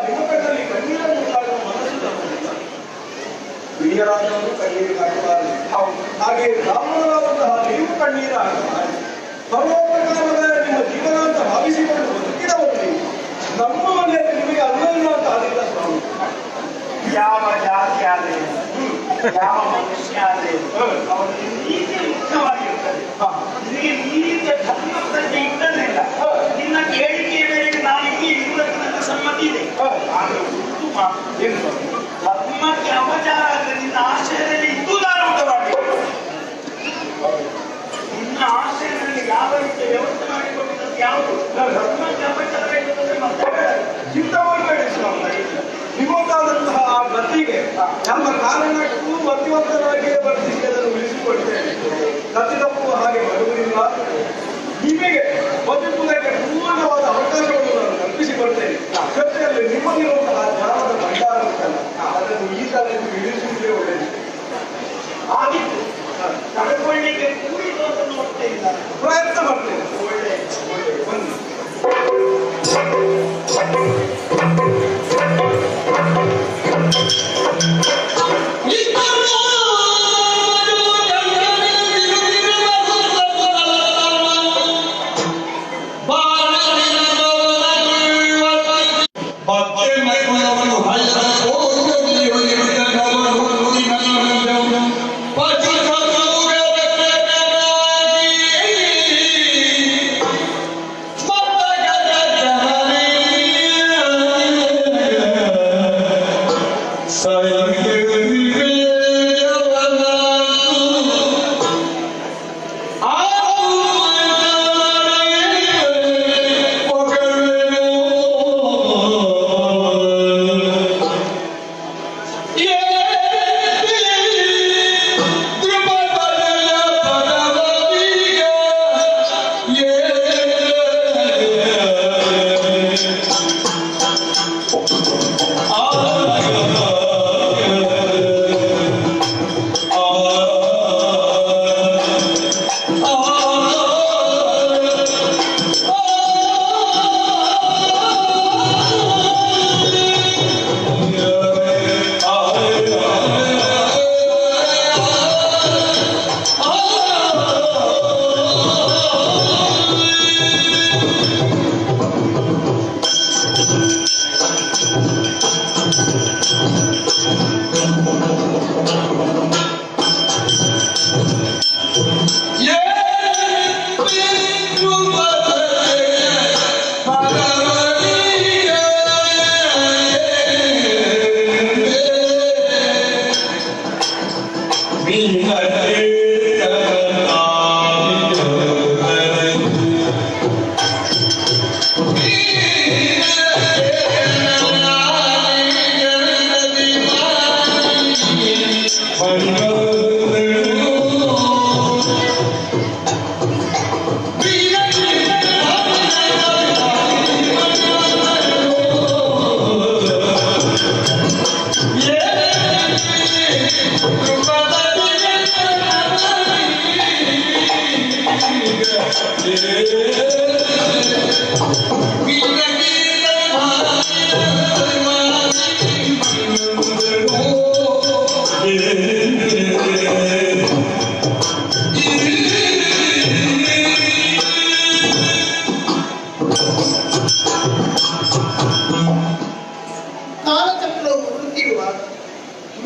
ನಿಮ್ಮ ಕಣ್ಣಲ್ಲಿ ಕಣ್ಣೀರನ್ನು ಕಾಣುವ ಮನಸ್ಸು ನಮ್ಮದಿಲ್ಲ. ಹಿರಿಯರಾದವರು ಕಣ್ಣೀರು ಕಾಣಬಾರದು. ಹಾಗೆ ಬ್ರಾಹ್ಮಣರಾದಂತಹ ನೀವು ಕಣ್ಣೀರು ಹಾಕಬಾರದು. ಸರ್ವೋಪಕಾರದ ನಿಮ್ಮ ಜೀವನ ಅಂತ ಭಾವಿಸಿಕೊಂಡು ಬದುಕಿದವರು ನೀವು. ನಮ್ಮ ಮನೆಯಲ್ಲಿ ನಿಮಗೆ ಅನ್ನ ಅಂತ ಆಗಿಲ್ಲ ಸ್ವಾಮಿ. ಯಾವ ಜಾತಿ ಆದ್ರೆ ಯಾವ ಮನುಷ್ಯ ಆದ್ರೆ ಅವನು ನೀತಿ ಮುಖ್ಯವಾಗಿರ್ತದೆ. ನಿನಗೆ ನೀತಿಯ ಧರ್ಮ ಪ್ರಜ್ಞೆ ಇದ್ದದಿಲ್ಲ. ನಿನ್ನ ಕೇಳಿಕೆಯ ಮೇರೆಗೆ ನಾನು ಇಲ್ಲಿ ಇರುವುದಕ್ಕೆ ನನ್ನ ಸಮ್ಮತಿ ಇದೆ. ಆದ್ರೆ ಉಂಟು ಮಾತು ಧರ್ಮಕ್ಕೆ ಅಪಚಾರ ಆದ್ರೆ ನಿನ್ನ ಆಶ್ರಯದಲ್ಲಿ ಇದ್ದು ನಾನು ಊಟ ಮಾಡಬೇಕು. ನಿನ್ನ ಆಶ್ರಯದಲ್ಲಿ ಯಾವ ರೀತಿಯ ವ್ಯವಸ್ಥೆ ಮಾಡಿಕೊಂಡಿದ್ದು ಯಾವುದು ಧರ್ಮಕ್ಕೆ ಅಪಚಾರ ಇರುತ್ತದೆ. ಮತ್ತೆ ಚಿಂತ ಮಾಡಬೇಡಿ ಸ್ವಾಮಿ. ನಿಮಗಾದಂತಹ ಆ ಗತಿಗೆ ನಮ್ಮ ಕಾರಣಕ್ಕೂ ಮಧ್ಯವರ್ತರಾಗಿಯೇ ವರ್ತಿಸಿ ಅದನ್ನು ಉಳಿಸಿಕೊಳ್ತೇನೆ. ಗತಿ ತಪ್ಪುವ ಹಾಗೆ ಬರುವುದಿಲ್ಲ. ನಿಮಗೆ ಬದುಕುವುದಕ್ಕೆ ಪೂರ್ಣವಾದ ಅವಕಾಶವನ್ನು ನಾನು ಕಲ್ಪಿಸಿಕೊಳ್ತೇನೆ. ಜೊತೆಯಲ್ಲಿ ನಿಮ್ಮಲ್ಲಿರುವಂತಹ ಜ್ಞಾನದ ಭಂಡಾರ ಉಂಟಲ್ಲ, ಅದನ್ನು ಈ ಕಾಲದಲ್ಲಿ ಇಳಿಸುವುದೇ ಒಳ್ಳೆಯದು. ಆಗಿತ್ತು ತಡೆಕೊಳ್ಳಿಕ್ಕೆ ಕೂಡಿದ್ದು ಅಂತ ನೋಡ್ತಾ ಇಲ್ಲ. ಪ್ರಯತ್ನ ಮಾಡ್ತೇನೆ. ಒಳ್ಳೆ ಬನ್ನಿ.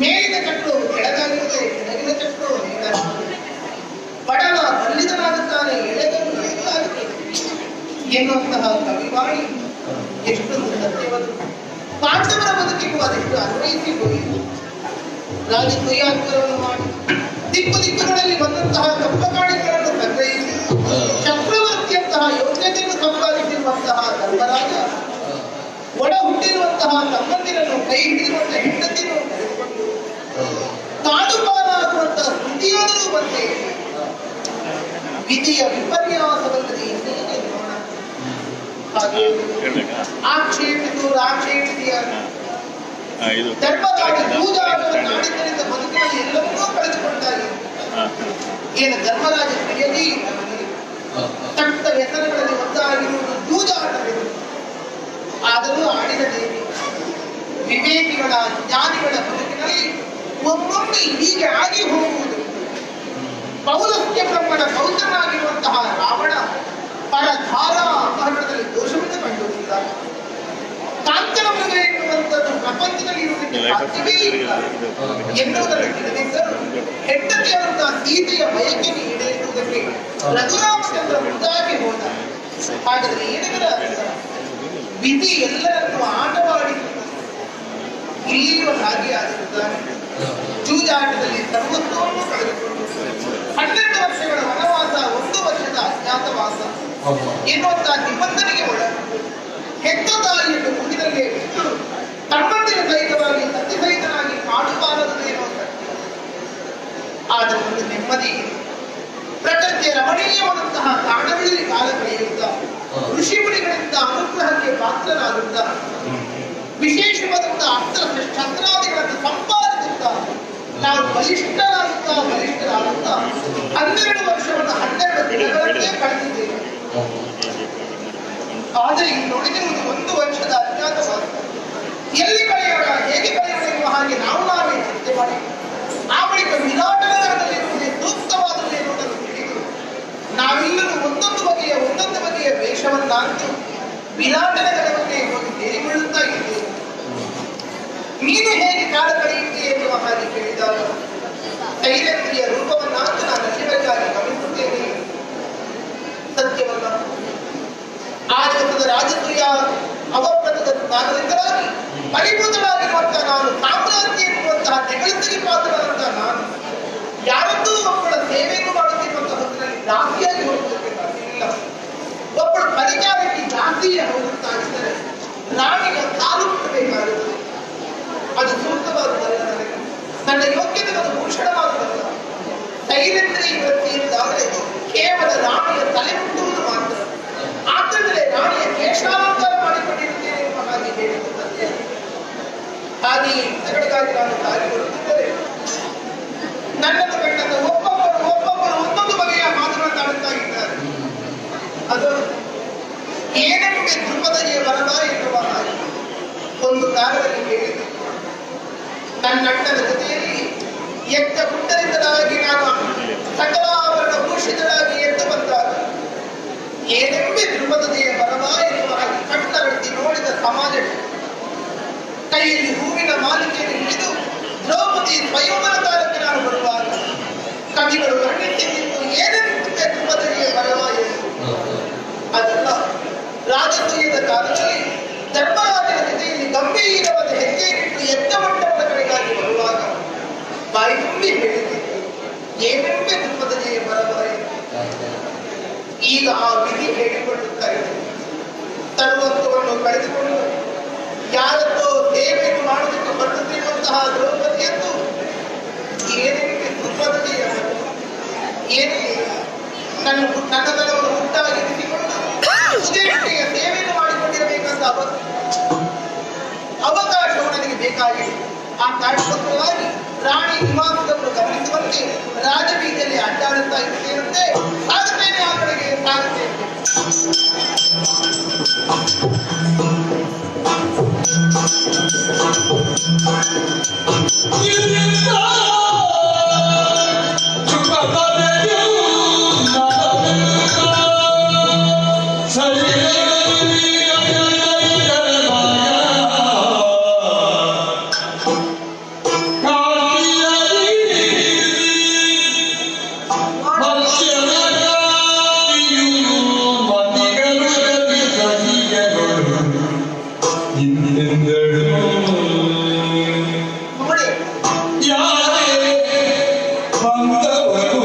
ಮೇಲಿನ ಚಕ್ರವು ಕೆಳಗಾಗಿರುತ್ತದೆ, ಕೆಳಗಿನ ಚಕ್ರವು ಮೇಲಾಗುತ್ತದೆ. ಬಡವ ಬಲ್ಲಿದನಾಗುತ್ತಾನೆ, ಎಳೆದನು ಎಳೆದಾಗುತ್ತದೆ ಎನ್ನುವಂತಹ ಕವಿವಾಣಿ ಎಷ್ಟೊಂದು ಸತ್ಯವದು. ಪಾಂಡವರ ಬದುಕಿಗೂ ಅದೆಷ್ಟು ಅನ್ವಯಿಸಿ ಹೋಯಿತು. ರಾಜದ್ವಯಾಂತರವನ್ನು ಮಾಡಿ ದಿಕ್ಕುಗಳಲ್ಲಿ ಬಂದಂತಹ ಕಪ್ಪಕಾಣಿಗಳನ್ನು ಸಂಗ್ರಹಿಸಿ ಚಕ್ರವರ್ತಿಯಂತಹ ಯೋಗ್ಯತೆಯನ್ನು ಸಂಪಾದಿಸಿರುವಂತಹ ಧರ್ಮರಾಜ ಒಡ ಹುಟ್ಟಿರುವಂತಹ ತಮ್ಮಂದಿರನ್ನು ಕೈ ಹಿಡಿದಿರುವಂತಹ ಹೆಂಡತಿಯನ್ನು ಕರೆದುಕೊಂಡು ತಾಡುಪಾಲಾಗುವಂತಹ ಸುದ್ದಿಯಾದರೂ ಬಂದೆ ವಿಧಿಯ ವಿಪರ್ಯಾಸವಲ್ಲದೆ ಇನ್ನೇನೆ ನೋಡ. ಹಾಗೆ ಆಕ್ಷೇಪಿಸಿಯ ಧರ್ಮರಾಜ ದೂದಾಟವನ್ನು ಆಡಿದ್ದರಿಂದ ಬದುಕಿನಲ್ಲಿ ಎಲ್ಲವನ್ನೂ ಕಳೆದುಕೊಂಡಾಗಿ ಏನು ಧರ್ಮರಾಜ ತಿಳಿಯಲಿ ತಕ್ಕ ವ್ಯಸನಗಳಲ್ಲಿ ಒಂದಾಗಿರುವುದು ದೂದಾಟವೆಂದು. ಆದರೂ ಆಡಿದ ದೇವಿ ಒಮ್ಮೊಮ್ಮೆ ಹೀಗೆ ಆಗಿ ಹೋಗುವುದು. ಪೌಲಸ್ತ್ಯ ಬ್ರಹ್ಮಣ ಪೌತ್ರನಾಗಿರುವಂತಹ ರಾವಣ ಪರಧಾರ ಅಪಹರಣದಲ್ಲಿ ದೋಷವನ್ನು ಕಂಡುಹಿಡಿದ. ಕಾಂಚನ ಮೃಗ ಎನ್ನುವಂಥದ್ದು ಪ್ರಪಂಚದಲ್ಲಿ ಇರುವುದಕ್ಕೆ ಸಾಧ್ಯವೇ ಇಲ್ಲ ಎನ್ನುವುದನ್ನು ತಿಳಿದಿದ್ದರು. ಹೆಂಡತಿಯಾದಂತಹ ಸೀತೆಯ ಬಯಕೆಗೆ ಈಡೇರಿಸುವುದಕ್ಕೆ ರಘುರಾಮಚಂದ್ರ ಮುಂದಾಗಿ ಹೋದ. ಹಾಗಾದ್ರೆ ಏನಿದರ ಅರ್ಥ? ವಿಧಿ ಎಲ್ಲರನ್ನು ಆಟವಾಡಿಸಿದ. ಇಲ್ಲಿಯೂ ಹಾಗೆ ಆಗಿರುತ್ತಾನೆ. ಜೂಜಾಟದಲ್ಲಿ ಸರ್ವಸ್ವವನ್ನು ಕಳೆದುಕೊಂಡು 12 ವರ್ಷಗಳ ವನವಾಸ, 1 ವರ್ಷದ ಅಜ್ಞಾತವಾಸ ಎನ್ನುವಂತಹ ನಿಬಂಧನೆಗೆ ಒಳಗೊಂಡು ಹೆತ್ತ ತಾಯಿಯನ್ನು ಮುಗಿದಲ್ಲೇ ಬಿಟ್ಟು ತಮ್ಮಂದಿರ ಸಹಿತವಾಗಿ ಸತ್ಯಸಹಿತನಾಗಿ ಕಾಡುಬಾರದೇನೋ. ಆದರೆ ಒಂದು ನೆಮ್ಮದಿ, ಪ್ರಕೃತಿಯ ರಮಣೀಯವಾದಂತಹ ತಾಣಗಳಲ್ಲಿ ಕಾಲ ಕಳೆಯುತ್ತ ಋಷಿ ಮುನಿಗಳಿಂದ ಅನುಗ್ರಹಕ್ಕೆ ಪಾತ್ರರಾಗುತ್ತ ವಿಶೇಷವಾದಂತಹ ಅಸ್ತ್ರ ಶಸ್ತ್ರಾದಿಗಳನ್ನು ಸಂಪಾದಿಸುತ್ತಾ ನಾವು ಬಲಿಷ್ಠರಾಗುತ್ತಾ 12 ವರ್ಷವನ್ನು 12 ದಿನಗಳನ್ನೇ ಕಳೆದಿದ್ದೇವೆ. ಆದರೆ ಇಲ್ಲಿ ನೋಡಿದಿರುವುದು 1 ವರ್ಷದ ಅಜ್ಞಾತವಾಸ. ಎಲ್ಲಿ ಕಳೆಯೋಣ, ಹೇಗೆ ಕಳೆಯೋಣ ಎನ್ನುವ ಹಾಗೆ ನಾವೇ ಚಿಂತೆ ಮಾಡಿ ಆ ಬಳಿಕ ವಿರಾಟ ನಗರದಲ್ಲಿರುವುದೇ ಸೂಕ್ತವಾದದ್ದು ಎನ್ನುವುದನ್ನು ತಿಳಿದು ನಾವೆಲ್ಲರೂ ಒಂದೊಂದು ಬಗೆಯ ವೇಷವನ್ನಾಂತು ವಿರಾಟ ನಗರವನ್ನೇ ಹೋಗಿ ಸೇರಿಕೊಳ್ಳುತ್ತಾ ಇದ್ದೇವೆ. ನೀನು ಹೇಗೆ ಕಾಲ ಕಳೆಯುತ್ತೆ ಎನ್ನುವ ಹಾಗೆ ಕೇಳಿದಾಗ ಸೈರಂಧ್ರಿಯ ರೂಪವನ್ನಾಂತು ನಾನು ಅಲ್ಲಿವರೆಗಾಗಿ ಗಮನಿಸುತ್ತೇನೆ. ಸತ್ಯವಲ್ಲ, ಆ ದಿವಸದ ರಾಜಕೀಯ ಅವಪ್ರದದ ನಾಗರಿಕರಾಗಿ ಪರಿಭೂತವಾಗಿರುವಂತಹ ನಾನು, ಸಾಮ್ರಾಜ್ಯ ಎನ್ನುವಂತಹ ನೆಗಳಿಕೆಗೆ ಪಾತ್ರರಾದಂತಹ ನಾನು ಯಾರದ್ದೂ ಒಬ್ಬಳ ಸೇವೆಯನ್ನು ಮಾಡುತ್ತಿರುವಂತಹ ಹೊತ್ತಿನಲ್ಲಿ ದಾಸಿಯಾಗಿ ಹೋಗುವುದಕ್ಕೆ ಸಾಧ್ಯವಿಲ್ಲ. ಒಬ್ಬಳು ಪರಿಚಾರಕ್ಕೆ ದಾಸಿಯೇ ಹೋಗುತ್ತಾಗಿದ್ದರೆ ರಾಣಿಯ ಕಾಲು ಮುಟ್ಟಬೇಕಾಗುತ್ತದೆ. ಅದು ಸೂಕ್ತವಾದುದಲ್ಲ. ನನ್ನ ಯೋಗ್ಯತೆ ಅದು ಭೂಷಣವಾಗುವುದಲ್ಲ. ಸೈರಂಧ್ರಿಯ ಇವತ್ತೇನಿದಾದರೆ ಕೇವಲ ರಾಣಿಯ ತಲೆ ಮುಟ್ಟುವುದು ಮಾತ್ರ. ಆದ್ದರಿಂದ ರಾಣಿಯ ಕೇಶಾಲಂಕಾರ ಮಾಡಿಕೊಂಡಿರುತ್ತೇನೆ ಎಂಬ ಹಾಗೆ ಹೇಳಿರುತ್ತದೆ. ಹಾಗೆ ಜಗಳಿಗಾಗಿ ನಾನು ದಾರಿ ಬರುತ್ತಿದ್ದರೆ ನನ್ನನ್ನು ಕಂಡಂತ ಒಬ್ಬೊಬ್ಬರು ಒಂದೊಂದು ಬಗೆಯ ಮಾತನಾಡುತ್ತಾ ಇದ್ದಾರೆ. ಅದು ಏನೆಂಬೆ ಧ್ರುಪದರಿಯ ಬರಲ ಎನ್ನುವ ಹಾಗೆ ಒಂದು ಕಾಲದಲ್ಲಿ ಹೇಳಿದೆ. ನನ್ನಣ್ಣನ ಜೊತೆಯಲ್ಲಿ ಎದ್ದ ಪುಟ್ಟರಿಂದಲಾಗಿ ನಾನು ಸಕಲ ಆವರಣ ಭೂಷಿತರಾಗಿ ಎದ್ದು ಬಂದಾಗ ಏನೆಂಬೆ ಧ್ರುಪದರಿಯ ಬರಲ ಎನ್ನುವ ಹಾಗೆ ಕಣ್ಣರಳಿಸಿ ನೋಡಿದ ಸಮಾಜ ಕೈಯಲ್ಲಿ ಹೂವಿನ ಮಾಲಿಕೆಯನ್ನು ಹಿಡಿದು ದ್ರೌಪದಿ ಸ್ವಯಂವರ ಕಾಲಕ್ಕೆ ನಾನು ಬರುವಾಗ ಕವಿಗಳು ವರ್ಣಿಸಿದ್ದು ಏನೆಂಬೆ ಧ್ರುಪದರಿಯ ಬರಲ ಎಂದು. ಅದಲ್ಲ, ರಾಜಕೀಯದ ಕಾಲದಲ್ಲಿ ಧರ್ಮರಾಜನ ಜೊತೆಯಲ್ಲಿ ಗಂಭೀರವಾದ ಹೆಜ್ಜೆಯಿಟ್ಟು ಎದ್ದ ಮಟ್ಟದ ಕಡೆಗಾಗಿ ಬರುವಾಗ ಬಾಯಿ ತುಂಬಿ ಹೇಳಿದ್ದೆ ಏನೆಂಬೆ ಧ್ರುಪದರಿಯ ಬರಲ. ಈಗ ಆ ವಿಧಿ ಹೇಳಿಕೊಳ್ಳುತ್ತಾ ಇದೆ. ಸರ್ವತ್ವವನ್ನು ಕಳೆದುಕೊಂಡು ಯಾರತ್ತೋ ಸೇವೆಯನ್ನು ಮಾಡುವುದಕ್ಕೆ ಹೊರಟುತ್ತಿರುವಂತಹ ದ್ರೌಪದಿಯಂತೂ ಏನೆಂಬೆ ಧ್ರುಪದರಿಯ ಏನಿಲ್ಲ. ನನ್ನ ತನವನ್ನು ಮುಟ್ಟಾಗಿ ಇರಿಸಿಕೊಂಡು ಉದಯಕ್ಕೆ ಸೇವೆಯನ್ನು ಮಾಡಿಕೊಂಡಿರಬೇಕಂತ ಅವಕಾಶವು ನನಗೆ ಬೇಕಾಗಿದೆ. ಆ ಕಾರಣಕ್ಕೋಸ್ಕರವಾಗಿ ರಾಣಿ ನಿವಾಸದವರು ಗಮನಿಸುವಂತೆ ರಾಜಬೀದಿಯಲ್ಲಿ ಅಡ್ಡಾಡುತ್ತಾ ಇರುತ್ತೇನಂತೆ. ಸಾಗುತ್ತೇನೆ, ಆ ಕಡೆಗೆ ಸಾಗುತ್ತೇನೆ. ಬಂದವರು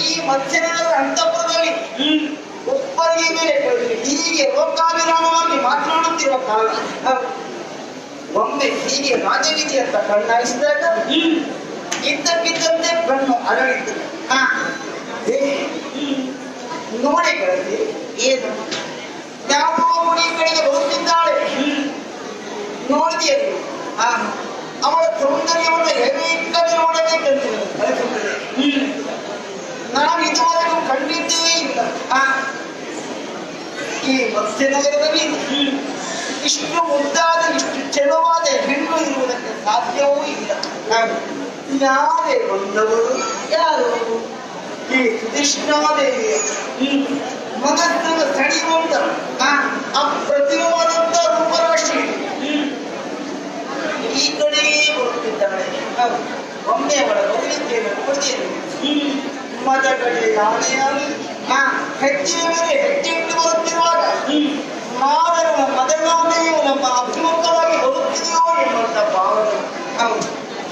ಈ ಮತ್ಸ್ಯನಾದ ಅಂತಃಪುರದಲ್ಲಿ ಒಬ್ಬರಿಗೆ ಮೇಲೆ ಹೀಗೆ ಲೋಕಾಭಿರಾಮವಾಗಿ ಮಾತನಾಡುತ್ತಿರುವ ಕಾಲ ಒಮ್ಮೆ ಹೀಗೆ ರಾಜವೀತಿ ಅಂತ ಕಣ್ಣಾಯಿಸಿದಾಗ ಇದ್ದಕ್ಕಿದ್ದಂತೆ ಕಣ್ಣು ಅರಳಿತು. ನೋಡಿ ಕಳಿಸಿ ಏನು ಯಾವ ಮುನಿ ಕಡೆಗೆ ಬರುತ್ತಿದ್ದಾಳೆ ನೋಡಿದೆಯಲ್ಲ ಅವಳ ಸೌಂದರ್ಯವನ್ನು ಹೇಗೆ ನೋಡಬೇಕಂತ ಕಳಿಸುತ್ತದೆ. ನಾವು ಇದುವರೆಗೂ ಕಂಡಿದ್ದೇವೆ ಇಲ್ಲ. ಈ ಮತ್ಸ್ಯನಗರದಲ್ಲಿ ಇಷ್ಟು ಮುದ್ದಾದ ಇಷ್ಟು ಚೆಲುವಾದ ಹೆಣ್ಣು ಇರುವುದಕ್ಕೆ ಸಾಧ್ಯವೂ ಇಲ್ಲ. ಯಾರೇ ಬಂದವರು ಯಾರು ಈ ಸುಧಿಷ್ಣಾದೇವಿಯ ಮನಸ್ಸನ್ನು ಸೆಳೆಯುವಂತ ಅಪ್ರತಿಮವಾದಂತ ರೂಪರಾಶಿ ಈ ಕಡೆಯೇ ಬರುತ್ತಿದ್ದಾಳೆ. ಒಮ್ಮೆ ಅವಳ ಗೌರವಿಕೆಯನ್ನು ಕೊಡುತ್ತೇನೆ. ಮದಗಡೆ ಯಾನೆಯಾಗಿ ಹೆಜ್ಜೆಯ ಮೇಲೆ ಹೆಜ್ಜೆ ಇಟ್ಟು ಬರುತ್ತಿರುವಾಗ ಮಾನವ ಮದನಾಮೆಯು ನಮ್ಮ ಅಭಿಮುಖವಾಗಿ ಬರುತ್ತಿದೆಯೋ ಎಂಬಂತ ಭಾವನೆ.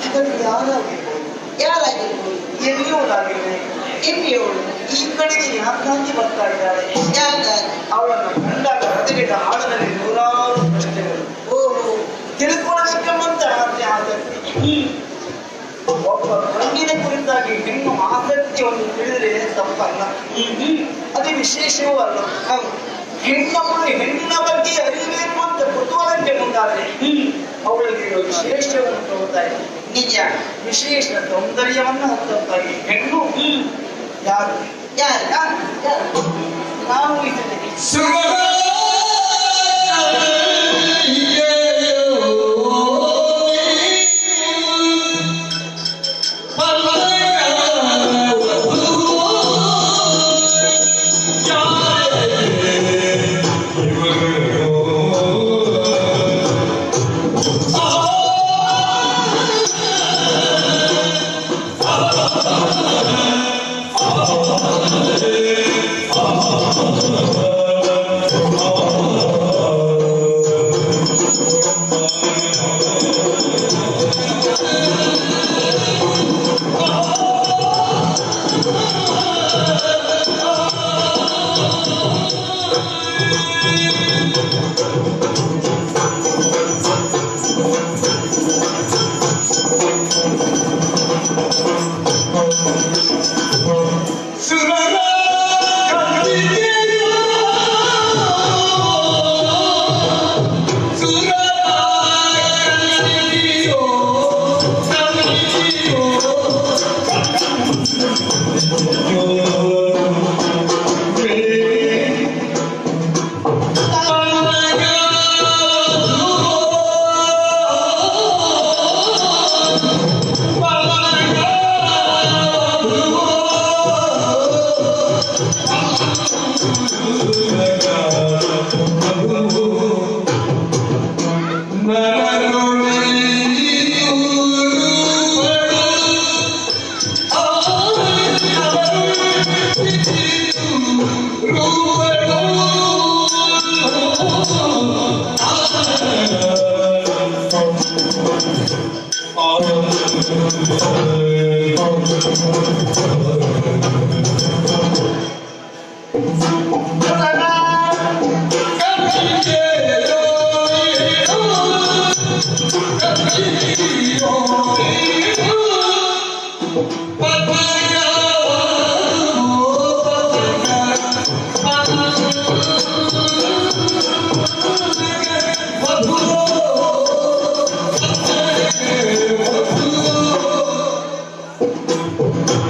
ಇದನ್ನು ಯಾರಾಗಿರ್ಬೋದು ಎಲ್ಲಿಯವರಾಗಿರ್ಬೇಕು ಎಲ್ಲಿಯವಳು ಈ ಕಡೆಗೆ ಯಾಕಾಗಿ ಬರ್ತಾ ಇದ್ದಾರೆ ಅವಳನ್ನು ಕಂಡಾಗ ಹೃದಯದ ಆಳದಲ್ಲಿ ನೂರಾರು ಪ್ರಶ್ನೆಗಳು ತಿಳ್ಕೊಳ್ಳಬೇಕೆಂಬಂತ ಆಸಕ್ತಿ. ಒಬ್ಬ ಗಂಡಿನ ಕುರಿತಾಗಿ ಹೆಣ್ಣು ಆಸಕ್ತಿಯನ್ನು ತಿಳಿದರೆ ತಪ್ಪಲ್ಲ, ಅದು ವಿಶೇಷವೂ ಅಲ್ಲ. ಹೆಣ್ಣವಳು ಹೆಣ್ಣಿನ ಬಗ್ಗೆ ಅರಿಬೇಕು ಅಂತ ಕುತೂಹಲಕ್ಕೆ ಮುಂದಾದರೆ ಅವಳಿಗೆ ವಿಶೇಷವನ್ನು ತೋರುತ್ತಾರೆ. ನಿಜ ವಿಶೇಷ ಸೌಂದರ್ಯವನ್ನು ಹೊತ್ತಂತಾಗಿ ಹೆಣ್ಣು ಯಾರು ನಾವು ಇದಕ್ಕೆ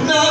No!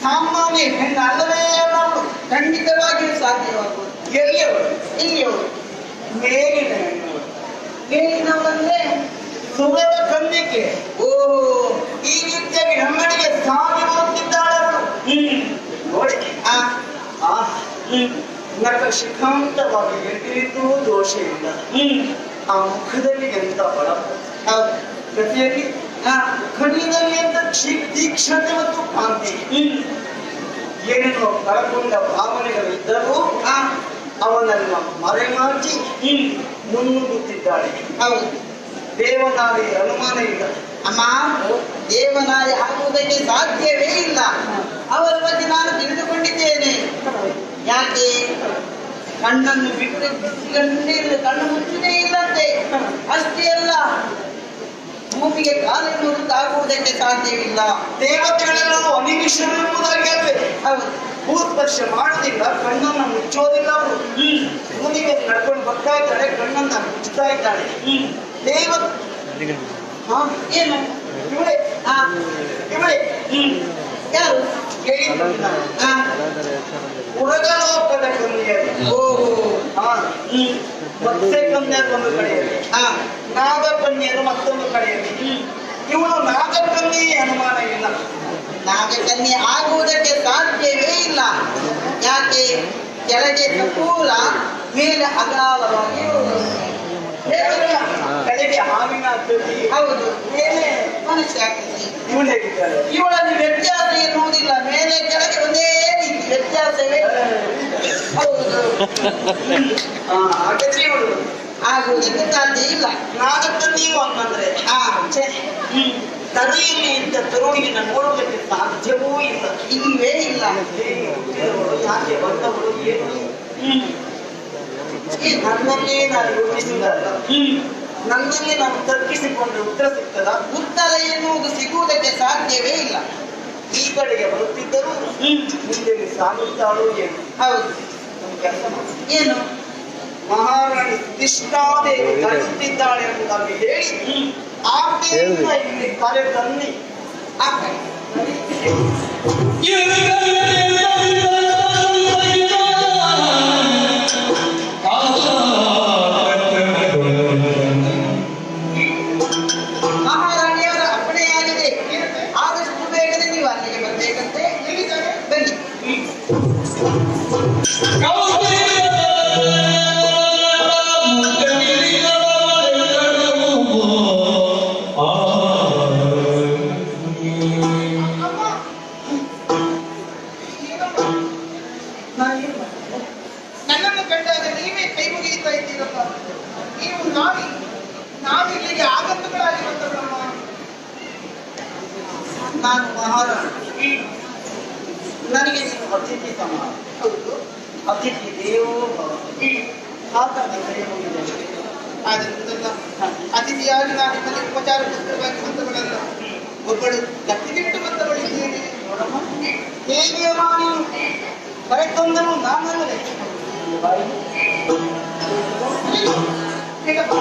ಸಾಮಾನ್ಯ ಹೆಣ್ಣು ಅಲ್ಲವೇ ಅಲ್ಲ ಅವಳು. ಖಂಡಿತವಾಗಿಯೂ ಸಾಧ್ಯವಾಗುವುದು. ಎಲ್ಲಿಯವರು? ಇಲ್ಲಿಯವರು ಮೇಲಿನ ಹೆಣ್ಣವರು. ಮೇಲಿನವರಂದ್ರೆ ಸುಮದ ಕನ್ನಿಕೆ. ಓ ಈ ರೀತಿಯಾಗಿ ನಮ್ಮನೆಗೆ ಸಾಗಿ ಹೋಗ್ತಿದ್ದಾಳೆ ಅವಳು. ನೋಡಿ ಆ ಆ ನಟ ಶಿಖಾಂತವಾಗಿ ಎದ್ದಿದ್ದು ದೋಷ ಇಲ್ಲ. ಆ ಮುಖದಲ್ಲಿ ಎಂತ ಬಳ, ಹೌದು. ಪ್ರತಿಯಾಗಿ ಆ ಕಣ್ಣಿನಲ್ಲಿ ಎಂತ ತೀಕ್ಷ್ಣತೆ ಮತ್ತು ಕಾಂತಿ, ಏನೇನೋ ಕಳಕೊಂಡ ಭಾವನೆಗಳಿದ್ದರೂ ಆ ಅವನನ್ನ ಮರೆಮಾಚಿ ಮುನ್ನುಗ್ಗುತ್ತಿದ್ದಾಳೆ. ಹೌದು. ದೇವನಾರಿ ಅನುಮಾನ ಇಲ್ಲ. ಅಮ್ಮ ದೇವನಾರಿ ಆಗುವುದಕ್ಕೆ ಸಾಧ್ಯವೇ ಇಲ್ಲ. ಅವರ ಬಗ್ಗೆ ನಾನು ತಿಳಿದುಕೊಂಡಿದ್ದೇನೆ. ಯಾಕೆ ಕಣ್ಣನ್ನು ಬಿಟ್ಟರೆ ಬಿಸಿಗಣ್ಣೀರು ಕಣ್ಣು ಮುಚ್ಚುವುದೇ ಇಲ್ಲಂತೆ. ಅಷ್ಟೇ ಅಲ್ಲ, ಭೂಮಿಗೆ ಕಾಲೆನ್ನುವುದಾಗುವುದಕ್ಕೆ ಸಾಧ್ಯವಿಲ್ಲ. ದೇವತೆಗಳೆಲ್ಲರೂ ಅನಿಮಿಷವೆಂಬುದಾಗಿ ಅಲ್ವೇ? ಹೌದು. ಭೂಸ್ಪರ್ಶ ಮಾಡುವುದಿಲ್ಲ, ಕಣ್ಣನ್ನು ಮುಚ್ಚೋದಿಲ್ಲ. ಅವರು ಭೂಮಿಗೆ ನಡ್ಕೊಂಡು ಬರ್ತಾ ಇದ್ದಾಳೆ, ಕಣ್ಣನ್ನ ಮುಚ್ಚುತ್ತಾ ಇದ್ದಾಳೆ. ದೇವ ಹಾ ಏನು ಇವಳೆ ಆ ಇವಳೆ ಯಾರು ಹೇಳಿದ್ದು ಆ ಉರಗಲೋಕದ ಕನ್ಯರು. ಓಹೋ ಹಾ ಮತ್ಸ್ಯ ಕನ್ಯರು ಒಂದು ಕಡೆಯಲ್ಲಿ, ಆ ನಾಗ ಕನ್ಯರು ಮತ್ತೊಂದು ಕಡೆಯಲ್ಲಿ. ಇವಳು ನಾಗ ಕನ್ಯೆ ಅನುಮಾನ ಇಲ್ಲ. ನಾಗಕನ್ಯೆ ಆಗುವುದಕ್ಕೆ ಸಾಧ್ಯವೇ ಇಲ್ಲ. ಯಾಕೆ ಕೆಳಗೆ ಸಪೂರ ಮೇಲೆ ಅಗಾಲವಾಗಿ ಕಡೆಗೆ ಹಾವಿನ ಆಕೃತಿ, ಹೌದು. ಮೇಲೆ ಮನುಷ್ಯ ಆಕೃತಿ. ಇವಳು ಹೇಗಿದ್ದಾಳೆ? ಇವಳಲ್ಲಿ ವ್ಯತ್ಯಾಸ ಎನ್ನುವುದಿಲ್ಲ. ಮೇಲೆ ಕೆಳಗೆ ಒಂದೇ ರೀತಿ ವ್ಯತ್ಯಾಸವೇ. ಹೌದು. ಹಾಗಾದ್ರೆ ಇವಳು ಆಗುವುದಕ್ಕೆ ಸಾಧ್ಯ ಇಲ್ಲ. ನಾಗಕನ್ಯೆಯು ಅಂತಂದ್ರೆ ಆ ತಲೆಯಲ್ಲಿ ಇದ್ದ ತರುಣಿಗೆ ನೋಡುವುದಕ್ಕೆ ಸಾಧ್ಯವೂ ಇಲ್ಲ. ಇಲ್ಲವೇ ಇಲ್ಲ. ಹೇಗೆ ಹುಟ್ಟಿದವಳು, ಯಾಕೆ ಬಂದವಳು, ಏನು ನನ್ನನ್ನೇ ನಾನು ಯೋಚಿಸಿದಲ್ಲ, ನನ್ನನ್ನೇ ನಾನು ತರ್ಕಿಸಿಕೊಂಡ್ರೆ ಉತ್ತರ ಸಿಗ್ತದ? ಉತ್ತರ ಎನ್ನುವುದು ಸಿಗುವುದಕ್ಕೆ ಸಾಧ್ಯವೇ ಇಲ್ಲ. ಈ ಕಡೆಗೆ ಬರುತ್ತಿದ್ದರೂ ಮುಂದೆ ಸಾಗುತ್ತಾಳು ಏನು? ಹೌದು. ಒಂದು ಕೆಲಸ ಮಾಡಿ, ಏನು ಮಹಾರಾಣಿ ಕೃಷ್ಣಾದೇವಿ ಕರೆಯುತ್ತಿದ್ದಾಳೆ ಎಂಬುದಾಗಿ ಹೇಳಿ ಆಕೆಯಿಂದ ಇಲ್ಲಿ ಕರೆ ತನ್ನಿ. ಆ ಕಡೆ ಮಹಾರಾಣಿಯವರ ಅಪ್ಪಣೆಯಾಗಿದೆ. ಆದಷ್ಟು ಬೇಗನೆ ನೀವು ಅಲ್ಲಿಗೆ ಬರ್ಬೇಕಂತೆ. ಬನ್ನಿ. ನನ್ನನ್ನು ಕಂಡಾಗ ನೀವೇ ಕೈ ಮುಗಿಯುತ್ತಾ ಇದ್ದೀರಪ್ಪ. ನೀವು ನಾವಿಲ್ಲಿಗೆ ಆಗಂತುಗಳಾಗಿ ಬಂದವರಮ್ಮ. ನಾನು ಮಹಾರಾಣಿ, ನನಗೆ ನೀನು ಅತಿಥಿ ಸಮಾನ. ಹೌದು. ಅತಿಥಿ ದೇವೋ ಭವ. ಆತನ ಕೈ ಮುಗಿದ್ದೇನೆ. ಆದ್ದರಿಂದ ಅತಿಥಿಯಾಗಿ ನಾನು ನಿಮ್ಮಲ್ಲಿ ಉಪಚಾರ ಪುತ್ರವಾಗಿ ಬಂದವಳಲ್ಲ. ಒಬ್ಬಳು ಗಟ್ಟಿಗಿಟ್ಟು ಬಂದವಳಿದ್ದೇನೆ. ನೋಡಮ್ಮ, ಹೇಗೆ ನೀನು ಕರೆ ತಂದನು ನಾನಲ್ಲದೆ. ಹೇಗಪ್ಪ?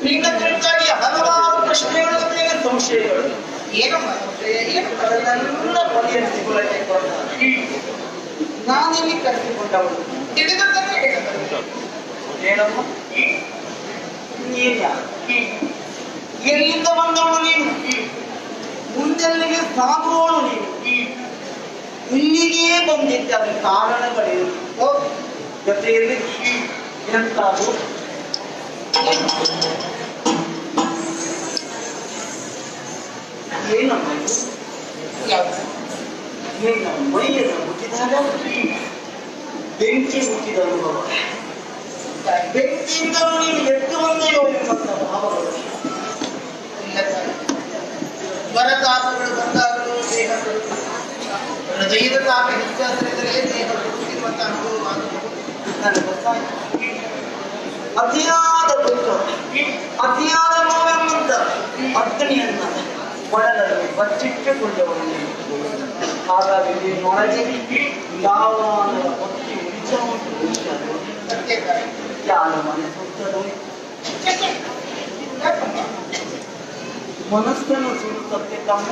ನಿನ್ನ ಕುರಿತಾಗಿ ಹಲವಾರು ಪ್ರಶ್ನೆಗಳು ಮತ್ತು ಸಂಶಯಗಳು. ಏನಮ್ಮ ಸಂಶಯ? ಏನು? ಅದನ್ನೆಲ್ಲ ಪರಿಹರಿಸಿಕೊಳ್ಳಕ್ಕೆ ನಾನಿಲ್ಲಿ ಕರೆಸಿಕೊಂಡವಳು. ತಿಳಿದದ್ದನ್ನೇ ಹೇಳಿದರು. ಏನಮ್ಮ ನೀನ ಎಲ್ಲಿಂದ ಬಂದವಳು ನೀನು? ಮುಂದೆಲ್ಲಿಗೆ ಸಾಗುವವಳು ನೀನು? ಇಲ್ಲಿಗೆ ಬಂದಿದ್ದ ಕಾರಣಗಳೇನು? ಜೊತೆಯಲ್ಲಿ ಎಂತಾದ್ರು ಏನಮ್ಮ ಇದು? ಯಾವುದು? ನಿನ್ನ ಮೈಯನ್ನು ಮುಟ್ಟಿದಾಗ ಬೆಂಕಿ ಮುಟ್ಟಿದ ಅನುಭವ. ಬೆಂಕಿಯಿಂದ ನೀನು ಎದ್ದು ಬಂದೆಯೋ ಎಂಬಂತ ಭಾವಗಳು. ಇಲ್ಲ ತಾಯಿ. ವರತಾಪಗಳು ಬಂದಾಗಲೂ ದೇಹಗಳು ಹೃದಯದ ತಾಪ ಹೆಚ್ಚಾದರೆ ದೇಹಗಳು ಇರುವಂತ ಅನುಭವ ನನಗೆ ಗೊತ್ತಾಯ್ತು. ಅತಿಯಾದ ದುಃಖ, ಅತಿಯಾದ ನೋವೆಂಬಂತ ಅಗ್ನಿಯನ್ನ ಒಳಗಡೆ ಬಚ್ಚಿಟ್ಟುಕೊಂಡವನು ನೀನು. ಹಾಗಾಗಿ ನೀನೊಳಗೆ ಯಾವ ಹೊತ್ತಿ ಉಳಿಸ ಸತ್ಯ ತಾಯಿ. ಯಾರ ಮನೆ ಸುತ್ತಲೂ ಮನಸ್ಸನ್ನು ಸುಡುತ್ತೆ ತಮ್ಮ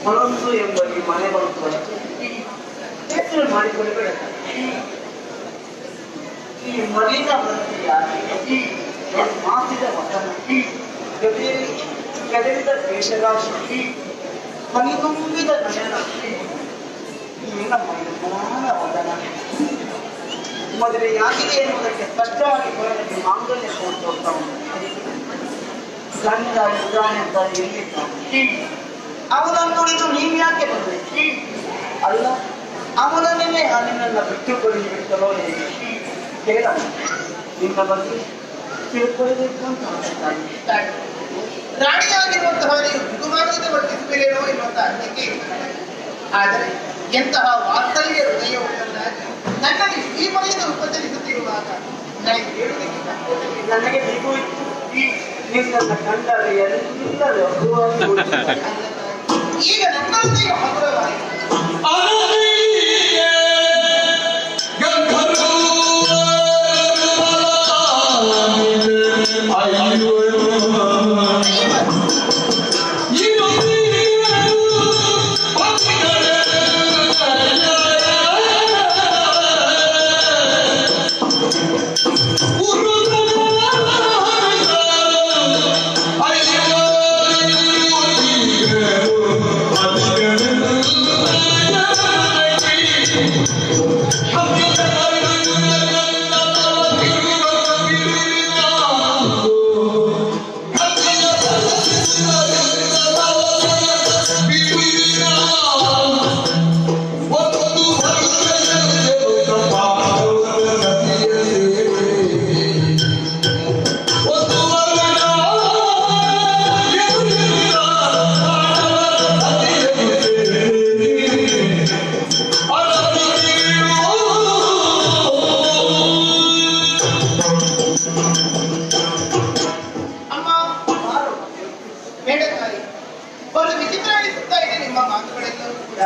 ಮನಸ್ಸು ಎಂಬ ಈ ಮನೆ ಬಂತು ಹೆಚ್ಚು ಮಾಡಿಕೊಳ್ಳಬೇಡ. ಈ ಮಲಿನ ವೃತ್ತಿಯಾಗಿ ಮಾಸಿದ ವತನ ಜೊತೆಯಲ್ಲಿ ಕೆಡವಿದ ದ್ವೇಷರಾಶಿ ಮನಿಗುಂಬಿದ ನಯನ ಈ ನಮ್ಮ ನಿರ್ಮಾಣ ವದನ ಮದುವೆಯಾಗಿದೆ ಎನ್ನುವುದಕ್ಕೆ ಸ್ಪಷ್ಟವಾಗಿ ಹೊರಗೆ ಮಾಂಗಲ್ಯ ತೋರ್ತಾ ಗಂಡ ಇದ್ದಾನೆ ಅಂತ ಎಲ್ಲಿದ್ದಾನೆ? ಅವನನ್ನು ನುಡಿದು ನೀವು ಯಾಕೆ ಬಂದ್ರಿ? ಅಲ್ಲ, ಅವನನ್ನೇ ನಿನ್ನನ್ನು ಬಿಟ್ಟುಕೊಳ್ಳಿ ಬಿಟ್ಟಲೋ ಕೇಳ ನಿನ್ನ ಬಗ್ಗೆ ತಿಳ್ಕೊಳ್ಬೇಕು ಅಂತ ತಾಯಿ. ರಾಣಿಯಾಗಿರುವಂತಹ ನೀವು ಮೃದುವಾಗಿ ವರ್ತಿಸಬೇಕೇನೋ ಎನ್ನುವಂತ ಅರ್ಥಕ್ಕೆ ಆದರೆ ಎಂತಹ ವಾತ್ಸಲ್ಯ ಹೃದಯ ಉಳ್ಳದ್ದಾಗಿ ನನ್ನಲ್ಲಿ ಈ ಮನೆಯಿಂದ ಉಪಚರಿಸುತ್ತಿರುವಾಗ ನನಗೆ ಹೇಳುವುದಕ್ಕೆ ಸಾಧ್ಯವಿಲ್ಲ. ನನಗೆ ಬಿಗು ಇತ್ತು. ನಿನ್ನನ್ನ ಕಂಡರೆ ಎಲ್ಲರೂ ಅಗುವಾಗಿ ಓಡುತ್ತಾರೆ. ಈಗ ನನ್ನೊಂದಿಗೆ ಹಗುರವಾಯಿತು. ಅಮ್ಮ ಬೇಡಕಾರಿ ಒಂದು ವಿಚಿತ್ರ ಅನಿಸುತ್ತಾ ಇದೆ ನಿಮ್ಮ ಮಾತುಗಳೆಲ್ಲವೂ ಕೂಡ.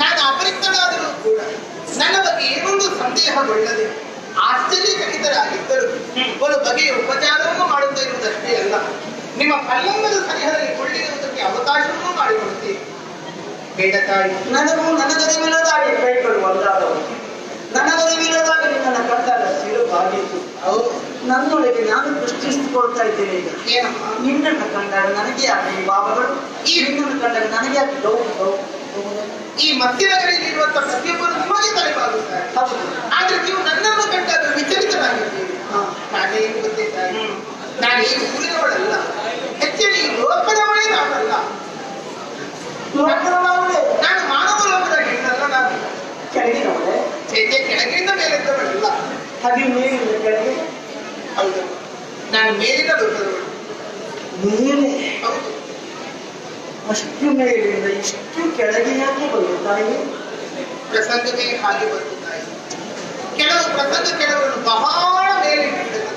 ನಾನು ಅಪರಿಚಿತನಾದರೂ ಕೂಡ ನನ್ನ ಬಗ್ಗೆ ಏನೊಂದು ಸಂದೇಹಗೊಳ್ಳದೆ ಆಶ್ಚರ್ಯಚಕಿತರಾಗಿದ್ದರು ಒಂದು ಬಗೆಯ ಉಪಚಾರವನ್ನು ಮಾಡುತ್ತಾ ಇರುವುದಷ್ಟೇ ಅಲ್ಲ, ನಿಮ್ಮ ಕಲ್ಲಂಗದ ಸನಿಹದಲ್ಲಿ ಕೊಳ್ಳಿರುವುದಕ್ಕೆ ಅವಕಾಶವನ್ನೂ ಮಾಡಿಕೊಡುತ್ತೇವೆ. ಬೇಡಕಾರಿ ನನಗೂ ನನ್ನ ಗರಿವಿಲ್ಲದಾಗಿ ಕೈಗಳು ಒಂದಾದವು. ನನ್ನ ಗರಿವಿಲ್ಲದಾಗ ನಿನ್ನನ್ನು ಕಂಡಾಗ ಸಿಡುಗಾಗಿತ್ತು. ನನ್ನೊಳಗೆ ನಾನು ದೃಷ್ಟಿಸಿಕೊಳ್ತಾ ಇದ್ದೇನೆ. ಈಗ ಏನಮ್ಮ ನಿನ್ನನ್ನು ಕಂಡಾಗ ನನಗೆ ಯಾಕೆ ಈ ಭಾವಗಳು? ಈ ನಿನ್ನನ್ನು ಕಂಡಾಗ ನನಗೆ ಯಾಕೆ ಈ ಮಧ್ಯನಗರಿಯಲ್ಲಿ ಇರುವಂತಹ ಪ್ರತಿಯೊಬ್ಬರು ನಿಮಗೆ ತಲೆಬಾಗುತ್ತಾರೆ. ಆದ್ರೆ ನೀವು ನನ್ನನ್ನು ಕಂಡಾಗ ವಿಚಲಿತರಾಗಿದ್ದೀರಿ. ನಾನೇನು ಗೊತ್ತಿದ್ದಾರೆ, ನಾನು ಈ ಊರಿನವಳಲ್ಲ, ಹೆಚ್ಚಿನ ಈ ಲೋಕದವಳೇ ನಾನಲ್ಲ. ನಾನು ಮಾನವ ಲೋಕದ ಹೆಣ್ಣಲ್ಲ. ನಾನು ಕೆಳಗಿನವಳೆ ಚೈತ್ಯ ಕೆಳಗಿನಿಂದ ಮೇಲಿದ್ದವಳಲ್ಲ. ಹಾಗೆ ಮೇಲಿಂದ ಕೆಳಗೆ. ಹೌದು, ನಾನು ಮೇಲಿನ ಲೋಕದವಳು. ಮೇಲೆ ಹೌದು, ಅಷ್ಟು ಮೇಲಿಂದ ಇಷ್ಟು ಕೆಳಗೆ ಯಾಕೆ ಬರುತ್ತಾಯಿ? ಪ್ರಸಂಗವೇ ಹಾಗೆ ಬರುತ್ತಾಯಿ. ಕೆಲವು ಪ್ರಸಂಗ ಕೆಲವರನ್ನು ಬಹಳ ಮೇಲೆ ಇಟ್ಟಿರುತ್ತದೆ,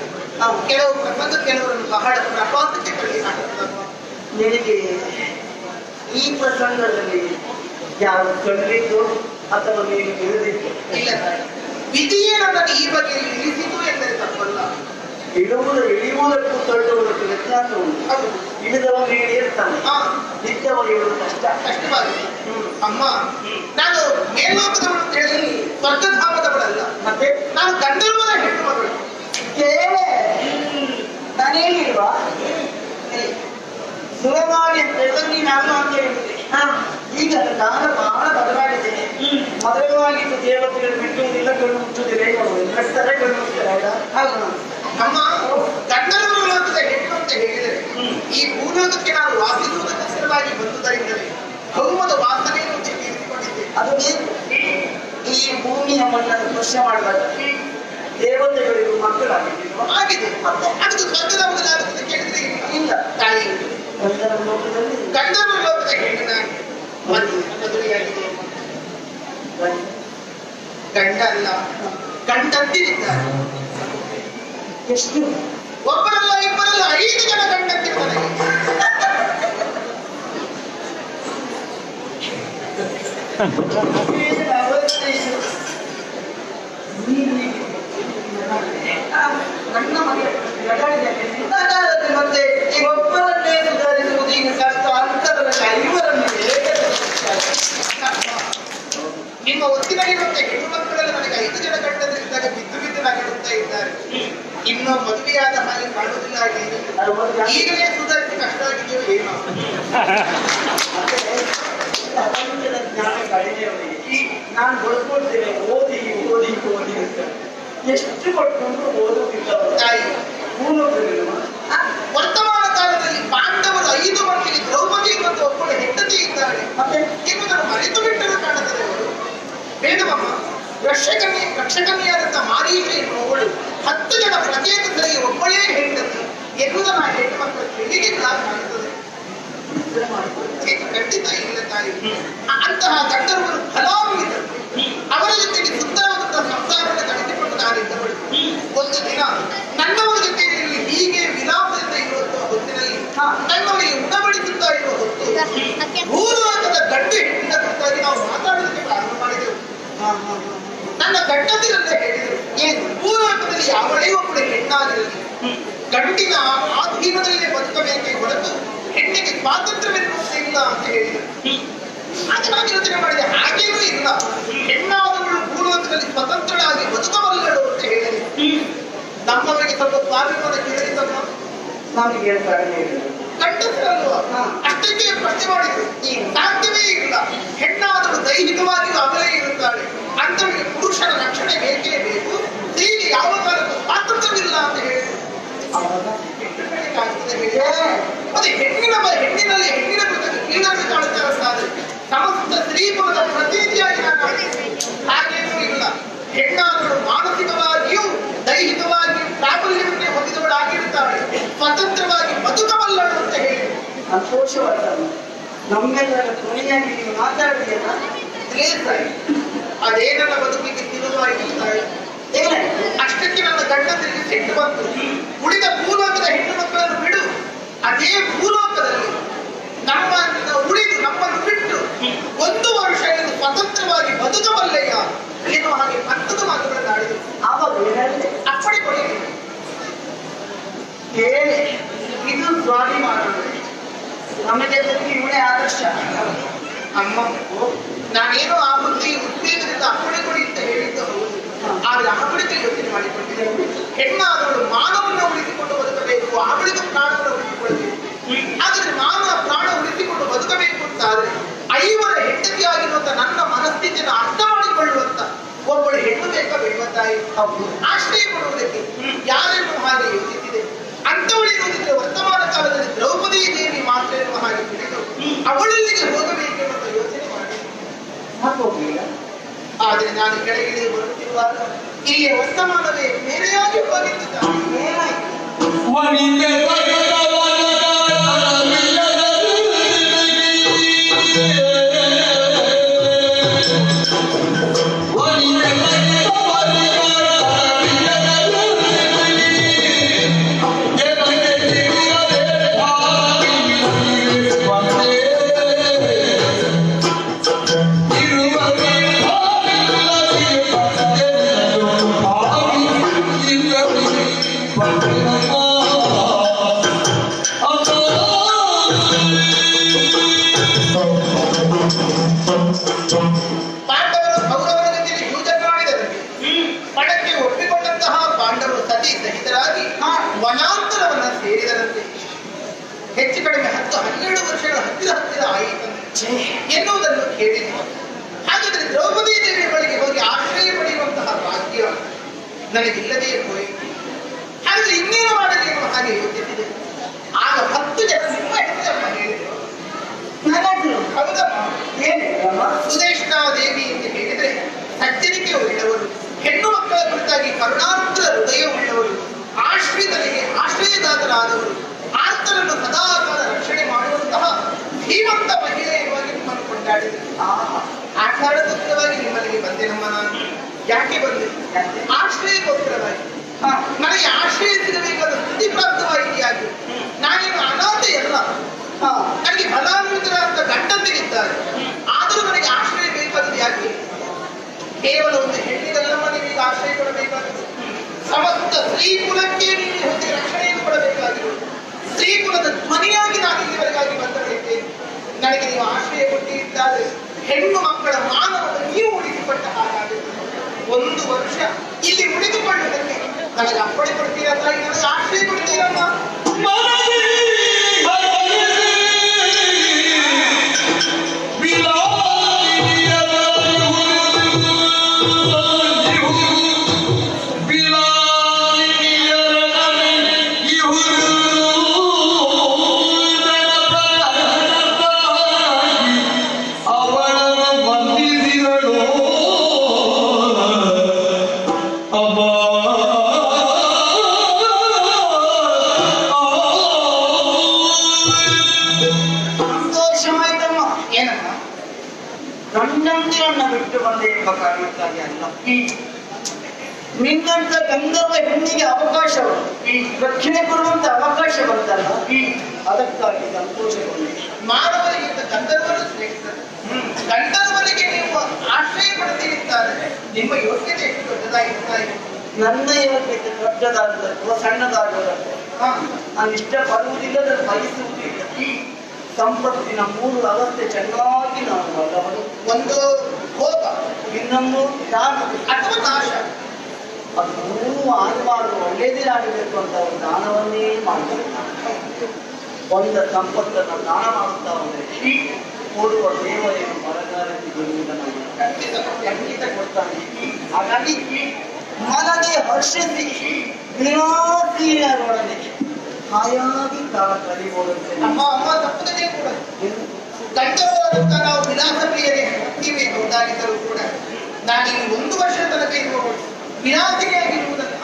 ಕೆಲವು ಪ್ರಸಂಗ ಕೆಲವರನ್ನು ಬಹಳ ಪ್ರಪಾತಕ್ಕೆ ಕಳ್ಳಿ ಹಾಕುತ್ತಲ್ವ. ನಿನಗೆ ಈ ಪ್ರಸಂಗದಲ್ಲಿ ಯಾರು ಕಂಡಿದ್ದು ಅಥವಾ ನೀನು ಇಳಿದಿದ್ದು? ಇಲ್ಲ ತಾಯಿ, ವಿಧಿಯೇ ನನ್ನನ್ನು ಈ ಬಗೆಯಲ್ಲಿ ಇಳಿಸಿತು ಎಂದರೆ ತಪ್ಪಲ್ಲ. ಇಳಿಯುವುದಕ್ಕೂ ತಳ್ಳುವುದಕ್ಕೂ ವ್ಯತ್ಯಾಸ ಉಂಟು. ಅದು ಇಳಿದವನು ಏರ್ತಾನೆ, ಹಾ ನಿತ್ಯವಾಗಿ ಇಳುವುದು ಕಷ್ಟ. ಕಷ್ಟವಾಗಿದೆ. ಅಮ್ಮ, ನಾನು ಮೇಲ್ಲೋಕದವಳು ಅಂತ ಹೇಳಿ ಸ್ವರ್ಗಧಾಮದವಳಲ್ಲ. ಮತ್ತೆ ನಾನು ಗಂಧರ್ವನ ಹೆಣ್ಣು ಮಗಳು. ಕೇಳೆ ನಾನೇನಿಲ್ವಾ ಸುಲಭವಾಗಿ ಅಂತ ಹೇಳಿದ್ರೆ ನೀನು ಅಲ್ಲ ಅಂತ ಹೇಳಿದ್ದೆ. ಈಗ ನಾನು ಬಹಳ ಬದಲಾಗಿದ್ದೇನೆ. ಮೊದಲವಾಗಿದ್ದು ದೇವತೆಗಳು ಬಿಟ್ಟುವುದಿಲ್ಲ, ಕಣ್ಣು ಮುಚ್ಚುವುದಿಲ್ಲ, ಕಟ್ತಾರೆ ಕಣ್ಣು ಮುಚ್ತಾರೆ. ಹೌದಾ? ಅಮ್ಮ, ಗಂಧರ್ವ ಲೋಕದ ಹೆಣ್ಣು ಅಂತ ಹೇಳಿದರೆ ಈ ಭೂಲೋಕಕ್ಕೆ ನಾನು ವಾಸಿಸುವುದಕ್ಕೋಸ್ಕರವಾಗಿ ಬಂದುದರಿಂದಲೇ ಭೌಮದ ವಾಸನೆಯನ್ನು ತೀರಿಸಿಕೊಂಡಿದ್ದೆ. ಅದು ಈ ಭೂಮಿಯ ಮಣ್ಣನ್ನು ಸ್ಪರ್ಶ ಮಾಡಬಾರ್ದು. ದೇವತೆಗಳಿಗೂ ಮಕ್ಕಳಾಗಿದ್ದೀವಿ ಆಗಿದೆ. ಮತ್ತೆ ಅದು ಸ್ವರ್ಗದ ಮೊದಲಾಗುತ್ತದೆ ಕೇಳಿದ್ರೆ ಇಲ್ಲ. ತಾಯಿ ಗಂಧರ್ವ ಲೋಕದಲ್ಲಿ ಗಂಧರ್ವ ಲೋಕದ ಹೆಣ್ಣಿನ ಮದುವೆಯಾಗಿದೆ. ಗಂಡ ಅಲ್ಲ, ಗಂಡಂತಿರಿದ್ದಾರೆ. ಎಷ್ಟು? ಒಬ್ಬರಲ್ಲ, ಇಬ್ಬರಲ್ಲ, 5 ಜನ ಗಂಡಂತಿರ್ತಾರೆ. ನನ್ನ ಮನೆ ಮತ್ತೆ ಈ ಒಬ್ಬರನ್ನೇ ಸುಧಾರಿಸುವುದು ಈಗ ಕಷ್ಟ. ಅಂತರದಲ್ಲಿ 5 ಹೇಗೆ ನಿಮ್ಮ ಒತ್ತಿನಲ್ಲಿರುವಂತೆ ಹೆಣ್ಣು ಮಕ್ಕಳೆಲ್ಲ ನನಗೆ 5 ಜನ ಗಂಡಂದಿರಿದ್ದಾಗ ಬಿದ್ದು ಬಿದ್ದು ನಗಡುತ್ತಾ ಇದ್ದಾರೆ. ಇನ್ನು ಮದುವೆಯಾದ ಹಾಗೆ ಕಾಣುವುದಿಲ್ಲ. ಈಗಲೇ ಸುಧಾರಿಸಿ ಕಷ್ಟ ಆಗಿದೆಯೋ ಏನೋ. ಪ್ರಪಂಚದ ಜ್ಞಾನ ಕಡಿಮೆಯವರಿಗೆ ನಾನು ಬಡ್ಕೊಳ್ತೇನೆ, ಓದಿ ಓದಿ ಓದಿ ಅಂತ ಎಷ್ಟು ಪಡ್ಕೊಂಡು ಓದುತ್ತಿಲ್ಲ. ತಾಯಿ ಭೂಲೋಕವಿಲ್ವ? ವರ್ತಮಾನ ಕಾಲದಲ್ಲಿ ಪಾಂಡವರು 5 ಮಂದಿಗೆ ದ್ರೌಪದಿ ಮತ್ತು ಒಬ್ಬಳು ಹೆಂಡತಿ ಇದ್ದಾಳೆ ಮತ್ತೆ ಎಂಬುದನ್ನು ಮರೆತು ಬಿಟ್ಟರು ಕಾಣುತ್ತದೆ. ಅವರು ಬೇಡವಮ್ಮ, ರಕ್ಷಕನ್ಯಾದಂತ ಮಾರೀಚ ಎನ್ನುವಳು 10 ಜನ ಪ್ರತ್ಯೇಕದಲ್ಲಿ ಒಬ್ಬಳೇ ಹೆಂಡತಿ ಎನ್ನುವುದನ್ನು ಆ ಹೆಣ್ಣು ಮಕ್ಕಳು ತಿಳಿದಿಲ್ಲ ಕಾಣುತ್ತದೆ. ಖಂಡಿತ ಇಲ್ಲ ತಾಯಿ. ಅಂತಹ ಗಂಡರವರು ಫಲಾನ್ವಿತರು. ಅವರ ಜೊತೆಗೆ ಸುಂದರವಾದಂತಹ ಸಂಸಾರವನ್ನು ಕಳೆದುಕೊಂಡು ನಾನಿದ್ದವಳು. ಒಂದು ದಿನ ನನ್ನವರ ಜೊತೆಯಲ್ಲಿ ಹೀಗೆ ವಿಲಾಸದಿಂದ ಇರುವ ಹೊತ್ತಿನಲ್ಲಿ ನನ್ನವರಿಗೆ ಉಣಬಡಿಸುತ್ತಾ ಇರುವ ಹೊತ್ತು ಭೂಲೋಕದ ಗಂಡು ಹೆಣ್ಣಿನ ಕುರಿತಾಗಿ ನಾವು ಮಾತಾಡೋದಕ್ಕೆ ಪ್ರಾರಂಭ ಮಾಡಿದೆವು. ನನ್ನ ಗಂಡಂದಿರಲ್ಲೇ ಹೇಳಿದರು, ಏನು ಭೂಲೋಕದಲ್ಲಿ ಯಾವಳೇ ಒಬ್ಬಳು ಹೆಣ್ಣಾಗಿರಲಿ ಗಂಡಿನ ಆಧೀನದಲ್ಲೇ ಬದುಕಬೇಕೇ ಹೊರತು ಹೆಣ್ಣಿಗೆ ಸ್ವಾತಂತ್ರ್ಯವೆನ್ನುವುದು ಇಲ್ಲ ಅಂತ ಹೇಳಿದರು. ಆಗ ನಾನು ಯೋಚನೆ ಮಾಡಿದೆ, ಹಾಗೇನೂ ಇಲ್ಲ. ಹೆಣ್ಣಾದವಳು ಭೂಲೋಕದಲ್ಲಿ ಸ್ವತಂತ್ರಳಾಗಿ ಬದುಕಬಲ್ಲಳು ಅಂತ ಹೇಳಿದೆ. ನಮ್ಮವರಿಗೆ ಸ್ವಲ್ಪ ಸ್ವಾಭಿಮಾನ ಕೇಳಿದಮ್ಮ. ನಮಗೆ ಹೇಳ್ತಾರೆ ಗಂಡಸರಲ್ವ? ಅಷ್ಟಕ್ಕೆ ಪ್ರಶ್ನೆ ಮಾಡಿದ್ರು. ಸಾಧ್ಯವೇ ಇಲ್ಲ. ಹೆಣ್ಣಾದಳು ದೈಹಿಕವಾಗಿಯೂ ಅಬಲೆ ಇರುತ್ತಾಳೆ. ಅಂತವರಿಗೆ ಪುರುಷನ ರಕ್ಷಣೆ ಬೇಕೇ ಬೇಕು. ಸ್ತ್ರೀಗೆ ಯಾವ ಕಾಲಕ್ಕೂ ಸ್ವಾತಂತ್ರ್ಯವಿಲ್ಲ ಅಂತ ಹೇಳಿದ್ರು. ಮತ್ತೆ ಹೆಣ್ಣಿನಲ್ಲಿ ಹೆಣ್ಣಿನ ಕೀಳನ್ನು ಕಾಣುತ್ತಾರಂತಾದ್ರೆ ಸಮಸ್ತ ಸ್ತ್ರೀಪುರದ ಪ್ರತಿನಿಧಿಯಾಗಿ ನಾನು ಹಾಗೇನೂ ಇಲ್ಲ. ಹೆಣ್ಣಾದಳು ಮಾನಸಿಕವಾಗಿಯೂ ದೈಹಿಕವಾಗಿಯೂ ಪ್ರಾಬಲ್ಯವನ್ನೇ ಹೊಂದಿದವಳಾಗಿರುತ್ತಾಳೆ. ಸ್ವತಂತ್ರವಾಗಿ ಬದುಕಬಲ್ಲಳು ಅಂತ ಹೇಳಿ ಸಂತೋಷವಾದ ನಮ್ಮೆಲ್ಲರ ಧ್ವನಿಯಾಗಿ ನೀವು ಮಾತಾಡಿದೆಯಲ್ಲ, ಅದೇ ನನ್ನ ಬದುಕಿಗೆ ತಿರುವಾಗಿರುತ್ತಾಳೆ. ಅಷ್ಟಕ್ಕೆ ನನ್ನ ಗಂಡಂದರಿಗೆ ಸಿಟ್ಟು ಬಂತು. ಉಳಿದ ಭೂಲೋಕದ ಹೆಣ್ಣು ಮಕ್ಕಳನ್ನು ಬಿಡು, ಅದೇ ಭೂಲೋಕದಲ್ಲಿ ನಮ್ಮನ್ನು ಬಿಟ್ಟು 1 ವರ್ಷ ನೀನು ಸ್ವತಂತ್ರವಾಗಿ ಬದುಕಬಲ್ಲೆಯ ಎನ್ನುವ ಹಾಗೆ ಮತ್ತೊಂದು ಮಾತುಗಳನ್ನು ಆಡಿದರು. ಆವಾಗ ಅಪ್ಪಣೆ ಕೊಡಿ. ಕೇಳಿ, ಇದು ಸ್ವಾಭಿಮಾನ. ನಮಗೆ ಇವನೇ ಆದರ್ಶ. ಅಮ್ಮ, ನಾನೇನೋ ಆ ಬುದ್ಧಿ ಉದ್ವೇಗದಿಂದ ಅಪ್ಪಣೆ ಕೊಡಿ ಅಂತ ಹೇಳಿದ್ದು ಹೌದು. ಆದ್ರೆ ಆ ಬಳಿಕ ಯೋಚನೆ ಮಾಡಿಕೊಂಡಿದ್ದರು. ಹೆಣ್ಣಾದವಳು ಮಾನವನ್ನು ಉಳಿಸಿಕೊಂಡು ಬದುಕಬೇಕು, ಆ ಬಳಿಕ ಪ್ರಾಣವನ್ನು ಉಳಿಸಿಕೊಳ್ಳಬೇಕು. ಆದರೆ ನಾನು ಆ ಪ್ರಾಣ ಉಳಿಸಿಕೊಂಡು ಬದುಕಬೇಕು ಅಂತಾದ್ರೆ 5 ಹೆಂಡತಿಯಾಗಿರುವಂತ ನನ್ನ ಮನಸ್ಥಿತಿಯನ್ನು ಅರ್ಥ ಮಾಡಿಕೊಳ್ಳುವಂತ ಒಬ್ಬಳು ಹೆಣ್ಣು ಬೇಕಾ ಬೇಡ ತಾಯಿ? ಆಶ್ರಯ ಕೊಡುವುದಕ್ಕೆ ಯಾರನ್ನು ಹಾಗೆ ಯೋಚಿಸಿದೆ. ಅಂತವಳಿರುವುದಿದ್ರೆ ವರ್ತಮಾನ ಕಾಲದಲ್ಲಿ ದ್ರೌಪದಿ ದೇವಿ ಮಾತ್ರ ಎನ್ನುವ ಹಾಗೆ ತಿಳಿದು ಅವಳಲ್ಲಿಗೆ ಹೋಗಬೇಕೆನ್ನುವ ಯೋಚನೆ ಮಾಡಿ ಹೋಗ್ಲಿಲ್ಲ. ಆದ್ರೆ ನಾನು ಕೆಳಗಿಳಿದು ಬರುತ್ತಿರುವಾಗ ಇಲ್ಲಿಯ ವರ್ತಮಾನವೇ ಬೇರೆಯಾಗಿ ಹೋಗಿದ್ದ. Thank you. ಸೇರಿದರಂತೆ ಹೆಚ್ಚು ಕಡಿಮೆ 10-12 ವರ್ಷಗಳ ಹತ್ತಿರ ಆಯಿತಂತೆ ಎನ್ನುವುದನ್ನು ಕೇಳಿದೆ. ಹಾಗಾದರೆ ದ್ರೌಪದಿ ದೇವಿಯ ಬಳಿಗೆ ಹೋಗಿ ಆಶ್ರಯ ಪಡೆಯುವಂತಹ ಭಾಗ್ಯ ನನಗಿಲ್ಲದೇ ಹೋಯಿತು. ಹಾಗಾದ್ರೆ ಇನ್ನೇನು ಮಾಡಲಿ ಎನ್ನುವ ಹಾಗೆ ಯೋಚಿಸಿದೆ. ಆಗ 10 ಜನ ನಿಮ್ಮ ಹೆಸರನ್ನು ಹೇಳಿದರು. ಹೌದಮ್ಮ, ಸುದೇಶ್ನ ದೇವಿ ಎಂದು ಹೇಳಿದರೆ ಸಜ್ಜನಿಕೆ ಉಳ್ಳವರು, ಹೆಣ್ಣು ಮಕ್ಕಳ ಕುರಿತಾಗಿ ಕರುಣಾರ್ಥ ಹೃದಯ ಉಳ್ಳವರು, ಆಶ್ರಿತರಿಗೆ ಆಶ್ರಯದಾತರಾದವರು, ಆರ್ತರನ್ನು ಸದಾಕಾಲ ರಕ್ಷಣೆ ಮಾಡುವಂತಹ ಧೀಮಂತ ಮಹಿಳೆ ಎನ್ನುವಾಗಿ ನಿಮ್ಮನ್ನು ಕೊಂಡಾಡಿದರು. ಆ ಕಾರಣಕ್ಕೋಸ್ಕರವಾಗಿ ನಿಮ್ಮಲ್ಲಿಗೆ ಬಂದೆ. ನಮ್ಮ ನಾನು ಯಾಕೆ ಬಂದೆ? ಆಶ್ರಯಕ್ಕೋಸ್ಕರವಾಗಿ. ನನಗೆ ಆಶ್ರಯ ಸಿಗಬೇಕಾದ ಸ್ಥಿತಿ ಪ್ರಾಪ್ತವಾಗಿದೆಯಾಗಿ ನಾನೇನು ಅನಾಥೆ ಅಲ್ಲ. ನನಗೆ ಫಲಾನುಭವಿತರ ಅಂತ ಗಂಡಂದಿರಿದ್ದಾರೆ. ಆದರೂ ನನಗೆ ಆಶ್ರಯ ಬೇಕಾದದ್ದು ಯಾಕೆ? ಕೇವಲ ಒಂದು ಹೆಣ್ಣಿಗಲ್ಲಮ್ಮ ನಿಮಗೆ ಆಶ್ರಯ ಕೊಡಬೇಕಾಗಿದೆ. ಸಮಸ್ತ ಸ್ತ್ರೀ ಕುಲಕ್ಕೆ ನೀವು ಹೊಂದಿ ರಕ್ಷಣೆಯನ್ನು ಕೊಡಬೇಕಾಗಿದೆ. ಸ್ತ್ರೀ ಕುಲದ ಧ್ವನಿಯಾಗಿ ನಾನು ಇಲ್ಲಿವರೆಗಾಗಿ ಬಂದಿದ್ದೇನೆ. ನನಗೆ ನೀವು ಆಶ್ರಯ ಕೊಟ್ಟಿದ್ದಾರೆ. ಹೆಣ್ಣು ಮಕ್ಕಳ ಮಾನವನ್ನು ನೀವು ಉಳಿಸಿಕೊಟ್ಟ ಹಾಗಾಗುತ್ತೆ. 1 ವರ್ಷ ಇಲ್ಲಿ ಉಳಿದುಕೊಳ್ಳುವುದಕ್ಕೆ ನನಗೆ ಅಪ್ಪಣೆ ಕೊಡ್ತೀರಾ ತಾಯಿ? ನನಗೆ ಆಶ್ರಯ ಕೊಡ್ತೀರಮ್ಮ? ಗಂಡಂದಿರನ್ನ ಬಿಟ್ಟು ಬಂದೆ ಎಂಬ ಕಾರಣಕ್ಕಾಗಿ ಅಲ್ಲ. ನಿನ್ನಂತ ಗಂಧರ್ವ ಹೆಣ್ಣಿಗೆ ಅವಕಾಶ ರಕ್ಷಣೆ ಕೊಡುವಂತ ಅವಕಾಶ ಬಂತಲ್ಲ, ಅದಕ್ಕಾಗಿ ಸಂತೋಷಗೊಂಡೆ. ಮಾನವರಿಗಿಂತ ಗಂಧರ್ವರು ಶ್ರೇಷ್ಠರು. ಗಂಧರ್ವರಿಗೆ ನೀವು ಆಶ್ರಯ ಪಡೆದಿರುತ್ತಾರೆ. ನಿಮ್ಮ ಯೋಗ್ಯತೆ ಎಷ್ಟು ದೊಡ್ಡದಾಗಿರ್ತಾರೆ? ನನ್ನ ಯೋಗ್ಯತೆ ದೊಡ್ಡದಾಗುವುದಕ್ಕೋ ಸಣ್ಣದಾಗುವುದಕ್ಕೋ ನಾನು ಇಷ್ಟಪಡುವುದಿಲ್ಲ, ಅದನ್ನು ಬಯಸುವುದಿಲ್ಲ. ಸಂಪತ್ತಿನ 3 ಅವಸ್ಥೆ ಚೆನ್ನಾಗಿ ನಾವು ಬಲ್ಲವರು. ಒಂದು ಭೋಗ, ಇನ್ನೊಂದು ದಾನ ಅಥವಾ ನಾಶ. ಅದು 3 ಆಗಬಾರ್ದು, ಒಳ್ಳೇದೇ ಆಗಬೇಕು ಅಂತ ಒಂದು ದಾನವನ್ನೇ ಮಾಡಬೇಕು. ಒಂದು ಸಂಪತ್ತನ್ನು ದಾನ ಮಾಡುತ್ತಾ ಹೋದರೆ ಕೊಡುವ ದೇವರೇನು ಬರಗಾರಕ್ಕೆ ಬರುವುದನ್ನು ಖಂಡಿತ ಕೊಡ್ತಾನೆ. ಹಾಗಾಗಿ ಮನದೇ ಹರ್ಷಿಸಿ ವಿರಾಸಿಯರೊಡನೆ ಹಾಯಾಗಿ ಕಾಲ ಕಳೆಯುವುದಂತೆ. ಅಮ್ಮ ತಪ್ಪದೇ ಕೂಡ ಗಂಡವಾದಂತ ನಾವು ವಿಲಾಸ ಪ್ರಿಯರೇ ಇವೆ ಹೌದಾಗಿದ್ದರೂ ಕೂಡ ನಾನೀಗ 1 ವರ್ಷದ ತನಕ ಇರುವ ವಿಲಾಸಿಯಾಗಿರುವುದನ್ನು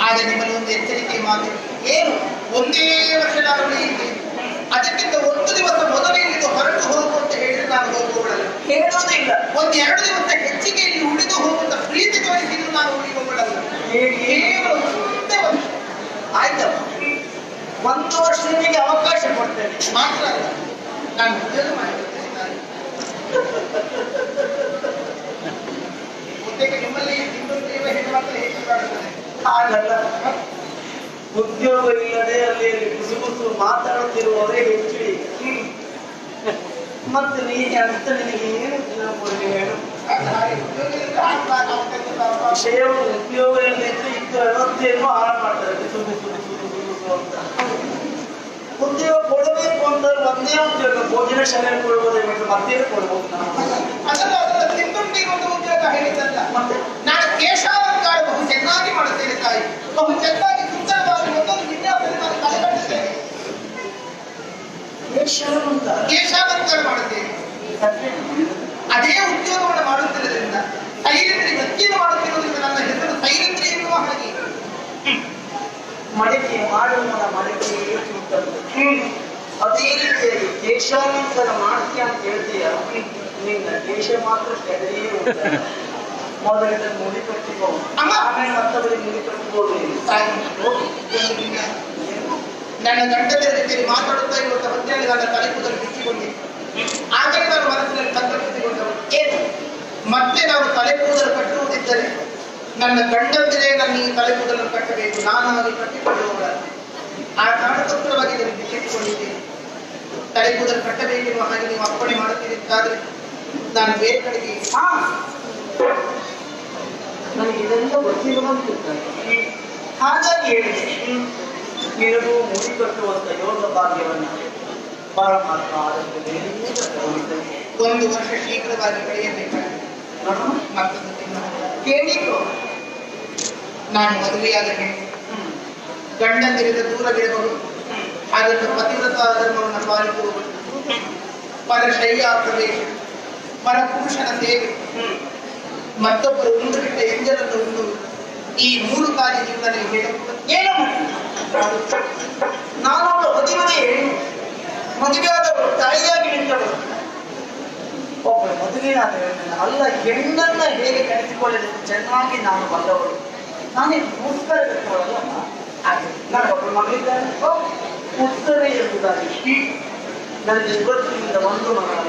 ಆಗ ನಿಮ್ಮಲ್ಲಿ ಒಂದು ಎಚ್ಚರಿಕೆ ಮಾತು ಏನು? 1 ವರ್ಷ ನಾನು ಉಳಿಯಿದ್ದೇನೆ. ಅದಕ್ಕಿಂತ 1 ದಿವಸ ಮೊದಲೇ ಇದು ಹೊರಟು ಹೋಗು ಅಂತ ಹೇಳಿದ್ರೆ ನಾನು ಹೋಗುವುದಲ್ಲ, ಹೇಳುವುದಿಲ್ಲ. 1-2 ದಿವಸ ಹೆಚ್ಚಿಗೆ ಇಲ್ಲಿ ಉಳಿದು ಹೋಗುವಂತ ಪ್ರೀತಿ ತೋರಿಸಿದ್ರು ನಾನು ಉಳಿಯುವುದಲ್ಲ. ಆಯ್ತಲ್ಲ, 1 ವರ್ಷಕ್ಕೆ ಅವಕಾಶ ಕೊಡ್ತೇನೆ. ಮಾತ್ರ ಅಲ್ಲ, ನಾನು ಉದ್ಯೋಗ ಮಾಡಿರ್ತೇನೆ. ಉದ್ಯೋಗ ನಿಮ್ಮಲ್ಲಿ ಹೆಣ್ಣುಮಕ್ಕಳು ಹೇಗೆ ಕಾಡುತ್ತದೆ? ಹಾಗಲ್ಲ, ಉದ್ಯೋಗ ಇಲ್ಲದೆ ಅಲ್ಲಿ ಗುಸು ಮಾತಾಡುತ್ತಿರುವವರೇ ಹೆಚ್ಚು. ಮತ್ತೆ ನೀನು ಅಂತ ನಿನಗೆ ಏನು ಕೊಡಲಿ ಹೇಳು? ವಿಷಯವು ಉದ್ಯೋಗ ಇಲ್ಲದಿದ್ದು ಇದ್ದ ವ್ಯವಸ್ಥೆಯನ್ನು ಹಾಳು ಮಾಡ್ತಾರೆ. ಅಂತ ಉದ್ಯೋಗ ಕೊಡಬೇಕು ಅಂತ ಒಂದೇ ಉದ್ಯೋಗ, ಭೋಜನ ಶಾಲೆ ಕೊಡ್ಬೋದೇ ಬಿಟ್ಟು ಮತ್ತೇ ಕೊಡ್ಬೋದು. ಅದಲ್ಲ ತಿಂದುಂಡಿಗೆ ಒಂದು ಉದ್ಯೋಗ ಹೇಳಿದ್ದಲ್ಲ. ಮತ್ತೆ ನಾನು ಕೇಶಾಲಂಕಾರ ಬಹು ಚೆನ್ನಾಗಿ ಮಾಡುತ್ತೇನೆ ತಾಯಿ. ಬಹು ಚೆನ್ನಾಗಿ ಸುಂದರವಾಗಿ ಒಂದೊಂದು ವಿನ್ಯಾಸದಲ್ಲಿ ನಾನು ತಲೆಗಟ್ಟಿದ್ದೇನೆ. ಕೇಶಾಲಂಕಾರ ಮಾಡುತ್ತೇನೆ. ಅದೇ ಉದ್ಯೋಗವನ್ನು ಮಾಡುತ್ತಿರುವುದರಿಂದ ಸೈಲೇಂದ್ರಿ ವೃತ್ತಿಯನ್ನು ಮಾಡುತ್ತಿರುವುದರಿಂದ ನನ್ನ ಹೆಸರು ಸೈಲೇಂದ್ರಿ ಎನ್ನುವ ಹಾಗೆ. ಮಡಿಕೆ ಮಾಡುವ ಮಡಿಕೆ ಅದೇ ರೀತಿಯಾಗಿ ಕೇಶಾಲಂಕಾರ ಮಾಡ್ತೀಯ ಅಂತ ಹೇಳ್ತೀಯ. ನಿನ್ನ ಕೇಶ ಮಾತ್ರ ಕೆಳಗೆ ಮೊದಲಿಗೆ ಮುಡಿ ಕಟ್ಟಿಕೊಂಡು ಆಮೇಲೆ ಮತ್ತೊಬ್ಬರಿಗೆ ಮುಡಿ ಕಟ್ಟಿಕೊಂಡು ನನ್ನ ಗಂಡನ ರೀತಿಯಲ್ಲಿ ಮಾತಾಡುತ್ತಾ ಇರುವಂತಹ ಹೊತ್ತಲ್ಲಿ ನನ್ನ ತಲೆ ಕೂದಲು ಬಿಚ್ಚಿಕೊಂಡಿದ್ದೆ. ಆಗಲೇ ನಾನು ಮನಸ್ಸಿನಲ್ಲಿ ಸಂಕಲ್ಪಿಸಿಕೊಂಡವರು ಏನು, ಮತ್ತೆ ನಾವು ತಲೆ ಕೂದಲು ಕಟ್ಟುವುದಿದ್ದರೆ ನನ್ನ ಗಂಡಂದಿರೇ ನನ್ನ ಈ ತಲೆ ಕೂದಲನ್ನು ಕಟ್ಟಬೇಕು, ನಾನು ಅಲ್ಲಿ ಕಟ್ಟಿಕೊಳ್ಳುವವರ. ಆ ಕಾರಣಕ್ಕೋಸ್ಕರವಾಗಿ ನಾನು ಬಿಚ್ಚಿಟ್ಟುಕೊಂಡಿದ್ದೇನೆ. ತಲೆ ಕೂದಲು ಕಟ್ಟಬೇಕೆನ್ನುವ ಹಾಗೆ ನೀವು ಅಪ್ಪಣೆ ಮಾಡುತ್ತಿದ್ದಾದ್ರೆ ನಾನು ಬೇರೆ ಕಡೆಗೆ ನನಗೆ ಇದೆಲ್ಲ ಗೊತ್ತಿರುವ ಹಾಗಾಗಿ ಹೇಳಿದೆ ನಿನಗೂ ಮುಡಿ ಕಟ್ಟುವಂತ ಯೋಗ ಭಾಗ್ಯವನ್ನು ಪರಮಾತ್ಮ ಆದಷ್ಟು ಬೇಗ ತಗೊಂಡಿದ್ದಾನೆ. 1 ವರ್ಷ ಶೀಘ್ರವಾಗಿ ಕಳೆಯಬೇಕಾಗಿದೆ. ಮತ್ತೊಂದು ತಿಂಗಳು ಕೇಳಿಕೋ, ನಾನು ಮದುವೆಯಾದ ಹೆಣ್ಣು, ಗಂಡಂದಿರಿಂದ ದೂರವಿರಬಹುದು, ಅದನ್ನು ಪತಿವ್ರತ ಧರ್ಮವನ್ನು ಪಾಲಿಸುವುದು, ಪರಶೈಯ ಪ್ರವೇಶ, ಪರಪುರುಷನ ಸೇವೆ, ಮತ್ತೊಬ್ಬರು ಉಂಡು ಬಿಟ್ಟ ಎಂಜಲನ್ನು ಉಣ್ಣುವುದು, ಈ 3 ಕಾರ್ಯ ಜೀವನ ಏನು ನಾನೊಬ್ಬ ಮದುವೆ ಹೆಣ್ಣು, ಮದುವೆಯಾದವರು ತಾಯಿಯಾಗಿ ನಿಂತವರು. ಒಬ್ಬ ಮದುವೆಯಾದ ಅಲ್ಲ ಹೆಣ್ಣನ್ನ ಹೇಗೆ ಕರೆಸಿಕೊಳ್ಳಬೇಕು ಚೆನ್ನಾಗಿ ನಾನು ಬಂದವಳು. ನಾನೇ ಉತ್ತರ ಕಟ್ಟವಳಲ್ಲ. ನಾನು ಒಬ್ಬ ಮಗಳಿದ್ದಾನೆ, ಉತ್ತರೇ ಎಂಬುದಾಗಿ ನನಗೆ ಇವತ್ತಿನಿಂದ 1 ಮಗಳ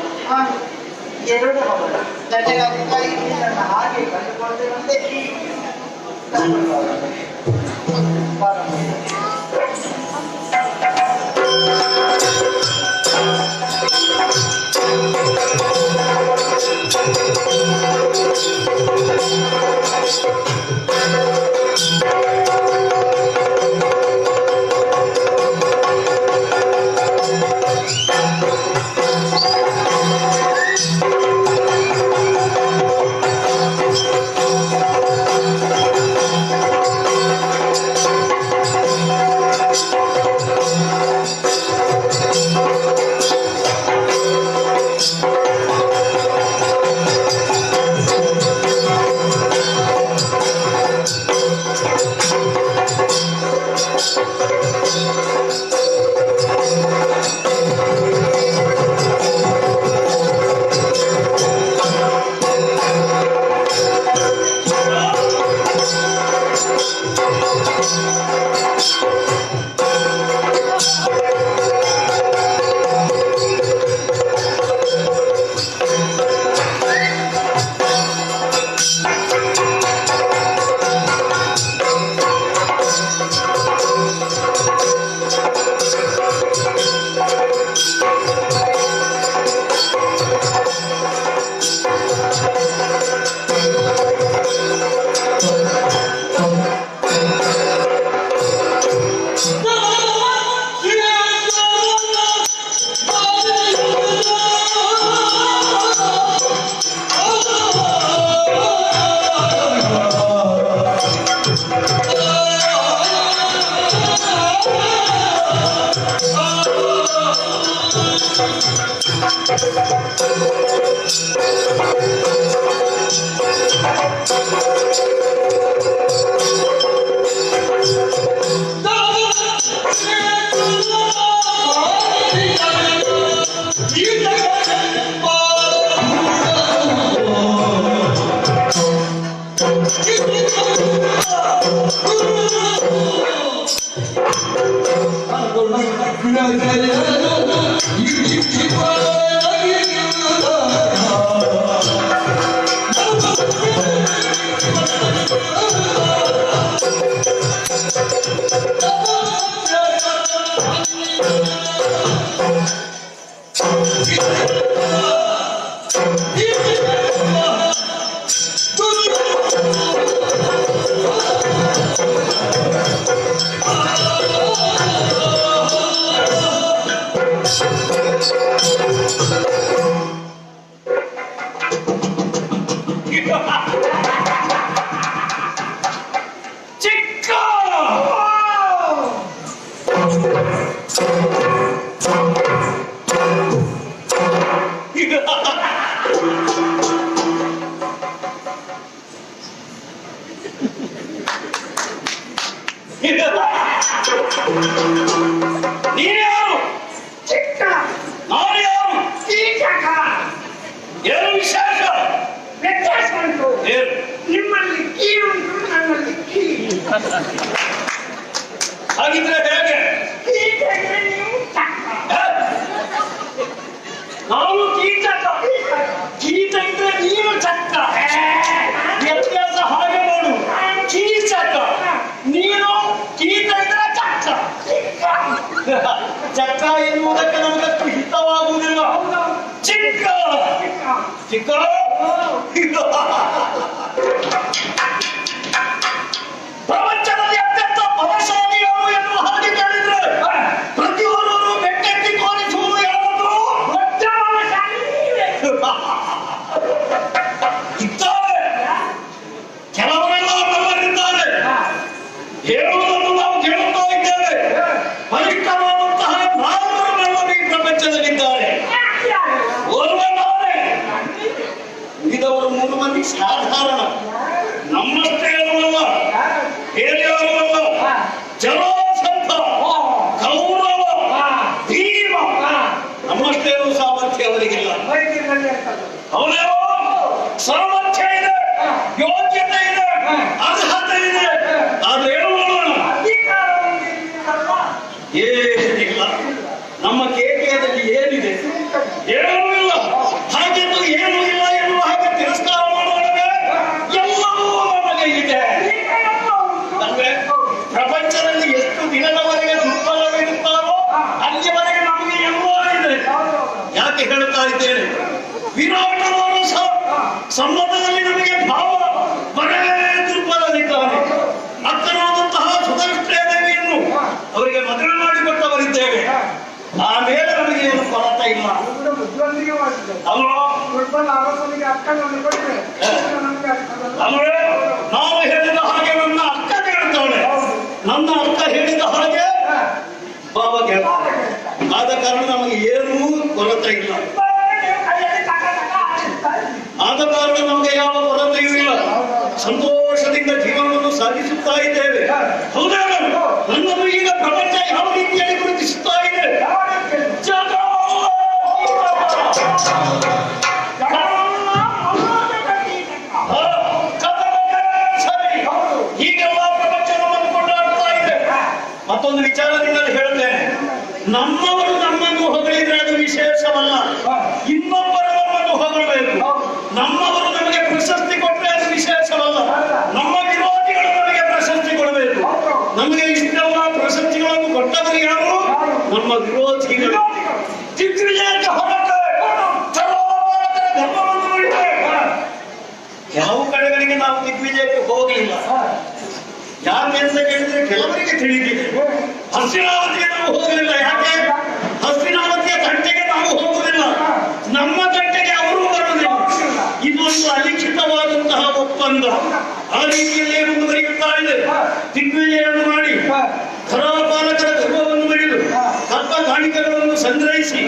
2 ಮಗಳ ನನ್ನ ಹಾಗೆ ಕಂಡುಕೊಳ್ತೇವಂತೆ. ಹಾಗಿದ್ರೆ ಹೇಗೆ? ನಾವು ಕೀಚಕ, ಕೀಟ ಇದ್ರೆ ನೀನು ಚಕ್ಕ. ವ್ಯತ್ಯಾಸ ಹಾಗೆ ನೋಡು. ಕೀಚಕ ನೀನು, ಕೀಟ ಇದ್ರೆ ಚಕ್ಕ. ಚಕ್ಕ ಎನ್ನುವುದಕ್ಕೆ ನಮಗಷ್ಟು ಹಿತವಾಗುವುದಿಲ್ಲ. ಚಿಕ್ಕ ಚಿಕ್ಕ ಜರಾಸಂಧ, ಕೌರವ, ಭೀಮ ನಮ್ಮಷ್ಟೇನೂ ಸಾಮರ್ಥ್ಯ ಅವರಿಗಿಲ್ಲ. ಅವರೇ ಸಾಮರ್ಥ್ಯ ಇದೆ, ಯೋಗ್ಯತೆ ಇದೆ, ಅರ್ಹತೆ ಇದೆ. ಆದ್ರೆ ಏನು ಮಾಡೋಣ? ಏನಿಲ್ಲ. ನಮ್ಮ ಕೇಕೆಯಲ್ಲಿ ಏನಿದೆ? ಏನೂ ಇಲ್ಲ. ಹಾಗೆಂದು ಏನೂ ಇಲ್ಲ ಎನ್ನುವ ಹಾಗೆ ತಿರಸ್ಕಾರ ಮಾಡುವಾಗ ಎಲ್ಲವೂ ನಮಗೆ ಇದೆ. ಅಂದ್ರೆ ಪ್ರಪಂಚದಲ್ಲಿ ಎಷ್ಟು ದಿನದವರೆಗೆ ದುರ್ಬಲವಿರುತ್ತಾರೋ ಅಲ್ಲಿವರೆಗೆ ನಮಗೆ ಎಲ್ಲ ಇದೆ. ಯಾಕೆ ಹೇಳ್ತಾ ಇದ್ದೇನೆ? ವಿರಾಟನವರು ಸಹ ಸಂಬಂಧದಲ್ಲಿ ನಮಗೆ ಭಾವ ಬರೇ ದುರ್ಬಲರಿದ್ದಾನೆ. ಅಕ್ಕನಾದಂತಹ ಸುಧರ್ಷ್ಟ್ರೇ ದೇವಿಯನ್ನು ಅವರಿಗೆ ಮದುವೆ ಮಾಡಿಕೊಟ್ಟವರಿದ್ದೇವೆ. ಆಮೇಲೆ ನಮಗೆ ಏನು ಕೊರತೆ ಇಲ್ಲ ಅಲ್ವಾ? ಅಂದ್ರೆ ನಾವು ಹೇಳಿದ ಹಾಗೆ ನನ್ನ ಅಕ್ಕ ಕೇಳ್ತಾಳೆ, ನನ್ನ ಅಕ್ಕ ಹೇಳಿದ ಹಾಗೆ ಬಾಬಾಗೆ. ಆದ ಕಾರಣ ನಮಗೆ ಏನೂ ಕೊರತೆ ಇಲ್ಲ. ಆದ ಕಾರಣ ನಮಗೆ ಯಾವ ಕೊರತೆಯೂ ಇಲ್ಲ. ಸಂತೋಷದಿಂದ ಜೀವನವನ್ನು ಸಾಗಿಸುತ್ತಾ ಇದ್ದೇವೆ. ಹೌದಾ? ನನ್ನನ್ನು ಈಗ ಪ್ರಪಂಚ ಯಾವ ರೀತಿಯಲ್ಲಿ ಗುರುತಿಸುತ್ತಾ ಇದೆ? ಹೀಗೆಲ್ಲ ಪ್ರಪಂಚ ನಮ್ಮನ್ನು ಕೊಂಡಾಡ್ತಾ ಇದೆ. ಮತ್ತೊಂದು ವಿಚಾರದಿಂದ ಹೇಳ್ತೇನೆ, ನಮ್ಮವರು ನಮ್ಮನ್ನು ಹೊಗಳಿದ್ರೆ ಅದು ವಿಶೇಷವಲ್ಲ, ಇನ್ನೊಬ್ಬರು ನಮ್ಮನ್ನು ಹೊಗಳಬೇಕು. ನಮ್ಮವರು ನಮಗೆ ಪ್ರಶಸ್ತಿ ಕೊಟ್ಟರೆ ಅದು ವಿಶೇಷವಲ್ಲ, ನಮ್ಮ ವಿರೋಧಿಗಳು ನಮಗೆ ಪ್ರಶಸ್ತಿ ಕೊಡಬೇಕು. ನಮಗೆ ಇಷ್ಟೆಲ್ಲ ಪ್ರಶಸ್ತಿಗಳನ್ನು ಕೊಟ್ಟವರು ಯಾರು? ನಮ್ಮ ವಿರೋಧಿಗಳು. ದಿಗ್ವಿಜಯಕ್ಕೆ ಹೊರಟ ಧರ್ಮವನ್ನು ಉಳಿದೆ. ಯಾವ ಕಡೆಗಳಿಗೆ ನಾವು ದಿಗ್ವಿಜಯಕ್ಕೆ ಹೋಗಲಿಲ್ಲ. ಯಾಕೆ ಅಂತ ಕೇಳಿದ್ರೆ ಕೆಲವರಿಗೆ ತಿಳಿದಿದೆ. ಹಸ್ತಿನಾವತಿಗೆ ನಾವು ಹೋಗಲಿಲ್ಲ. ಯಾಕೆ? ಹಸ್ತಿನಾವತಿಯ ತಂಟೆಗೆ ನಾವು ಹೋಗುವುದಿಲ್ಲ, ನಮ್ಮ ತಂಟೆಗೆ ಅವರು ಬರುವುದಿಲ್ಲ. ಇದೊಂದು ಅಲಿಖಿತವಾದಂತಹ ಒಪ್ಪಂದ. ಆ ರೀತಿಯಲ್ಲೇ ಮುಂದುವರಿಯುತ್ತಾ ಇದೆ. ದಿಗ್ವಿಜಯವನ್ನು ಮಾಡಿ ಧರಾಪಾಲಕರ ಗರ್ವವನ್ನು ಮೆರೆದು ಕಲ್ಪ ಕಾಣಿಕೆಗಳನ್ನು ಸಂಗ್ರಹಿಸಿ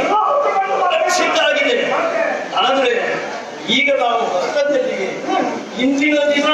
ರಕ್ಷಿತಾಗಿದೆ. ಆದರೆ ಈಗ ನಾವು ಹೊಸದಲ್ಲಿಗೆ ಇಂದಿನ ದಿನ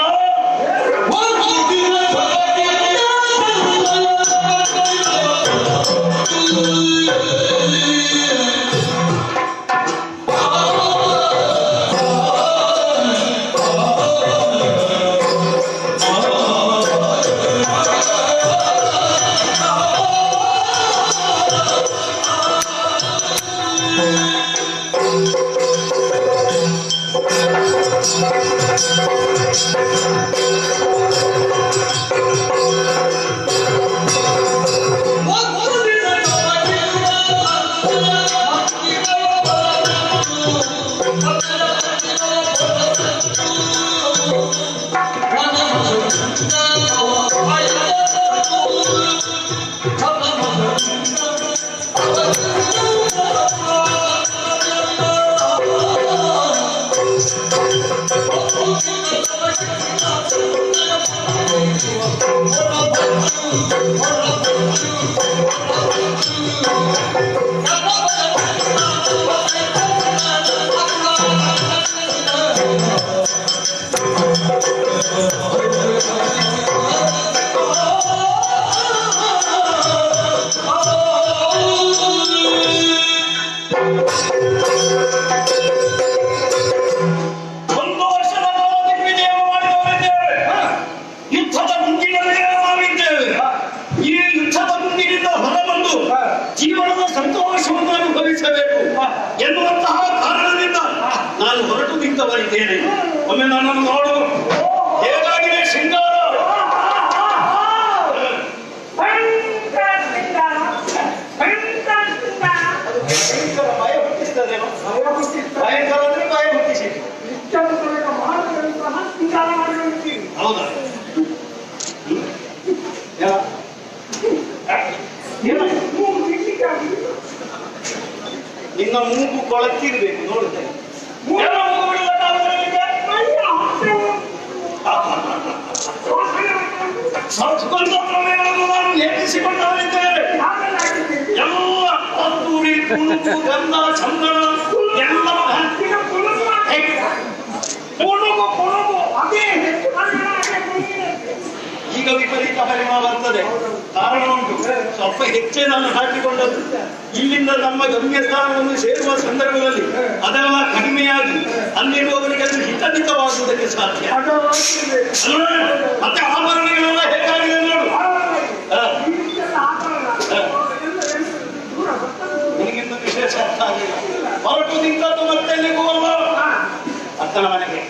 ಜೀವನದ ಸಂತೋಷವನ್ನು ಅನುಭವಿಸಬೇಕು ಎನ್ನುವಂತಹ ಕಾರಣದಿಂದ ನಾನು ಹೊರಟು ನಿಂತವರಿದ್ದೇನೆ. ಒಮ್ಮೆ ನನ್ನನ್ನು ನೋಡು, ಹೇಗಾಗಿದೆ ಶೃಂಗಾರ? ಭಯ ಹುಟ್ಟಿಸ್ತದೇನೋ? ಭಯಂಕರ ಅಂದ್ರೆ ಭಯ ಹುಟ್ಟಿಸಿ. ಹೌದಾ? ನಿನ್ನ ಮೂಗು ಕೊಳತಿರ್ಬೇಕು ನೋಡುತ್ತೆ. ನಾನು ನೇಮಿಸಿಕೊಂಡವರಿದ್ದೇನೆ. ಎಲ್ಲ ಕಸ್ತೂರಿ, ಕುಣುಕು, ಗಂಧ, ಚಂದನ ಎಲ್ಲ ಈಗ ವಿಪರೀತ ಪರಿಣಾಮ ಬರ್ತದೆ. ಕಾರಣ ಉಂಟು, ಸ್ವಲ್ಪ ಹೆಚ್ಚೇ ನಾನು ಹಾಕಿಕೊಂಡದ್ದು. ಇಲ್ಲಿಂದ ನಮ್ಮ ಗಮ್ಯಸ್ಥಾನವನ್ನು ಸೇರುವ ಸಂದರ್ಭದಲ್ಲಿ ಅದೆಲ್ಲ ಕಡಿಮೆಯಾಗಿ ಅಲ್ಲಿರುವವರಿಗೆ ಅದು ಹಿತಮಿತವಾಗುವುದಕ್ಕೆ ಸಾಧ್ಯ. ಮತ್ತೆ ಆಭರಣಗಳೆಲ್ಲ ಹೇಗಾಗಿದೆ ನೋಡು. ನಿನಗಿಂತ ವಿಶೇಷ ಅರ್ಥ ಆಗಿಲ್ಲ. ಹೊರಟು ನಿಂತದ್ದು ಮತ್ತೆ ಎಲ್ಲಿಗೂ ಅಲ್ಲ, ಅಕ್ಕನ ಮನೆಗೆ.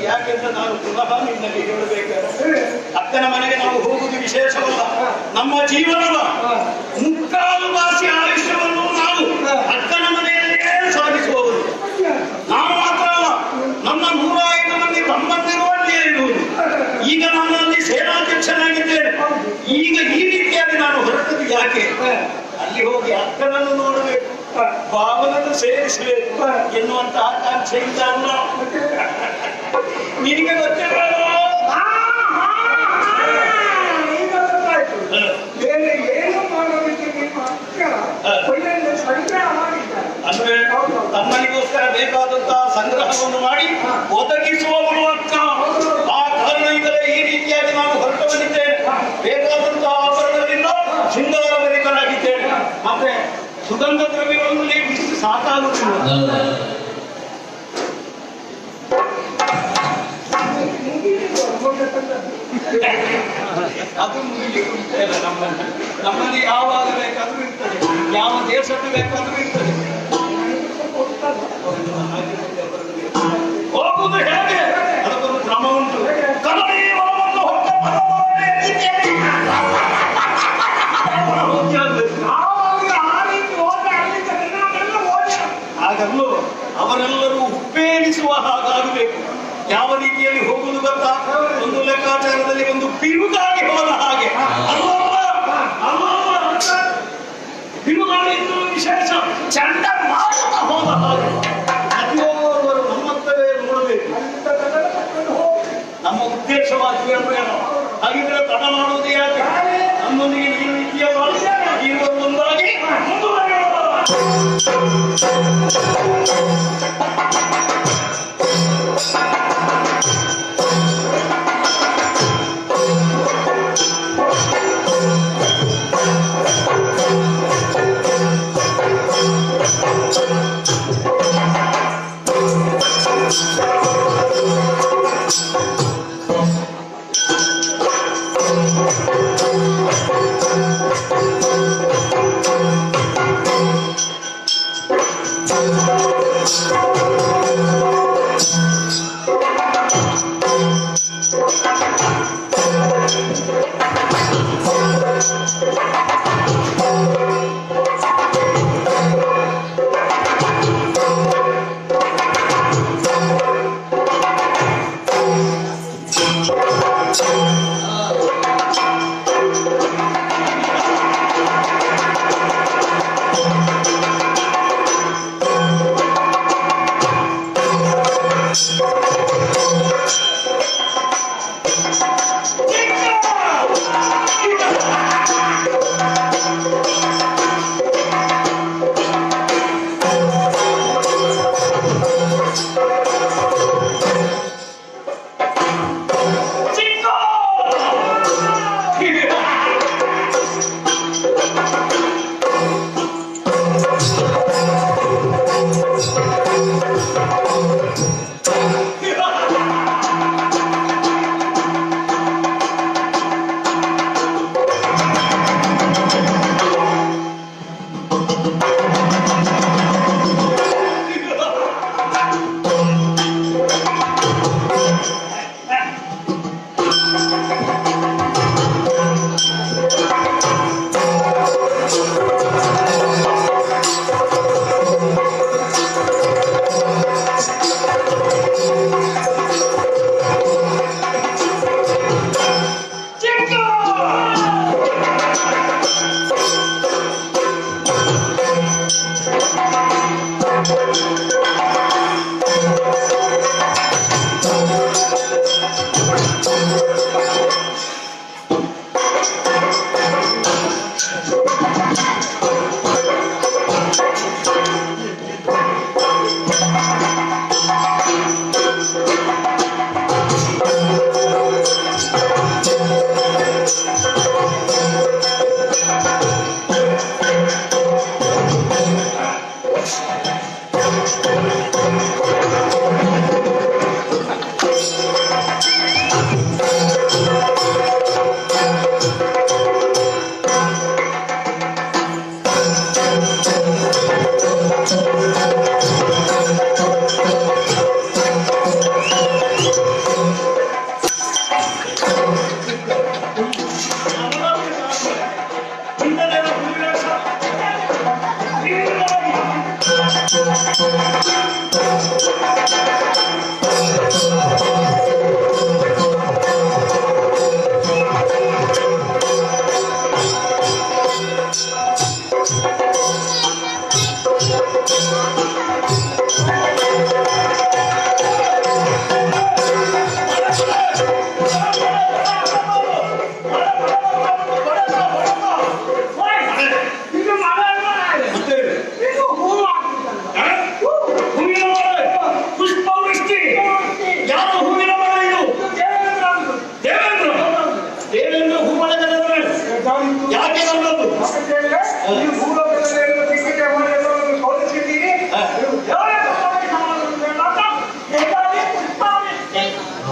ಯಾಕೆಂದ್ರೆ ನಾನು ಪುನಃ ನಿನ್ನಲ್ಲಿ ಹೇಳಬೇಕಾದ್ರೆ ಅಕ್ಕನ ಮನೆಗೆ ನಾವು ಹೋಗುವುದು ವಿಶೇಷವಲ್ಲ. ನಮ್ಮ ಜೀವನದ ಮುಕ್ಕಾಲು ವಾಸಿ ಆಯುಷ್ಯವನ್ನು ನಾವು ಅಕ್ಕನ ಮನೆಯಲ್ಲೇ ಸಾಗಿಸುವವರು. ನಾವು ಮಾತ್ರ ಅಲ್ಲ, ನನ್ನ 105 ಮಂದಿ ತಮ್ಮಂದಿರು ಅಲ್ಲಿಯೇ ಇರುವುದು. ಈಗ ನಾನು ಅಲ್ಲಿ ಸೇನಾಧ್ಯಕ್ಷನಾಗಿದ್ದೇನೆ. ಈಗ ಈ ರೀತಿಯಾಗಿ ನಾನು ಹೊರಟದ್ದು ಯಾಕೆ? ಅಲ್ಲಿ ಹೋಗಿ ಅಕ್ಕನನ್ನು ನೋಡಬೇಕು, ಭಾವನನ್ನು ಸೇರಿಸಬೇಕು ಎನ್ನುವಂತ ಆಕಾಂಕ್ಷೆಯಿಂದ ಅಲ್ಲ. ನಿನಗೆ ಗೊತ್ತಿಲ್ಲ, ಬೇರೆ ಏನು ಮಾಡೋದಕ್ಕೆ ನಿಮ್ಮ ಅಕ್ಕ ಒಳ್ಳೆಯ ಸಂಗ್ರಹ ಮಾಡಿದ್ದಾರೆ. ಅಂದ್ರೆ ತಮ್ಮನಿಗೋಸ್ಕರ ಬೇಕಾದಂತಹ ಸಂಗ್ರಹವನ್ನು ಮಾಡಿ ಒದಗಿಸುವವಳು ಅಕ್ಕ. ಆ ಕಾರಣದಿಂದಲೇ ಈ ರೀತಿಯಾಗಿ ನಾನು ಹೊರಟು ಬಂದಿದ್ದೇನೆ. ಬೇಕಾದಂತಹ ಆಭರಣಗಳಿಂದ ಶೃಂಗಾರಭರಿತನಾಗಿದ್ದೇನೆ. ಮತ್ತೆ ಸುಗಂಧ ದ್ರವ್ಯಗಳನ್ನು ಲೇಪಿಸಿ ಸಾಕಾಗುತ್ತಿಲ್ಲ. ಅದು ಮುಗಿಲಿಕ್ಕೆ ನಮ್ಮಲ್ಲಿ ಯಾವಾಗ ಬೇಕಾದ್ರೂ ಇರ್ತದೆ, ಯಾವ ದೇಶಕ್ಕೆ ಬೇಕಾದ್ರೂ ಇರ್ತದೆ. ಹೋಗುವುದು ಹೇಗೆ ಅದಕ್ಕೊಂದು ಕ್ರಮ ಉಂಟು. ಹಾಗಲ್ಲೂ ಅವರೆಲ್ಲರೂ ಉಪ್ಪೇರಿಸುವ ಹಾಗಾಗಬೇಕು. ಯಾವ ರೀತಿಯಲ್ಲಿ ಹೋಗುವುದು ಗೊತ್ತಾ? ಒಂದು ಲೆಕ್ಕಾಚಾರದಲ್ಲಿ ಒಂದು ಬಿರುಗಾಗಿ ಹೋದ ಹಾಗೆ. ಬಿರುಗಾಳಿ ಇದ್ದು ವಿಶೇಷ ಚಂಡ ಮಾರುತ ಹೋದ ಹಾಗೆ. ಪ್ರತಿಯೊಬ್ಬರು ನಮ್ಮತ್ತವೇ ನೋಡಬೇಕು. ನಮ್ಮ ಉದ್ದೇಶವಾಗಿ ಹಾಗಿದ್ರೆ ತಡ ಮಾಡುವುದು ಯಾಕೆ? ನಮ್ಮೊಂದಿಗೆ ಈ ರೀತಿಯ ಒಂದಾಗಿ ಮುಂದುವರೆಯೋಣ.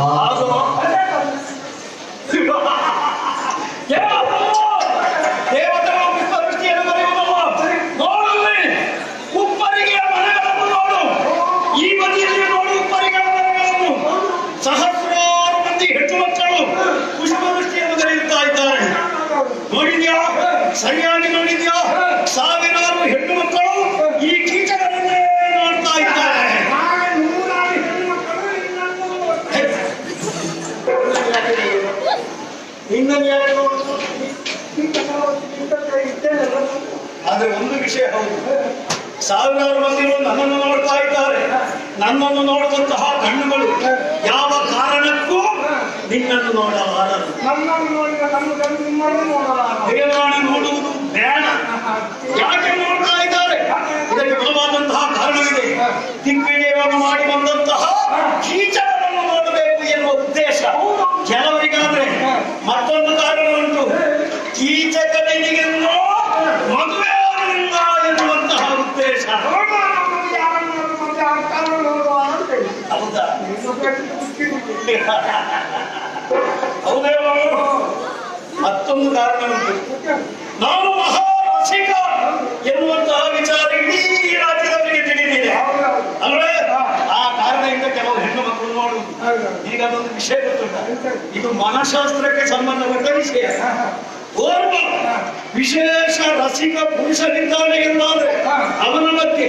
ಅದು ದೇವತೆಗಳ ಪುಷ್ಪವೃಷ್ಟಿಯನ್ನು ಬರೆಯುವುದಲ್ಲ. ನೋಡಲ್ಲಿ ಉಪ್ಪರಿಗೆಯ ಮನೆಗಳನ್ನು ನೋಡು, ಈ ಬದಿಯಲ್ಲಿ ನೋಡು ಉಪ್ಪರಿಗೆಯ ಮನೆಗಳನ್ನು. ಸಹಸ್ರಾರು ಮಂದಿ ಹೆಣ್ಣು ಮಕ್ಕಳು ಪುಷ್ಪವೃಷ್ಟಿಯನ್ನು ಬರೆಯುತ್ತಾ ಇದ್ದಾರೆ. ನೋಡಿದ್ಯಾ? ಸರಿಯಾಗಿ ನೋಡಿದ್ಯಾ? ಸಾವಿರಾರು ಹೆಣ್ಣು ಮಕ್ಕಳು ಈ ಕೀಟಗಳನ್ನೇ ನೋಡ್ತಾ ಇದ್ದಾರೆ. ಆದ್ರೆ ಒಂದು ವಿಷಯ ಹೌದು, ಸಾವಿರಾರು ಮಂದಿಗಳು ನನ್ನನ್ನು ನೋಡ್ತಾ ಇದ್ದಾರೆ. ನನ್ನನ್ನು ನೋಡುವಂತಹ ಕಣ್ಣುಗಳು ಯಾವ ಕಾರಣಕ್ಕೂ ನಿನ್ನನ್ನು ನೋಡಲಾರದು. ದೇವರಾಣ ನೋಡುವುದು ಬೇಡ. ಯಾಕೆ ನೋಡ್ತಾ ಇದ್ದಾರೆ? ಇದಕ್ಕೆ ಬಲವಾದಂತಹ ಕಾರಣವಿದೆ. ದಿಗ್ವಿಜಯವನ್ನು ಮಾಡಿ ಬಂದಂತಹ ಕೀಚಕರನ್ನು ನೋಡಬೇಕು ಎನ್ನುವ ಉದ್ದೇಶ ಕೆಲವರಿಗಾದ್ರೆ, ಮತ್ತೊಂದು ಕಾರಣ ಉಂಟು. ಕೀಚಕನಿಗೆ ಮದುವೆ ಆಗಲಿಲ್ಲ ಎನ್ನುವಂತಹ ಉದ್ದೇಶ. ಹೌದಾ? ಹೌದೇನೋ? ಮತ್ತೊಂದು ಕಾರಣ ಉಂಟು. ನಾನು ಮಹಾರಸಿಕ ಎನ್ನುವಂತಹ ವಿಚಾರ ಇಡೀ ರಾಜ್ಯದವರಿಗೆ ತಿಳಿದಿದೆ ಅಲ್ವೇ? ಆ ಕಾರಣದಿಂದ ಕೆಲವು ಹೆಣ್ಣು ಮಕ್ಕಳು ನೋಡುವುದು. ಈಗ ಅದೊಂದು ವಿಷಯ ಗೊತ್ತುಂಟ, ಇದು ಮನಃಶಾಸ್ತ್ರಕ್ಕೆ ಸಂಬಂಧಪಟ್ಟ ವಿಷಯ. ಓರ್ವ ವಿಶೇಷ ರಸಿಕ ಪುರುಷನಿದ್ದಾನೆ ಎಂದಾದ್ರೆ ಅವನ ಬಗ್ಗೆ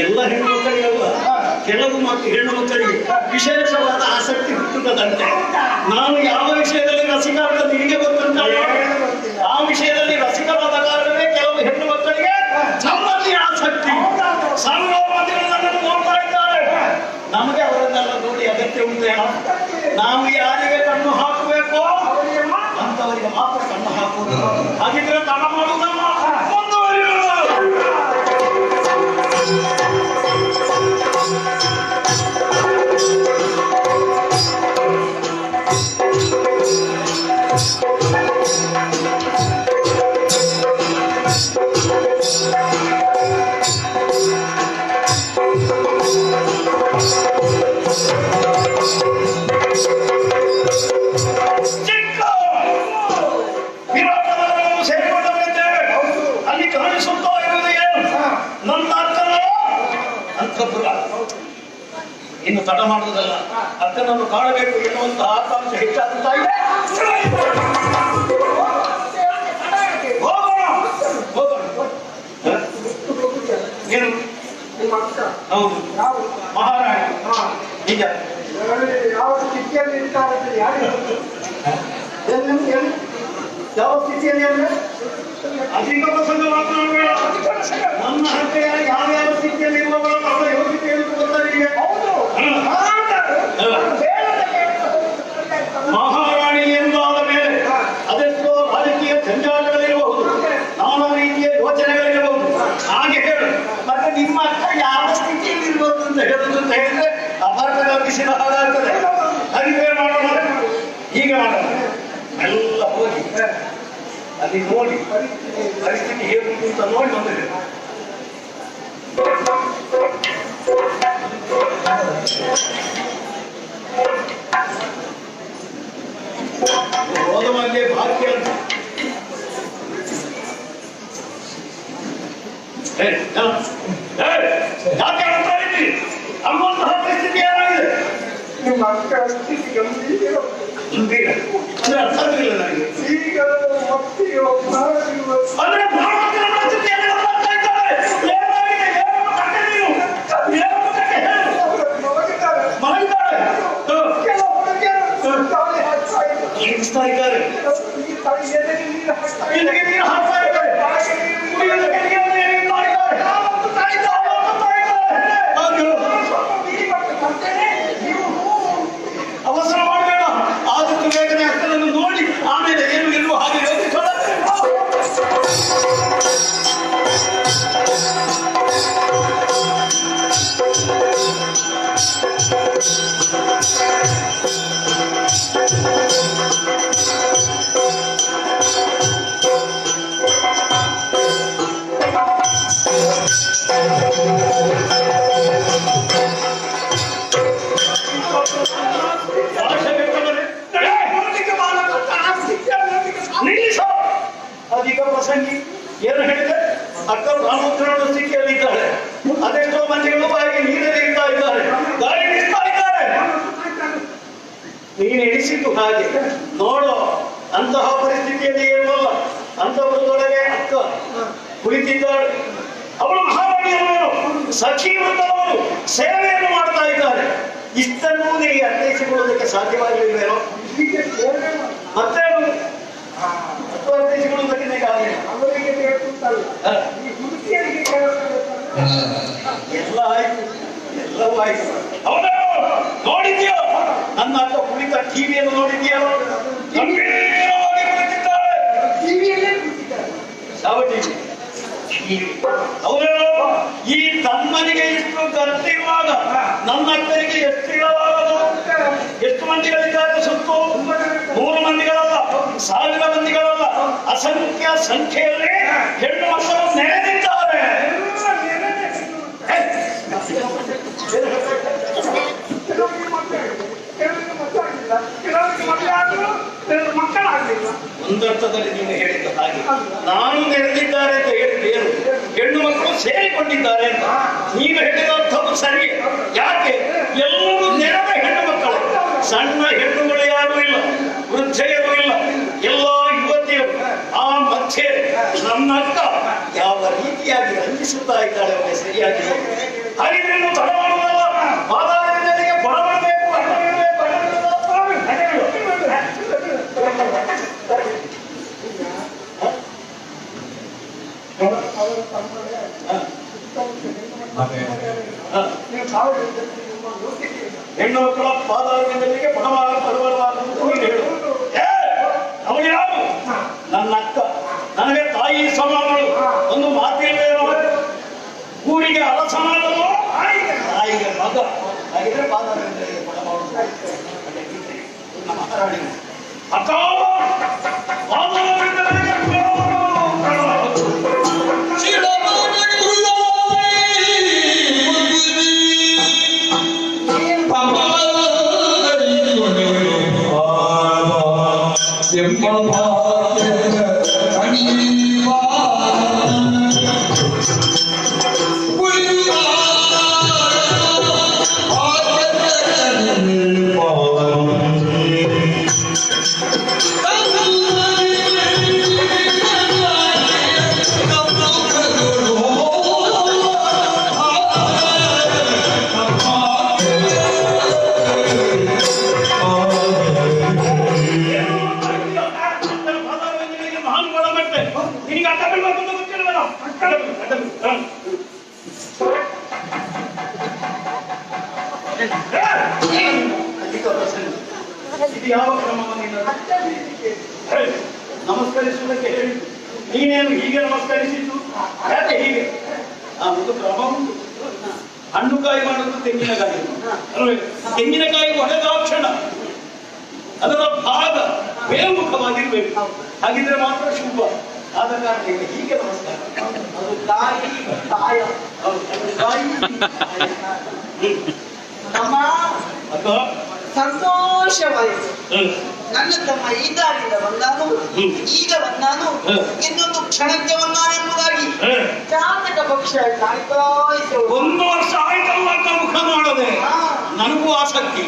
ಎಲ್ಲ ಹೆಣ್ಣು ಮಕ್ಕಳಿಗಲ್ಲ, ಕೆಲವು ಹೆಣ್ಣು ಮಕ್ಕಳಿಗೆ ವಿಶೇಷವಾದ ಆಸಕ್ತಿ ಹುಟ್ಟುತ್ತದಂತೆ. ನಾನು ಯಾವ ವಿಷಯದಲ್ಲಿ ರಸಿಕ ಅಂತ ನಿನಗೆ ಗೊತ್ತುಂಟ? ಆ ವಿಷಯದಲ್ಲಿ ರಸಿಕವಾದ ಕಾರಣವೇ ಕೆಲವು ಹೆಣ್ಣು ಮಕ್ಕಳಿಗೆ ನಮ್ಮಲ್ಲಿ ಆಸಕ್ತಿ. ಸಾವಿರಾರು ಮಂದಿಗಳು ನನ್ನನ್ನು ನೋಡ್ತಾ ಇದ್ದಾರೆ. ನಮಗೆ ಅವರನ್ನೆಲ್ಲ ನೋಡಿ ಅಗತ್ಯ ಉಂಟೇನೋ? ನಾವು ಯಾರಿಗೆ ಕಣ್ಣು ಹಾಕಬೇಕೋ ಅಂತವರಿಗೆ ಮಾತ್ರ ಕಣ್ಣು ಹಾಕುವುದು. ಹಾಗಿದ್ರೆ ತಡ ಮಾಡುವುದಲ್ಲ, ಮುಂದುವರಿಯುವುದು. ಇನ್ನು ತಡ ಮಾಡುವುದಲ್ಲ, ಅಕ್ಕನನ್ನು ಕಾಣಬೇಕು ಎನ್ನುವಂತಹ ಆಕಾಂಕ್ಷೆ ಹೆಚ್ಚಾಗುತ್ತಾ ಇದೆ. ಹೋಗೋಣ ಹೋಗೋಣ. ಏನು? ಹೌದು, ಮಹಾರಾಣಿ. ನಿಜ. ಯಾವ ಸ್ಥಿತಿಯಲ್ಲಿ ಇರ್ತಾರೆ? ಯಾವ ಸ್ಥಿತಿಯಲ್ಲಿ ಅಂದ್ರೆ ಅಧಿಕ ಪ್ರಸಂಗ ಮಾತನಾಡಬೇಡ. ನನ್ನ ಹತ್ತಿರ ಯಾವ್ಯಾವ ಸ್ಥಿತಿಯಲ್ಲಿ ಇರುವವರ ಅವರ ಯೋಗ್ಯತೆಯನ್ನು ಗೊತ್ತಾಗಿದೆ. ಮಹಾರಾಣಿ ಎಂದಾದ ಮೇಲೆ ಅದೆಷ್ಟೋ ರಾಜಕೀಯ ಜಂಜಾಟಗಳಿರಬಹುದು, ನಾನಾ ರೀತಿಯ ಯೋಚನೆಗಳಿರಬಹುದು. ಹಾಗೆ ಹೇಳು. ಮತ್ತೆ ನಿಮ್ಮ ಅಕ್ಕ ಯಾವ ಸ್ಥಿತಿಯಲ್ಲಿ ಇರ್ಬೋದು ಅಂತ ಹೇಳುದು ಅಂತ ಹೇಳಿದ್ರೆ ಅಪಾರ್ಥ ಕಲ್ಪಿಸಿದ ಹಾಗಾಗ್ತದೆ. ಹಾಗಿದ್ರೆ ಮಾಡೋಣ, ಹೀಗೆ ಮಾಡೋಣ. ಎಲ್ಲ ಹೋಗಿ ಅಲ್ಲಿ ನೋಡಿ ಪರಿಸ್ಥಿತಿ ಹೇಗುಂಟು ಅಂತ ನೋಡಿ ಬಂದಿದೆ. ಹೋದ ಮಧ್ಯೆ ಭಾಗ್ಯ ಅಂತ ಯಾಕೆ ಹೇಳ್ತಾ ಇದ್ದೀರಿ? ಅನ್ನುವಂತಹ ಪರಿಸ್ಥಿತಿ ಏನಾಗಿದೆ? ನಿಮ್ಮ ಅಕ್ಕ ಸ್ಥಿತಿ ಗಂಭೀರ ಗಂಭೀರ ಅಂದ್ರೆ ಅರ್ಥ ಆಗಲಿಲ್ಲ ನನಗೆ. ಈಗ ಮತ್ತಿಗೆ ಅಂದ್ರೆ ಭಾರತೀಯ ಪರಿಸ್ಥಿತಿಯಲ್ಲಿ ಬರ್ತಾ ಇದ್ದಾರೆ. ಏನಾಗಿದೆ? ಏನು ಕಟ್ಟೆ ನೀನು? ಏನು ಕಟ್ಟೆ ಹೇಳು? ಮಲಗಿದ್ದಾರೆ. ಕೆಲವು ಹುಡುಗಿಯರು ತಾಳಿ ಹಾಕ್ತಾ ಇದ್ದಾರೆ. ಏನಿಸ್ತಾ ಇದ್ದಾರೆ? ಈ ತಾಳಿ ಎದೆಗೆ ನೀರು ಹಾಕ್ತಾ ಇದ್ದಾರೆ. ಎದೆಗೆ ನೀರು ಹಾಕ್ತಾ ಇದ್ದಾರೆ. ಕುಡಿಯೋದಕ್ಕೆ ನೀರನ್ನು ಏನೇನು ಮಾಡಿದ್ದಾರೆ? ಯಾವತ್ತು ತಾಯಿದ್ದಾರೆ? ಹಾಗೆ ಅವಸರ ಮಾಡಬೇಡ. ಆದಷ್ಟು ಬೇಗನೆ ಅಕ್ಕನನ್ನು ನೋಡಿ ಆಮೇಲೆ ಏನು ಗೆಲ್ಲುವ ಹಾಗೆ ಯೋಚಿಸೋಣ. ಪ್ರಸಂಗಿ ಏನು ಹೇಳಿದೆ? ಅಕ್ಕ ಬ್ರಹ್ಮೋತ್ತರ ಸ್ಥಿತಿಯಲ್ಲಿದ್ದಾಳೆ, ಅದೆಷ್ಟೋ ಮಂದಿಗಳು ಬಾಯಿಗೆ ನೀರೇ ಇಡ್ತಾ ಇದ್ದಾರೆ, ಗಾಳಿ ಬೀಸ್ತಾ ಇದ್ದಾರೆ. ನೀನು ಎಣಿಸಿದ್ದು ಹಾಗೆ ನೋಡು, ಅಂತಹ ಪರಿಸ್ಥಿತಿಯಲ್ಲಿ ಇರುವಲ್ಲ ಅಂತವರೊಳಗೆ ಅಕ್ಕ ಕುಳಿತಿದ್ದಾಳೆ. ಅವಳು ಮಹಾರಾಣಿಯವರು ಸಖಿ ವೃಂದವರು ಸೇವೆಯನ್ನು ಮಾಡ್ತಾ ಇದ್ದಾರೆ. ಇಷ್ಟನ್ನು ನಿನಗೆ ಅರ್ಥೈಸಿಕೊಳ್ಳೋದಕ್ಕೆ ಸಾಧ್ಯವಾಗಿರಲಿಲ್ವೇನೋ? ಮತ್ತೆ ಅರ್ಥೈಸಿಕೊಳ್ಳುವುದಕ್ಕೆ ನಿನಗೆ ಆಗಲಿಲ್ಲ. ಎಲ್ಲ ಆಯ್ತು, ಎಲ್ಲವೂ ಆಯ್ತು. ಹೌದಾ? ನೋಡಿದ್ಯೋ ನನ್ನ ಅಕ್ಕ ಕುಳಿತ ಟಿವಿಯನ್ನು ನೋಡಿದ್ಯೋ? ಗಂಭೀರವಾಗಿ ಕುಳಿತಿದ್ದಾಳೆ. ಯಾವ ಟಿವಿ? ಹೌದು. ಈ ತಮ್ಮನಿಗೆ ಇಷ್ಟು ಗತ್ತಿರುವಾಗ ನನ್ನ ಅಕ್ಕನಿಗೆ ಎಷ್ಟು ಇರಬಾರದು? ಎಷ್ಟು ಮಂದಿಗಳಿದ್ದಾರೆ ಸುತ್ತು? 100 ಮಂದಿಗಳಲ್ಲ, 1000 ಮಂದಿಗಳಲ್ಲ, ಅಸಂಖ್ಯ ಸಂಖ್ಯೆಯಲ್ಲಿ ಹೆಣ್ಣು ಮಕ್ಕಳು ನೆನೆದಿದ್ದಾರೆ. ಒಂದರ್ಥದಲ್ಲಿ ನೀವು ಹೇಳಿದ ಹಾಗೆ ನಾನು ನೆರೆದಿದ್ದಾರೆ ಅಂತ ಹೇಳಿದ್ದೇನು? ಹೆಣ್ಣು ಮಕ್ಕಳು ಸೇರಿಕೊಂಡಿದ್ದಾರೆ ಅಂತ. ನೀವು ಹೇಳಿದ ಅರ್ಥವು ಸರಿ. ಯಾಕೆ? ಎಲ್ಲರೂ ನೆರೆದ ಹೆಣ್ಣು ಮಕ್ಕಳು, ಸಣ್ಣ ಹೆಣ್ಣುಗಳು ಯಾರೂ ಇಲ್ಲ, ವೃದ್ಧೆಯರು ಇಲ್ಲ, ಎಲ್ಲ ಯುವತಿಯರು. ಆ ಮಧ್ಯೆ ನನ್ನ ಅಕ್ಕ ಯಾವ ರೀತಿಯಾಗಿ ರಂಜಿಸುತ್ತಾ ಇದ್ದಾಳೆ ಅವರಿಗೆ ಸರಿಯಾಗಿ. ಹಾಗಿದ್ರೆ ನೀವು ತಡ ಮಾಡುವುದಲ್ಲ, ಮಾತಾಡಿದವರಿಗೆ ಬಡ ಮಾಡಬೇಕು, ಅಡ್ಡ ಬಿಡಬೇಕು, ಅಡ್ಡ ಬಿಡಬೇಕು. ಹೆಣ್ಣು ಮಕ್ಕಳ ಪಾದಾರವಿಂದರಿಗೆ ಬಡಬಾರದು ಹೇಳು. ಅವಳು ಯಾರು? ನನ್ನ ಅಕ್ಕ, ನನಗೆ ತಾಯಿ ಸಮಾನಗಳು. ಒಂದು ಮಾತಿಲ್ವೇನೋ? ಊರಿಗೆ ಅರಸನಾದನು, ತಾಯಿಗೆ ಮಗ. ಹಾಗಿದ್ರೆ ಪಾದಾರವಿಂದರಿಗೆ ಬಡಬಾರದು ಮಹಾರಾಣಿ ಅಕ್ಕ. ಇದು ಯಾವ ಕ್ರಮವನ್ನು ನಮಸ್ಕರಿಸುವುದಕ್ಕೆ ಹೇಳಿ? ನೀನೇನು ಹೀಗೆ ನಮಸ್ಕರಿಸಿದ್ದು? ಯಾಕೆ ಹೀಗೆ? ಒಂದು ಕ್ರಮ ಉಂಟು. ಹಣ್ಣುಕಾಯಿ ಮಾಡುವುದು ತೆಂಗಿನಕಾಯಿ ಅಲ್ವೇ? ತೆಂಗಿನಕಾಯಿ ಒಡೆದಾಕ್ಷಣ ಅದರ ಭಾಗ ಮೇಲ್ಮುಖವಾಗಿರ್ಬೇಕು, ಹಾಗಿದ್ರೆ ಮಾತ್ರ ಶುಭ. ಆದ ಕಾರಣ ಹೀಗೆ ನಮಸ್ಕಾರ. ಅದು ತಾಯಿ ತಾಯ ಅಮ್ಮ ಸಂತೋಷವಾಯಿತು. ನನ್ನ ತಮ್ಮ ಈ ದಾರಿಯಿಂದ ಬಂದಾನು, ಈಗ ಬಂದಾನು, ಇನ್ನೊಂದು ಕ್ಷಣಕ್ಕೆ ಬಂದಾನೆಂಬುದಾಗಿ ಜಾತಕ ಪಕ್ಷ ಕಾಯ್ತಾಯಿತು. 1 ವರ್ಷ ಆಯ್ತಲ್ಲ ಮುಖ ಮಾಡದೆ. ನನಗೂ ಆಸಕ್ತಿ.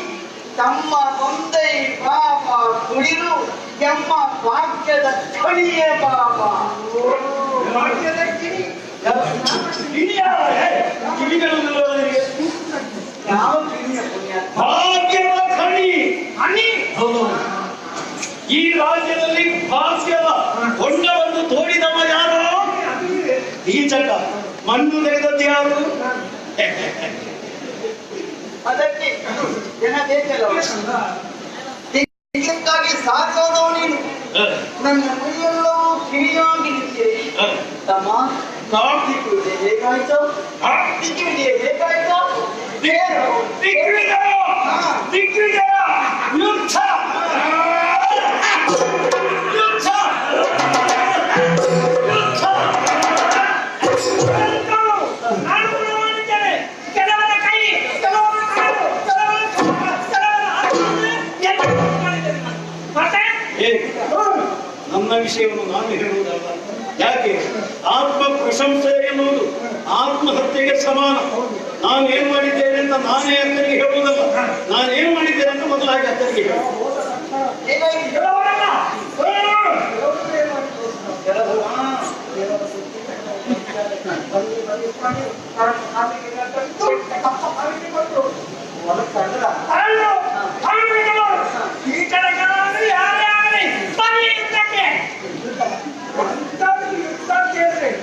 ತಮ್ಮ ತಂದೆ ಪಾಪ ಕುಡಿದು ಕೆಮ್ಮ ಭಾಗ್ಯದ ಕಣಿಯೇ ಪಾಪ. ಭಾಗ್ಯದ ಕಿಣಿ ಯಾವ ಕಿಣಿಯ ಪುಣ್ಯ? ಭಾಗ್ಯದ ಖಣಿ ಹಣಿ. ಹೌದು. ಈ ರಾಜ್ಯದಲ್ಲಿ ಭಾಗ್ಯದ ಹೊಂಡವನ್ನು ತೋಡಿದವ ಯಾರು? ಈಚಕ. ಮಣ್ಣು ತೆಗೆದದ್ದು ಯಾರು? ಅದಕ್ಕೆ ಜನ ಬೇಕಲ್ಲ, ತೆಗೆದಕ್ಕಾಗಿ ಸಾಕಾದವ ನೀನು. ನನ್ನ ಮೈಯೆಲ್ಲವೂ ಕಿವಿಯಾಗಿ ನಿಂತಿದೆ. ತಮ್ಮ ದಿಕ್ಕುವಿದೆ ಹೇಗಾಯ್ತು? ದಿಕ್ಕುವಿದೆ ಹೇಗಾಯ್ತು? ನನ್ನ ವಿಷಯವನ್ನು ನಾನು ಹೇಳುವುದಲ್ಲ, ಯಾಕೆ ಆತ್ಮ ಪ್ರಶಂಸೆ ಎನ್ನುವುದು ಆತ್ಮಹತ್ಯೆಗೆ ಸಮಾನ. ನಾನೇನ್ ಮಾಡಿದ್ದೇನೆ ಅಂತ ನಾನೇ ಅಕ್ಕರಿಗೆ ಹೇಳುವುದಲ್ಲ, ನಾನೇನ್ ಮಾಡಿದ್ದೇನೆ ಅಂತ ಮೊದಲಾಗಿ ಅಕ್ಕರಿಗೆ ಹೇಳು.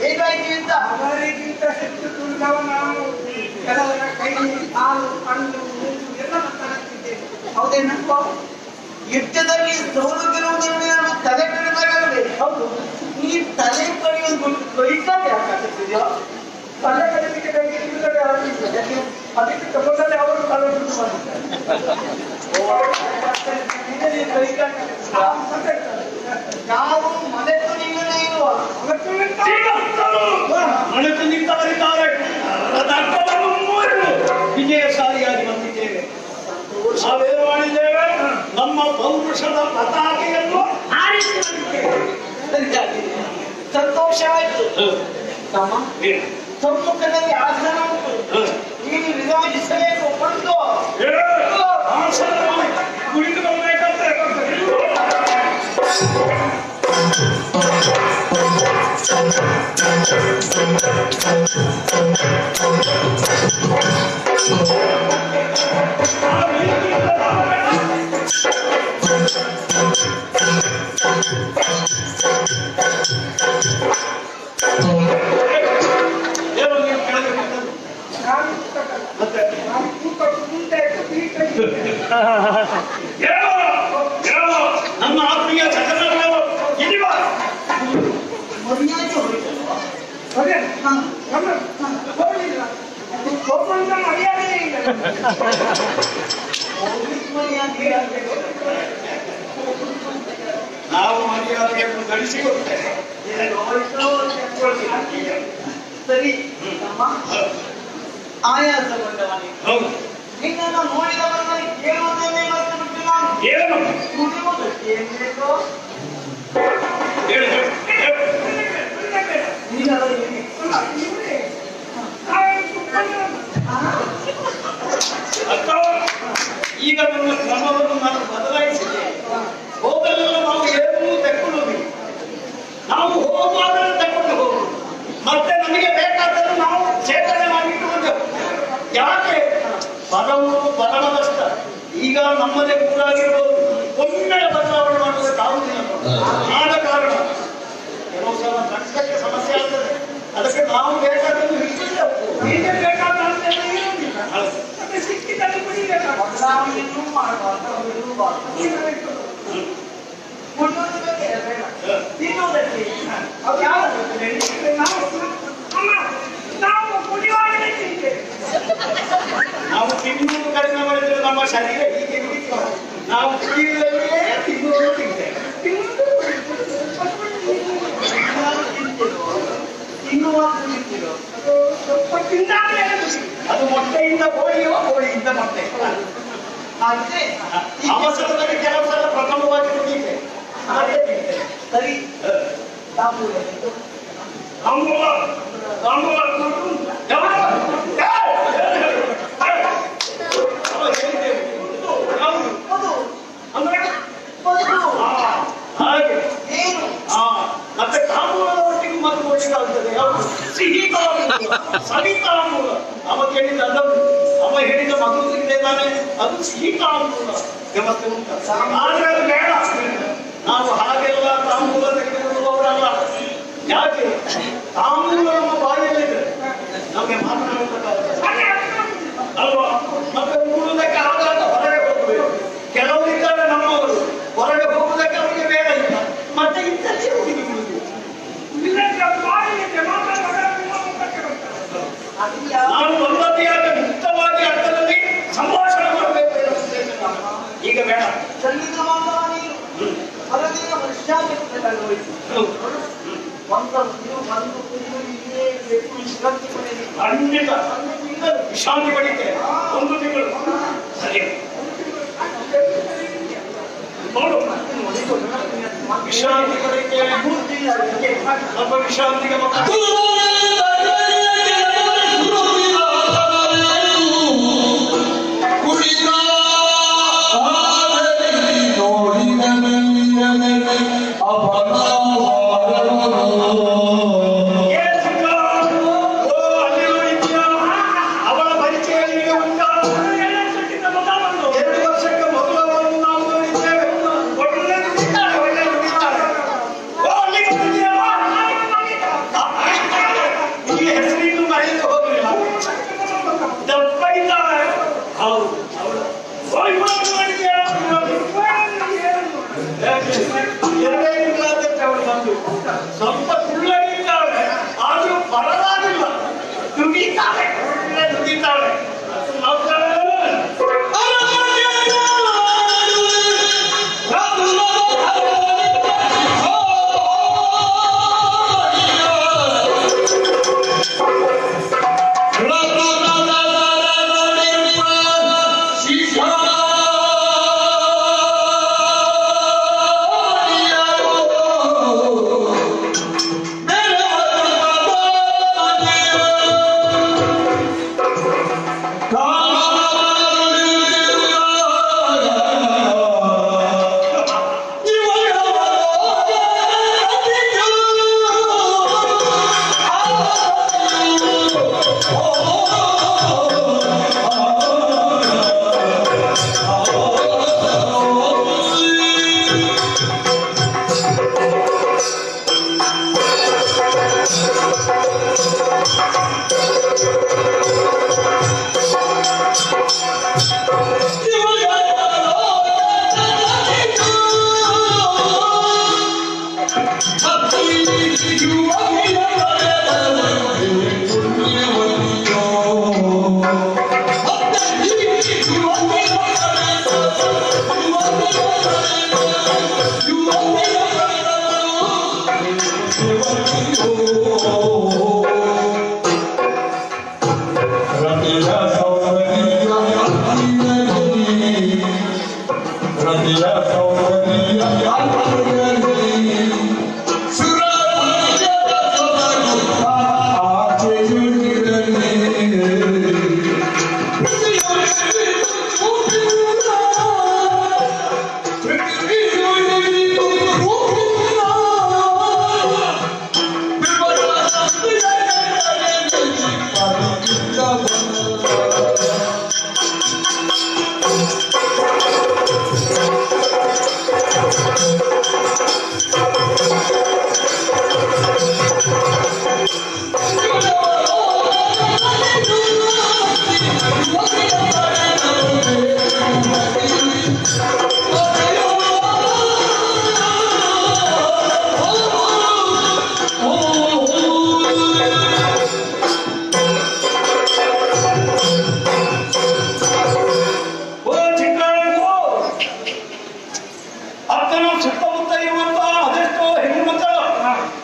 ಹೇಗಾಯ್ತು ಅಂತ ಅವರಿಗಿಂತ ಹೆಚ್ಚು ತುಳಿದವ ನಾವು ಕೆಲವರ ಕೈ ಕಾಲು ಕಣ್ಣು ಮೂಗು ಎಲ್ಲ ಮಾತನಾಡ್ತಿದ್ದೇವೆ. ಹೌದೇನಪ್ಪ? ಯುದ್ಧದಲ್ಲಿ ಸೋಲು ಗೆಲ್ಲುವುದನ್ನು ನಾನು ತಲೆ ಕಡಿದಾಗಲೇ. ಹೌದು, ನೀ ತಲೆ ಕಡಿಯೋದು ಕಡಿತಾರೆ ಯಾಕಾಗ್ತಿದ್ಯೋ? ತಲೆ ಕಡಿಲಿಕ್ಕೆ ಕೈಗೆ ಬಿಡುಗಡೆ ಆಗಲಿಲ್ಲ. ಅದಕ್ಕೆ ತಗೊಂಡಲ್ಲಿ ಅವರು ತಲೆ ಬಿಟ್ಟು ಮಾಡಿದ್ದಾರೆ. ನಾವು ಮನೆತು ನಿಮ್ಮನ್ನೇ ಇರುವ ಮನೆತು ನಿಂತವರಿದ್ದಾರೆ, ಅದರ್ಥವನ್ನು ಮೂರು ವಿಜಯಶಾಲಿಯಾಗಿ ಬಂದಿದ್ದೇವೆ. ನಾವೇನು ಮಾಡಿದ್ದೇವೆ? ನಮ್ಮ ಪೌರುಷದ ಪತಾಕೆಯನ್ನು ಹಾರಿಸಿ ಬಂದಿದ್ದೇವೆ. ಸರಿಯಾಗಿದೆ, ಸಂತೋಷ ಆಯ್ತು. ತಮ್ಮ ಸಮ್ಮುಖದಲ್ಲಿ ಆಸನ ಉಂಟು, ನೀನು ವಿರಾಜಿಸಬೇಕು. ಬಂದು ಆಸನದಲ್ಲಿ ಕುಳಿತುಕೊಳ್ಳಬೇಕಂತೆ. ಏನು ನೀವು ಕೆಳಗೆ ಬಿಟ್ಟದ್ದು? ಮತ್ತೆ ನಾನು ಕೂತ ಮುಂದೆ ಪೀಠ ನಮ್ಮ ಆತ್ಮೀಯ ಜಗನ್ನವರು ಇಲ್ಲಿ ಬಾ. ಮರ್ಯಾದೆ ಹೋಯ್ತಲ್ವಾ? ಅದೇ ಹೋಗಲಿಲ್ಲ, ಒಬ್ಬಂದ ಮರ್ಯಾದೆ ಇಲ್ಲ. ಮರ್ಯಾದೆ ನಾವು ಮರ್ಯಾದೆಯನ್ನು ಗಳಿಸಿಕೊಡ್ತೇವೆ. ಸರಿ ತಮ್ಮ, ಆಯಾಸಗೊಂಡವನಿಗೆ ಹೌದು, ನಿನ್ನನ್ನು ನೋಡಿದವನ್ನ ಕೇಳುವುದನ್ನೇ ಮರೆತು ಬಿಟ್ಟು ನಾನು ಏನು ಕುಡಿಯುವುದಕ್ಕೆ ಏನ್ ಬೇಕೋ ಹೇಳು, ಹೇಳು, ಹೇಳು. ನೀನಾದರೂ ಹೇಳಿ. ಅಕ್ಕ, ಈಗ ನನ್ನ ಕ್ರಮವನ್ನು ನಾನು ಬದಲಾಯಿಸಿದೆ. ಹೋಗಲೆಲ್ಲ ನಾವು ಏನೂ ತೆಕ್ಕೊಳ್ಳುವುದಿಲ್ಲ. ನಾವು ಹೋಗುವಾಗಲೂ ತೆಕ್ಕೊಂಡು ಹೋಗುದು, ಮತ್ತೆ ನಮಗೆ ಬೇಕಾದರೂ ನಾವು ಶೇಖರಣೆ ಮಾಡಿಟ್ಟುಕೊಂಡು ಯಾಕೆ ಬರವು ಬರವದಷ್ಟ. ಈಗ ನಮ್ಮದೇ ಊರಾಗಿರ್ಬೋದು, ಒಮ್ಮೆ ಬದಲಾವಣೆ ಮಾಡುವುದಕ್ಕಾಗುವುದಿಲ್ಲ. ಆದ ಕಾರಣ ಕೆಲವು ಸಲ ರಕ್ತಕ್ಕೆ ಸಮಸ್ಯೆ ಆಗ್ತದೆ. ಅದಕ್ಕೆ ನಾವು ಬೇಕಾದನ್ನು ಹಿಡಿದಿದ್ದೆವು. ಹೀಗೆ ಬೇಕಾದಂತೆಲ್ಲ ಇರುವುದಿಲ್ಲ. ಹೌದು. ಮತ್ತೆ ಸಿಕ್ಕಿದಲ್ಲಿ ಕುಡಿಬೇಕಾಗ್ತದೆ. ಬದಲಾವಣೆಯನ್ನು ಮಾಡಬಾರ್ದು, ಬಿಡಬಾರ್ದು. ಕುಡಿಯುವುದಕ್ಕೆ ಬೇಡ, ತಿನ್ನುವುದಕ್ಕೆ ಅದು ಯಾವುದು? ನಾವು ಕುಡಿಯುವಾಗಲೇ ತಿಂತೇವೆ. ನಾವು ತಿನ್ನುವುದು ಕಡಿಮೆ ಮಾಡಿದ್ರೆ ನಮ್ಮ ಶರೀರ ಹೀಗೆ ಉಳಿತು. ನಾವು ಕುಡಿಯುವುದಲ್ಲೇ ತಿನ್ನುವುದು ತಿಂತೇವೆ. ತಿನ್ನುವಾಗ ತಿಂತಿರೋ ಅದು ಸ್ವಲ್ಪ ತಿಂದಾಗಲೇ ಖುಷಿ. ಅದು ಮೊಟ್ಟೆಯಿಂದ ಕೋಳಿಯೋ ಕೋಳಿಯಿಂದ ಮೊಟ್ಟೆ. ಆದ್ರೆ ಅವಸರದಲ್ಲಿ ಕೆಲವು ಸಲ ಪ್ರಥಮವಾಗಿ ಕುಡಿಯುತ್ತೆ, ಮತ್ತೆ ತಿಂತೇವೆ. ಸರಿ ತಾಂಬೂಲ ತಾಂಬೂಲ ತಾಂಬೂಲ ಕೊಟ್ಟು ಯಾವಾಗ? ಯಾವುದು? ಅದು ಅಂದ್ರೆ ಮೊದಲು ಹಾಗೆ ಏನು ಮತ್ತೆ ತಾಂಬೂಲದ ಒಟ್ಟಿಗೆ ಮತ್ತು ಒಟ್ಟಿಗಾಗ್ತದೆ. ಯಾವುದು? ಸಿಹಿ ತಾಂಬೂಲ, ಸವಿ ತಾಂಬೂಲ. ಅವ ಕೇಳಿದ ಅದನ್ನು, ಅವ ಹೇಳಿದ ಮಗುವಿಗೆ ತಾನೆ ಅದು ಸಿಹಿ ತಾಂಬೂಲ ವ್ಯವಸ್ಥೆ ಉಂಟು. ಆದ್ರೆ ಅದು ಬೇಡ. ನಾವು ಹಾಗೆಲ್ಲ ತಾಂಬೂಲ ತೆಗೆದುಕೊಳ್ಳುವವರಲ್ಲ. ಯಾಕೆ? ತಾಂಬೂಲ ನಮ್ಮ ಬಾಯಿಯಲ್ಲಿದೆ, ನಮಗೆ ಮಾತನಾಡುವುದಕ್ಕಾಗ್ತದೆ ಅಲ್ವಾ? ಮತ್ತೆ ಉಗುಳುವುದಕ್ಕೆ ಆಗಾಗ ಹೊರಗೆ ಹೋಗಬೇಕು. ಕೆಲವರಿದ್ದಾರೆ ನಮ್ಮವರು ಹೊರಗೆ ಹೋಗುವುದಕ್ಕೆ ಅವರಿಗೆ ಬೇಡ ಇಲ್ಲ, ಮತ್ತೆ ಇದ್ದಕ್ಕೆ ಹುಡುಗಿ ಇಲ್ಲದ್ರೆ ಬಾಯಿಗೆ ಮಾತಾಡುವಾಗ ಮುಖಕ್ಕೆ ಬರ್ತದೆ. ಅದು ಯಾವ ನಾನು ಒಂದೊಂದಿಯಾಗ ಮುಕ್ತವಾಗಿ ಅರ್ಥದಲ್ಲಿ ಸಂಭಾಷಣೆ ಮಾಡಬೇಕು ಎನ್ನುವ ಉದ್ದೇಶ ನಮ್ಮದು. ಈಗ ಬೇಡ. ಸಂಗೀತ ಮಾತ್ರ ನೀನು ಹೊರಗಿನ ವರ್ಷಾಂತರದಲ್ಲಿ ಹೋಯ್ತು. ಒಂದು ಕುಡಿದು ಇಲ್ಲೇ ಬೇಕು, ವಿಶ್ರಾಂತಿ ಪಡೆಯಲಿ. ಖಂಡಿತ ವಿಶ್ರಾಂತಿ ಪಡಿತೆ. ಒಂದು ತಿಂಗಳು ಸರಿ ನೋಡು, ವಿಶ್ರಾಂತಿ ಪಡಿತೇವೆ. ಇಲ್ಲ ಅದಕ್ಕೆ ಸ್ವಲ್ಪ ವಿಶ್ರಾಂತಿಗೆ ಮಕ್ಕಳು ಸ್ವಲ್ಪ ಕುಳ್ಳಗಿದ್ದಾಳೆ ಆದ್ರೂ ಪರವಾಗಿಲ್ಲ ದುಡಿತಾಳೆ ದುಡಿತಾಳೆ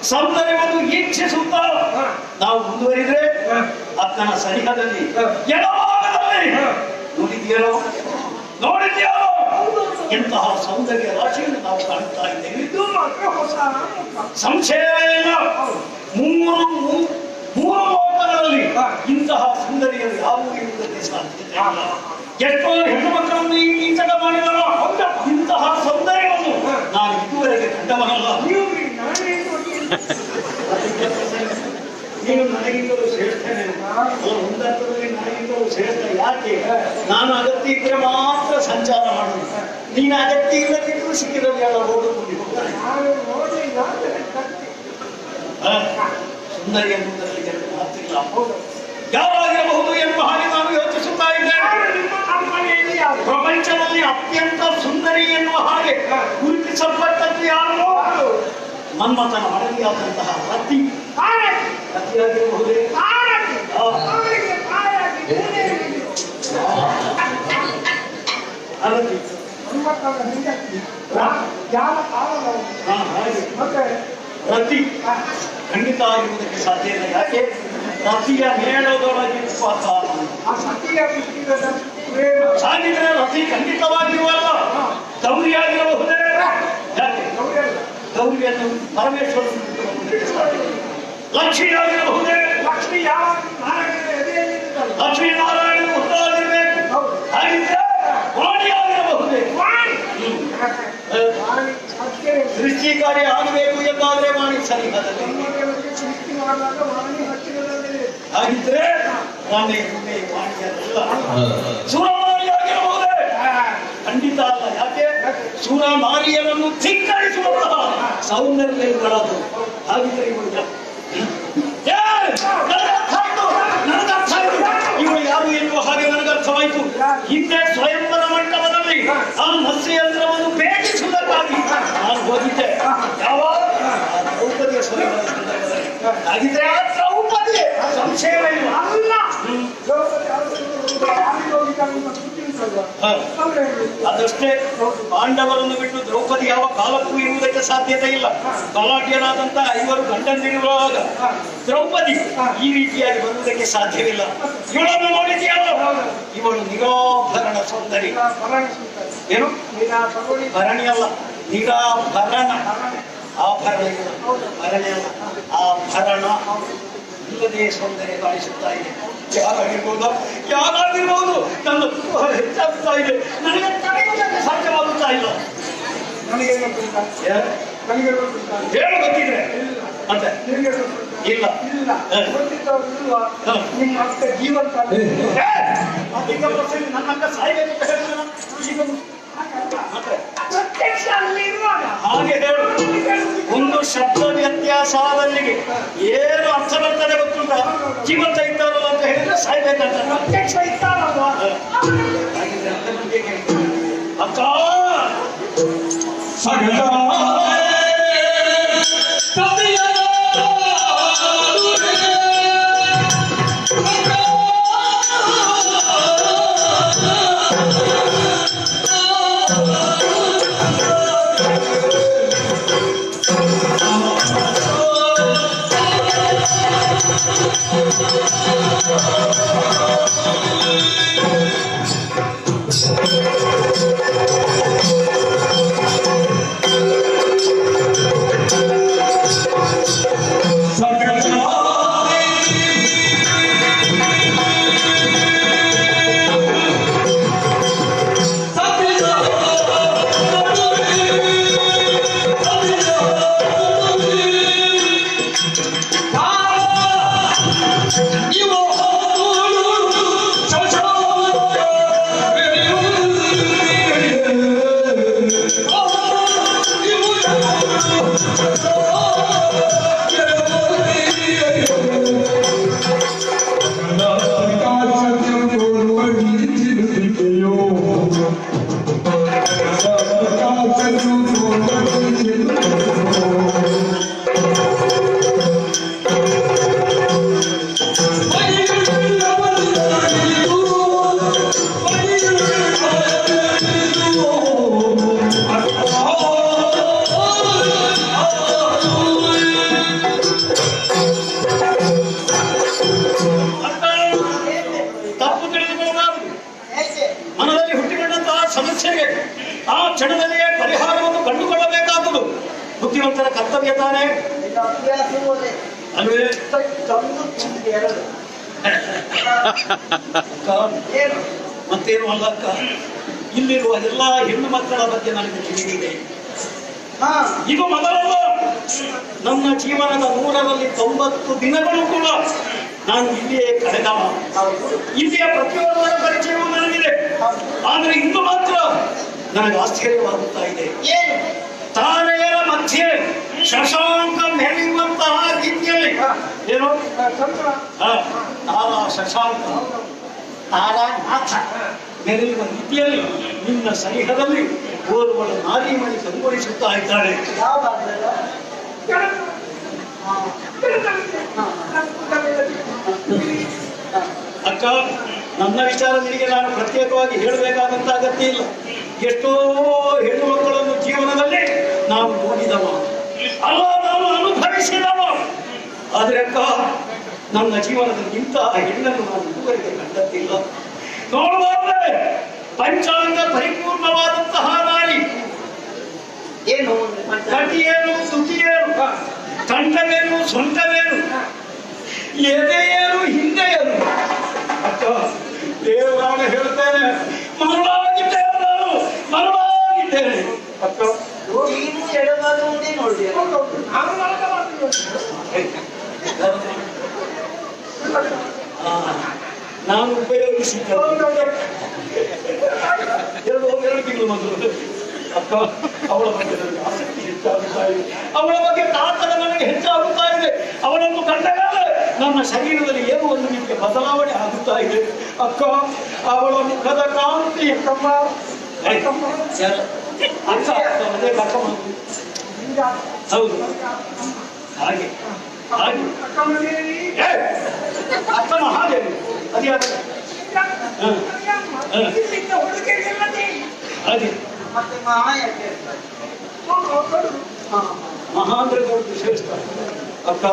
ಸೌಂದರ್ಯವನ್ನು ಇಚ್ಛಿಸುತ್ತಾ ನಾವು ಮುಂದುವರಿದ್ರೆ ಅಕ್ಕನ ಸನಿಹದಲ್ಲಿ ಎಡಭಾಗದಲ್ಲಿ ನೋಡಿದ್ಯೋ ಎಂತಹ ಸೌಂದರ್ಯ ರಾಶಿಯನ್ನು ನಾವು ಕಾಣುತ್ತಾ ಇದ್ದೇವೆ. ಸಂಶಯ ಇಲ್ಲ, ಮೂರು ಲೋಕಗಳಲ್ಲಿ ಇಂತಹ ಸೌಂದರ್ಯ ಯಾವುವು ಎಂಬುದಕ್ಕೆ ಸಾಧ್ಯತೆ ಇಲ್ಲ. ಎಷ್ಟೋ ಹೆಣ್ಣು ಮಕ್ಕಳನ್ನು ಈ ಕೀಚಕ ಮಾಡಿದರೋ ಇಂತಹ ಸೌಂದರ್ಯವನ್ನು ನಾನು ಇದುವರೆಗೆ ಕಂಡವನಲ್ಲ. ನೀನು ನನಗಿಂತಲೂ ಶ್ರೇಷ್ಠನೇ, ಮುಂದರ್ಥದಲ್ಲಿ ನನಗಿಂತಲೂ ಶ್ರೇಷ್ಠ. ಯಾಕೆ? ನಾನು ಅಗತ್ಯ ಇದ್ರೆ ಮಾತ್ರ ಸಂಚಾರ ಮಾಡುವುದು, ನೀನು ಅಗತ್ಯ ಇಲ್ಲದಿದ್ದರೂ ಸಿಕ್ಕಿದಲ್ಲಿ ಎಲ್ಲ ಓಡಿಕೊಂಡು ಹೋಗ್ತಾನೆ. ಸುಂದರಿ ಎಂಬುದರಲ್ಲಿ ಎರಡು ಮಾತಿಲ್ಲ, ಯಾವಾಗಿರಬಹುದು ಎಂಬ ಹಾಗೆ ನಾನು ಯೋಚಿಸುತ್ತಾ ಇದ್ದೇನೆ. ಪ್ರಪಂಚದಲ್ಲಿ ಅತ್ಯಂತ ಸುಂದರಿ ಎನ್ನುವ ಹಾಗೆ ಗುರುತಿಸಲ್ಪಟ್ಟದ್ದು ಯಾರು? ಮನ್ಮಥನ ಮಡದಿಯಾದಂತಹ ರತಿ. ರತಿಯಾಗಿರಬಹುದೇ? ರತಿ ಖಂಡಿತ ಆಗಿರುವುದಕ್ಕೆ ಸಾಧ್ಯ ಇಲ್ಲ. ಯಾಕೆ? ರತಿಯ ಮೇಳದೊಳಗಿರುವ ಸಾಗಿದ್ರೆ ರತಿ ಖಂಡಿತವಾಗಿರುವಲ್ಲ, ಗೌರಿಯಾಗಿರಬಹುದೇ? ಯಾಕೆ? ಗೌರಿಯನ್ನು ಪರಮೇಶ್ವರನ ಬಿಟ್ಟು ಬರುವುದಕ್ಕೆ ಸಾಧ್ಯವಿಲ್ಲ. ಲಕ್ಷ್ಮಿಯಾಗಿರಬಹುದೇ? ಲಕ್ಷ್ಮಿ ಯಾವ ನಾರಾಯಣನ ಎದೆಯಲ್ಲಿ ಇದ್ದಾಳೆ. ಲಕ್ಷ್ಮೀನಾರಾಯಣ ಉದ್ದಾಗಿರಬೇಕು. ಹಾಗಿದ್ರೆ ವಾಣಿಯಾಗಿರಬಹುದೇ? ಸೃಷ್ಟಿ ಕಾರ್ಯ ಆಗಬೇಕು ಎಂದಾದ್ರೆ ವಾಣಿ ಸರಿಹದಲ್ಲಿ. ಹಾಗಿದ್ರೆ ವಾಣಿಯಲ್ಲ, ಸುರಮಾರಿಯಾಗಿರಬಹುದೇ? ಖಂಡಿತ ಅಲ್ಲ. ಯಾಕೆ? ಸುರಮಾರಿಯರನ್ನು ಧಿಕ್ಕರಿಸುವಂತಹ ಸೌಂದರ್ಯಗಳದು. ಹಾಗಿದ್ರೆ ಇವಳು ಇವಳು ಯಾರು ಎನ್ನುವ ಹಾಗೆ ನನಗರ್ಥವಾಯಿತು. ಹಿಂದೆ ಸ್ವಯಂವರ ಮಂಟಪದಲ್ಲಿ ಆ ಮತ್ಸ್ಯಯಂತ್ರವನ್ನು ಭೇಟಿಸುವುದಕ್ಕಾಗಿ ನಾನು ಹೋಗಿದ್ದೆ. ಯಾವಾಗ? ದ್ರೌಪದಿಯ ಸ್ವಯಂವರ ಸಂದರ್ಭದಲ್ಲಿ. ಹಾಗಿದ್ರೆ ಆ ದ್ರೌಪದಿ ಸಂಶಯವಿಲ್ಲ. ಅಲ್ಲ, ಅದಷ್ಟೇ. ಪಾಂಡವರನ್ನು ಬಿಟ್ಟು ದ್ರೌಪದಿ ಯಾವ ಕಾಲಕ್ಕೂ ಇರುವುದಕ್ಕೆ ಸಾಧ್ಯತೆ ಇಲ್ಲ. ಗಲಾಟೆಯರಾದಂತಹ 5 ಗಂಡಂದಿರುವಾಗ ದ್ರೌಪದಿ ಈ ರೀತಿಯಾಗಿ ಬರುವುದಕ್ಕೆ ಸಾಧ್ಯವಿಲ್ಲ. ಇವಳನ್ನು ನೋಡಿದ್ಯಾವ? ಇವಳು ನಿರಾಭರಣ ಸುಂದರಿ. ಏನು? ಭರಣಿ ಅಲ್ಲ, ನಿರಾಭರಣ. ಆಭರಣ ಇಲ್ಲ, ಭರಣಿ ಅಲ್ಲ, ಆಭರಣ ಇಲ್ಲದೆ ಸೌಂದರ್ಯ ಕಾಣಿಸುತ್ತಾ ಇದೆ. ಯಾರಾಗಿರ್ಬೋದು, ಯಾರಾಗಿರ್ಬೋದು, ನನ್ನ ಕುತೂಹಲ ಹೆಚ್ಚಾಗ್ತಾ ಇದೆ. ನನಗೆ ತಡೆಯುವುದಕ್ಕೆ ಸಾಧ್ಯವಾಗುತ್ತಾ ಇಲ್ಲ. ಹೇಳು ಗೊತ್ತಿದ್ರೆ ಮತ್ತೆ ಇಲ್ಲ. ನಿಮ್ಮ ಅಕ್ಕ ಜೀವಂತ ಈಗ ಪ್ರಶ್ನೆ ನನ್ನ ಅಕ್ಕ ಸಾಯ್ಬೇಕು ಅಂತ ಹೇಳ್ತಾನ. ಈಗ ಮತ್ತೆ ಪ್ರತ್ಯಕ್ಷ ಅಲ್ಲಿ ಇರುವಾಗ ಹಾಗೆ ಹೇಳು. ಒಂದು ಶಬ್ದ ವ್ಯತ್ಯಾಸ ಆದಲ್ಲಿಗೆ ಏನು ಅರ್ಥ ಬರ್ತದೆ ಗೊತ್ತುಂಟ? ಜೀವಂತ ಇದ್ದಾರಲ್ಲ ಅಂತ ಹೇಳಿದ್ರೆ ಸಾಯ್ಬೇಕಂತ. ಪ್ರತ್ಯಕ್ಷ ಇದ್ದಾರಲ್ವಾ? ಹಾಗಿದ್ರೆ ಅರ್ಥ ಬಗ್ಗೆ ಅಕ್ಕ ಆ ಕ್ಷಣದಲ್ಲಿಯೇ ಪರಿಹಾರವನ್ನು ಕಂಡುಕೊಳ್ಳಬೇಕಾದುದು ಬುದ್ಧಿವಂತರ ಕರ್ತವ್ಯ ತಾನೇ ಅಲ್ವೇ? ಮತ್ತೇನು ಅಲ್ಲ ಅಕ್ಕ, ಇಲ್ಲಿರುವ ಎಲ್ಲಾ ಹೆಣ್ಣು ಮಕ್ಕಳ ಬಗ್ಗೆ ನನಗೆ ತಿಳಿದಿದೆ. ಇದು ಮೊದಲಲ್ಲ, ನನ್ನ ಜೀವನದ 100ರಲ್ಲಿ 90 ದಿನಗಳು ಕೂಡ ನಾನು ಇಲ್ಲಿಯೇ ಕಳೆದವ. ಇಲ್ಲಿಯ ಪ್ರತಿಯೊಬ್ಬರ ಪರಿಚಯವೂ ನನಗಿದೆ. ಆದ್ರೆ ಇಂದು ಮಾತ್ರ ನನಗೆ ಆಶ್ಚರ್ಯವಾಗುತ್ತಾ ಇದೆ. ತಾರೆಯರ ಮಧ್ಯೆ ಶಶಾಂಕ ಮೆರೆಯುವಂತಹ ರೀತಿಯಲ್ಲಿ ಏನು ತಾರಾ ಶಶಾಂಕ ತಾರಾನಾಥ ಮೆರೆಯುವ ರೀತಿಯಲ್ಲಿ ನಿನ್ನ ಸನಿಹದಲ್ಲಿ ಓರ್ವಳು ನಾರಿಮಣಿ ಕಂಗೊಳಿಸುತ್ತಾ ಇದ್ದಾಳೆ. ಅಕ್ಕ, ನನ್ನ ವಿಚಾರ ನಿನಗೆ ನಾನು ಪ್ರತ್ಯೇಕವಾಗಿ ಹೇಳಬೇಕಾದಂತ ಅಗತ್ಯ ಇಲ್ಲ. ಎಷ್ಟೋ ಹೆಣ್ಣು ಮಕ್ಕಳನ್ನು ಜೀವನದಲ್ಲಿ ನಾವು ನೋಡಿದವ ಅಲ್ಲ, ನಾವು ಅನುಭವಿಸಿದವ. ಆದ್ರೆ ಅಕ್ಕ, ನನ್ನ ಜೀವನದಲ್ಲಿ ಇಂತಹ ಹೆಣ್ಣನ್ನು ನಾನು ಇದುವರೆಗೆ ಕಂಡದ್ದಿಲ್ಲ. ನೋಡಬಾರ್ದೆ, ಪಂಚಾಂಗ ಪರಿಪೂರ್ಣವಾದಂತಹ ನಾರಿ. ಏನು ಕಟಿಯೇನು ತುಟಿಯೇನು ಕಂಠವೇನು ಸೊಂಟವೇನು ಎದೆಯೇನು ಹಿಂದೆಯೇನು ಅಕ್ಕ ದೇವರಾಣ ಹೇಳ್ತೇನೆ ಮರುಳಾಗಿದ್ದೇನೆ ನಾನು ಮರುಳಾಗಿದ್ದೇನೆ ಅಕ್ಕ ನೀನು ಎಡಬಾಗುವುದೇ ನೋಡಿ ನಾನು ಉಪಯೋಗಿಸಿದ್ದೆ ಎರಡು ತಿಂಗಳು ಮೊದಲು ಅಕ್ಕ ಅವಳ ಬಗ್ಗೆ ನನಗೆ ಆಸಕ್ತಿ ಹೆಚ್ಚಾಗುತ್ತಾ ಇದೆ, ಅವಳ ಬಗ್ಗೆ ಕಾತನ ನನಗೆ ಹೆಚ್ಚಾಗುತ್ತಾ ಇದೆ. ಅವಳನ್ನು ಕಂಡಾಗ ನನ್ನ ಶರೀರದಲ್ಲಿ ಏನೋ ಒಂದು ರೀತಿಯ ಬದಲಾವಣೆ ಆಗುತ್ತಾ ಇದೆ ಅಕ್ಕ. ಅವಳ ಮುಖದ ಕಾಂತಿ ಅಕ್ಕಮ್ಮ ಹೌದು ಹಾಗೆ ಹಾಗೆ ಅಕ್ಕನ ಹಾಗೆ ಅದ್ಯಾವ ಹಾಗೆ ಮತ್ತೆ ಮಾಯಕ್ಕೆ ಮಹಾ ಅಂದ್ರೆ ದೊಡ್ಡ ಶ್ರೇಷ್ಠ ಅಕ್ಕ.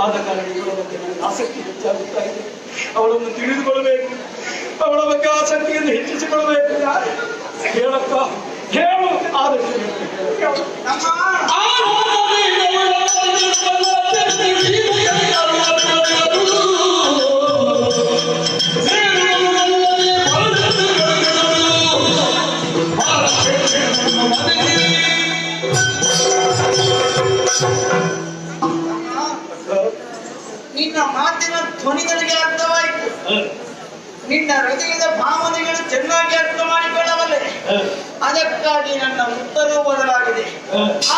ಆದ ಕಾರಣ ಇವಳ ಬಗ್ಗೆ ನನಗೆ ಆಸಕ್ತಿ ಹೆಚ್ಚಾಗುತ್ತಾ ಇದೆ. ಅವಳನ್ನು ತಿಳಿದುಕೊಳ್ಳಬೇಕು, ಅವಳ ಬಗ್ಗೆ ಆಸಕ್ತಿಯನ್ನು ಹೆಚ್ಚಿಸಿಕೊಳ್ಳಬೇಕು. ಹೇಳಕ್ಕ ಹೇಳು ಆದಷ್ಟು ನಿನ್ನ ಮಾತಿನ ಧ್ವನಿ ನನಗೆ ಅರ್ಥವಾಯಿತು. ನಿನ್ನ ಹೃದಯದ ಭಾವನೆಗಳು ಚೆನ್ನಾಗಿ ಅರ್ಥ ಮಾಡಿಕೊಳ್ಳಬಲ್ಲೆ. ಅದಕ್ಕಾಗಿ ನನ್ನ ಉತ್ತರವೂ ಬದಲಾಗಿದೆ.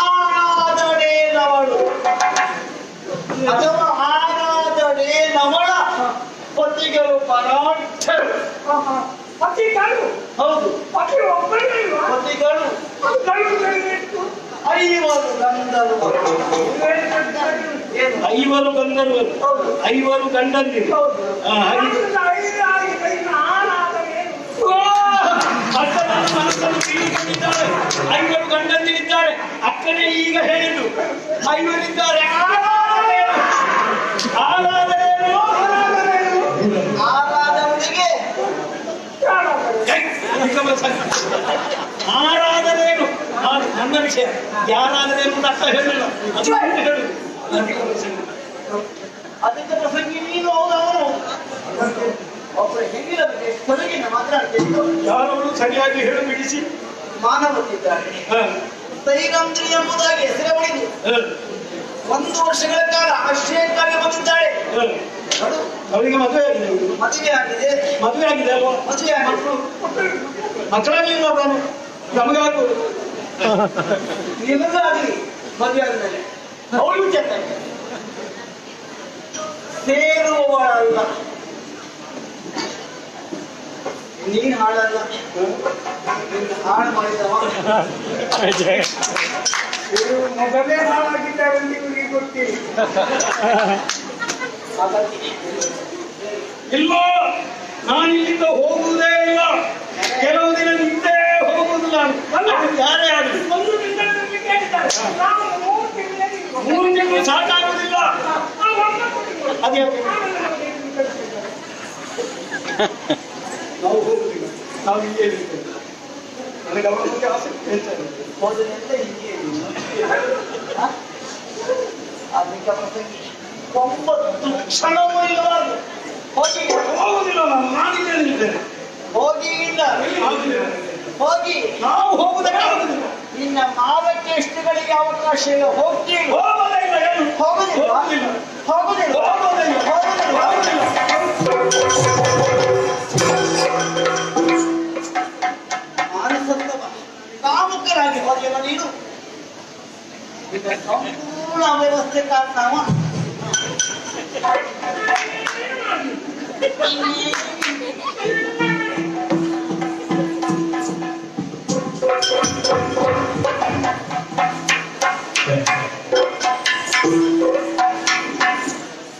ಆರಾಧನೆಯವಳು ಅಥವಾ ಆರಾಧನೆಯವಳ ಪತಿಗಳು ಪರಾಠರು. ಹೌದು, ಪತಿಗಳು 5 ಗಂಧರ್ವರು. 5 ಗಂಧರ್ವರು, 5 ಗಂಡಂದಿರು. ಅಕ್ಕನನ್ನು ಮನಸ್ಸನ್ನು ತಿಳಿದುಕೊಂಡಿದ್ದಾರೆ. 5 ಗಂಡಂದಿರಿದ್ದಾರೆ. ಅಕ್ಕನೇ ಈಗ ಹೇಳಿದ್ರು 5 ಇದ್ದಾರೆ. ಆರಾಧನೆಗೆ ಆರಾಧನೆಯನ್ನು ನನ್ನ ವಿಷಯ. ಯಾರಾದರೇನು ಅರ್ಥ ಹೇಳಿಲ್ಲ, ಅದು ಹೇಳು. ಅದಕ್ಕೆ ಪ್ರಸಂಗಿ ನೀನು ಹೌದವನು ಒಬ್ಬರು ಹೆಂಗಿನ ಕೊನೆಗಿನ ಮಾತನಾಡ್ತಿದ್ದು ಯಾರವರು ಸರಿಯಾಗಿ ಹೇಳು ಬಿಡಿಸಿ. ಮಾನವತ್ತಿದ್ದಾರೆ ಸೈಗಂತ್ರಿ ಎಂಬುದಾಗಿ ಹೆಸರೇ ಉಳಿದು 1 ವರ್ಷಗಳ ಕಾಲ ಆಶ್ರಯಕ್ಕಾಗಿ ಬಂದಿದ್ದಾಳೆ. ಅವರಿಗೆ ಮದುವೆ ಆಗಿದೆ. ಮದುವೆ ಆಗಿದೆ. ಮದುವೆ ಆಗಿದೆ ಅಲ್ವಾ? ಮದುವೆ ಆಗಿದೆ. ಮಕ್ಕಳಾಗಲಿಲ್ಲ ನಾನು, ನಮಗಾಗ್ಬೋದು. ನಿಮಗಾಗಲಿ ಮದುವೆ ಆದ್ಮೇಲೆ ಅವಳು ಚೆನ್ನ ಸೇರುವವಳಲ್ಲ. ನೀನ್ ಹಾಳಲ್ಲ, ಹಾಳು ಮಾಡಿದವ ಮೊದಲೇ ಹಾಳಾಗಿದ್ದಾರೆ ನಿಮಗೆ ಗೊತ್ತಿಲ್ಲ. ಇಲ್ಲ, ನಾನಿಲ್ಲಿಂದ ಹೋಗುವುದೇ ಇಲ್ಲ. ಕೆಲವು ದಿನ ನಿಂತೇ ಹೋಗುವುದು ನಾನು. ಯಾರೇ ಆಗಲಿ 3 ತಿಂಗಳು ಸಾಕಾಗುವುದಿಲ್ಲ. ಅದೇ ನಾವು ಹೋಗುದಿಲ್ಲ, ನಾವು ಇಲ್ಲೇ ಇರ್ತೇವೆ. ನನಗೆ ಅವರ ಬಗ್ಗೆ ಆಸಕ್ತಿ ಹೆಚ್ಚಾಗಿದೆ. ಮೊದಲೆಲ್ಲ ಹೀಗೆ ಅದಕ್ಕೆ ಪ್ರಸಂಗಿ 9 ಕ್ಷಣವೂ ಇಲ್ಲವಾದ ಹೋಗಿ ಹೋಗುದಿಲ್ಲ, ನಾನಿಲ್ಲೇ ನಿಲ್ತೇನೆ. ಹೋಗಿ ಇಲ್ಲ ಹೋಗಿ ನಾವು ಹೋಗುವುದಕ್ಕೆ ಆಗುದಿಲ್ಲ. ನಿನ್ನ ಮಾವಕ್ಕೆಷ್ಟುಗಳಿಗೆ ಅವಕಾಶ ಇಲ್ಲ. ಹೋಗ್ತೀವಿ ಹೋಗೋದೇ ಇಲ್ಲ. ಏನು ಹೋಗುದಿಲ್ಲ ಹೋಗುದಿಲ್ಲ, ಹೋಗುದಿಲ್ಲ ಹೋಗೋದಿಲ್ಲ, ಹೋಗುದಿಲ್ಲ ಹೋಗುದಿಲ್ಲ. ಮಾನಸತ್ವ ಕಾಮುಕರಾಗಿ ಹೋಗಿಲ್ಲ ನೀನು. ಸಂಪೂರ್ಣ ಅವ್ಯವಸ್ಥೆ ಕಾರಣವ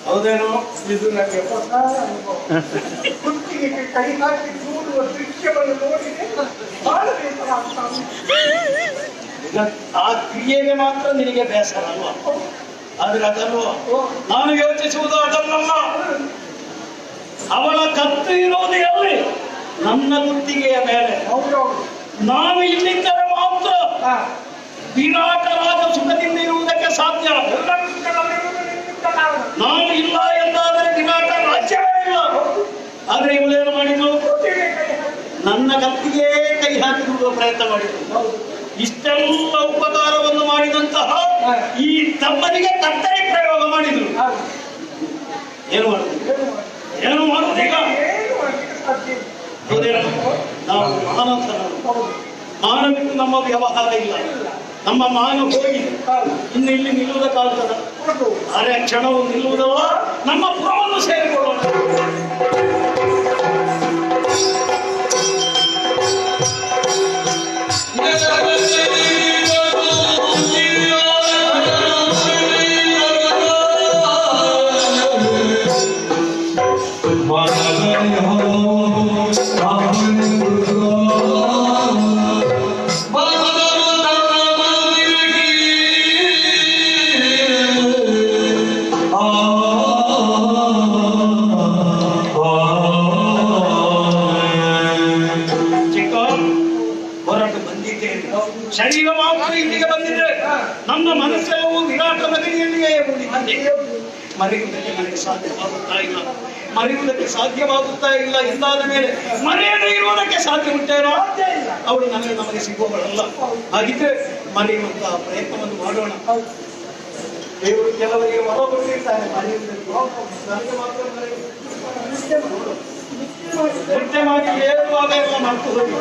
ಹೌದೇನೋ? ಇದು ನನಗೆ ಹೊಸ ಅನುಭವ. ಕುತ್ತಿಗೆ ಕೈ ಹಾಕಿ ದೂಡುವ ದೃಶ್ಯವನ್ನು ನೋಡಿದೆ ಬಹಳ ಬೇಸರ ಆಗ್ತಾ ಉಂಟು. ಆ ಕ್ರಿಯೆಗೆ ಮಾತ್ರ ನಿನಗೆ ಬೇಸರ ಅಲ್ವಾ? ಆದ್ರೆ ಅದಲ್ವಾ ನಾನು ಯೋಚಿಸುವುದು ಅದನ್ನಲ್ಲ. ಅವಳ ಕತ್ತು ಇರೋದು ಎಲ್ಲಿ? ನನ್ನ ಕುತ್ತಿಗೆಯ ಮೇಲೆ. ಹೌದೌದು. ನಾನು ಇಲ್ಲಿದ್ದರೆ ಮಾತ್ರ ವಿರಾಟರಾದ ಸುಖದಿಂದ ಇರುವುದಕ್ಕೆ ಸಾಧ್ಯ. ನಾನು ಇಲ್ಲ ಎಂದಾದರೆ ವಿರಾಟ ರಾಜ್ಯವೇ ಇಲ್ಲ. ಆದ್ರೆ ಇವಳೇನು ಮಾಡಿದ್ರು? ನನ್ನ ಕತ್ತಿಗೆ ಕೈ ಹಾಕಿರುವ ಪ್ರಯತ್ನ ಮಾಡಿದ್ರು. ಇಷ್ಟೆಲ್ಲ ಉಪಕಾರವನ್ನು ಮಾಡಿದಂತಹ ಈ ತಮ್ಮನಿಗೆ ಕತ್ತರಿ ಪ್ರಯೋಗ ಮಾಡಿದ್ರು. ಏನು ಮಾಡುದು? ಏನು ಮಾಡುದು ಈಗ? ನಾವು ಮಾನ ಬಿಟ್ಟು ನಮ್ಮ ವ್ಯವಹಾರ ಇಲ್ಲ. ನಮ್ಮ ಮಾನ ಹೋಗಿ ಇನ್ನು ಇಲ್ಲಿ ನಿಲ್ಲುವುದಕ್ಕಾಗ್ತದ? ಅರೆ ಕ್ಷಣವು ನಿಲ್ಲುವುದಲ್ಲ, ನಮ್ಮ ಪುರವನ್ನು ಸೇರಿಕೊಳ್ಳೋಣ. ಶರೀರ ಮಾತ್ರ ಇಲ್ಲಿಗೆ ಬಂದಿದೆ, ನಮ್ಮ ಮನಸ್ಸೆಲ್ಲವೂ ವಿರಾಟ ನಗರಿಯಲ್ಲಿಯೇ ಉಳಿದಿದೆ. ಮರೆಯುವುದಕ್ಕೆ ನನಗೆ ಸಾಧ್ಯವಾಗುತ್ತಾ ಇಲ್ಲ, ಮರೆಯುವುದಕ್ಕೆ ಸಾಧ್ಯವಾಗುತ್ತಾ ಇಲ್ಲ ಎಂದಾದ ಮೇಲೆ ಮರೆಯದೇ ಇರುವುದಕ್ಕೆ ಸಾಧ್ಯ ಉಂಟೇನೋ? ಅವಳು ನಮಗೆ ಸಿಗುವವಳಲ್ಲ. ಹಾಗಿದ್ರೆ ಮರೆಯುವಂತಹ ಪ್ರಯತ್ನವನ್ನು ಮಾಡೋಣ. ದೇವರು ಕೆಲವರಿಗೆ ಹೊರ ಕೊಟ್ಟಿರ್ತಾನೆ ಮರೆಯುವುದಕ್ಕೆ, ನನಗೆ ಮಾತ್ರ ನೃತ್ಯ ಮಾಡಿ ಏರುವಾಗ ಎಲ್ಲ ಮರೆತು ಹೋಗಿ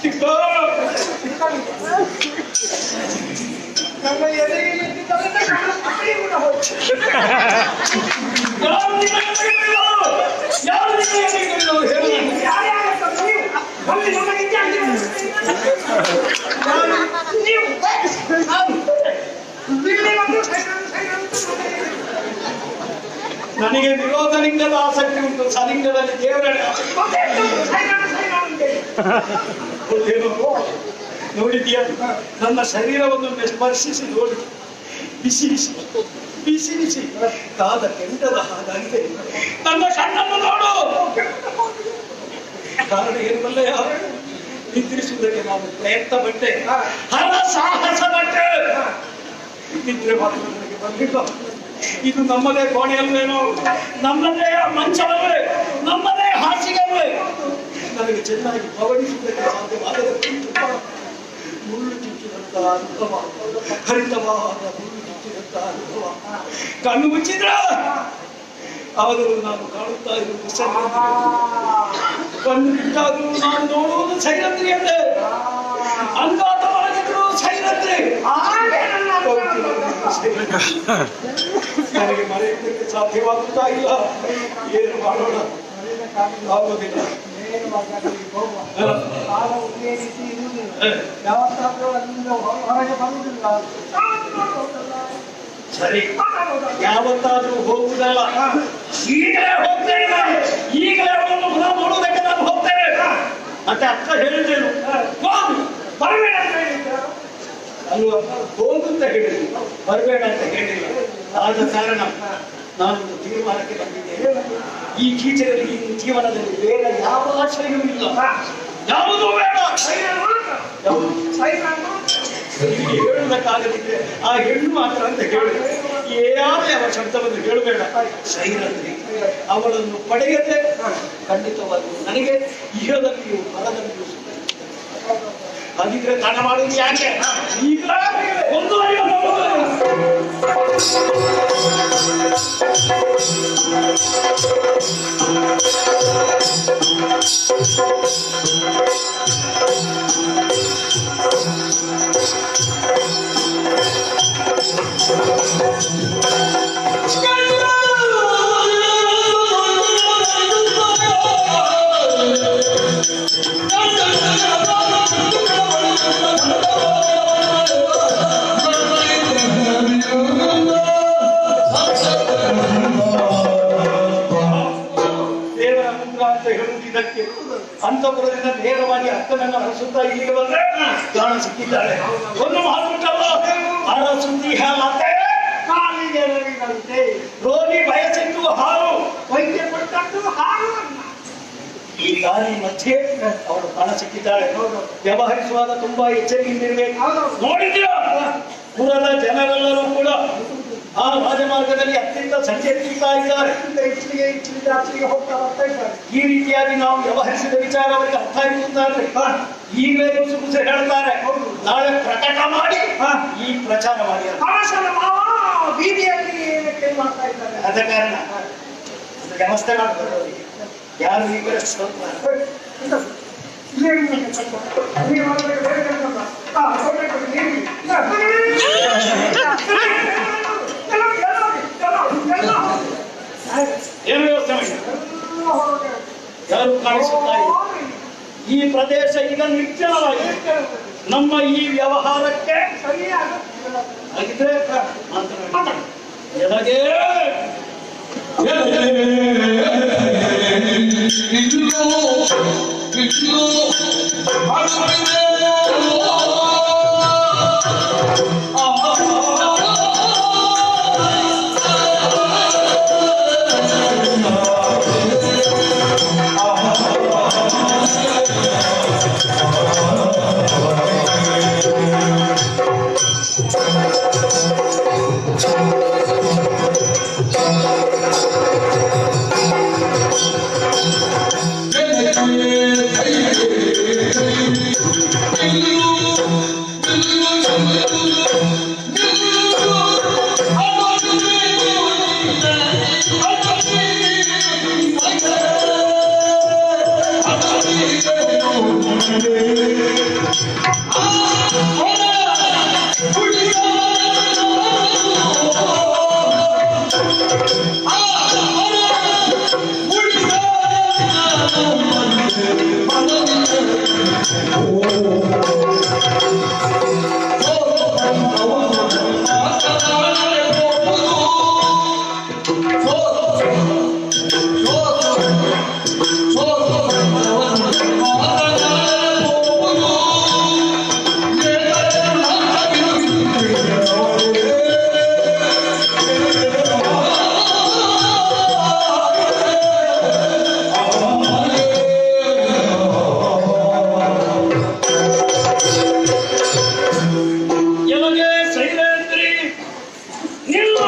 ಚಿಕ್ಕ ನಮ್ಮ ಎದೆಗೆ ನಿಂತಿದ್ದವರಿಂದ ನಮ್ಮ ಮಕ್ಕಳಿಗೆ ಕೂಡ ಹೋಯ್ತು. ಯಾರು ನಿನ್ನ ಎದುರಿಗಿರುವವರು? ಯಾರು ನಿನ್ನ ಎದುರಿಗಿರುವವರು? ಹೇಳು ನನಗೆ. ಯಾರ್ಯಾರು ನೀವು? ಅಲ್ಲಿ ನಮ್ಮ ಹಿಂದೆ ಅಲ್ಲಿ ನೀವು ಇಲ್ಲಿ ಒಂದು ಸೈಡ್ ನನಗೆ ವಿರೋಧಲಿಂಗದ ಆಸಕ್ತಿ ಉಂಟು, ಸಲಿಂಗದಲ್ಲಿ ದೇವರೇ ಏನು ನೋಡಿದ್ಯಾ? ನನ್ನ ಶರೀರವನ್ನು ಸ್ಪರ್ಶಿಸಿ ನೋಡಿ, ಬಿಸಿ ಬಿಸಿ ಬಿಸಿ ಬಿಸಿ ಕಾದ ಕೆಂಡದ ಹಾಗಾಗಿದೆ. ನನ್ನ ಕಣ್ಣನ್ನು ನೋಡು. ಕಾರಣ ಏನು ಬಲ್ಲೆಯ? ನಿದ್ರಿಸುವುದಕ್ಕೆ ನಾವು ಪ್ರಯತ್ನ ಪಟ್ಟೆ, ಹರ ಸಾಹಸ ಪಟ್ಟೆ. ನಿದ್ರೆ ಮಾತ್ರ ನನಗೆ ಬಂದಿಲ್ಲ. ಇದು ನಮ್ಮದೇ ಕೋಣೆಯಲ್ವೇನೋ, ನಮ್ಮದೇ ಮಂಚವಲ್ವೇ, ನಮ್ಮದೇ ಹಾಸಿಗೆವೇ. ನನಗೆ ಚೆನ್ನಾಗಿ ಪವಡಿಸುವುದಕ್ಕೆ ಸಾಧ್ಯವಾಗದ ಮುಳ್ಳು ಚುಚ್ಚಿದಂತಹ ಅನುಭವ, ಹರಿತವಾದ ಮುಳ್ಳು ಚುಚ್ಚಿದಂತಹ ಅನುಭವ. ಕಣ್ಣು ಮುಚ್ಚಿದ್ರ ಆದರೂ ನಾನು ಕಾಣುತ್ತಾ ಇರುವುದು ಸೈರಂಧ್ರಿ. ಕಣ್ಣು ಬಿಟ್ಟಾದರೂ ನಾನು ನೋಡುವುದು ಸೈರಂಧ್ರಿಯಲ್ಲೇ, ಅಂಗಾತವಾಗಿದ್ರು ಸೈರಂಧ್ರಿ. ನನಗೆ ಮರೆಯುವುದಕ್ಕೆ ಸಾಧ್ಯವಾಗುತ್ತಾ ಇಲ್ಲ. ಏನು ಮಾಡೋಣ? ಆಗುವುದಿಲ್ಲ. ಯಾವತ್ತಾದ್ರೂ ಅಲ್ಲಿಂದ ಹೊರಗೆ ಬರುವುದಿಲ್ಲ. ಸರಿ, ಯಾವತ್ತಾದ್ರೂ ಹೋಗುವುದಲ್ಲ, ಈಗಲೇ ಹೋಗ್ತೇನೆ. ಈಗಲೇ ಅವರನ್ನು ಪುನಃ ನೋಡುವುದಕ್ಕೆ ನಾನು ಹೋಗ್ತೇನೆ. ಮತ್ತೆ ಅಕ್ಕ ಹೇಳಿದ್ದೇನು? ಬರಬೇಡ ಅಂತ ಹೇಳಿದ್ರು ಅಲ್ವಾ? ಹೋಗುಂತ ಹೇಳಿದ್ರು, ಬರಬೇಡ ಅಂತ ಹೇಳಿಲ್ಲ. ಆದ ಕಾರಣ ನಾನೊಂದು ತೀರ್ಮಾನಕ್ಕೆ ಬಂದಿದ್ದೇನೆ. ಈ ಕೀಚಕರಿಗೆ ಈ ಜೀವನದಲ್ಲಿ ಬೇರೆ ಯಾವ ಆಶ್ರಯವೂ ಇಲ್ಲ, ಯಾವುದೂ ಬೇಡ. ಹೇಳುವುದಕ್ಕಾಗದಿದ್ರೆ ಆ ಹೆಣ್ಣು ಮಾತ್ರ ಅಂತ ಹೇಳು. ಯಾವ ಶಬ್ದವನ್ನು ಹೇಳಬೇಡ. ಸೈರಂಧ್ರಿ ಅವಳನ್ನು ಪಡೆಯದೆ ಖಂಡಿತವಾಗಿ ನನಗೆ ಇಹದಲ್ಲಿಯೂ ಪರದಲ್ಲಿಯೂ ಹಾಗಿದ್ರೆ ತಡ ಮಾಡುವುದು ಯಾಕೆ? ಈಗ ಅಂತಪುರದಿಂದ ನೇರವಾಗಿ ಅಕ್ಕನನ್ನು ಹರಿಸುತ್ತಾ ಇಲ್ಲಿಗೆ ಬಂದ್ರೆ ಕಾಣ ಸಿಕ್ಕಿದ್ದಾಳೆ. ಒಂದು ಮಾತುಂಟಲ್ಲ, ಅರಸುತ್ತಿ ಮತ್ತೆ ಕಾಲಿಗೆ ರವಿದಂತೆ ರೋಗಿ ಬಯಸಿದ್ದು ಹಾಲು, ವೈದ್ಯ ಕೊಟ್ಟದ್ದು ಹಾಲು. ಈ ಗಾಳಿ ಮಧ್ಯೆ ಅವಳು ಕಾಣ ಸಿಕ್ಕಿದ್ದಾಳೆ. ವ್ಯವಹರಿಸುವಾಗ ತುಂಬಾ ಎಚ್ಚರಿಕೆಯಿಂದಿರಬೇಕು. ನೋಡಿದ್ಯಾ? ಪುರದ ಜನರೆಲ್ಲರೂ ಕೂಡ ಆ ರಾಜಮಾರ್ಗದಲ್ಲಿ ಅತ್ಯಂತ ಸಂಚರಿಸುತ್ತಾ ಇದ್ದಾರೆ. ಜಾತ್ರೆಗೆ ಹೋಗ್ತಾ ಬರ್ತಾ ಇದ್ದಾರೆ. ಈ ರೀತಿಯಾಗಿ ನಾವು ವ್ಯವಹರಿಸಿದ ವಿಚಾರ ಅವರಿಗೆ ಅರ್ಥ ಆಗುತ್ತಾರೆ. ಈಗಲೇ ಗುಸು ಹೇಳ್ತಾರೆ, ನಾಳೆ ಪ್ರಕಟ ಮಾಡಿ ಈ ಪ್ರಚಾರ ಮಾಡಿ. ಕಳಶದ ಮಾವ ಬೀದಿಯಲ್ಲಿ ಏನಕ್ಕೆ ಮಾಡ್ತಾ ಇದ್ದಾರೆ? ಆದ ಕಾರಣ ವ್ಯವಸ್ಥೆ ಮಾಡ್ತಾರೆ ಅವರಿಗೆ. ಯಾರು ಈಗ ಸ್ವಲ್ಪ ಏನು ವ್ಯವಸ್ಥೆ ಮಾಡಿ ಯಾರು ಕಾಣಿಸುತ್ತಾ ಇಲ್ಲ. ಈ ಪ್ರದೇಶ ಈಗ ನಿರ್ಜನವಾಗಿದೆ. ನಮ್ಮ ಈ ವ್ಯವಹಾರಕ್ಕೆ ಹಾಗಿದ್ರೆ ಮಾತನಾಡಿ. ಎದಗೆ ಎಲಗೆ ಸೈಲೇಂದ್ರಿ ನಿಲ್ಲು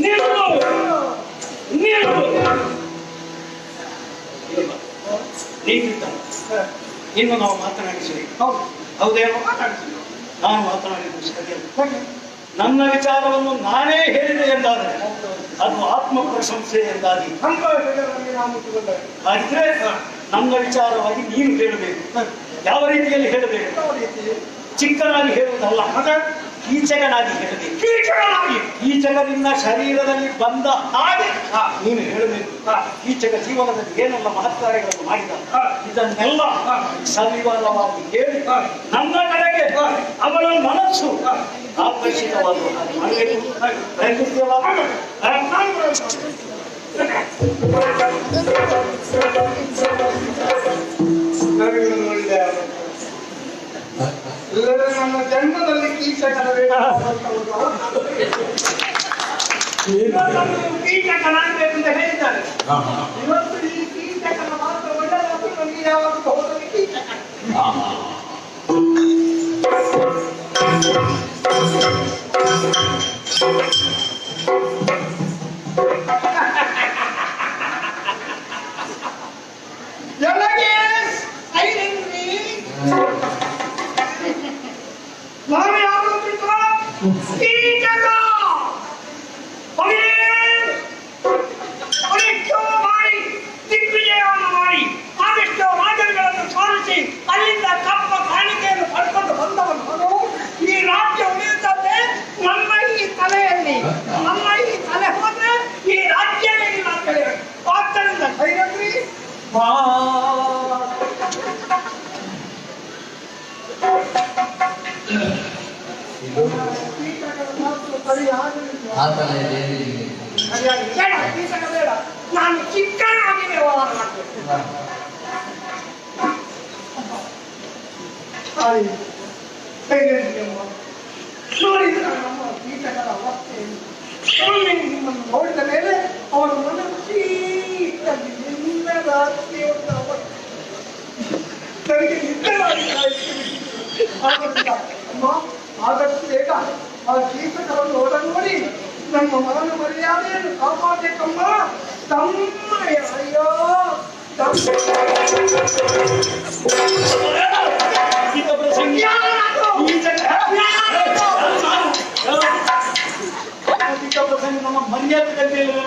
ನಿಲ್ಲು ನಿಲ್ಲು ಇನ್ನು ನಾವು ಮಾತನಾಡಿಸಿರಿ ಹೌದೇನೋ ನಾನು ಮಾತನಾಡಿದ್ದು ಸರಿಯಲ್ಲ. ನನ್ನ ವಿಚಾರವನ್ನು ನಾನೇ ಹೇಳಿದೆ ಎಂದಾದರೆ ಅದು ಆತ್ಮ ಪ್ರಶಂಸೆ ಎಂದಾಗಿ ಹಾಗಿದ್ರೆ ನನ್ನ ವಿಚಾರವಾಗಿ ನೀನು ಹೇಳಬೇಕು. ಯಾವ ರೀತಿಯಲ್ಲಿ ಹೇಳಬೇಕು? ಚಿಕ್ಕನಾಗಿ ಹೇಳುವುದಲ್ಲ, ಕೀಚಕನಾಗಿ ಹೇಳಬೇಕು. ಕೀಚಕದಿಂದ ಶರೀರದಲ್ಲಿ ಬಂದ ಹಾಗೆ ನೀನು ಹೇಳಬೇಕು. ಕೀಚಕ ಜೀವನದಲ್ಲಿ ಏನೆಲ್ಲ ಮಹತ್ಕಾರ್ಯಗಳನ್ನು ಮಾಡಿದ ಇದನ್ನೆಲ್ಲ ಸವಿವರವಾಗಿ ಹೇಳಿ ನನ್ನ ಕಡೆಗೆ ಅವಳ ಮನಸ್ಸು ಆಕರ್ಷಿತವಾಗುವ ಹಾಗೆ ಮಾಡಬೇಕು. ಪ್ರಯತ್ನಿಸ್ತೀಯಲ್ಲ? ನನ್ನ ಜನ್ಮದಲ್ಲಿ ಕೀಚಕನ ಕೀಚಕನಾಗಬೇಕು ಅಂತ ಹೇಳಿದ್ದಾರೆ. ಇವತ್ತು ಈ ಕೀಚಕನ ಮಾತ್ರ ಒಳ್ಳೆಯದಾಗಿ ನನಗೆ ಯಾವಾಗ ಹೋದಲ್ಲಿ ಕೀಚಕ ಎಲಗೆ ಸೈಲೇಂದ್ರಿ ನಾನು ಯಾರು ಕೀಚಕ ಅದೆಷ್ಟೋ ಮಾಡಿ ದಿಗ್ವಿಜಯವನ್ನು ಮಾಡಿ ಅದೆಷ್ಟೋ ರಾಜರುಗಳನ್ನು ಸೋಲಿಸಿ ಅಲ್ಲಿಂದ ತಮ್ಮ ಕಾಣಿಕೆಯನ್ನು ಪಡ್ಕೊಂಡು ಬಂದವನು ಈ ರಾಜ್ಯ ಉಳಿಯುತ್ತದೆ ನಮ್ಮ ಈ ತಲೆಯಲ್ಲಿ. ನಮ್ಮ ಈ ತಲೆ ಹೋದ್ರೆ ಈ ರಾಜ್ಯವೇ ಇಲ್ಲ ಅಂತ ಹೇಳಿ ಆದ್ದರಿಂದ ಸೈಲೇಂದ್ರಿ ಕೀಚಕ ಬೇಡ, ನಾನು ಚಿಕ್ಕನಾಗಿ ವ್ಯವಹಾರ ಮಾಡ್ಬೇಕು. ನೋಡಿದ್ರೆ ನಮ್ಮ ಕೀಟಗಳ ಅವಸ್ಥೆ ಒಮ್ಮೆ ನಿಮ್ಮನ್ನು ನೋಡಿದ ಮೇಲೆ ಅವರ ಮನಸ್ಸು ನಿನ್ನದ ಅತ್ತೆಯೊಂದು ಅವಸ್ಥೆ ನನಗೆ ನಿದ್ದೆಯಾಗಿ ಆದ್ದರಿಂದ ಅಮ್ಮ ಆದಷ್ಟು ಬೇಗ ಆ ಕೀಟಗಳನ್ನು ನೋಡ ನೋಡಿ ನಮ್ಮ ಮಗನ ಮರ್ಯಾದೆಯನ್ನು ಕಾಪಾಡಬೇಕಮ್ಮ. ತಮ್ಮಯ್ಯ ಅಯ್ಯೋ ನಮ್ಮ ಮರ್ಯಾದೆ ತಂದೆಯಲ್ಲ.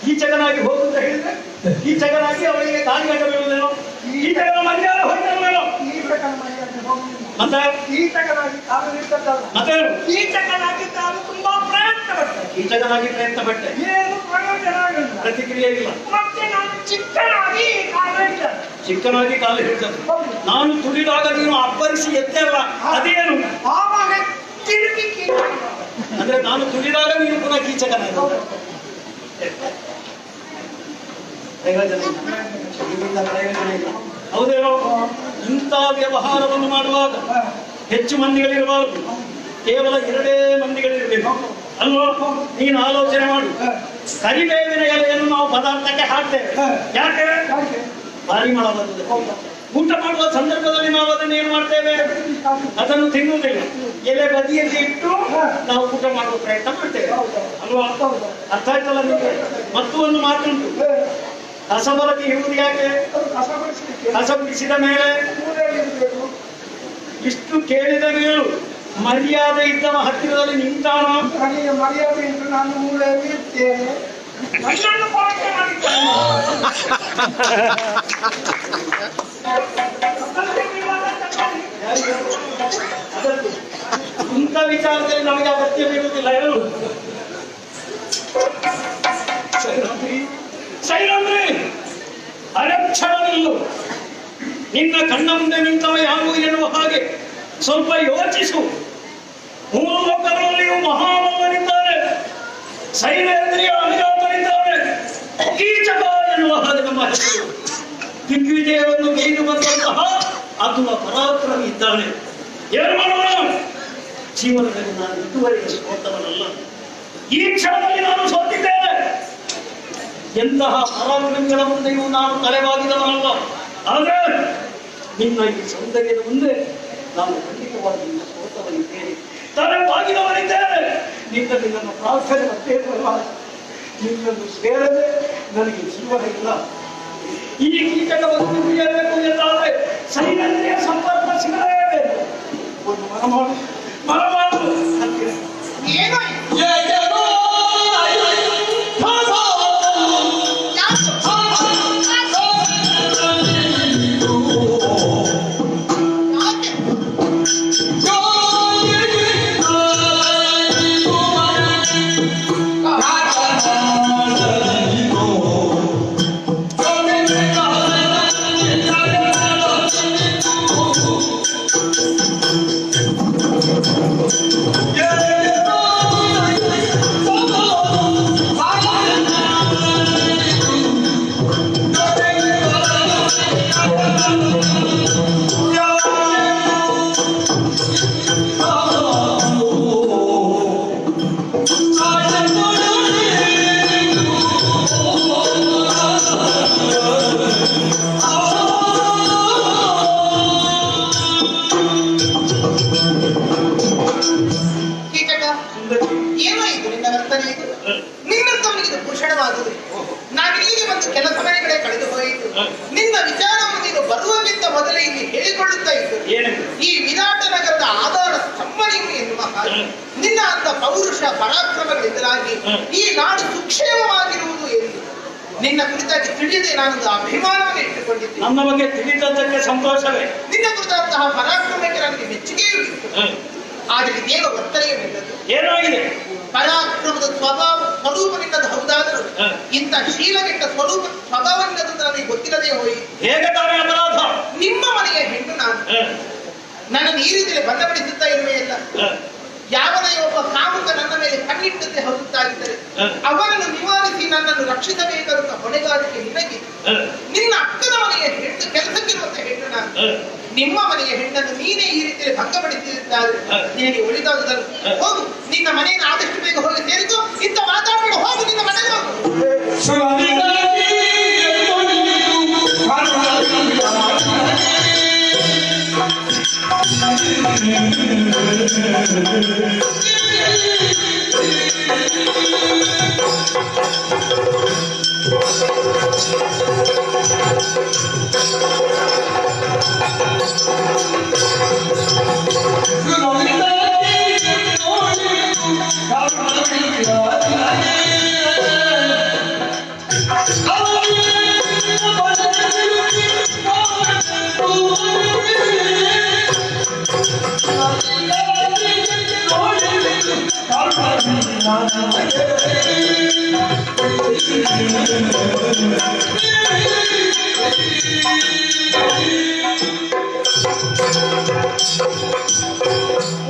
ಕೀಚಕನಾಗಿ ಹೋಗುತ್ತ ಹೇಳಿದ್ರೆ ಕೀಚಕನಾಗಿ ಅವರಿಗೆ ದಾರಿ ಹಾಕಬೇಕೇನೋ. ಕೀಚಕನ ಮರ್ಯಾದೆ ಹೋಗ್ತಾರೋ ಕೀಟಕನ ಮರ್ಯಾದೆ ಹೋಗಲಿಲ್ಲ. ಮತ್ತೆ ಕೀಟಕನಾಗಿ ಕಾರ್ಯನಿರ್ತದ್ದಲ್ಲ. ಮತ್ತೆ ಕೀಟಕನಾಗಿ ನಾನು ತುಂಬಾ ಪ್ರಯತ್ನ ಪಟ್ಟೆ. ಕೀಚಕನಾಗಿ ಪ್ರಯತ್ನ ಪಟ್ಟೆ, ಏನು ಪ್ರಯೋಜನ ಆಗಿಲ್ಲ. ಪ್ರತಿಕ್ರಿಯೆ ಇಲ್ಲ. ಮತ್ತೆ ನಾನು ಚಿಕ್ಕನಾಗಿ ಕಾರ್ಯ ಚಿಕ್ಕನಾಗಿ ಕಾಲು ಹಿಡಿದದ್ದು. ನಾನು ತುಳಿದಾಗ ನೀನು ಅಬ್ಬರಿಸಿ ಎದ್ದೆ ಅಲ್ಲ, ಅದೇನು? ಆವಾಗ ತಿರುಗಿ ಅಂದ್ರೆ ನಾನು ತುಳಿದಾಗ ನೀನು ಪುನಃ ಕೀಚಕನಾಗ ಪ್ರಯೋಜನ ಇಲ್ಲ. ಹೌದೇನೋ? ಇಂಥ ವ್ಯವಹಾರವನ್ನು ಮಾಡುವಾಗ ಹೆಚ್ಚು ಮಂದಿಗಳಿರಬಾರದು, ಕೇವಲ 2 ಮಂದಿಗಳಿರಬೇಕು ಅಲ್ವಾ? ನೀನು ಆಲೋಚನೆ ಮಾಡು. ಕರಿಬೇವಿನ ಎಲೆಯನ್ನು ನಾವು ಪದಾರ್ಥಕ್ಕೆ ಹಾಕ್ತೇವೆ. ಯಾಕೆ? ಪರಿಮಳ ಬರ್ತದೆ. ಊಟ ಮಾಡುವ ಸಂದರ್ಭದಲ್ಲಿ ನಾವು ಅದನ್ನು ಏನು ಮಾಡ್ತೇವೆ? ಅದನ್ನು ತಿನ್ನುವುದಿಲ್ಲ, ಎಲೆ ಬದಿಯಲ್ಲಿ ಇಟ್ಟು ನಾವು ಊಟ ಮಾಡುವ ಪ್ರಯತ್ನ ಮಾಡ್ತೇವೆ ಅಲ್ವಾ? ಅರ್ಥ ಆಯ್ತಲ್ಲ ನಿಮಗೆ? ಮತ್ತು ಒಂದು ಮಾತುಂಟು, ಕಸಬರಕ್ಕೆ ಇರುವುದು ಯಾಕೆ? ಕಸ ಬಿಡಿಸಿದ ಮೇಲೆ ಇಷ್ಟು ಕೇಳಿದ ಮೇಲೂ ಮರ್ಯಾದೆ ಇದ್ದವ ಹತ್ತಿರದಲ್ಲಿ ನಿಂತಾನೋ? ನನಗೆ ಮರ್ಯಾದೆ ಇದ್ದು ನಾನು ಮೂಲೆಯಲ್ಲಿ ಇರ್ತೇನೆ. ನನ್ನನ್ನು ಪಾಲನೆ ಮಾಡಿದ್ದೇನೆ. ಅಗತ್ಯ ಇಂಥ ವಿಚಾರದಲ್ಲಿ ನಮಗೆ ಅಗತ್ಯವಿರುವುದಿಲ್ಲ ಹೇಳು. ಸೈರಾಂದ್ರಿ ಅರಕ್ಷಣ ನಿಲ್ಲು. ನಿನ್ನ ಕಣ್ಣ ಮುಂದೆ ನಿಂತವ ಯಾರು ಎನ್ನುವ ಹಾಗೆ ಸ್ವಲ್ಪ ಯೋಚಿಸು. ಮೂರು ಲೋಕಗಳಲ್ಲಿಯೂ ಮಹಾಮಲ್ಲನಿದ್ದಾರೆ, ಸೈಲೇಂದ್ರಿಯ ಅವಿರಾತನಿದ್ದಾರೆ, ಕೀಚಕ ಎನ್ನುವ ಹಾಗೆ ನಮ್ಮ ಹೆಸರು. ದಿಗ್ವಿಜಯವನ್ನು ಗೈದು ಬಂದಂತಹ ಅತುಲ ಪರಾಕ್ರಮಿ ಇದ್ದಾನೆ. ಏನು ಮಾಡೋಣ? ಜೀವನದಲ್ಲಿ ನಾನು ಇದುವರೆಗೆ ಸೋತವನಲ್ಲ, ಈ ಕ್ಷಣದಲ್ಲಿ ನಾನು ಸೋತಿದ್ದೇನೆ. ಎಂತಹ ಪರಾಕ್ರಮಿಗಳ ಮುಂದೆಯೂ ನಾನು ತಲೆಬಾಗಿದವನಲ್ಲ. ಆದರೆ ನಿನ್ನ ಈ ಸೌಂದರ್ಯದ ಮುಂದೆ ನಾನು ಖಂಡಿತವಾಗಿ ಸೋತವನಿದ್ದೇನೆ, ತಲೆಬಾಗಿದವನಿದ್ದೇನೆ. ನಿನ್ನಲ್ಲಿ ನನ್ನ ಪ್ರಾರ್ಥನೆ ಮತ್ತೆ ನಿನ್ನನ್ನು ಸೇರದೆ ನನಗೆ ಜೀವನ ಇಲ್ಲ. ಈ ಕೀಟಕವನ್ನು ಮುರಿಯಬೇಕು ಎಂದಾದರೆ ಸೈನ್ಯ ಸಂಪರ್ಕ ಸಿಗಲೇಬೇಕು. ಒಂದು ಮನಮಾಡು ಅಂತೀರ. ಏನೋ ಏನಾಯಿತು ನಿನ್ನ ವರ್ತನೆ? ನಿನ್ನಂತವನಿಗೆ ಇದು ಭೂಷಣವಾಗುವುದು. ನಾನು ಇಲ್ಲಿಗೆ ಬಂದು ಕೆಲ ಸಮಯಗಳೇ ಕಳೆದು ಹೋಯಿತು. ನಿನ್ನ ವಿಚಾರವನ್ನು ನೀನು ಬರುವಕ್ಕಿಂತ ಮೊದಲೇ ಇಲ್ಲಿ ಹೇಳಿಕೊಳ್ಳುತ್ತಾ ಇದ್ದರು. ಈ ವಿರಾಟ ನಗರದ ಆಧಾರ ಸ್ತಂಭ ನೀನು ಎನ್ನುವ ಹಾಗೆ ನಿನ್ನ ಅಂತ ಪೌರುಷ ಪರಾಕ್ರಮಗಳಿಂದಲಾಗಿ ಈ ನಾಡು ಸುಕ್ಷೇಮವಾಗಿರುವುದು ಎಂದು ನಿನ್ನ ಕುರಿತಾಗಿ ತಿಳಿಯದೆ ನಾನೊಂದು ಅಭಿಮಾನವನ್ನು ಇಟ್ಟುಕೊಂಡಿದ್ದೆ. ನನ್ನ ಬಗ್ಗೆ ತಿಳಿದದ್ದಕ್ಕೆ ಸಂತೋಷವೇ. ನಿನ್ನ ಕುರಿತಾದಂತಹ ಪರಾಕ್ರಮಕ್ಕೆ ನನಗೆ ಮೆಚ್ಚುಗೆಯೂ ಇತ್ತು. ಆದರೆ ಇದೇನೋ ವರ್ತನೆಯಲ್ಲಿದ್ದದ್ದು. ಏನಾಗಿದೆ? ಪರಾಕ್ರಮದ ಸ್ವರೂಪ ನಿನ್ನದು ಹೌದಾದರೂ ಇಂಥ ಶೀಲಗೆಟ್ಟ ಸ್ವಭಾವ ನಿನ್ನದು ನನಗೆ ಗೊತ್ತಿಲ್ಲದೆ ಹೋಯಿತು. ಹೇಗೆ ತಾನೇ ಅಪರಾಧ? ನಿಮ್ಮ ಮನೆಯ ಹೆಣ್ಣು ನಾನು. ನನ್ನನ್ನು ಈ ರೀತಿಯಲ್ಲಿ ಬಣ್ಣಪಡಿಸುತ್ತಾ ಇರುವೆಯಲ್ಲ. ಯಾವನೇ ಒಬ್ಬ ಕಾಮುಕ ನನ್ನ ಮೇಲೆ ಕಣ್ಣಿಟ್ಟಂತೆ ಹೊರತಾಗಿದ್ದರೆ ಅವನನ್ನು ನಿವಾರಿಸಿ ನನ್ನನ್ನು ರಕ್ಷಿಸಬೇಕಾದಂತ ಹೊಣೆಗಾರಿಕೆ ನಿನಗೆ. ನಿನ್ನ ಅಕ್ಕನ ಮನೆಯ ಹೆಣ್ಣು ಕೆಲಸಕ್ಕಿರುವಂತ ಹೆಣ್ಣು ನಾನು. ನಿಮ್ಮ ಮನೆಯ ಹೆಣ್ಣನ್ನು ನೀನೇ ಈ ರೀತಿಯಲ್ಲಿ ಭಂಗಪಡಿಸಿದ್ದಾದ್ರೆ ನಿನಗೆ ಒಳಿತಾಗುವುದಲ್ಲ. ಹೋಗು, ನಿನ್ನ ಮನೆಯನ್ನು ಆದಷ್ಟು ಬೇಗ ಹೋಗಿ ಸೇರಿತು. ಇಂಥ ಮಾತಾಡಬೇಡ, ಹೋಗು ನಿನ್ನ ಮನೆಗೆ ಹೋಗು.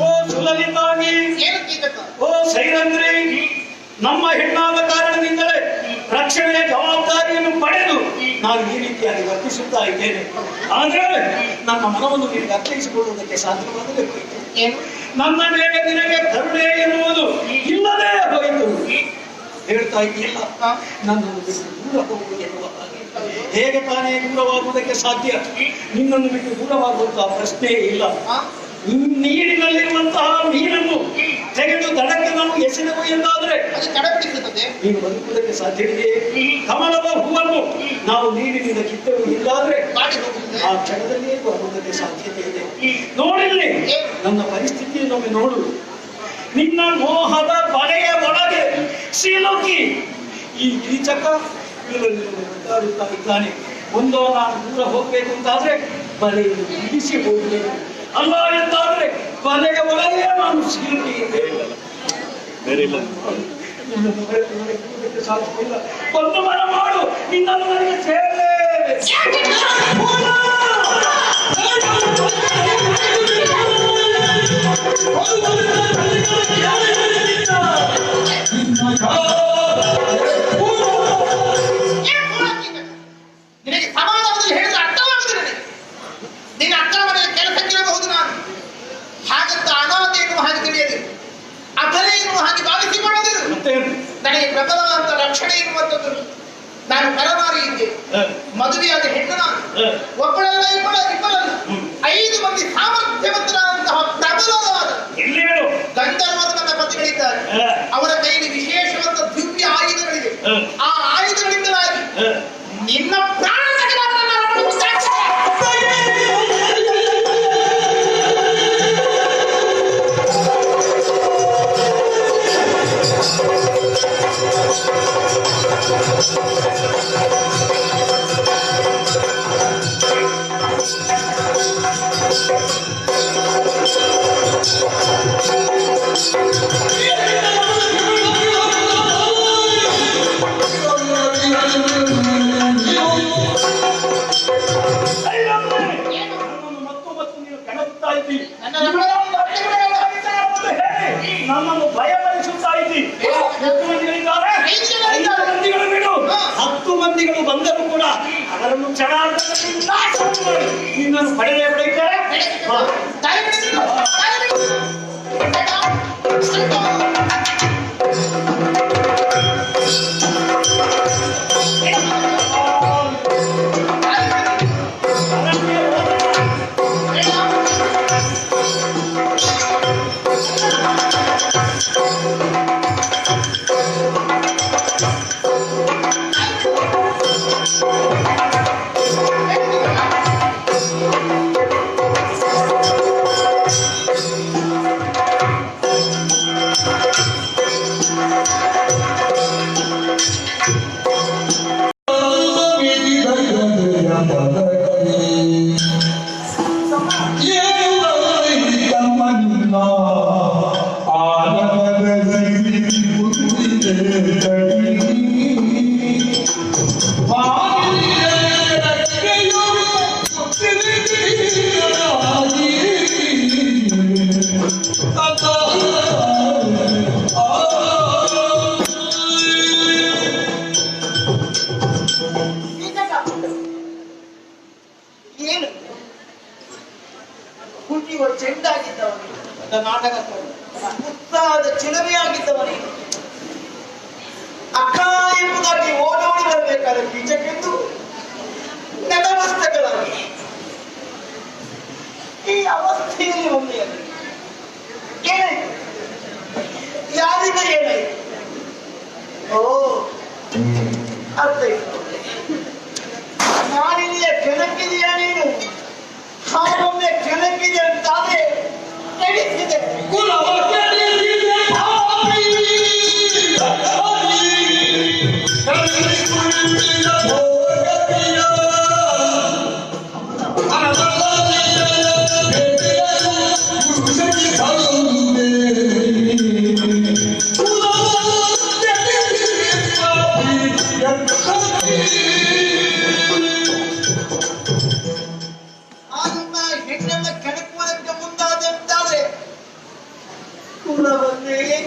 ಓ ಸುಲಲಿತಾಗಿ, ಓ ಸೈರಂದ್ರಿ, ನಮ್ಮ ಹೆಣ್ಣಾದ ಕಾರಣದಿಂದಲೇ ರಕ್ಷಣೆಯ ಜವಾಬ್ದಾರಿಯನ್ನು ಪಡೆದು ನಾನು ಈ ರೀತಿಯಾಗಿ ವರ್ತಿಸುತ್ತಾ ಇದ್ದೇನೆ. ಆದರೆ ನನ್ನ ಮನವನ್ನು ನಿನಗೆ ಅರ್ಥೈಸಿಕೊಳ್ಳುವುದಕ್ಕೆ ಸಾಧ್ಯವಾಗದೆ ಹೋಯಿತು. ನನ್ನ ಮೇಲೆ ನಿನಗೆ ಕರುಣೆ ಎನ್ನುವುದು ಇಲ್ಲದೆ ಹೋಯಿತು. ಹೇಳ್ತಾ ಇದೆಯಲ್ಲ, ನನ್ನನ್ನು ಬಿಟ್ಟು ದೂರ ಹೋಗುವುದು ಎನ್ನುವ ಹಾಗೆ ಹೇಗೆ ತಾನೇ ದೂರವಾಗುವುದಕ್ಕೆ ಸಾಧ್ಯ? ನಿನ್ನನ್ನು ಬಿಟ್ಟು ದೂರವಾಗುವಂತಹ ಪ್ರಶ್ನೆಯೇ ಇಲ್ಲ. ನೀರಿನಲ್ಲಿರುವಂತಹ ಮೀನನ್ನು ತೆಗೆದು ದಡಕ್ಕೆ ನಾವು ಎಸೆದೆವು ಎಂದಾದರೆ ಅದು ತಡಪಡಿಸುತ್ತದೆ. ನೀನು ಬದುಕುವುದಕ್ಕೆ ಸಾಧ್ಯವಿದೆಯೇ? ಕಮಲದ ಹೂವನ್ನು ನಾವು ನೀರಿನಿಂದ ಕಿತ್ತೆವು ಎಂದಾದ್ರೆ ಮಾಡಿ ಹೋಗುತ್ತದೆ. ಆ ಕ್ಷಣದಲ್ಲಿಯೇ ಬರುವುದಕ್ಕೆ ಸಾಧ್ಯತೆ ಇದೆ. ನೋಡಿಲ್ಲಿ ನನ್ನ ಪರಿಸ್ಥಿತಿಯನ್ನೊಮ್ಮೆ ನೋಡು. ನಿನ್ನ ಮೋಹದ ಬಲೆಯ ಒಳಗೆ ಸಿಲುಕಿ ಈ ಕೀಚಕ ಒದ್ದಾಡುತ್ತಾ ಇದ್ದಾನೆ. ಒಂದೋ ನಾನು ದೂರ ಹೋಗ್ಬೇಕು ಅಂತಾದ್ರೆ ಬಲೆಯನ್ನು ಬಿಡಿಸಿ ಹೋಗಬೇಕು. ಅಲ್ಲ ಎಂದಾದ್ರೆ ಕೊನೆಗೆ ಒಳಗೆ ನಾನು ಸಿಲುಕಿಗೆ ಒಂದು ಮನ ಮಾಡು, ನಿನ್ನನ್ನು ನನಗೆ ಸೇರಲೇಬೇಕು. ನಿನಗೆ ಸಮಾಧಾನದಲ್ಲಿ ಹೇಳಿದ್ರೆ ಅರ್ಥವಾಗುದಿಲ್ಲ. ನಿನ್ನ ಅಕ್ಕನ ಮನೆಯ ಕೆಲಸಕ್ಕಿರಬಹುದು ನಾನು, ಹಾಗಂತ ಅನಾಥ ಎನ್ನುವ ಹಾಗೆ ತಿಳಿಯದಿರು, ಅಬಲೆ ಎನ್ನುವ ಹಾಗೆ ಭಾವಿಸಿಕೊಳ್ಳದಿರು. ನನಗೆ ಪ್ರಬಲವಾದ ರಕ್ಷಣೆ ಎನ್ನುವಂಥದ್ದು. ನಾನು ಪರಮಾರಿ ಇದ್ದೆ, ಮದುವೆಯಾದ ಹೆಣ್ಣು ನಾನು. ಒಬ್ಬಳಲ್ಲ ಇಬ್ಬರಲ್ಲ 5 ಮಂದಿ ಸಾಮರ್ಥ್ಯವಂತರಾದಂತಹ ಪ್ರಬಲವಾದ ಗಂಧರ್ವರು ನನ್ನ ಪತಿಗಳಿದ್ದಾರೆ. ಅವರ ಕೈಯಲ್ಲಿ ವಿಶೇಷವಾದ ದಿವ್ಯ ಆಯುಧಗಳಿವೆ. ಆ ಆಯುಧಗಳಿಂದಲಾಗಿ ನಿನ್ನ ಪ್ರಾಣ ನಮ್ಮನ್ನು ಭಯಪಡಿಸುತ್ತಾ ಇದ್ದಿ. 10 ಮಂದಿಗಳಿದ್ದಾರೆ, 5 ಮಂದಿಗಳು ಬಿಡು. 10 ಮಂದಿಗಳು ಬಂದರೂ ಕೂಡ ಅವರನ್ನು ಕ್ಷಣಾರ್ಧದಲ್ಲಿ ನಾಶ ಮಾಡಿ ನಿನ್ನನ್ನು ಪಡೆದೇ ಪಡೆಯುತ್ತಾರೆ. ಏನು ಹುಟ್ಟಿವ ಚೆಂಡಾಗಿದ್ದವನು, ನಾಟಕ ಉತ್ಸಾಹದ ಚಿಲುಮೆಯಾಗಿದ್ದವನೇ ಅಕ್ಕ ಎಂಬುದಾಗಿ ಓಡೋಡಿ ಬರಬೇಕಾದ ಬೀಜಕ್ಕೆಂದು ನೆನವಸ್ತಗಳಾಗಿ ಈ ಅವಸ್ಥೆಯಲ್ಲಿ ಒಮ್ಮೆ ಏನಾಯ್ತು? ಯಾರಿಂದ ಏನಾಯ್ತು? ಓ ಅರ್ಥ ನಾನಿಲ್ಲಿಯ ಕೆಣಕಿದೆಯಾ ನೀನು? ಹಾಗೊಮ್ಮೆ ಕೆಣಕಿದೆ ಅಂತಾದ್ರೆ ನಡೆಸಿದೆ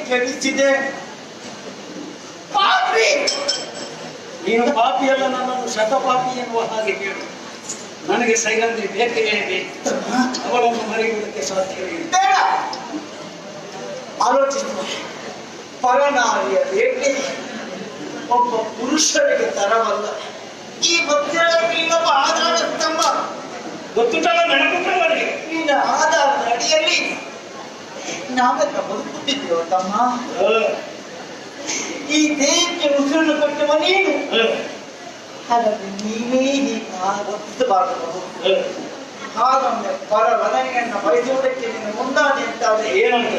ಕೆಡಿಸಿದೆ. ಪಾಪಿ ನೀನು ಪಾಪಿಯಲ್ಲ, ನನ್ನನ್ನು ಶತಪಾಪಿ ಎನ್ನುವ ಹಾಗೆ ಹೇಳು. ನನಗೆ ಸೈರಂಧ್ರಿ ಬೇಕೇ ಬೇಕು, ಅವಳನ್ನು ಮರೆಯುವುದಕ್ಕೆ ಸಾಧ್ಯವೇ ಇಲ್ಲ. ಬೇಡ ಆಲೋಚಿಸುವ ಪರನಾರಿಯ ಬೇಟೆ ಒಬ್ಬ ಪುರುಷರಿಗೆ ತರವಲ್ಲ. ಈ ಮಧ್ಯದಲ್ಲಿ ಇನ್ನೊಬ್ಬ ಆಧಾರ ಸ್ತಂಭ ಗೊತ್ತುಂಟಲ್ಲ, ನೆನಪುಂಟಲ್ಲ. ನಿನ್ನ ಆಧಾರದ ಅಡಿಯಲ್ಲಿ ನಾವೆಲ್ಲ ಬದುಕುತ್ತಿದ್ದೇವ ತಮ್ಮ. ಈ ದೇಹಕ್ಕೆ ಉಸಿರನ್ನು ಕೊಟ್ಟವ ನೀನು, ಹಾಗಾಗಿ ನೀವೇ ಹೀಗೆ ವರ್ತಿಸಬಾರದು. ಹಾಗೊಮ್ಮೆ ಪರವನೆಯನ್ನು ಬಯಸುವುದಕ್ಕೆ ನೀನು ಮುಂದಾನೆ ಅಂತಾದ್ರೆ ಏನಂತ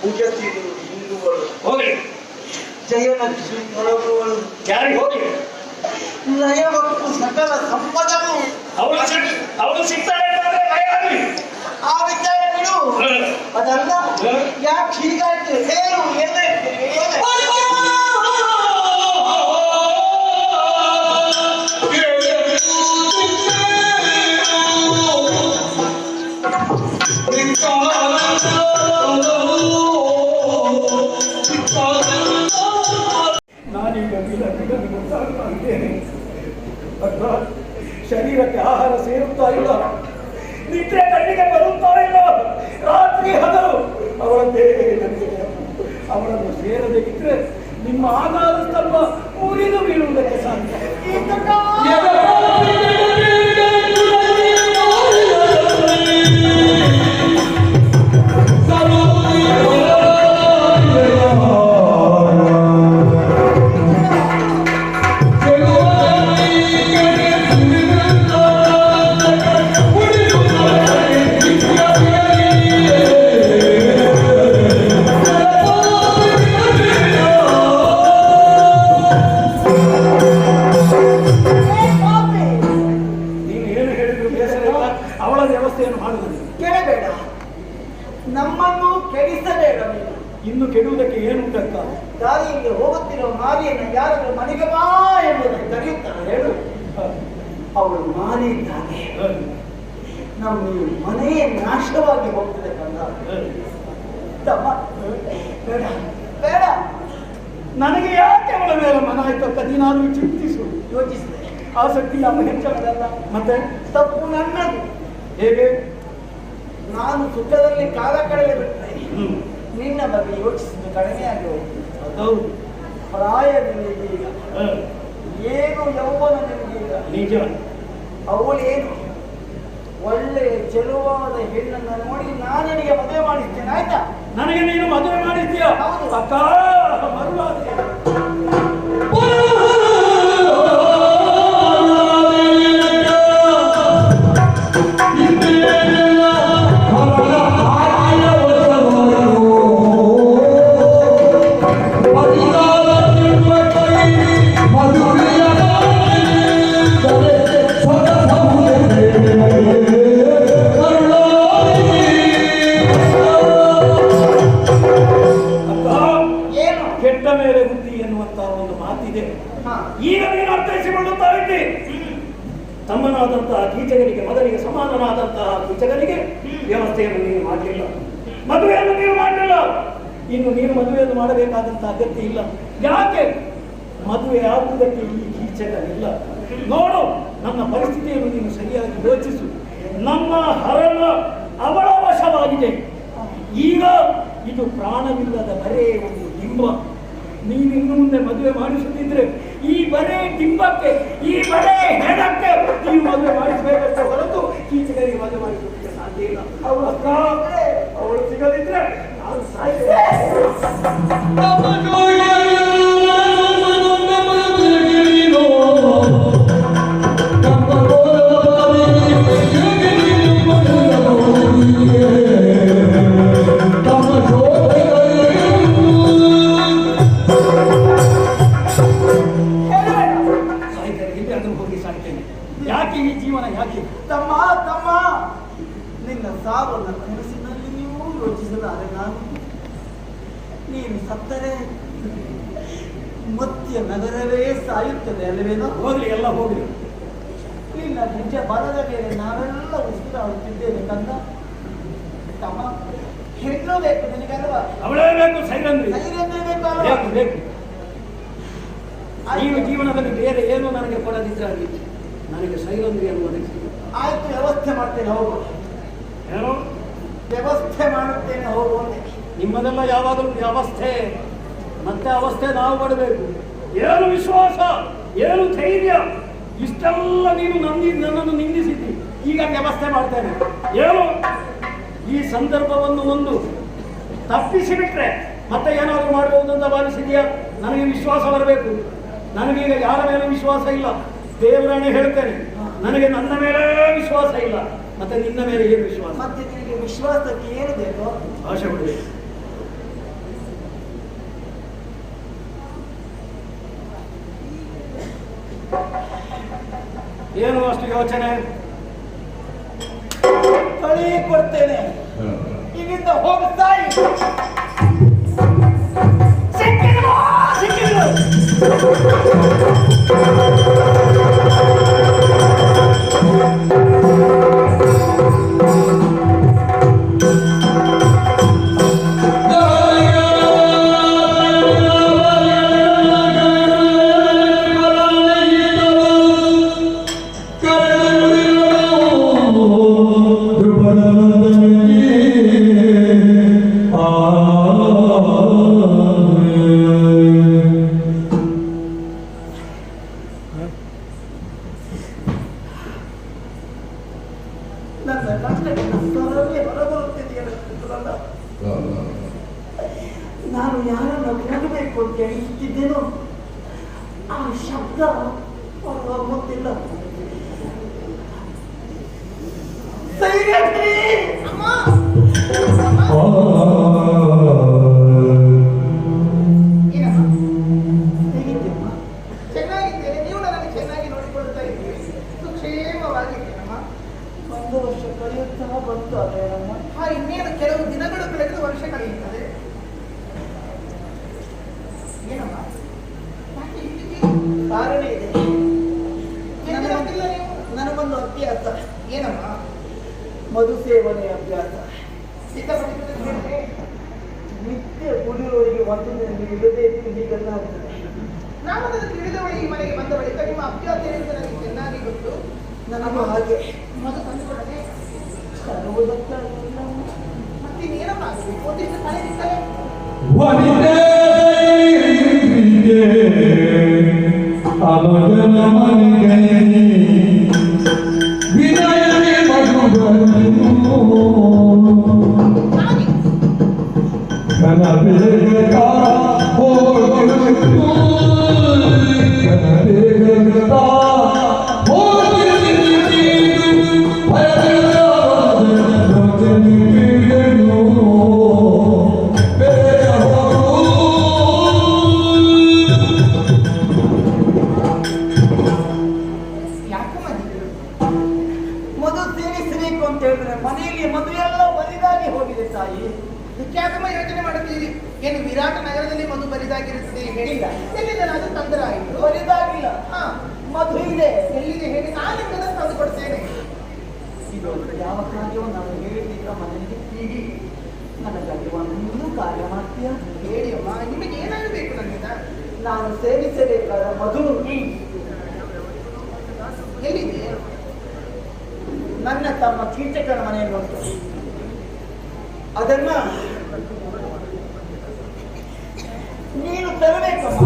ಭುಜಸಿರು ಹಿಂದುಗಳು ಹೋಗಿ ಜಯಲಕ್ಷ್ಮಿ ತೊಡಗುವಳು ಯಾರಿಗೆ ಹೋಗಿ ಲಯವಕ್ಕೂ ಸಕಲ ಸಂಪದವು ಅವಳು ಸಿಗ್ತಾಳೆ ಅಂತಂದ್ರೆ ಭಯ ಆಗಲಿ. ಆ ವಿಚಾರ ಬಿಡು. ಅದಲ್ಲ ಯಾಕೆ ಹೀಗಾಯ್ತು ಹೇಳು, ಏನಾಯ್ತು ಏನಾಯ್ತು? ನಾನೀಗ ವಿಲಂಬಿನಲ್ಲಿ ಗೊತ್ತಾಗ್ತಾ ಇದ್ದೇನೆ. ಅರ್ಥಾ ಶರೀರಕ್ಕೆ ಆಹಾರ ಸೇರುತ್ತಾ ಇಲ್ಲ, ನಿದ್ರೆ ಕಣ್ಣಿಗೆ ಬರುತ್ತಾ ಇಲ್ಲ, ರಾತ್ರಿ ಹಗಲು ಅವಳದ್ದೇ ನನಗೆ. ಅವಳನ್ನು ಸೇರದೆ ಇದ್ರೆ ನಿಮ್ಮ ಆಧಾರ ಸ್ತಂಭ ಮುರಿದು ಬೀಳುವುದಕ್ಕೆ ಸಾಧ್ಯ. ನಮ್ಮನ್ನು ಕೆಡಿಸಬೇಡ ನೀನು. ಇನ್ನು ಕೆಡುವುದಕ್ಕೆ ಏನುಂಟಕ್ಕ? ದಾರಿಯಲ್ಲಿ ಹೋಗುತ್ತಿರುವ ಮಾರಿಯನ್ನು ಯಾರಾದ್ರೂ ಮನೆಗೆ ಬಾ ಎಂಬುದನ್ನು ಕರೆಯುತ್ತಾರೆ ಹೇಳು. ಅವಳು ಮಾರಿ ಇದ್ದಾನೆ. ನಮ್ಮ ಈ ಮನೆಯೇ ನಾಶವಾಗಿ ಹೋಗ್ತದೆ ಕಂದ. ತಮ್ಮ ಬೇಡ ಬೇಡ. ನನಗೆ ಯಾಕೆ ಅವಳ ಮೇಲೆ ಮನ ಆಯ್ತಕ್ಕ? ನೀನಾದ್ರೂ ಚಿಂತಿಸು. ಯೋಚಿಸಿದೆ. ಆಸಕ್ತಿ ನಮ್ಮ ಹೆಚ್ಚಾಗಲ್ಲ. ಮತ್ತೆ ತಪ್ಪು ನನ್ನದು. ಹೇಗೆ? ನಾನು ಸುಖದಲ್ಲಿ ಕಾಲ ಕಳೆದು ಬಿಟ್ಟರೆ ನಿನ್ನ ಬಗ್ಗೆ ಯೋಚಿಸಿದ್ದು ಕಡಿಮೆಯಾಗಿ ಹೋಗ್ತದೆ. ಹೌದು, ಪ್ರಾಯವಿಲ್ಲ ಈಗ. ಏನು ಯೌವನ ನಿಮಗೀಗ. ನಿಜ. ಅವಳೇನು ಒಳ್ಳೆಯ ಚೆಲುವಾದ ಹೆಣ್ಣನ್ನು ನೋಡಿ ನಾನು ನಿನಗೆ ಮದುವೆ ಮಾಡಿಸ್ತೇನೆ, ಆಯ್ತಾ? ನನಗೆ ನೀನು ಮದುವೆ ಮಾಡಿದ್ದೀಯ ಹೌದು. ಅಕ್ಕ, ಮರುವಾದೆ. ಕೆಟ್ಟ ಮೇಲೆ ಬುದ್ಧಿ ಎನ್ನುವಂತಹ ಒಂದು ಮಾತಿದೆ. ಈಗ ನೀನು ಅರ್ಥೈಸಿಕೊಳ್ಳುತ್ತಾ ಇದ್ದಿ. ತಮ್ಮನಾದಂತಹ ಕೀಚಕನಿಗೆ, ಮೊದಲಿಗೆ ಸಮಾನನಾದಂತಹ ಕೀಚಕನಿಗೆ ವ್ಯವಸ್ಥೆಯನ್ನು ನೀನು ಮಾಡಲಿಲ್ಲ, ಮದುವೆಯನ್ನು ನೀನು ಮಾಡಲಿಲ್ಲ. ಇನ್ನು ನೀನು ಮದುವೆಯನ್ನು ಮಾಡಬೇಕಾದಂತಹ ಅಗತ್ಯ ಇಲ್ಲ. ಯಾಕೆ? ಮದುವೆ ಆಗುವುದಕ್ಕೆ ಈ ಕೀಚಕನಿಲ್ಲ. ನೋಡು, ನನ್ನ ಪರಿಸ್ಥಿತಿಯನ್ನು ನೀನು ಸರಿಯಾಗಿ ಯೋಚಿಸು. ನಮ್ಮ ಹರಣ ಅವಳ ವಶವಾಗಿದೆ. ಈಗ ಇದು ಪ್ರಾಣವಿಲ್ಲದ ಬರೇ ಒಂದು ಡಿಂಬ. ನೀನು ಇನ್ನು ಮುಂದೆ ಮದುವೆ ಮಾಡಿಸುತ್ತಿದ್ರೆ ಈ ಬರೇ ಡಿಂಬಕ್ಕೆ, ಈ ಬರೇ ಹೆಣಕ್ಕೆ ನೀವು ಮದುವೆ ಮಾಡಿಸಬೇಕಷ್ಟೇ ಹೊರತು ಕೀಚಕರಿಗೆ ಮದುವೆ ಮಾಡಿಸಲಿಕ್ಕೆ ಸಾಧ್ಯ ಇಲ್ಲ. ಅವಳು ಸಿಗದಿದ್ರೆ ನಾನು ಸಾಯ್ತೇನೆ. ಯಾಕೆ ಈ ಜೀವನ? ಯಾಕೆ ತಮ್ಮ ತಮ್ಮ, ನಿನ್ನ ಸಾವನ್ನ ಕನಸಿನಲ್ಲಿ ನೀವು ಯೋಚಿಸಲಾರೆ. ನಾನು ನೀನು ಸತ್ತರೆ ಮಧ್ಯ ನಗರವೇ ಸಾಯುತ್ತದೆ ಅಲ್ಲವೇನೋ? ಹೋಗ್ಲಿ, ಎಲ್ಲ ಹೋಗ್ಲಿ. ನಿನ್ನ ನಿಜ ಬರದ ಮೇಲೆ ನಾವೆಲ್ಲ ಉಸಿರಾಡುತ್ತಿದ್ದೇವೆ ಕಂದ. ತಮ್ಮ, ಹೆಣ್ಣು ಬೇಕು ನಿನಗಲ್ವಾ? ಅವಳೇ ಬೇಕು, ಸೈರಂದ್ರಿ ಧೈರ್ಯನೇ ಬೇಕಲ್ವಾ? ಬೇಕು ಬೇಕು. ನೀವು ಜೀವನದಲ್ಲಿ ಬೇರೆ ಏನು ನನಗೆ ಕೊಡದಿದ್ದರೆ ನನಗೆ ಸೈರಂದ್ರಿಯನ್ನು ಒದಗಿಸಿ. ಆಯ್ತು, ವ್ಯವಸ್ಥೆ ಮಾಡ್ತೇನೆ, ಹೋಗು. ಏನು ವ್ಯವಸ್ಥೆ ಮಾಡುತ್ತೇನೆ, ಹೋಗು. ನಿಮ್ಮದೆಲ್ಲ ಯಾವಾಗಲೂ ವ್ಯವಸ್ಥೆ ಮತ್ತೆ ಅವಸ್ಥೆ ನಾವು ಮಾಡಬೇಕು. ಏನು ವಿಶ್ವಾಸ, ಏನು ಧೈರ್ಯ, ಇಷ್ಟೆಲ್ಲ ನೀನು ನನ್ನನ್ನು ನಿಂದಿಸಿದ್ದಿ. ಈಗ ವ್ಯವಸ್ಥೆ ಮಾಡ್ತೇನೆ. ಏನು ಈ ಸಂದರ್ಭವನ್ನು ಒಂದು ತಪ್ಪಿಸಿಬಿಟ್ರೆ ಮತ್ತೆ ಏನಾದರೂ ಮಾಡಬಹುದು ಅಂತ ಭಾವಿಸಿದ್ಯಾ? ನನಗೆ ವಿಶ್ವಾಸ ಬರಬೇಕು. ನನಗೀಗ ಯಾರ ಮೇಲೆ ವಿಶ್ವಾಸ ಇಲ್ಲ. ದೇವರನ್ನೇ ಹೇಳ್ತೇನೆ, ನನಗೆ ನನ್ನ ಮೇಲೆ ವಿಶ್ವಾಸ ಇಲ್ಲ. ಮತ್ತೆ ನಿನ್ನ ಮೇಲೆ ಏನು ವಿಶ್ವಾಸ? ಮತ್ತೆ ನಿನಗೆ ವಿಶ್ವಾಸಕ್ಕೆ ಏನು ಬೇಕು? ಆಶೆ ಬಿಡಬೇಕು. ಏನು ಅಷ್ಟು ಯೋಚನೆ? ಬಲಿ ಕೊಡ್ತೇನೆ. ಇಲ್ಲಿಂದ ಹೋಗ್ತಾ ನನ್ನ ಕಷ್ಟಕ್ಕೆ ಸ್ವರವೇ ಹೊರಬರುತ್ತಿದೆಯಲ್ಲ. ನಾನು ಯಾರನ್ನು ನೋಡಬೇಕು ಅಂತ ಎಣಿಸುತ್ತಿದ್ದೇನೋ ಆ ಶಬ್ದ ಹೊರಬರುತ್ತಿಲ್ಲ. ಚೆನ್ನಾಗಿದ್ದೇನೆ, ನೀವು ನನಗೆ ಚೆನ್ನಾಗಿ ನೋಡಿಕೊಳ್ತಾ ಇದ್ದೀರಿ, ಸುಕ್ಷೇಮವಾಗಿದ್ದೇನಮ್ಮ. ಒಂದು ವರ್ಷ ಕಳೆಯುತ್ತಾ ಬಂತು ಅದೇ ನಮ್ಮ. ಇನ್ನೇನು ಕೆಲವು ದಿನಗಳು ಕಳೆದು ವರ್ಷ ಕಳೆಯುತ್ತದೆ. ಏನಮ್ಮ ಯಾಕೆ ಹೀಗಿದ್ದೀರಿ? ಕಾರಣ ಇದೆ. ಗೊತ್ತಿಲ್ಲ ನೀವು? ನನಗೊಂದು ಅಭ್ಯಾಸ. ಏನಮ್ಮ? ಮಧು ಸೇವನೆ ಅಭ್ಯಾಸ. ಸಿದ್ಧಪಡಿಸಿದ್ರೆ ನಿತ್ಯ ಕುಡಿಯುವವರಿಗೆ ಒಂದು ಇಡದೇ ಹೀಗೆಲ್ಲ ಆಗ್ತದೆ. ನಾನು ಅದನ್ನು ತಿಳಿದವಳು ಈ ಮನೆಗೆ ಬಂದ ಬಳಿಕ ನಿಮ್ಮ ಅಭ್ಯಾಸ ಏನೆಂದು ನನಗೆ ಚೆನ್ನಾಗಿ ಗೊತ್ತು. ನನಗೂ ಹಾಗೆ ಮಧು ತಂದುಕೊಡದೆ ತರುವುದಕ್ಕಾಗಿಲ್ಲ. ಮತ್ತಿನ್ನೇನಮ್ಮ ಆಗಬೇಕು? ಒಂದಿಷ್ಟು ತಲೆ ನಿಂತರೆ ಮಧು ಸೇವಿಸಬೇಕು ಅಂತ ಹೇಳಿದ್ರೆ ಮನೆಯಲ್ಲಿ ಮದುವೆ ಎಲ್ಲ ಬರಿದಾಗಿ ಹೋಗಿದೆ ತಾಯಿ. ವಿಖ್ಯಾತಮ ಯೋಚನೆ ಮಾಡುತ್ತೀರಿ. ಏನು ವಿರಾಟ ನಗರದಲ್ಲಿ ಮಧು ಬರಿದಾಗಿರುತ್ತದೆ ಹೇಳಿಲ್ಲ. ಎಲ್ಲಿದೆ ಅದು ತಂದ್ರ ಆಯಿತು. ಬರಿದಾಗಿಲ್ಲ. ಮಧು ಇದೆ. ಎಲ್ಲಿದೆ ಹೇಳಿ, ನಾನು ನಿಮ್ಮನ್ನು ತಂದು ಕೊಡ್ತೇನೆ. ಇದು ಯಾವ ಕಾರ್ಯವನ್ನು ನಾನು ಹೇಳಿದ್ದೀಗ ಮನೆಗೆ ಹೀಗೆ ನನಗಾಗಿ ಒಂದು ಕಾರ್ಯ ಮಾಡ್ತೀಯ? ಹೇಳಿ ಅಮ್ಮ, ನಿಮಗೆ ಏನಾಗಬೇಕು ನನ್ನಿಂದ? ನಾನು ಸೇವಿಸಬೇಕಾದ ಮಧು ಎಲ್ಲಿದೆ? ನನ್ನ ತಮ್ಮ ಕೀಚಕನ ಮನೆಯಲ್ಲಿ ಉಂಟು. ಅದನ್ನ ನೀನು ತರಬೇಕಮ್ಮ.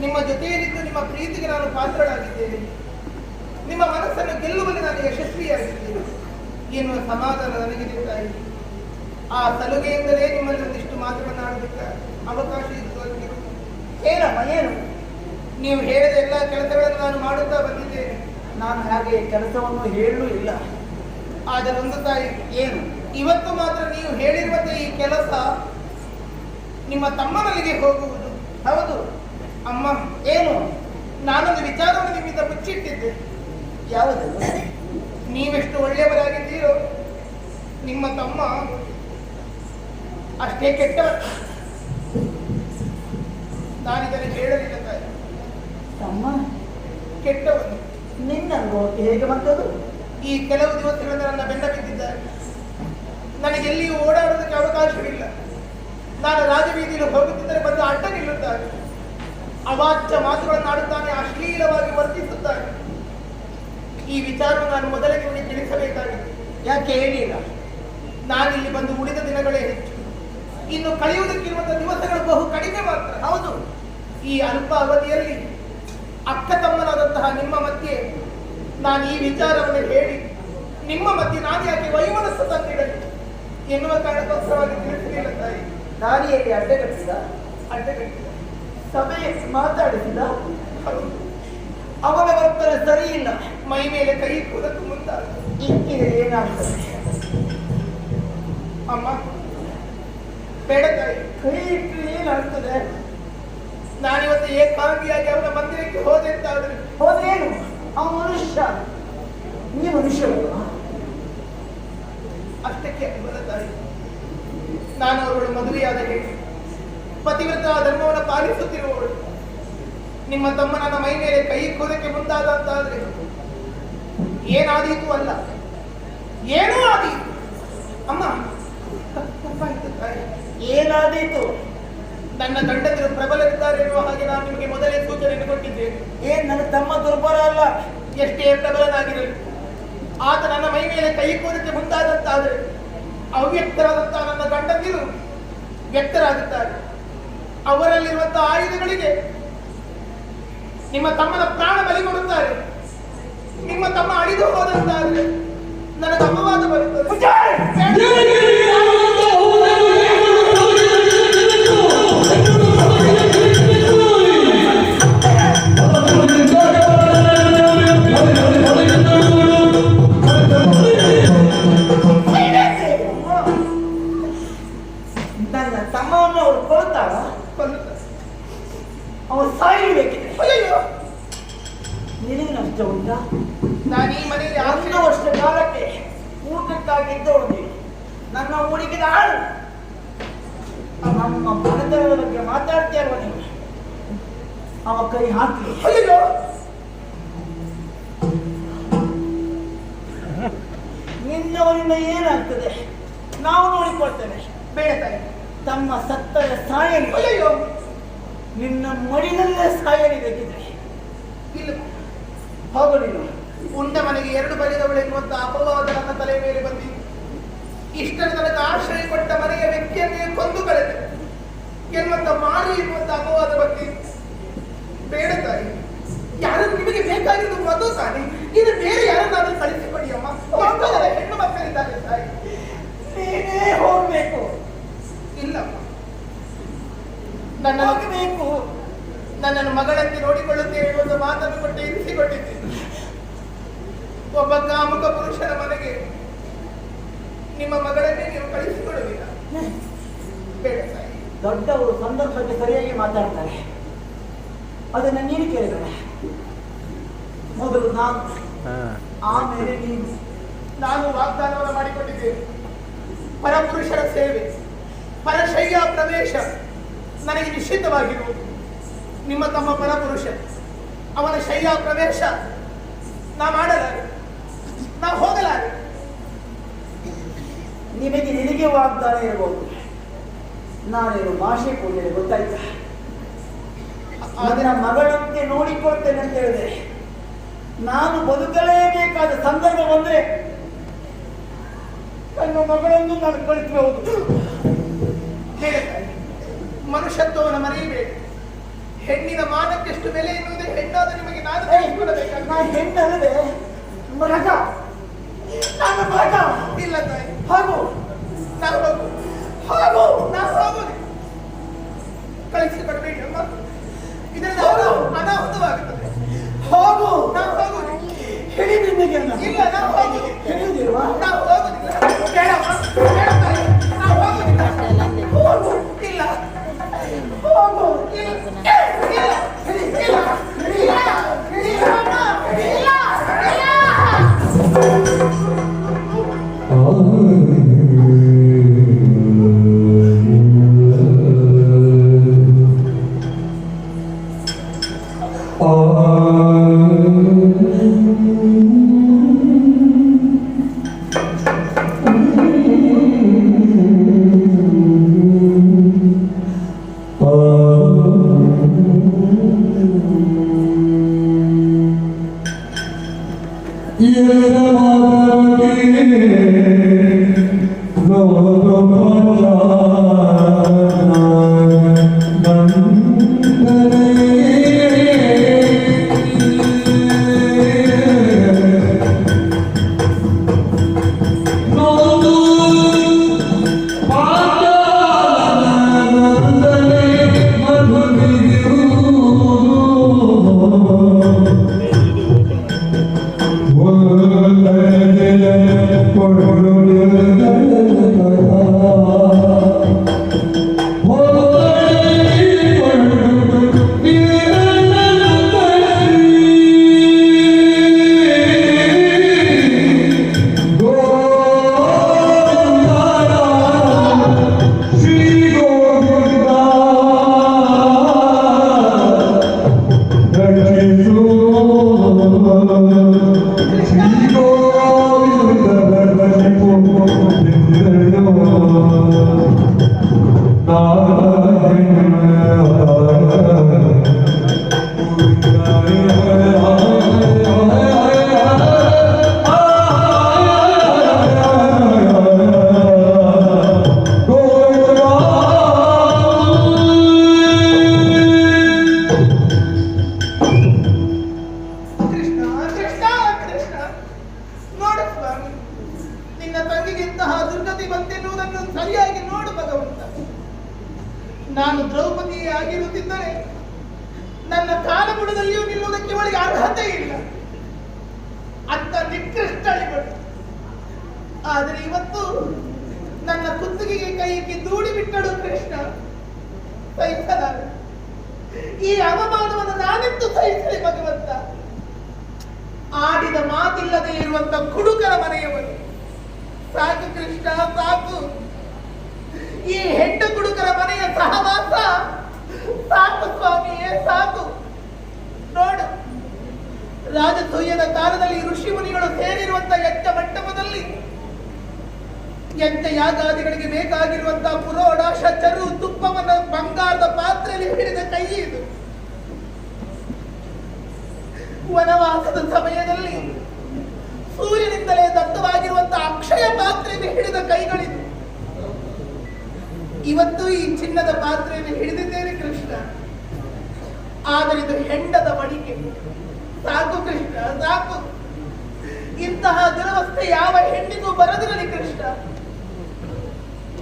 ನಿಮ್ಮ ಜೊತೆಯಲ್ಲಿದ್ದು ನಿಮ್ಮ ಪ್ರೀತಿಗೆ ನಾನು ಪಾತ್ರರಾಗಿದ್ದೇನೆ. ನಿಮ್ಮ ಮನಸ್ಸನ್ನು ಗೆಲ್ಲುವಲ್ಲಿ ನಾನು ಯಶಸ್ವಿಯಾಗಿದ್ದೇನೆ ಎನ್ನುವ ಸಮಾಧಾನ ನನಗಿದೆ ತಾಯಿ. ಆ ಸಲುಗೆಯಿಂದಲೇ ನಿಮ್ಮಲ್ಲಿ ಒಂದಿಷ್ಟು ಮಾತನಾಡೋದಕ್ಕೆ ಅವಕಾಶ ಇತ್ತು. ಏನಮ್ಮ ಏನು? ನೀವು ಹೇಳಿದ ಎಲ್ಲ ಕೆಲಸಗಳನ್ನು ನಾನು ಮಾಡುತ್ತಾ ಬಂದಿದ್ದೇನೆ. ನಾನು ಹಾಗೆ ಕೆಲಸವನ್ನು ಹೇಳಲೂ ಇಲ್ಲ. ಆದರೆ ಒಂದು ತಾಯಿ, ಏನು? ಇವತ್ತು ಮಾತ್ರ ನೀವು ಹೇಳಿರುವಂತೆ ಈ ಕೆಲಸ ನಿಮ್ಮ ತಮ್ಮನಲ್ಲಿಗೆ ಹೋಗುವುದು. ಹೌದು. ಅಮ್ಮ, ಏನು? ನಾನೊಂದು ವಿಚಾರವನ್ನು ನಿಮ್ಮಿಂದ ಮುಚ್ಚಿಟ್ಟಿದ್ದೆ. ಯಾವುದು? ನೀವೆಷ್ಟು ಒಳ್ಳೆಯವರಾಗಿದ್ದೀರೋ ನಿಮ್ಮ ತಮ್ಮ ಅಷ್ಟೇ ಕೆಟ್ಟವ. ನಾನಿದನ್ನು ಹೇಳಲಿಲ್ಲ ಅಮ್ಮ ಕೆಟ್ಟವನು. ನಿನ್ನ ಅನುಭವಕ್ಕೆ ಹೇಗೆ ಬಂದದು? ಈ ಕೆಲವು ದಿವಸಗಳಿಂದ ನನ್ನ ಬೆನ್ನ ಬಿದ್ದಿದ್ದಾರೆ. ನನಗೆ ಎಲ್ಲಿಯೂ ಓಡಾಡೋದಕ್ಕೆ ಅವಕಾಶವಿಲ್ಲ. ನಾನು ರಾಜಬೀದಿಯಲ್ಲಿ ಹೋಗುತ್ತಿದ್ದರೆ ಬಂದು ಅಡ್ಡ ನಿಲ್ಲುತ್ತಾರೆ. ಅವಾಚ್ಯ ಮಾತುಗಳನ್ನು ಆಡುತ್ತಾನೆ, ಅಶ್ಲೀಲವಾಗಿ ವರ್ತಿಸುತ್ತಾನೆ. ಈ ವಿಚಾರವನ್ನು ನಾನು ಮೊದಲೇ ನಿಮಗೆ ತಿಳಿಸಬೇಕಾಗಿದೆ. ಯಾಕೆ ಹೇಳಿಲ್ಲ? ನಾನಿಲ್ಲಿ ಬಂದು ಉಳಿದ ದಿನಗಳೇ ಹೆಚ್ಚು. ಇನ್ನು ಕಳೆಯುವುದಕ್ಕಿರುವಂತಹ ದಿವಸಗಳು ಬಹು ಕಡಿಮೆ ಮಾತ್ರ. ಹೌದು. ಈ ಅಲ್ಪ ಅವಧಿಯಲ್ಲಿ ಅಕ್ಕ ತಮ್ಮನಾದಂತಹ ನಿಮ್ಮ ಮಧ್ಯೆ ನಾನು ಈ ವಿಚಾರವನ್ನು ಹೇಳಿ ನಿಮ್ಮ ಮಧ್ಯೆ ನಾನು ಯಾಕೆ ವೈಮನಸ್ಸು ತಂದಿಡಲಿ ಎನ್ನುವ ಕಾರಣಕ್ಕೋಸ್ಕರವಾಗಿ ತಿಳಿಸಲಿಲ್ಲ ತಾಯಿ. ದಾರಿಯಲ್ಲಿ ಅಡ್ಡಗಟ್ಟಿದ, ಅಡ್ಡಗಟ್ಟಿದ ಸಭೆಯಲ್ಲಿ ಮಾತಾಡಿಸಿದ. ಹೌದು. ಅವನ ವರ್ತನೆ ಸರಿ ಇಲ್ಲ. ಮೈ ಮೇಲೆ ಕೈ ಇಕ್ಕುವುದಕ್ಕೂ ಮುಂತಾದ. ಇಕ್ಕಿದರೆ ಏನಾಗ್ತದೆ? ಅಮ್ಮ ಬೇಡ ತಾಯಿ, ಕೈ ಇಟ್ಟರೆ ಏನಾಗ್ತದೆ? ನಾನಿವತ್ತು ಏಕಾಂಗಿಯಾಗಿ ಅವನ ಮಂದಿರಕ್ಕೆ ಹೋದೆ ಅಂತಾದ್ರೆ ಹೋದೇನು? ಅವ ಮನುಷ್ಯ, ನೀ ಮನುಷ್ಯರಲ್ವಾ? ಅಷ್ಟಕ್ಕೆ ಅನುಬಲ ತಾಯಿ. ನಾನು ಅವರೊಳು ಮದುವೆಯಾದ ಹೇಳಿ ಪತಿವ್ರತ ಧರ್ಮವನ್ನು ಪಾಲಿಸುತ್ತಿರುವವಳು. ನಿಮ್ಮ ತಮ್ಮ ನನ್ನ ಮೈ ಮೇಲೆ ಕೈ ಇಕ್ಕುವುದಕ್ಕೆ ಮುಂದಾದ ಅಂತಾದ್ರೆ ಏನಾದೀತು ಅಲ್ಲ, ಏನೂ ಆದೀತು. ಅಮ್ಮ ತಪ್ಪಾಯ್ತು ತಾಯಿ. ಏನಾದೀತು? ನನ್ನ ಗಂಡಂದಿರು ಪ್ರಬಲರಿದ್ದಾರೆ ಎನ್ನುವ ಹಾಗೆ ನಾನು ನಿಮಗೆ ಮೊದಲೇ ಸೂಚನೆಯನ್ನು ಕೊಟ್ಟಿದ್ದೇನೆ. ನನ್ನ ತಮ್ಮ ದುರ್ಬಲ ಅಲ್ಲ. ಎಷ್ಟೇ ಪ್ರಬಲನಾಗಿರಲಿ ಆತ ನನ್ನ ಮೈ ಮೇಲೆ ಕೈ ಇಕ್ಕುವುದಕ್ಕೆ ಮುಂದಾದಂತಾದರೆ ಅವ್ಯಕ್ತರಾದಂತಹ ನನ್ನ ಗಂಡಂದಿರು ವ್ಯಕ್ತರಾಗುತ್ತಾರೆ. ಅವರಲ್ಲಿರುವಂತಹ ಆಯುಧಗಳಿಗೆ ನಿಮ್ಮ ತಮ್ಮನ ಪ್ರಾಣ ಬಲಿ ಕೊಡುತ್ತಾರೆ. ನಿಮ್ಮ ತಮ್ಮ ಅಳಿದು ಹೋದಂತಾದರೆ ನನಗೆ ಅಪವಾದ ಬರುತ್ತದೆ. ನನ್ನ ತಮ್ಮವನ್ನು ಅವರು ಕೊಡ್ತಾರ? ಅವನು ಸಾಯಬೇಕಿದೆ. ಅಯ್ಯೋ, ನಿನಗೆ ನಷ್ಟ ಉಂಟಾ? ನಾನು ಈ ಮನೆಯಲ್ಲಿ 1 ವರ್ಷ ಕಾಲಕ್ಕೆ ಊಟಕ್ಕಾಗಿ ಇದ್ದವನು. ನನ್ನ ಹುಡುಗಿದ ಆಳು. ನಮ್ಮ ಮನೆತನದ ಬಗ್ಗೆ ಮಾತಾಡ್ತಾ ಇರುವ ನೀವು. ಅವ ಕೈ ಹಾಕಿ. ಅಯ್ಯೋ, ನಿನ್ನವರಿಂದ ಏನಾಗ್ತದೆ ನಾವು ನೋಡಿಕೊಳ್ತೇವೆ. ಬೇಡ ತಾಯಿ. ತಮ್ಮ ಸತ್ತರ ಸಾಯಲಿ. ಅಯ್ಯೋ, ನಿನ್ನ ಮಡಿನಲ್ಲೇ ಸಾಯಲಿ ಬೇಕಿದ್ರೆ. ಇಲ್ಲ, ಹೋಗಲಿಲ್ಲ. ಉಂಡ ಮನೆಗೆ 2 ಬಲಿದವಳು ಎನ್ನುವಂತ ಅಪವಾದ ನನ್ನ ತಲೆ ಮೇಲೆ ಬಂದಿದೆ. ಇಷ್ಟರ ತನಕ ಆಶ್ರಯ ಕೊಟ್ಟ ಮನೆಯ ವ್ಯಕ್ತಿಯನ್ನೇ ಕೊಂದು ಕಳೆದೆ ಎನ್ನುವಂತ ಮಾರಿ ಎನ್ನುವಂತ ಅಪವಾದ ಬಂದಿದೆ. ಬೇಡ ತಾಯಿ. ಯಾರನ್ನು ನಿಮಗೆ ಬೇಕಾಗಿರೋದು ಮಧು ತಾನೆ. ಇದು ಬೇರೆ ಯಾರನ್ನಾದ್ರೂ ಕಳಿಸಿಕೊಡಿ ಅಮ್ಮ. ಎಷ್ಟೋ ಜನ ಹೆಣ್ಣು ಮಕ್ಕಳಿದ್ದಾರೆ ತಾಯಿ. ನೀನೇ ಹೋಗ್ಬೇಕು. ಇಲ್ಲಮ್ಮ, ಹೋಗಬೇಕು. ನನ್ನನ್ನು ಮಗಳಂತೆ ನೋಡಿಕೊಳ್ಳುತ್ತೇವೆ ಎನ್ನುವಂತ ಮಾತನ್ನು ಕೊಟ್ಟು ಇರಿಸಿಕೊಟ್ಟಿದ್ದೀನಿ. ಒಬ್ಬ ಕಾಮುಕ ಪುರುಷನ ಮನೆಗೆ ನಿಮ್ಮ ಮಗಳನ್ನೇ ನೀವು ಕಳಿಸಿಕೊಡುವಿಲ್ಲ. ಬೇಡ ತಾಯಿ. ದೊಡ್ಡವರು ಸಂದರ್ಭಕ್ಕೆ ಸರಿಯಾಗಿ ಮಾತಾಡ್ತಾರೆ. ಅದನ್ನ ನೀನು ಕೇಳಿದರೆ ಮೊದಲು ನಾನು, ಆಮೇಲೆ ನೀನು. ನಾನು ವಾಗ್ದಾನವನ್ನು ಮಾಡಿಕೊಂಡಿದ್ದೇನೆ. ಪರಪುರುಷರ ಸೇವೆ, ಪರಶಯ್ಯ ಪ್ರವೇಶ ನನಗೆ ನಿಶ್ಚಿತವಾಗಿರುವುದು. ನಿಮ್ಮ ತಮ್ಮ ಪರಪುರುಷ, ಅವನ ಶಯ್ಯ ಪ್ರವೇಶ ನಾ ಮಾಡಲಾರೆ, ನಾ ಹೋಗಲಾರೆ. ನಿನಗೆ ವಾಗ್ದಾನ ಇರಬಹುದು. ನಾನೇನು ಭಾಷೆ ಕೊಡಲಿಲ್ಲ, ಗೊತ್ತಾಯ್ತಾ? ಅದನ್ನ ಮಗಳಂತೆ ನೋಡಿಕೊಳ್ತೇನೆ ಅಂತ ಹೇಳಿದೆ. ನಾನು ಬದುಕಲೇಬೇಕಾದ ಸಂದರ್ಭ ಬಂದ್ರೆ ನನ್ನ ಮಗಳನ್ನು ನಾನು ಕಳಿಸಬಹುದು. ಮನುಷ್ಯತ್ವವನ್ನು ಮರೆಯಬೇಡಿ. ಹೆಣ್ಣಿನ ಮಾನಕ್ಕೆಷ್ಟು ಬೆಲೆ ಎನ್ನುವುದೇ ಹೆಣ್ಣಾದ ನಿಮಗೆ ನಾನು ನಾನು ಹೆಣ್ಣಲ್ಲದೆ ಮೃಗ. ನಾನು ಮೃಗ. ಇಲ್ಲ ತಾಯಿ. ಹಾಗೂ ನಾವು ಹೋಗು, ಹಾಗೂ ನಾವು ಹೋಗುದು. ಕಳಿಸಿಕೊಡ್ಬೇಡಿ ಅಮ್ಮ, ಇದರಿಂದ ಅನಾಹುತವಾಗುತ್ತದೆ. ಹೋಗು. ನಾವು ಹೋಗುದು. ಹಿಡಿದಿದ್ದೆಗೆ ಇಲ್ಲ, ನಾವು ಹೋಗುದು. ಹಿಡಿಯುವುದಿಲ್ವಾ? ನಾವು ಹೋಗುದಿಲ್ಲ. ಬೇಡಮ್ಮ, ಬೇಡ ತಾಯಿ. ನಾವು ಹೋಗುದಿಲ್ಲ. ಹೋಗು. ಇಲ್ಲ, ಹೋಗು. ಇಲ್ಲ, ಇಲ್ಲ, ಇಲ್ಲ, ಇಲ್ಲ, ಇಲ್ಲ, Oh ನಾನು ದ್ರೌಪದಿಯೇ ಆಗಿರುತ್ತಿದ್ದರೆ ನನ್ನ ಕಾಲಗುಣದಲ್ಲಿಯೂ ನಿಲ್ಲುವುದಕ್ಕೆ ಅವಳಿಗೆ ಅರ್ಹತೆ ಇಲ್ಲ. ಅಂತ ನಿಕೃಷ್ಟಳಿಗಳು. ಆದರೆ ಇವತ್ತು ನನ್ನ ಕುತ್ತಿಗೆಗೆ ಕೈಗೆ ದೂಡಿ ಬಿಟ್ಟಳು ಕೃಷ್ಣ. ಸಹಿಸಲಾರೆ. ಈ ಅವಮಾನವನ್ನು ನಾನೆಂದು ಸಹಿಸಲಿ ಭಗವಂತ. ಆಡಿದ ಮಾತಿಲ್ಲದೆ ಇರುವಂತ ಕುಡುಕರ ಮನೆಯವರು. ಸಾಕು ಕೃಷ್ಣ, ಸಾಕು. ಈ ಹೆಂಡ ಕುಡುಕರ ಮನೆಯ ಸಹವಾಸ ಸಾಕು ಸ್ವಾಮಿಯೇ, ಸಾಕು. ನೋಡು, ರಾಜಸೂಯದ ಕಾಲದಲ್ಲಿ ಋಷಿ ಮುನಿಗಳು ಸೇರಿರುವಂತ ಯಜ್ಞ ಮಂಟಪದಲ್ಲಿ ಯಜ್ಞ ಯಾಗಾದಿಗಳಿಗೆ ಬೇಕಾಗಿರುವಂತಹ ಪುರೋಡ, ಶಚರು, ತುಪ್ಪವನ್ನು ಬಂಗಾರದ ಪಾತ್ರೆಯಲ್ಲಿ ಹಿಡಿದ ಕೈ ಇದು. ವನವಾಸದ ಸಮಯದಲ್ಲಿ ಸೂರ್ಯನಿಂದಲೇ ದತ್ತವಾಗಿರುವಂತಹ ಅಕ್ಷಯ ಪಾತ್ರೆಯನ್ನು ಹಿಡಿದ ಕೈಗಳಿದು. ಇವತ್ತು ಈ ಚಿನ್ನದ ಪಾತ್ರೆಯನ್ನು ಹಿಡಿದಿದ್ದೇನೆ ಕೃಷ್ಣ. ಆದರೆ ಇದು ಹೆಂಡದ ಮಡಿಕೆ. ಸಾಕು ಕೃಷ್ಣ, ಸಾಕು. ಇಂತಹ ದುರವಸ್ಥೆ ಯಾವ ಹೆಣ್ಣಿಗೂ ಬರದಿರಲಿ ಕೃಷ್ಣ.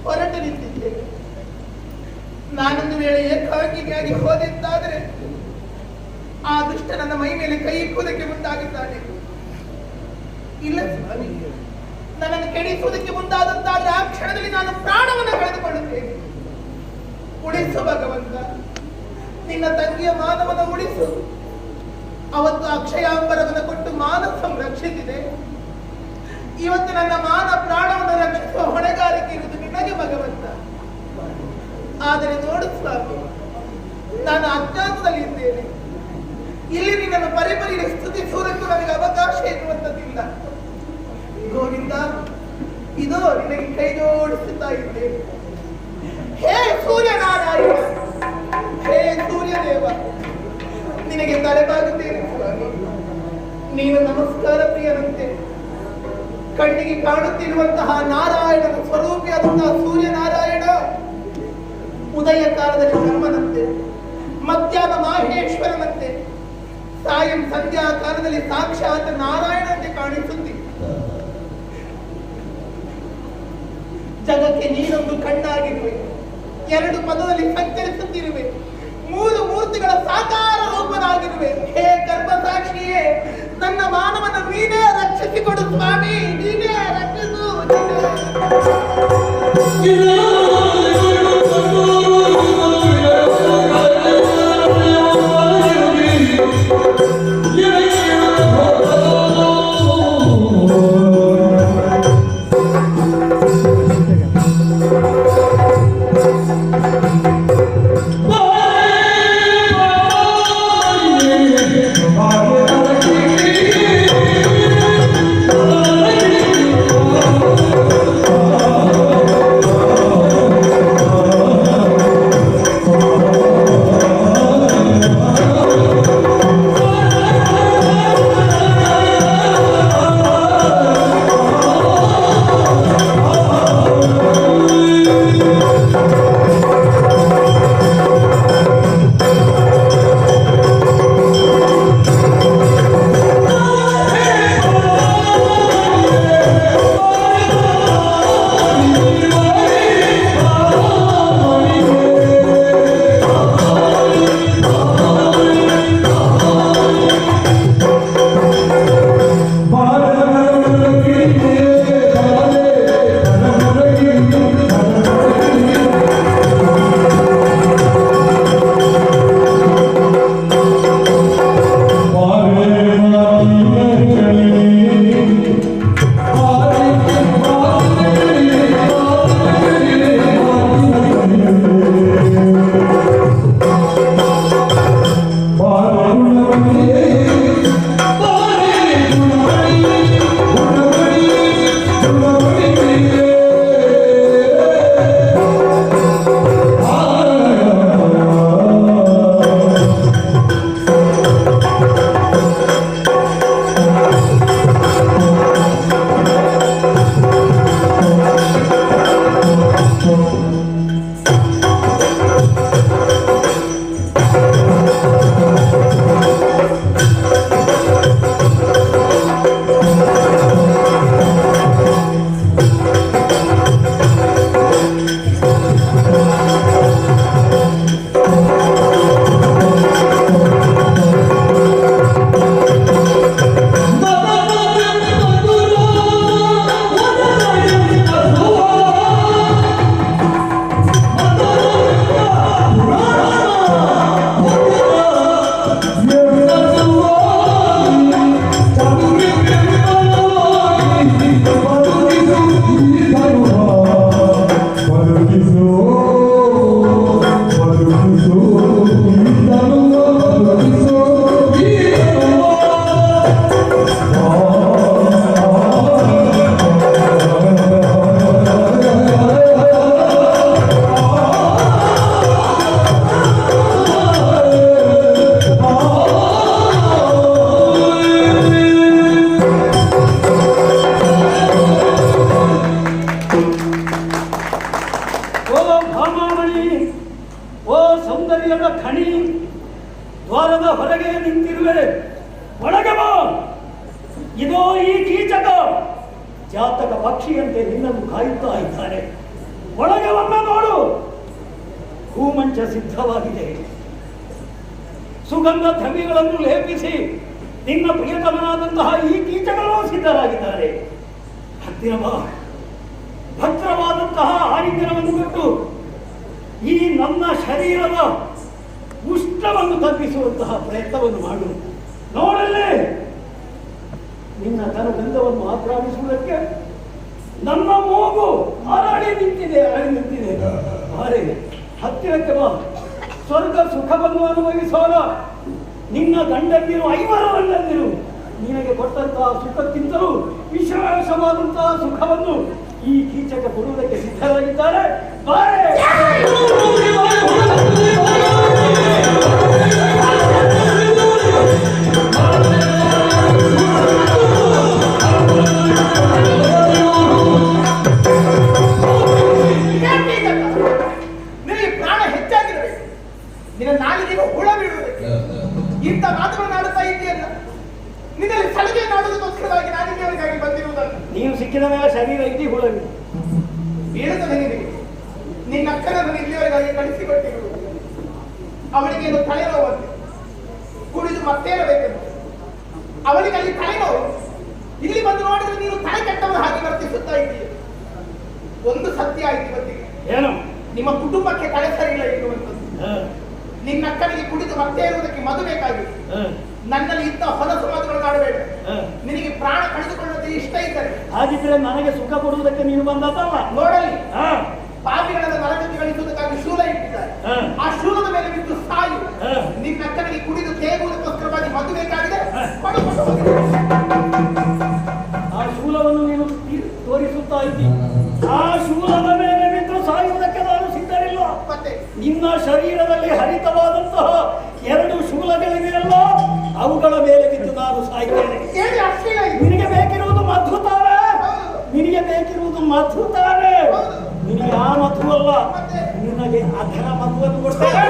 ಹೊರಟು ನಿಂತಿದ್ದೇನೆ. ನಾನೊಂದು ವೇಳೆ ಏಕಾಂಗಿಯಾಗಿ ಹೋದಿದ್ದಾದರೆ ಆ ದುಷ್ಟ ನನ್ನ ಮೈ ಮೇಲೆ ಕೈ ಇಕ್ಕುವುದಕ್ಕೆ ಮುಂದಾಗುತ್ತಾನೆ. ಇಲ್ಲ ಸ್ವಾಮಿ, ನನ್ನನ್ನು ಕೆಡಿಸುವುದಕ್ಕೆ ಮುಂದಾದಂತಾದ್ರೆ ಆ ಕ್ಷಣದಲ್ಲಿ ನಾನು ಪ್ರಾಣವನ್ನು ಕಳೆದುಕೊಳ್ಳುತ್ತೇನೆ. ಉಳಿಸು ಭಗವಂತ, ನಿನ್ನ ತಂಗಿಯ ಮಾನವನ ಉಳಿಸು. ಅವತ್ತು ಅಕ್ಷಯಾಂಬರವನ್ನು ಕೊಟ್ಟು ಮಾನ ಸಂರಕ್ಷಿಸಿದೆ. ಇವತ್ತು ನನ್ನ ಮಾನ ಪ್ರಾಣವನ್ನು ರಕ್ಷಿಸುವ ಹೊಣೆಗಾರಿಕೆ ಇರುವುದು ನಿನಗೆ ಭಗವಂತ. ಆದರೆ ನೋಡು ಸ್ವಾಮಿ, ನಾನು ಅಜ್ಞಾನದಲ್ಲಿ ಇದ್ದೇನೆ. ಇಲ್ಲಿ ನಿನ್ನನ್ನು ಪರಿಪರಿ ಸ್ತುತಿಸುವುದಕ್ಕೂ ನನಗೆ ಅವಕಾಶ ಎನ್ನುವಂಥದ್ದಿಲ್ಲ. ಗೋವಿಂದ, ಇದೋ ನಿನಗೆ ಕೈ ಜೋಡಿಸುತ್ತಾ ಇದ್ದೇನೆ. ಹೇ ಸೂರ್ಯನಾರಾಯಣ, ಹೇ ಸೂರ್ಯದೇವ, ನಿನಗೆ ತಲೆಬಾಗುತ್ತೇನೆ ಸ್ವಾಮಿ. ನೀನು ನಮಸ್ಕಾರ ಪ್ರಿಯರಂತೆ. ಕಣ್ಣಿಗೆ ಕಾಣುತ್ತಿರುವಂತಹ ನಾರಾಯಣನ ಸ್ವರೂಪಿಯಾದಂತಹ ಸೂರ್ಯನಾರಾಯಣ ಉದಯ ಕಾಲದಲ್ಲಿ ಬ್ರಹ್ಮನಂತೆ, ಮಧ್ಯಾಹ್ನ ಮಾಹೇಶ್ವರನಂತೆ, ಸಾಯಂ ಸಂಧ್ಯಾ ಕಾಲದಲ್ಲಿ ಸಾಕ್ಷಾತ್ ನಾರಾಯಣಂತೆ ಕಾಣಿಸುತ್ತಿ. ಜಗಕ್ಕೆ ನೀನೊಂದು ಕಣ್ಣಾಗಿರುವೆ, ಎರಡು ಪದದಲ್ಲಿ ಸಂಚರಿಸುತ್ತಿರುವೆ, ಮೂರು ಮೂರ್ತಿಗಳ ಸಾಕಾರ ರೂಪನಾಗಿರುವೆ. ಹೇ ಗರ್ಭಸಾಕ್ಷಿಯೇ, ನನ್ನ ಮಾನವನ ನೀನೇ ರಕ್ಷಿಸಿಕೊಡು ಸ್ವಾಮಿ, ನೀನೇ ರಕ್ಷಿಸು. ಆಶ್ಚರ್ಯದ ಖಣಿ ದ್ವಾರದ ಹೊರಗೆ ನಿಂತಿರುವೆ. ಒಳಗೆ ಬಾ. ಇದೋ ಈ ಕೀಚಕ ಜಾತಕ ಪಕ್ಷಿಯಂತೆ ನಿನ್ನನ್ನು ಕಾಯುತ್ತಾ ಇದ್ದಾರೆ. ಒಳಗೆ ಒಮ್ಮೆ ನೋಡು. ಹೂಮಂಚ ಸಿದ್ಧವಾಗಿದೆ. ಸುಗಂಧ ದ್ರವ್ಯಗಳನ್ನು ಲೇಪಿಸಿ ನಿನ್ನ ಪ್ರಿಯತಮನಾದಂತಹ ಈ ಕೀಚಕರು ಸಿದ್ಧರಾಗಿದ್ದಾರೆ. ಹತ್ತಿರ ಬಾ. ಭದ್ರವಾದಂತಹ ಆಲಿಂಗನವನ್ನು ಕೊಟ್ಟು ಈ ನನ್ನ ಶರೀರದ ಉಷ್ಣವನ್ನು ತಗ್ಗಿಸುವಂತಹ ಪ್ರಯತ್ನವನ್ನು ಮಾಡು. ನೋಡಲ್ಲೇ ನಿನ್ನ ತನಗಂಧವನ್ನು ಆಕ್ರಮಿಸುವುದಕ್ಕೆ ನನ್ನ ಮೂಗು ಅರಳಿ ನಿಂತಿದೆ. ಅರೆ ಹತ್ತಿರಕ್ಕೆ ಬಾ. ಸ್ವರ್ಗ ಸುಖವನ್ನು ಅನುಭವಿಸೋಣ. ನಿನ್ನ ಗಂಡಂದಿರು 5 ಗಂಡಂದಿರು ನಿನಗೆ ಕೊಟ್ಟಂತಹ ಸುಖಕ್ಕಿಂತಲೂ ವಿಶೇಷವಾದಂತಹ ಸುಖವನ್ನು ಈ ಕೀಚಕ ಕೊಡುವುದಕ್ಕೆ ಸಿದ್ಧರಾಗಿದ್ದಾರೆ. ಬಾರೆ ನಿನಗೆ ಪ್ರಾಣ ಹೆಚ್ಚಾಗಿರಬೇಕು. ನಿನ್ನ ನಾಲಿಗೆಗೆ ಹುಳ ಬೀಳುವುದಕ್ಕೆ ಇಂಥ ಮಾತುಗಳನ್ನು ಆಡುತ್ತಾ ಇದೆಯಲ್ಲ. ನಿನ್ನಲ್ಲಿ ಸಲಹೆ ಮಾಡುವುದಕ್ಕೋಸ್ಕರವಾಗಿ ನಾಲಿಗೆಯವರಿಗಾಗಿ ಬಂದಿರುವುದಲ್ಲ. ನೀವು ಸಿಕ್ಕಿದ ಮೇಲೆ ಶರೀರ ಇಡೀ ಹುಳವಿದೆ. ಬೀಳುತ್ತದೆ ನಿನಗೆ. ನಿನ್ನ ಅಕ್ಕನನ್ನು ಇಲ್ಲಿಯವರೆಗಾಗಿ ಕಳಿಸಿಕೊಟ್ಟಿರುವುದು. ಅವಳಿಗೆ ಇದು ತಲೆನೋವಂತೆ ಕುಡಿದು ಮತ್ತೇರಬೇಕೆಂದು. ಅವಳಿಗೆ ಅಲ್ಲಿ ತಲೆನೋವು. ಇಲ್ಲಿ ಬಂದು ನೋಡಿದ್ರೆ ನೀನು ತಲೆ ಕೆಟ್ಟವನು ಹಾಗೆ ವರ್ತಿಸುತ್ತಾ ಇದ್ದೀಯ. ಒಂದು ಸತ್ಯ ಆಯ್ತು ಇವತ್ತಿಗೆ. ಏನು? ನಿಮ್ಮ ಕುಟುಂಬಕ್ಕೆ ತಲೆ ಸರಿಯಿಲ್ಲ ಎನ್ನುವಂಥದ್ದು. ನಿನ್ನ ಅಕ್ಕನಿಗೆ ಕುಡಿದು ಮತ್ತೆ ಇರುವುದಕ್ಕೆ ಮದು ಬೇಕಾಗಿದೆ. ನನ್ನಲ್ಲಿ ಇಂಥ ಹೊಲಸು ಮಾತುಗಳನ್ನು ಆಡಬೇಡ. ನಿನಗೆ ಪ್ರಾಣ ಕಳೆದುಕೊಳ್ಳುವುದೇ ಇಷ್ಟ ಇದ್ದರೆ ಹಾಗಿದ್ರೆ ನನಗೆ ಸುಖ ಕೊಡುವುದಕ್ಕೆ ನೀನು ಬಂದದ್ದಲ್ಲ. ನೋಡಲಿ, ಪಾಪಿಗಳನ್ನು ನರಕಕ್ಕೆ ಗಳಿಸುವುದಕ್ಕಾಗಿ ಶೂಲ ಇಟ್ಟಿದ್ದಾರೆ. ಆ ಶೂಲದ ಮೇಲೆ ಬಿದ್ದು ಸಾಯು. ನಿನ್ನ ಅಕ್ಕನಿಗೆ ಕುಡಿದು ತೇಗುವುದಕ್ಕೋಸ್ಕರವಾಗಿ ಮದು ಬೇಕಾಗಿದೆ. ಆ ಶೂಲವನ್ನು ನೀನು ತೋರಿಸುತ್ತಾ ಇದ್ದಿ. ಆ ಶೂಲದ ಮೇಲೆ ಬಿದ್ದು ಸಾಯುವುದಕ್ಕೆ ನಾನು ಸಿದ್ಧರಿಲ್ಲ. ಮತ್ತೆ ನಿನ್ನ ಶರೀರದಲ್ಲಿ ಹರಿತವಾದಂತಹ 2 ಶೂಲಗಳಿವೆಯಲ್ಲ, ಅವುಗಳ ಮೇಲೆ ಬಿದ್ದು ನಾನು ಸಾಯ್ತೇನೆ. ನಿನಗೆ ಬೇಕಿರುವುದು ಮಧು ತಾನೆ. ನಿನಗೆ ಬೇಕಿರುವುದು ಮಧು ತಾನೆ. ನಿನಗೆ ಆ ಮಧು ಅಲ್ಲ, ನಿನಗೆ ಅದರ ಮಧುವನ್ನು ಕೊಡ್ತೇನೆ.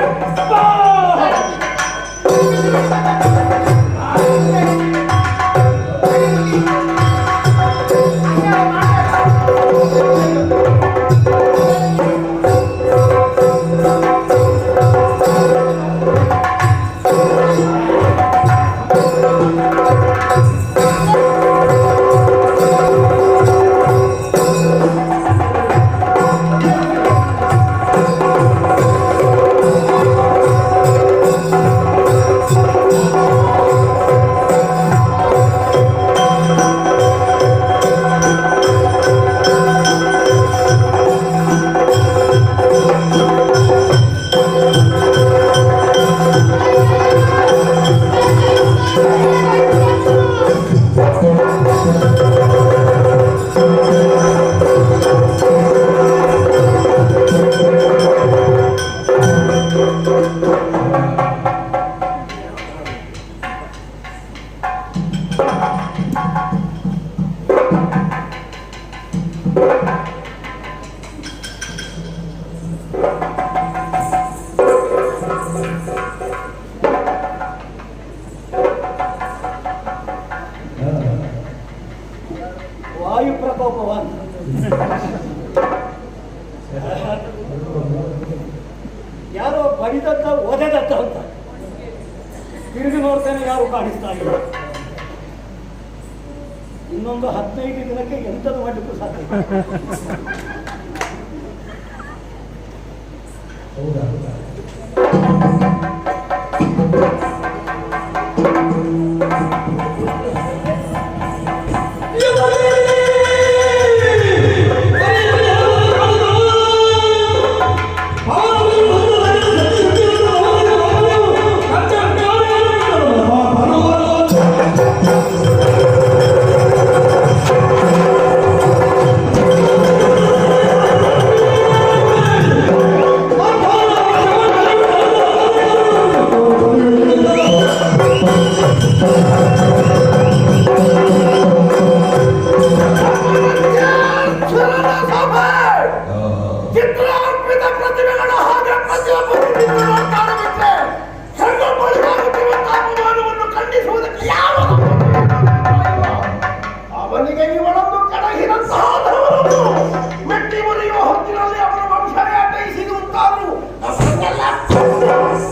ವಾಯು ಪ್ರಕೋಪವನ್ನು ಯಾರೋ ಬಡಿದತ್ತ ಒದೆದತ್ತ ಅಂತ ತಿರುಗಿ ನೋಡ್ತಾನೆ, ಯಾರು ಕಾಣಿಸ್ತಾ ಇಲ್ಲ. ಇನ್ನೊಂದು 15 ದಿನಕ್ಕೆ ಎಂಥದ್ದು ಮಾಡಲಿಕ್ಕೂ ಸಾಧ್ಯ. Oh,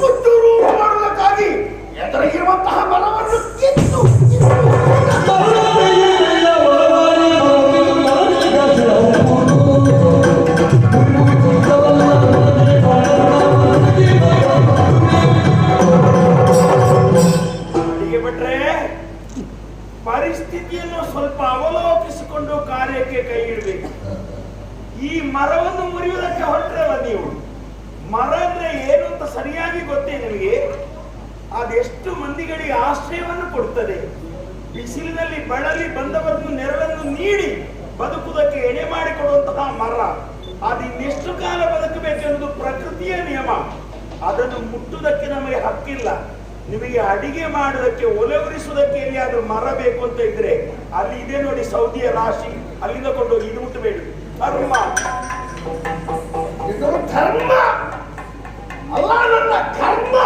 ಮುಟ್ಟೂರು ಮಾಡುವುದಕ್ಕಾಗಿ ಎದುರಿಗಿರುವಂತಹ ಮರವನ್ನು ಕಿತ್ತು ಅಡಿಗೆ ಭಟ್ರೆ, ಪರಿಸ್ಥಿತಿಯನ್ನು ಸ್ವಲ್ಪ ಅವಲೋಕಿಸಿಕೊಂಡು ಕಾರ್ಯಕ್ಕೆ ಕೈ ಇಡಬೇಕು. ಈ ಮರವನ್ನು ಮುರಿಯುವುದಕ್ಕೆ ಹೊರಟ್ರಲ್ಲ ನೀವು. ಮರ ಅಂದ್ರೆ ಏನು ಅಂತ ಸರಿಯಾಗಿ ಗೊತ್ತೇ ನಿಮಗೆ? ಅದೆಷ್ಟು ಮಂದಿಗಳಿಗೆ ಆಶ್ರಯವನ್ನು ಕೊಡ್ತದೆ. ಬಿಸಿಲಿನಲ್ಲಿ ಬಳಲಿ ಬಂದವರನ್ನು ನೆರಳನ್ನು ನೀಡಿ ಬದುಕುವುದಕ್ಕೆ ಎಡೆ ಮಾಡಿಕೊಡುವಂತಹ ಮರ. ಅದು ಇನ್ನೆಷ್ಟು ಕಾಲ ಬದುಕಬೇಕೆಂಬುದು ಪ್ರಕೃತಿಯ ನಿಯಮ. ಅದನ್ನು ಮುಟ್ಟುವುದಕ್ಕೆ ನಮಗೆ ಹಕ್ಕಿಲ್ಲ. ನಿಮಗೆ ಅಡಿಗೆ ಮಾಡುವುದಕ್ಕೆ ಒಲೆ ಉರಿಸುವುದಕ್ಕೆ ಎಲ್ಲಿಯಾದ್ರೂ ಮರ ಬೇಕು ಅಂತ ಇದ್ರೆ ಅಲ್ಲಿ ಇದೆ ನೋಡಿ ಸೌದಿಯ ರಾಶಿ, ಅಲ್ಲಿಂದ ಕೊಂಡೋಗಿ ಇದು ಮುಟ್ಟಬೇಡಿ. ಧರ್ಮ ಇದು ಧರ್ಮ ಅಲ್ಲ, ನನ್ನ ಕರ್ಮ.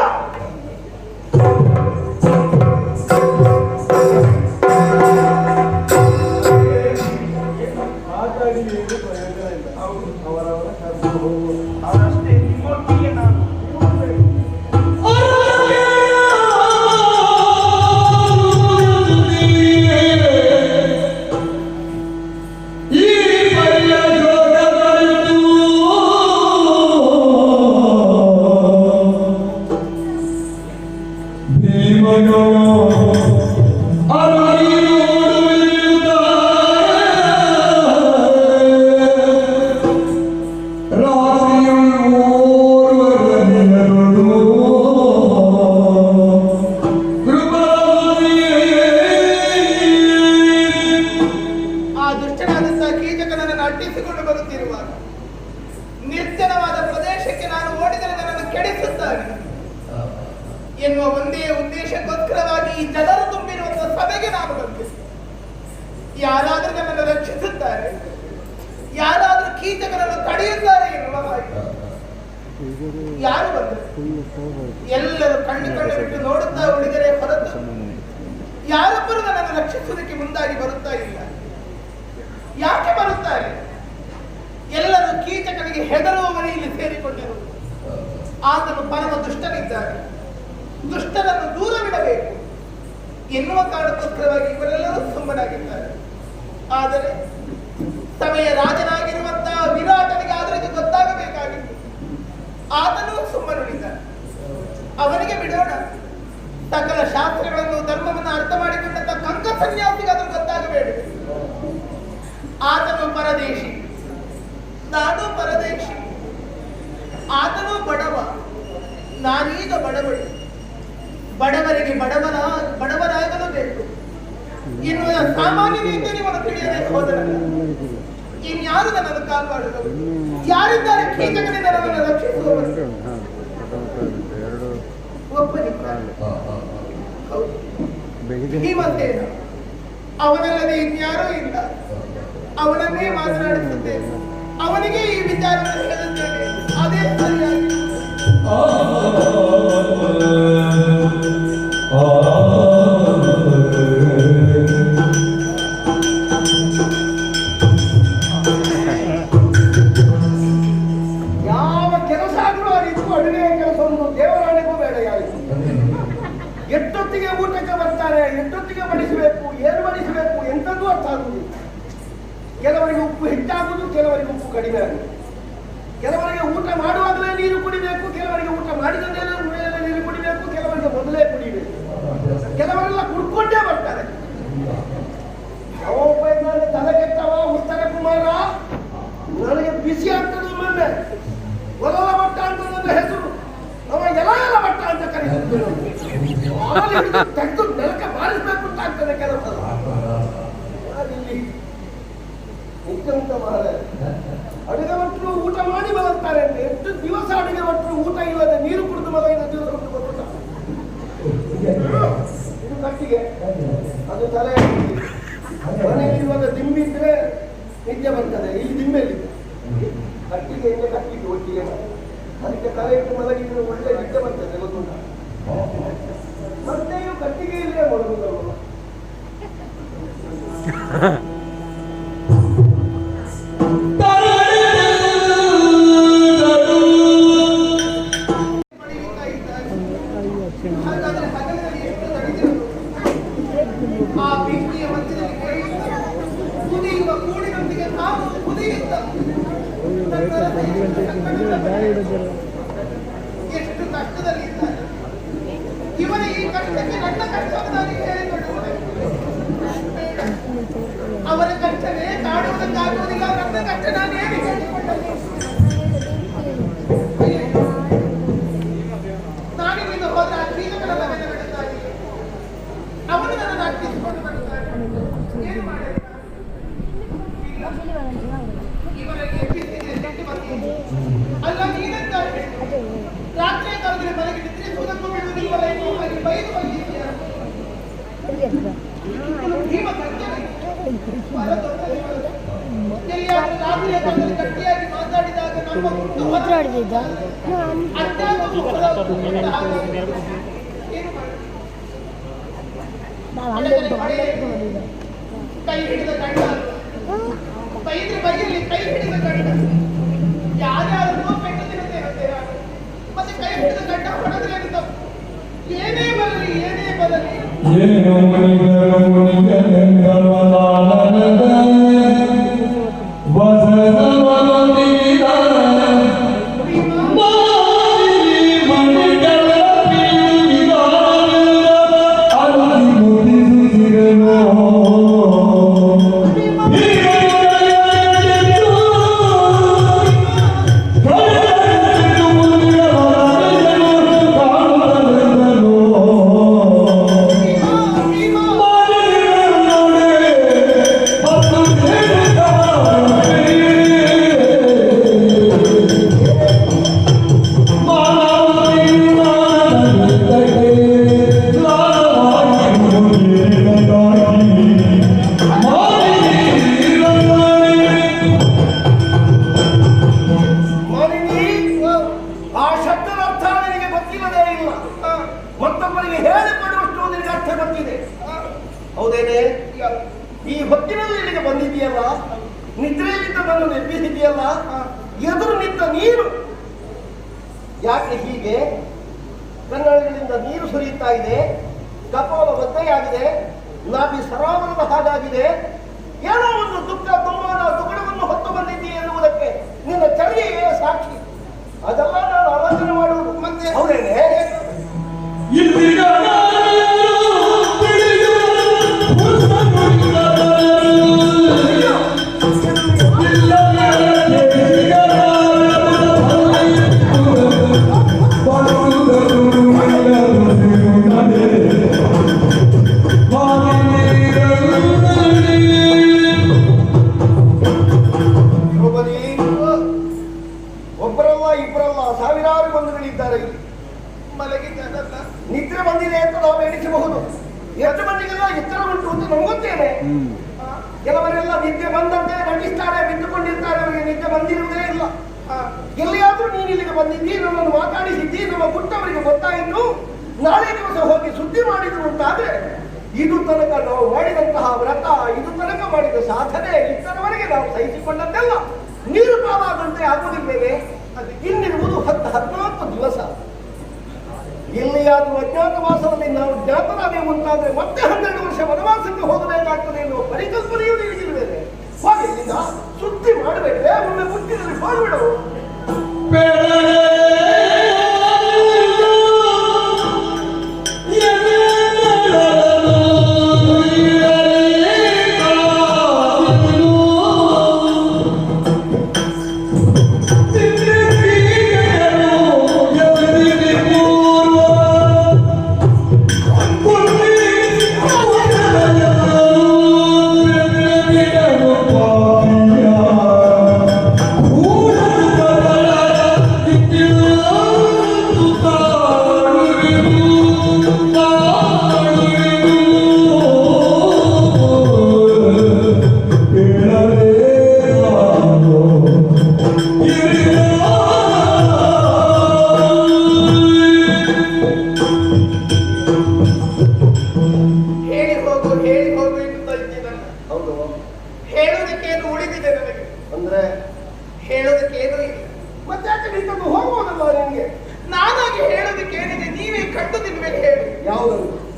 ಹಾಗಾಗಿ ಏನು ಪ್ರಯೋಜನ ಇಲ್ಲ. ಅವರವರ ಕರ್ಮ ಹೋಗುವುದು. ಅವರಷ್ಟೇ. ನಿಮ್ಮೊಟ್ಟಿಗೆ ನಾನು ಆ ದುಷ್ಟನಾದಂತಹ ಕೀಚಕನನ್ನು ಅಟ್ಟಿಸಿಕೊಂಡು ಬರುತ್ತಿರುವಾಗ ನಿರ್ಜನವಾದ ಪ್ರದೇಶಕ್ಕೆ ನಾನು ಓಡಿದರೆ ನನ್ನನ್ನು ಕೆಡಿಸುತ್ತಾನೆ ಎನ್ನುವ ಒಂದೇ ಉದ್ದೇಶಕ್ಕೋಸ್ಕರವಾಗಿ ಈ ಜನರು ತುಂಬಿರುವಂತಹ ಸಭೆಗೆ ನಾನು ಬಂದೆ. ಯಾರಾದರೂ ನನ್ನನ್ನು ರಕ್ಷಿಸುತ್ತಾರೆ, ಯಾರಾದರೂ ಕೀಚಕನನ್ನು ತಡೆಯುತ್ತಾರೆ ಎನ್ನುವ ಹಾಗೆ. ಯಾರು ಬಂದರು? ಎಲ್ಲರೂ ಕಣ್ಣು ಬಿಟ್ಟು ನೋಡುತ್ತಾ ಉಳಿದರೆ ಹೊರತು ಯಾರೊಬ್ಬರು ನನ್ನನ್ನು ರಕ್ಷಿಸುವುದಕ್ಕೆ ಮುಂದಾಗಿ ಬರುತ್ತಾ ಇಲ್ಲ. ಯಾಕೆ ಬರುತ್ತಾರೆ? ಎಲ್ಲರೂ ಕೀಚಕನಿಗೆ ಹೆದರುವ ಮನೆಯಲ್ಲಿ ಸೇರಿಕೊಂಡಿರುವುದು. ಆತನು ಪರಮ ದುಷ್ಟನಿದ್ದಾನೆ, ದುಷ್ಟನನ್ನು ದೂರವಿಡಬೇಕು ಎನ್ನುವ ಕಾರಣಕ್ಕೋಸ್ಕರವಾಗಿ ಇವರೆಲ್ಲರೂ ಸುಮ್ಮನಾಗಿದ್ದಾರೆ. ಆದರೆ ಸಭೆಯ ರಾಜನಾಗಿರುವಂತಹ ವಿರಾಟನಿಗೆ ಆದ್ರೆ ಇದು ಗೊತ್ತಾಗಬೇಕಾಗಿತ್ತು. ಆತನೂ ಸುಮ್ಮನುಳಿದ್ದಾನೆ. ಅವನಿಗೆ ಬಿಡೋಣ. ಸಕಲ ಶಾಸ್ತ್ರಗಳನ್ನು ಧರ್ಮವನ್ನು ಅರ್ಥ ಮಾಡಿಕೊಂಡಂತ ಕಂಕ ಸನ್ಯಾಸಿಗೆ ಅದು ಗೊತ್ತಾಗಬೇಡ. ಆತನು ಪರದೇಶಿ, ನಾನು ಪರದೇಶಿ. ಆತನು ಬಡವ, ನಾನೀಗ ಬಡವಳು. ಬಡವರಿಗೆ ಬಡವರಾಗಲು ಬೇಕು ಎನ್ನುವ ಸಾಮಾನ್ಯ ರೀತಿಯಲ್ಲಿ ನೀವು ತಿಳಿಯದೆ ಹೋದರಲ್ಲ. ಇನ್ಯಾರು ನನ್ನನ್ನು ಕಾಪಾಡುವರು? ಯಾರಿದ್ದಾರೆ ಕೀಚಕನಿಂದ ನನ್ನನ್ನು ರಕ್ಷಿಸುವವರು? ಒಬ್ಬನಿದ್ದಾರೆ. ಹೌದು, ಭೀಮಸೇನ. ಅವನಲ್ಲದೆ ಇನ್ಯಾರೂ ಇಲ್ಲ. ಅವನನ್ನೇ ಮಾತನಾಡಿಸುತ್ತೇನೆ. ಅವನಿಗೆ ಈ ವಿಚಾರವನ್ನು ಹೇಳುತ್ತೇನೆ. ಅದೇ ಸರಿಯಾಗಿ. ಯಾವ ಕೆಲಸ ಆದ್ರೂ ಅದಿತ್ತು. ಅಡುಗೆಯ ಕೆಲಸವನ್ನು ದೇವರಾಣಿಗೂ ಬೇಡ. ಯಾರಿಗೂ ಎಷ್ಟೊತ್ತಿಗೆ ಊಟಕ್ಕೆ ಬರ್ತಾರೆ, ಎಷ್ಟೊತ್ತಿಗೆ ಬಡಿಸಬೇಕು, ಏನು ಬಡಿಸಬೇಕು ಎಂಥದ್ದು ಅರ್ಥ ಆಗುವುದಿಲ್ಲ. ಕೆಲವರಿಗೆ ಉಪ್ಪು ಹೆಚ್ಚಾಗುವುದು, ಕೆಲವರಿಗೆ ಉಪ್ಪು ಕಡಿಮೆ ಆಗುವುದು. ಕೆಲವರಿಗೆ ಊಟ ಮಾಡುವಾಗಲೇ ನೀರು ಕುಡಿಬೇಕು, ಕೆಲವರಿಗೆ ಊಟ ಮಾಡಿದ ಮೇಲೆ ನೀರು ಕುಡಿಬೇಕು, ಕೆಲವರಿಗೆ ಮೊದಲೇ ಕುಡಿಬೇಕು. ಕೆಲವರೆಲ್ಲ ಕುಡ್ಕೊಂಡೇ ಬರ್ತಾರೆ. ಯಾವೊಬ್ಬ ತಲೆ ಕೆಟ್ಟವ ಉತ್ತರ ಕುಮಾರ, ನನಗೆ ಬಿಸಿ ಆಗ್ತದೆ. ಮೊನ್ನೆ ಒಲಲ ಮಟ್ಟ ಅಂತ ನನ್ನ ಹೆಸರು, ಅವ ಎಲ್ಲ ಮಟ್ಟ ಅಂತ ಕರೀತಾರೆ. ತೆಗೆದು ನೆಲಕ್ಕೆ ಬಾರಿಸಬೇಕು ಅಂತ ಆಗ್ತದೆ ಕೆಲಸ. ನಿತ್ಯಂತ ಅಡುಗೆ ಭಟ್ರು ಊಟ ಮಾಡಿ ಬರುತ್ತಾರೆ ಅಂತ. ಎಷ್ಟು ದಿವಸ ಅಡುಗೆ ಭಟ್ರು ಊಟ ಇಲ್ಲದೆ ನೀರು ಕುಡಿದು ಮಗನ ದಿವಸ ಬರುತ್ತಾ. ಇದು ಕಟ್ಟಿಗೆ, ಅದು ತಲೆ. ಮನೆಯಲ್ಲಿ ಇವಾಗ ದಿಂಬಿ ಇದ್ರೆ ನಿದ್ದೆ ಬರ್ತದೆ. ಇಲ್ಲಿ ದಿಂಬೆಲ್ಲಿದೆ ಕಟ್ಟಿಗೆಯಿಂದ ಕಟ್ಟಿಗೆ ಒಟ್ಟಿಗೆ ಅದಕ್ಕೆ ತಲೆ ಇಟ್ಟು ಮಲಗಿದ್ರೆ ಒಳ್ಳೆ ನಿದ್ದೆ ಬರ್ತದೆ, ಗೊತ್ತುಂಟ. ಮತ್ತೆ ಇವು ಕಟ್ಟಿಗೆಯಲ್ಲೇ ಮಾಡುವುದಲ್ಲ. ಕಷ್ಟದಲ್ಲಿ ಇದ್ದಾರೆ. ಇವನ ಈ ಕಷ್ಟಕ್ಕೆ ನನ್ನ ಕಷ್ಟವನ್ನು ನಾನು ಹೇಳಿಕೊಳ್ಳುವುದೇ ಬೇಡ. ಅವರ ಕಷ್ಟವೇ ಕಾಡುವುದಕ್ಕಾಗುವುದಿಲ್ಲ. ನನ್ನ ಕಷ್ಟ ನಾನು ಹೇಳಿ ಹೇಳಿಕೊಳ್ಳಲಿ. ನಾನಿಲ್ಲಿಂದ ಹೋದ್ರೆ ಆ ಬೀಜಗಳೆಲ್ಲ ಬೆಳೆಬಿಡುತ್ತಾರೆ. ಅವನು ನನ್ನನ್ನು ಅಟ್ಟಿಸಿಕೊಂಡು ಬರುತ್ತಾರೆ. ಏನು ಮಾಡಲಿ? ಇವರಿಗೆ ಎಬ್ಬಿಸಿದ್ರೆ ಬರ್ತೀನಿ. ಅಲ್ಲ ನೀನಂತ ರಾತ್ರಿ ಕಾಲದಲ್ಲಿ ಮನೆಗೆ ನಿದ್ರಿಸುವುದಕ್ಕೂ ಬಿಡುವುದಿಲ್ಲವಲ್ಲ ಎಂದು ಹಾಗೆ ಬೈದು ಬಂದಿದ್ದೀಯ. ಭೀಮ ಕರ್ತನೆ ಬಹಳ ದೊಡ್ಡ ವಿವಾದ. ಎಲ್ಲಿಯಾದರೂ ರಾತ್ರಿಯ ಕಾಲದಲ್ಲಿ ಗಟ್ಟಿಯಾಗಿ ಮಾತಾಡಿದಾಗ ನಮ್ಮ ಕುಟುಂಬ ಅತ್ಯಂತ ಕೈ ಹಿಡಿದ ಗಂಡ ಬೈದ್ರೆ ಬೈಯಲ್ಲಿ ಕೈ ಹಿಡಿದ ಗಂಡ ಯಾರ್ಯಾರು ಪೆಟ್ಟು ತಿನ್ನುತ್ತೇವೆ ಮತ್ತೆ ಕೈ ಹಿಡಿದ ಗಂಡ ಹೊಡೆದ್ರೆ ಅಂತ ಏನೇ ಬರಲಿ ಏನೇ ಬರಲಿ ಈ ಹೊತ್ತಿನಲ್ಲಿ ಇಲ್ಲಿಗೆ ಬಂದಿದೆಯಲ್ಲ, ನಿದ್ರೆಯಲ್ಲಿದ್ದ ನನ್ನನ್ನು ಎಬ್ಬಿಸಿದೆಯಲ್ಲ, ಎದುರು ನಿಂತ ನೀರು ಯಾಕೆ ಹೀಗೆ ಕಣ್ಣುಗಳಿಂದ ನೀರು ಸುರಿಯುತ್ತಾ ಇದೆ, ಕಪಾಲ ಒದ್ದೆಯಾಗಿದೆ, ನಾಭಿ ಸರಾವರದ ಹಾಗಾಗಿದೆ, ಏನೋ ಒಂದು ದುಃಖ ದುಮ್ಮಾನ ದುಗುಡವನ್ನು ಹೊತ್ತು ಬಂದಿದ್ದೀಯ ಎನ್ನುವುದಕ್ಕೆ ನಿನ್ನ ಚರ್ಯೆಯೇ ಸಾಕ್ಷಿ. ಅದೆಲ್ಲ ನಾನು ಆಲೋಚನೆ ಮಾಡುವುದು. ಮತ್ತೆ ಹೌದೇನೆ ನಿದ್ರೆ ಬಂದಿದೆ ಅಂತ ನಾವು ಎಣಿಸಬಹುದು. ಎಷ್ಟು ಮಂದಿಗೆಲ್ಲ ಎಚ್ಚರ ಉಂಟು ಅಂತ ನಾವು ಗೊತ್ತೇನೆ. ಕೆಲವರೆಲ್ಲ ನಿದ್ದೆ ಬಂದಂತೆ ನಟಿಸ್ತಾರೆ, ಬಿದ್ದುಕೊಂಡಿರ್ತಾರೆ, ಅವರಿಗೆ ನಿದ್ದೆ ಬಂದಿರುವುದೇ ಇಲ್ಲ. ಎಲ್ಲಿಯಾದ್ರೂ ನೀನು ಇಲ್ಲಿಗೆ ಬಂದಿದ್ದಿ, ನಮ್ಮನ್ನು ಮಾತಾಡಿಸಿದ್ದಿ, ನಮ್ಮ ಪುಟ್ಟವರಿಗೆ ಗೊತ್ತಾಯಿತು, ನಾಳೆ ದಿವಸ ಹೋಗಿ ಸುದ್ದಿ ಮಾಡಿದ್ರು ಅಂತಾದ್ರೆ ಇದು ತನಕ ನಾವು ಮಾಡಿದಂತಹ ವ್ರತ, ಇದು ತನಕ ಮಾಡಿದ ಸಾಧನೆ, ಇಷ್ಟರವರೆಗೆ ನಾವು ಸಹಿಸಿಕೊಂಡದ್ದೆಲ್ಲ ನೀರು ಪಾಲಾದಂತೆ ಆಗುವುದಿಲ್ಲ. ಇನ್ನಿರುವುದು 10-14 ದಿವಸ. ಎಲ್ಲಿಯಾದ್ರೂ ಅಜ್ಞಾತವಾಸದಲ್ಲಿ ನಾವು ಜ್ಞಾತರಾದೇವು ಅಂತಾದ್ರೆ ಮತ್ತೆ 12 ವರ್ಷ ವನವಾಸಕ್ಕೆ ಹೋಗಬೇಕಾಗ್ತದೆ ಎನ್ನುವ ಪರಿಕಲ್ಪನೆಯೂ ನಿನಗಿರುತ್ತದೆ. ಹೋಗಿ ಇಲ್ಲಿಂದ ಸುದ್ದಿ ಮಾಡಬೇಕೇ, ಒಮ್ಮೆ ಮುಟ್ಟಿನಲ್ಲಿ ಹೋಗ್ಬಿಡು.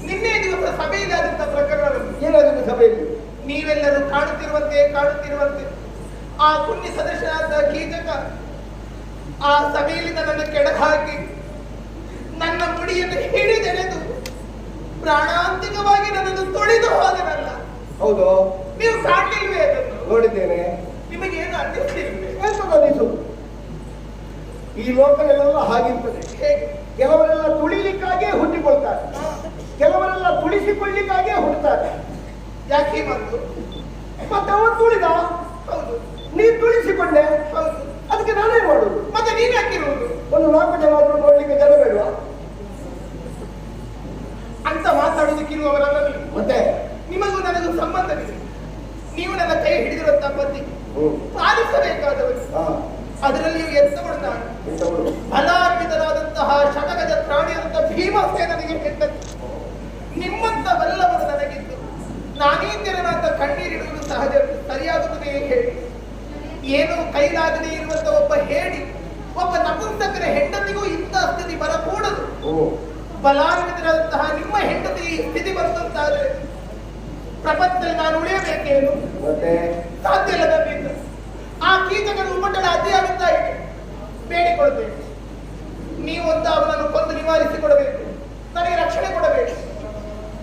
ನಿನ್ನೆ ದಿವಸ ಸಭೆಯಲ್ಲಿ ಆದಂತಹ ಪ್ರಕರಣ ಏನಾದರೂ ಸಭೆಯಲ್ಲಿ ನೀವೆಲ್ಲರೂ ಕಾಣುತ್ತಿರುವಂತೆ ಆ ಪುಣ್ಯ ಸದಸ್ಯನಾದ ಕೀಚಕ ಆ ಸಭೆಯಲ್ಲಿ ನನ್ನನ್ನು ಕೆಡಹಾಕಿ ಕೈಯನ್ನು ಹಿಡಿದೆಳೆದು ಪ್ರಾಣಾಂತಿಕವಾಗಿ ನನ್ನನ್ನು ತೊಳೆದು ಹೋದನಲ್ಲ. ಹೌದು, ನೀವು ಕಾಣಲಿಲ್ವೇ ಅದನ್ನು? ನೋಡಿದ್ದೇನೆ. ನಿಮಗೆ ಏನು ಅನ್ನಿಸ್ತಿಲ್ವೇ? ಅನಿಸು. ಈ ಲೋಕದಲ್ಲೆಲ್ಲ ಹಾಗಿರ್ತದೆ. ಹೇಗೆ? ಕೆಲವರೆಲ್ಲ ತುಳಿಲಿಕ್ಕಾಗಿಯೇ ಹುಟ್ಟಿಕೊಳ್ತಾರೆ, ಕೆಲವರೆಲ್ಲ ತುಳಿಸಿಕೊಳ್ಳಿಕ್ಕಾಗಿಯೇ ಹುಟ್ಟುತ್ತಾರೆ. ಯಾಕೆ ಬಂತು? ಮತ್ತೆ ಅವನು ತುಳಿದ, ಹೌದು. ನೀನು ತುಳಿಸಿಕೊಂಡೆ, ಹೌದು. ಅದಕ್ಕೆ ನಾನೇ ಮಾಡುದು. ಮತ್ತೆ ನೀನ್ ಯಾಕಿರುವುದು? ಒಂದು 4 ಜನ ಆದ್ರೂ ನೋಡ್ಲಿಕ್ಕೆ ಜನ ಬೇಡವಾ ಅಂತ ಮಾತಾಡೋದಕ್ಕಿರುವವರಲ್ಲ ನೀವು. ಮತ್ತೆ ನಿಮಗೂ ನನಗೂ ಸಂಬಂಧವಿದೆ. ನೀವು ನನ್ನ ಕೈ ಹಿಡಿದಿರುವಂತಹ ಪದ್ಧತಿ ಪಾಲಿಸಬೇಕಾದವರು. ಅದರಲ್ಲಿಯೂ ಎತ್ತಗಳು ನಾನು ಬಲಾನ್ವಿತನಾದಂತಹ ಶತಗಜ ಪ್ರಾಣಿಯಂತ ಭೀಮಸೇನಿಗೆ ಹೆಂಡತಿ. ನಿಮ್ಮಂತವೆಲ್ಲವರು ನನಗಿದ್ದು ನಾನೀಂದಿರನಾದ ಕಣ್ಣೀರಿಡುವುದು ಸಹಜ, ಸರಿಯಾಗುತ್ತದೆ ಹೇಳಿ. ಏನು ಕೈಲಾಗದೇ ಇರುವಂತ ಒಬ್ಬ ಹೇಳಿ ಒಬ್ಬ ನಪುಂಸಕರ ಹೆಂಡತಿಗೂ ಇಂಥ ಸ್ಥಿತಿ ಬರಕೂಡದು. ಬಲಾನ್ವಿತರಾದಂತಹ ನಿಮ್ಮ ಹೆಂಡತಿ ಸ್ಥಿತಿ ಬರುತ್ತಂತಾದ್ರೆ ಪ್ರಪಂಚದಲ್ಲಿ ನಾನು ಉಳಿಯಬೇಕೇನು? ಸಾಧ್ಯ ಇಲ್ಲ ನನ್ನಿಂದ. ಆ ಕೀಟಗಳ ಉಪಟಳ ಅತಿಯಾಗುತ್ತಾ ಇದೆ. ಬೇಡಿಕೊಳ್ತೇನೆ, ನೀವು ಅಂತ ಅವನನ್ನು ಕೊಂದು ನಿವಾರಿಸಿಕೊಡಬೇಕು, ನನಗೆ ರಕ್ಷಣೆ ಕೊಡಬೇಕು.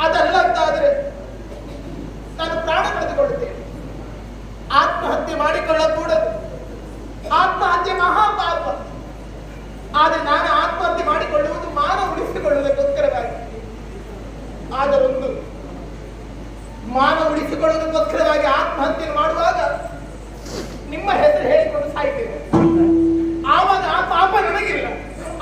ಅದಲ್ಲ ಅಂತಾದರೆ ನಾನು ಪ್ರಾಣ ಕಳೆದುಕೊಳ್ಳುತ್ತೇನೆ. ಆತ್ಮಹತ್ಯೆ ಮಾಡಿಕೊಳ್ಳಕೂಡದು. ಆತ್ಮಹತ್ಯೆ ಮಹಾಪಾಪ. ಆದರೆ ನಾನು ಆತ್ಮಹತ್ಯೆ ಮಾಡಿಕೊಳ್ಳುವುದು ಮಾನ ಉಳಿಸಿಕೊಳ್ಳುವುದಕ್ಕೋಸ್ಕರವಾಗಿ. ಆದರೊಂದು ಮಾನ ಉಳಿಸಿಕೊಳ್ಳುವುದಕ್ಕೋಸ್ಕರವಾಗಿ ಆತ್ಮಹತ್ಯೆ ಮಾಡುವಾಗ ನಿಮ್ಮ ಹೆಸರು ಹೇಳಿಕೊಂಡು ಸಾಯ್ತೇನೆ. ಆವಾಗ ಆ ಪಾಪ ನನಗಿಲ್ಲ,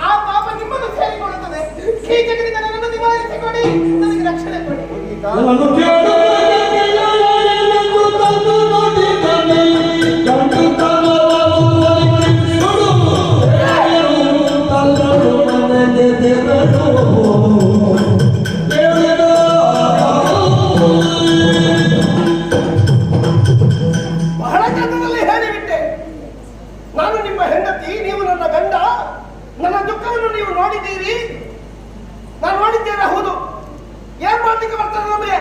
ಆ ಪಾಪ ನಿಮ್ಮನ್ನು ಸೇರಿಕೊಳ್ಳುತ್ತದೆ. ಕೀಚಕರಿಂದ ನನ್ನನ್ನು ನಿವಾರಿಸಿಕೊಡಿ, ನನಗೆ ರಕ್ಷಣೆ ಕೊಡಿ. ಬಹಳ ಜನರಲ್ಲಿ ಹೇಳಿಬಿಟ್ಟೆ, ನಾನು ನಿಮ್ಮ ಹೆಂಡತಿ, ನೀವು ನನ್ನ ಗಂಡ. ನನ್ನ ದುಃಖವನ್ನು ನೀವು ನೋಡಿದ್ದೀರಿ, ನಾನು ನೋಡಿದ್ದೇನೆ. ಹೌದು, ಏನ್ ಮಾಡ್ಲಿಕ್ಕೆ ಬರ್ತದೆ ನಮಗೆ?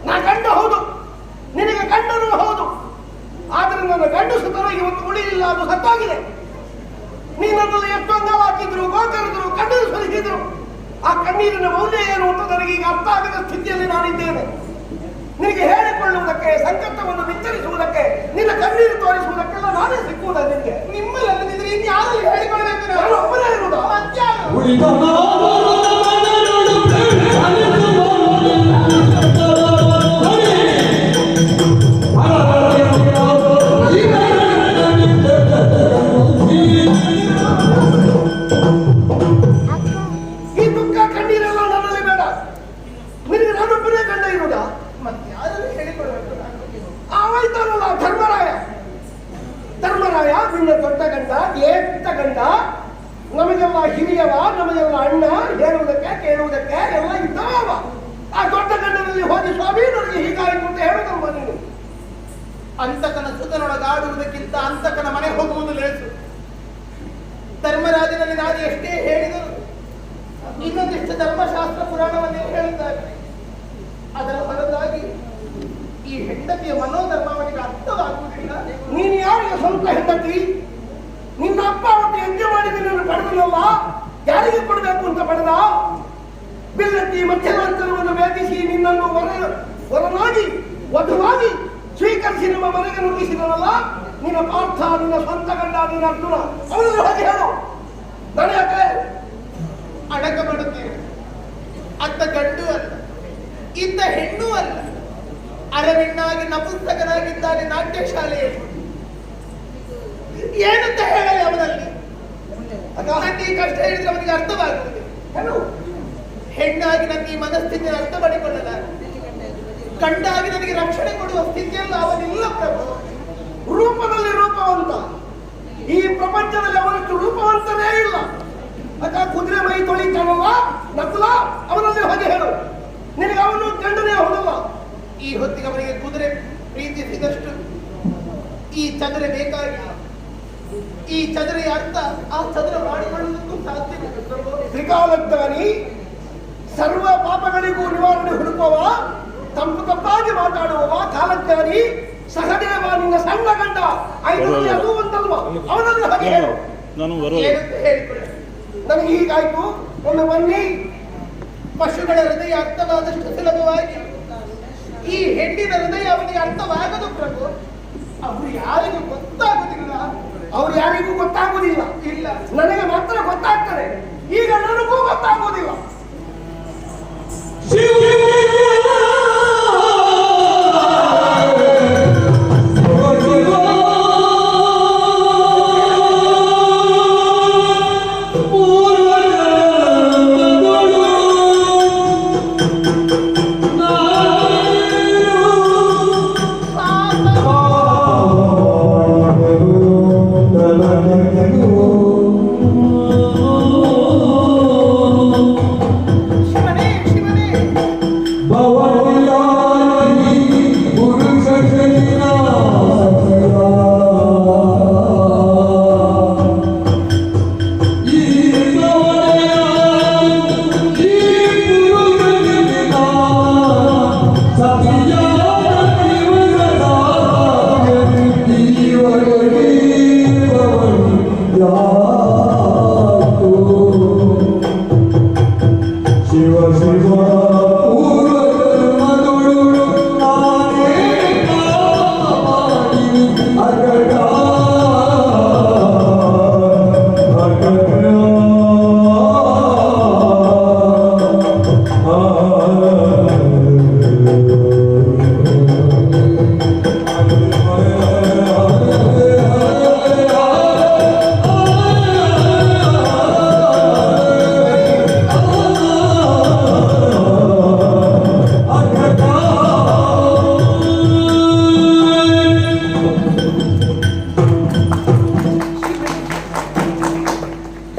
ನಾ ಗಂಡ ಹೌದು, ನಿನಗೆ ಗಂಡನು ಹೌದು. ಆದ್ರೆ ನನ್ನ ಗಂಡಸು ತರ ಇವತ್ತು ಉಳಿಲಿಲ್ಲ, ಅದು ಸತ್ತಾಗಿದೆ. ನೀನನ್ನಲ್ಲಿ ಎಷ್ಟು ಅಂಗಾಲ ಹಾಕಿದ್ರು, ಗೋಕರಿದ್ರು, ಕಣ್ಣೀರು ಸುರಿಸಿದ್ರು, ಆ ಕಣ್ಣೀರಿನ ಮೌಲ್ಯ ಏನು ಅಂತ ನನಗೆ ಈಗ ಅರ್ಥ ಆಗದ ಸ್ಥಿತಿಯಲ್ಲಿ ನಾನಿದ್ದೇನೆ. ನಿನಗೆ ಹೇಳಿಕೊಳ್ಳುವುದಕ್ಕೆ, ಸಂಕಟವನ್ನು ವಿಚಾರಿಸುವುದಕ್ಕೆ, ನಿನ್ನ ಕಣ್ಣೀರು ತೋರಿಸುವುದಕ್ಕೆಲ್ಲ ನಾನೇ ಸಿಕ್ಕುವುದ ನಿನಗೆ? ನಿಮ್ಮಲ್ಲದಿದ್ರೆ ಇನ್ಯಾರಲ್ಲಿ ಹೇಳಿಕೊಳ್ಳಬೇಕು? ನಾನು ಒಬ್ಬನೇ ಇರುವುದಾ? ಈ ದುಃಖ ಕಣ್ಣೀರೆಲ್ಲ ನನ್ನಲ್ಲಿ ಬೇಡ. ನಿನಗೆ ನಾನೊಬ್ಬನೇ ಗಂಡ ಇರುವುದಾ? ಮತ್ತೆ ಯಾರಲ್ಲಿ ಹೇಳಿಕೊಳ್ಳಬೇಕು? ಆವಾಯ್ತಾನಲ್ಲ ಧರ್ಮರಾಯ. ಧರ್ಮರಾಯ ನಿನ್ನ ದೊಡ್ಡ ಗಂಡ, ಏತ್ತ ಗಂಡ, ನಮಗೆಲ್ಲ ಹಿರಿಯವ, ನಮಗೆಲ್ಲ ಅಣ್ಣ, ಹೇಳುವುದಕ್ಕೆ ಕೇಳುವುದಕ್ಕೆ ಎಲ್ಲ ಇದ್ದವ. ಆ ದೊಡ್ಡ ಗಂಡನಲ್ಲಿ ಹೋಗಿ ಸ್ವಾಮಿ ನನಗೆ ಹೀಗಾಯಿತು ಅಂತ ಹೇಳುದಮ್ಮ ನೀನು. ಅಂತಕನ ಸುತನೊಳಗಾಡುವುದಕ್ಕಿಂತ ಅಂತಕನ ಮನೆ ಹೋಗುವುದು ಲೇಸು. ಧರ್ಮರಾಜನಲ್ಲಿ ನಾನು ಎಷ್ಟೇ ಹೇಳಿದರು ಇನ್ನೊಂದಿಷ್ಟು ಧರ್ಮಶಾಸ್ತ್ರ ಪುರಾಣವನ್ನೇ ಹೇಳುತ್ತಾರೆ. ಅದರ ಹೊರತಾಗಿ ಈ ಹೆಂಡತಿಯ ಮನೋಧರ್ಮ ಅವನಿಗೆ ಅರ್ಥವಾಗುವುದಿಲ್ಲ. ನೀನು ಯಾರಿಗೆ ಸ್ವಂತ ಹೆಂಡತಿ? ನಿನ್ನ ಅಪ್ಪ ಅವತ್ತು ಯಜ್ಞ ಮಾಡಿ ನಿನ್ನನ್ನು ಪಡೆದನಲ್ಲ, ಯಾರಿಗೆ ಕೊಡಬೇಕು ಅಂತ ಪಡೆದ? ಬಿಲ್ಲತ್ತಿ ಮಧ್ಯಮಾಂತರವನ್ನು ವ್ಯಾಪಿಸಿ ನಿನ್ನನ್ನು ವರನಾಗಿ ವಧುವಾಗಿ ಸ್ವೀಕರಿಸಿ ನಮ್ಮ ಮನೆಗೆ ನುಗ್ಗಿಸಿದನಲ್ಲ, ನಿನ್ನ ಪಾರ್ಥ, ನಿನ್ನ ಸ್ವಂತ ಗಂಡ, ನಿನ್ನ ಅರ್ಜುನ, ಅವನನ್ನು ಹಾಗೆ ಹೇಳು. ನಾನು ಯಾಕೆ ಅಡಕ ಮಾಡುತ್ತೇನೆ? ಅತ್ತ ಗಂಡು ಅಲ್ಲ, ಇತ್ತ ಹೆಣ್ಣು ಅಲ್ಲ, ಅರವಿಣ್ಣಾಗಿ ನಪುಸ್ತಕನಾಗಿದ್ದಾನೆ ನಾಟ್ಯಶಾಲೆಯಲ್ಲಿ. ಏನಂತ ಹೇಳಲಿ ಅವನಲ್ಲಿ? ನನಗೆ ಈ ಕಷ್ಟ ಹೇಳಿದ್ರೆ ಅವನಿಗೆ ಅರ್ಥವಾಗುತ್ತದೆ. ಹೆಣ್ಣಾಗಿ ನನಗೆ ಈ ಮನಸ್ಥಿತಿಯ ಅರ್ಥ ಮಾಡಿಕೊಳ್ಳಲಾರೆ. ಗಂಡಾಗಿ ನನಗೆ ರಕ್ಷಣೆ ಕೊಡುವ ಸ್ಥಿತಿಯಲ್ಲ ಅವನಿಲ್ಲ ಪ್ರಭು. ರೂಪದಲ್ಲಿ ರೂಪವಂತ, ಈ ಪ್ರಪಂಚದಲ್ಲಿ ಅವನಷ್ಟು ರೂಪವಂತನೇ ಇಲ್ಲ. ಅಕ್ಕ ಕುದುರೆ ಮೈ ತೊಳಿತಾನಲ್ಲ ನಕುಲ, ಅವನಲ್ಲಿ ಹಾಗೆ ಹೇಳು. ನಿನಗೆ ಅವನು ಗಂಡನೇ ಹೌದಲ್ಲ. ಈ ಹೊತ್ತಿಗೆ ಅವನಿಗೆ ಕುದುರೆ ಪ್ರೀತಿಸಿದಷ್ಟು ಈ ಚದುರೆ ಬೇಕಾಗಿಲ್ಲ. ಈ ಚದುರೆಯ ಅರ್ಥ ಆ ಚದುರ ಮಾಡಿಕೊಳ್ಳುವುದಕ್ಕೂ ಸಾಧ್ಯವಿಲ್ಲ ಪ್ರಭು. ತ್ರಿಕಾಲಜ್ಞಾನಿ, ಸರ್ವ ಪಾಪಗಳಿಗೂ ನಿವಾರಣೆ ಹುಡುಕುವ, ತಪ್ಪು ತಪ್ಪಾಗಿ ಮಾತಾಡುವವ ಕಾಲಜ್ಞಾನಿ, ಸಹದೇವ ನಿನ್ನ ಸಣ್ಣ ಗಂಡ, ಐದರಲ್ಲಿ ಅದು ಒಂದಲ್ವಾ, ಅವನಲ್ಲಿ ಹಾಗೆ ಹೇಳು. ಏನಂತ ಹೇಳಿಕೊಳ್ಳ? ನನಗೆ ಹೀಗಾಯ್ತು, ಒಮ್ಮೆ ಬನ್ನಿ. ಪಶುಗಳ ಹೃದಯ ಅರ್ಥವಾದಷ್ಟು ಸುಲಭವಾಗಿ ಈ ಹೆಣ್ಣಿನ ಹೃದಯ ಅವನಿಗೆ ಅರ್ಥವಾಗದು ಪ್ರಭು. ಅವರು ಯಾರಿಗೂ ಗೊತ್ತಾಗುದಿಲ್ಲ. ಅವ್ರು ಯಾರಿಗೂ ಗೊತ್ತಾಗುದಿಲ್ಲ. ಇಲ್ಲ, ನನಗೆ ಮಾತ್ರ ಗೊತ್ತಾಗ್ತದೆ. ಈಗ ನನಗೂ ಗೊತ್ತಾಗುವುದಿಲ್ಲ. ಶಿವನೇ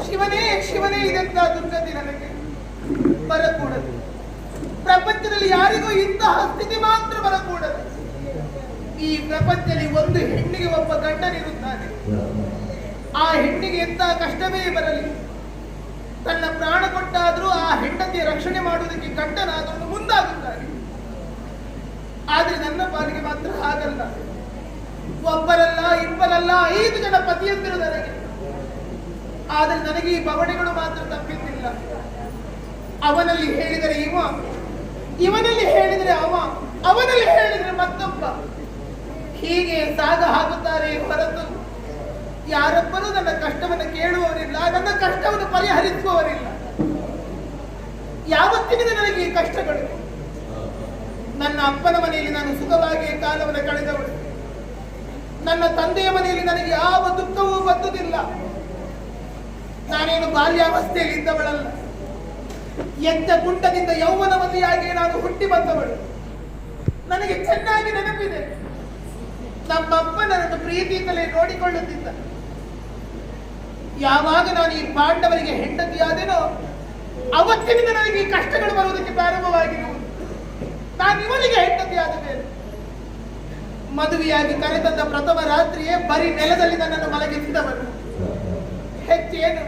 ಶಿವನೇ, ಶಿವನೇ ಶಿವನೇ, ಇದೆಂತ ದುರ್ಗತಿ ನನಗೆ ಬರಕೂಡದು. ಪ್ರಪಂಚದಲ್ಲಿ ಯಾರಿಗೂ ಇಂತಹ ಸ್ಥಿತಿ ಮಾತ್ರ ಬರಕೂಡದು. ಈ ಪ್ರಪಂಚದಲ್ಲಿ ಒಂದು ಹೆಣ್ಣಿಗೆ ಒಬ್ಬ ಗಂಡನಿರುತ್ತಾನೆ. ಆ ಹೆಣ್ಣಿಗೆ ಎಂತ ಕಷ್ಟವೇ ಬರಲಿ, ತನ್ನ ಪ್ರಾಣ ಕೊಟ್ಟಾದ್ರೂ ಆ ಹೆಂಡತಿಯ ರಕ್ಷಣೆ ಮಾಡುವುದಕ್ಕೆ ಗಂಡನಾದವನು ಮುಂದಾಗುತ್ತಾನೆ. ಆದ್ರೆ ನನ್ನ ಪಾಲಿಗೆ ಮಾತ್ರ ಹಾಗಲ್ಲ. ಒಬ್ಬರಲ್ಲ, ಇಬ್ಬರಲ್ಲ, 5 ಜನ ಪತಿಯಂದಿರು ನನಗೆ. ಆದರೆ ನನಗೆ ಈ ಬವಣೆಗಳು ಮಾತ್ರ ತಪ್ಪಿದ್ದಿಲ್ಲ. ಅವನಲ್ಲಿ ಹೇಳಿದರೆ ಇವ, ಇವನಲ್ಲಿ ಹೇಳಿದರೆ ಅವ, ಅವನಲ್ಲಿ ಹೇಳಿದರೆ ಮತ್ತೊಬ್ಬ, ಹೀಗೆ ಸಾಗ ಹಾಕುತ್ತಾರೆ ಹೊರತು ಯಾರೊಬ್ಬರೂ ನನ್ನ ಕಷ್ಟವನ್ನು ಕೇಳುವವರಿಲ್ಲ, ನನ್ನ ಕಷ್ಟವನ್ನು ಪರಿಹರಿಸುವವರಿಲ್ಲ. ಯಾವತ್ತಿನಿಂದ ನನಗೆ ಈ ಕಷ್ಟಗಳು? ನನ್ನ ಅಪ್ಪನ ಮನೆಯಲ್ಲಿ ನಾನು ಸುಖವಾಗಿ ಕಾಲವನ್ನು ಕಳೆದವಳು. ನನ್ನ ತಂದೆಯ ಮನೆಯಲ್ಲಿ ನನಗೆ ಯಾವ ದುಃಖವೂ ಬದ್ದುದಿಲ್ಲ. ನಾನೇನು ಬಾಲ್ಯಾವಸ್ಥೆಯಲ್ಲಿ ಇದ್ದವಳಲ್ಲ. ಎದ್ದ ಗುಂಟದಿಂದ ಯೌವನವತಿಯಾಗಿ ನಾನು ಹುಟ್ಟಿ ಬಂದವಳು. ನನಗೆ ಚೆನ್ನಾಗಿ ನೆನಪಿದೆ, ನಮ್ಮಪ್ಪ ನನ್ನನ್ನು ಪ್ರೀತಿಯಿಂದಲೇ ನೋಡಿಕೊಳ್ಳುತ್ತಿದ್ದ. ಯಾವಾಗ ನಾನು ಈ ಪಾಂಡವರಿಗೆ ಹೆಂಡತಿಯಾದೆನೋ ಅವತ್ತಿನಿಂದ ನನಗೆ ಈ ಕಷ್ಟಗಳು ಬರುವುದಕ್ಕೆ ಪ್ರಾರಂಭವಾಗಿರುವುದು. ನಾನು ಇವನಿಗೆ ಹೆಂಡತಿಯಾದ ಮೇಲೆ ಮದುವೆಯಾಗಿ ಕರೆತಂದ ಪ್ರಥಮ ರಾತ್ರಿಯೇ ಬರೀ ನೆಲದಲ್ಲಿ ನನ್ನನ್ನು ಮಲಗಿಸಿದವರು. ಹೆಚ್ಚೇನು,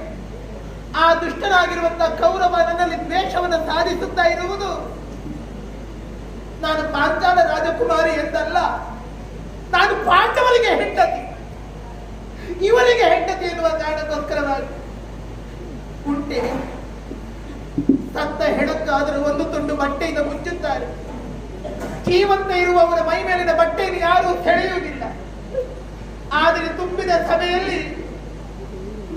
ಆ ದುಷ್ಟನಾಗಿರುವಂತಹ ಕೌರವ ನನ್ನಲ್ಲಿ ದ್ವೇಷವನ್ನು ಸಾಧಿಸುತ್ತಾ ಇರುವುದು ನಾನು ಪಾಂಚಾಲ ರಾಜಕುಮಾರಿ ಎಂದಲ್ಲ, ನಾನು ಪಾಂಡವರಿಗೆ ಹೆಂಡತಿ, ಇವರಿಗೆ ಹೆಂಡತಿ ಎನ್ನುವ ಕಾರಣಕ್ಕೋಸ್ಕರವಾಗಿ ಉಂಟೆ. ಸತ್ತ ಹೆಣಕ್ಕಾದರೂ ಒಂದು ತುಂಡು ಬಟ್ಟೆಯಿಂದ ಮುಚ್ಚುತ್ತಾರೆ. ಜೀವಂತ ಇರುವವರ ಮೈ ಮೇಲಿನ ಬಟ್ಟೆಯನ್ನು ಯಾರೂ ಸೆಳೆಯುವುದಿಲ್ಲ. ಆದರೆ ತುಂಬಿದ ಸಭೆಯಲ್ಲಿ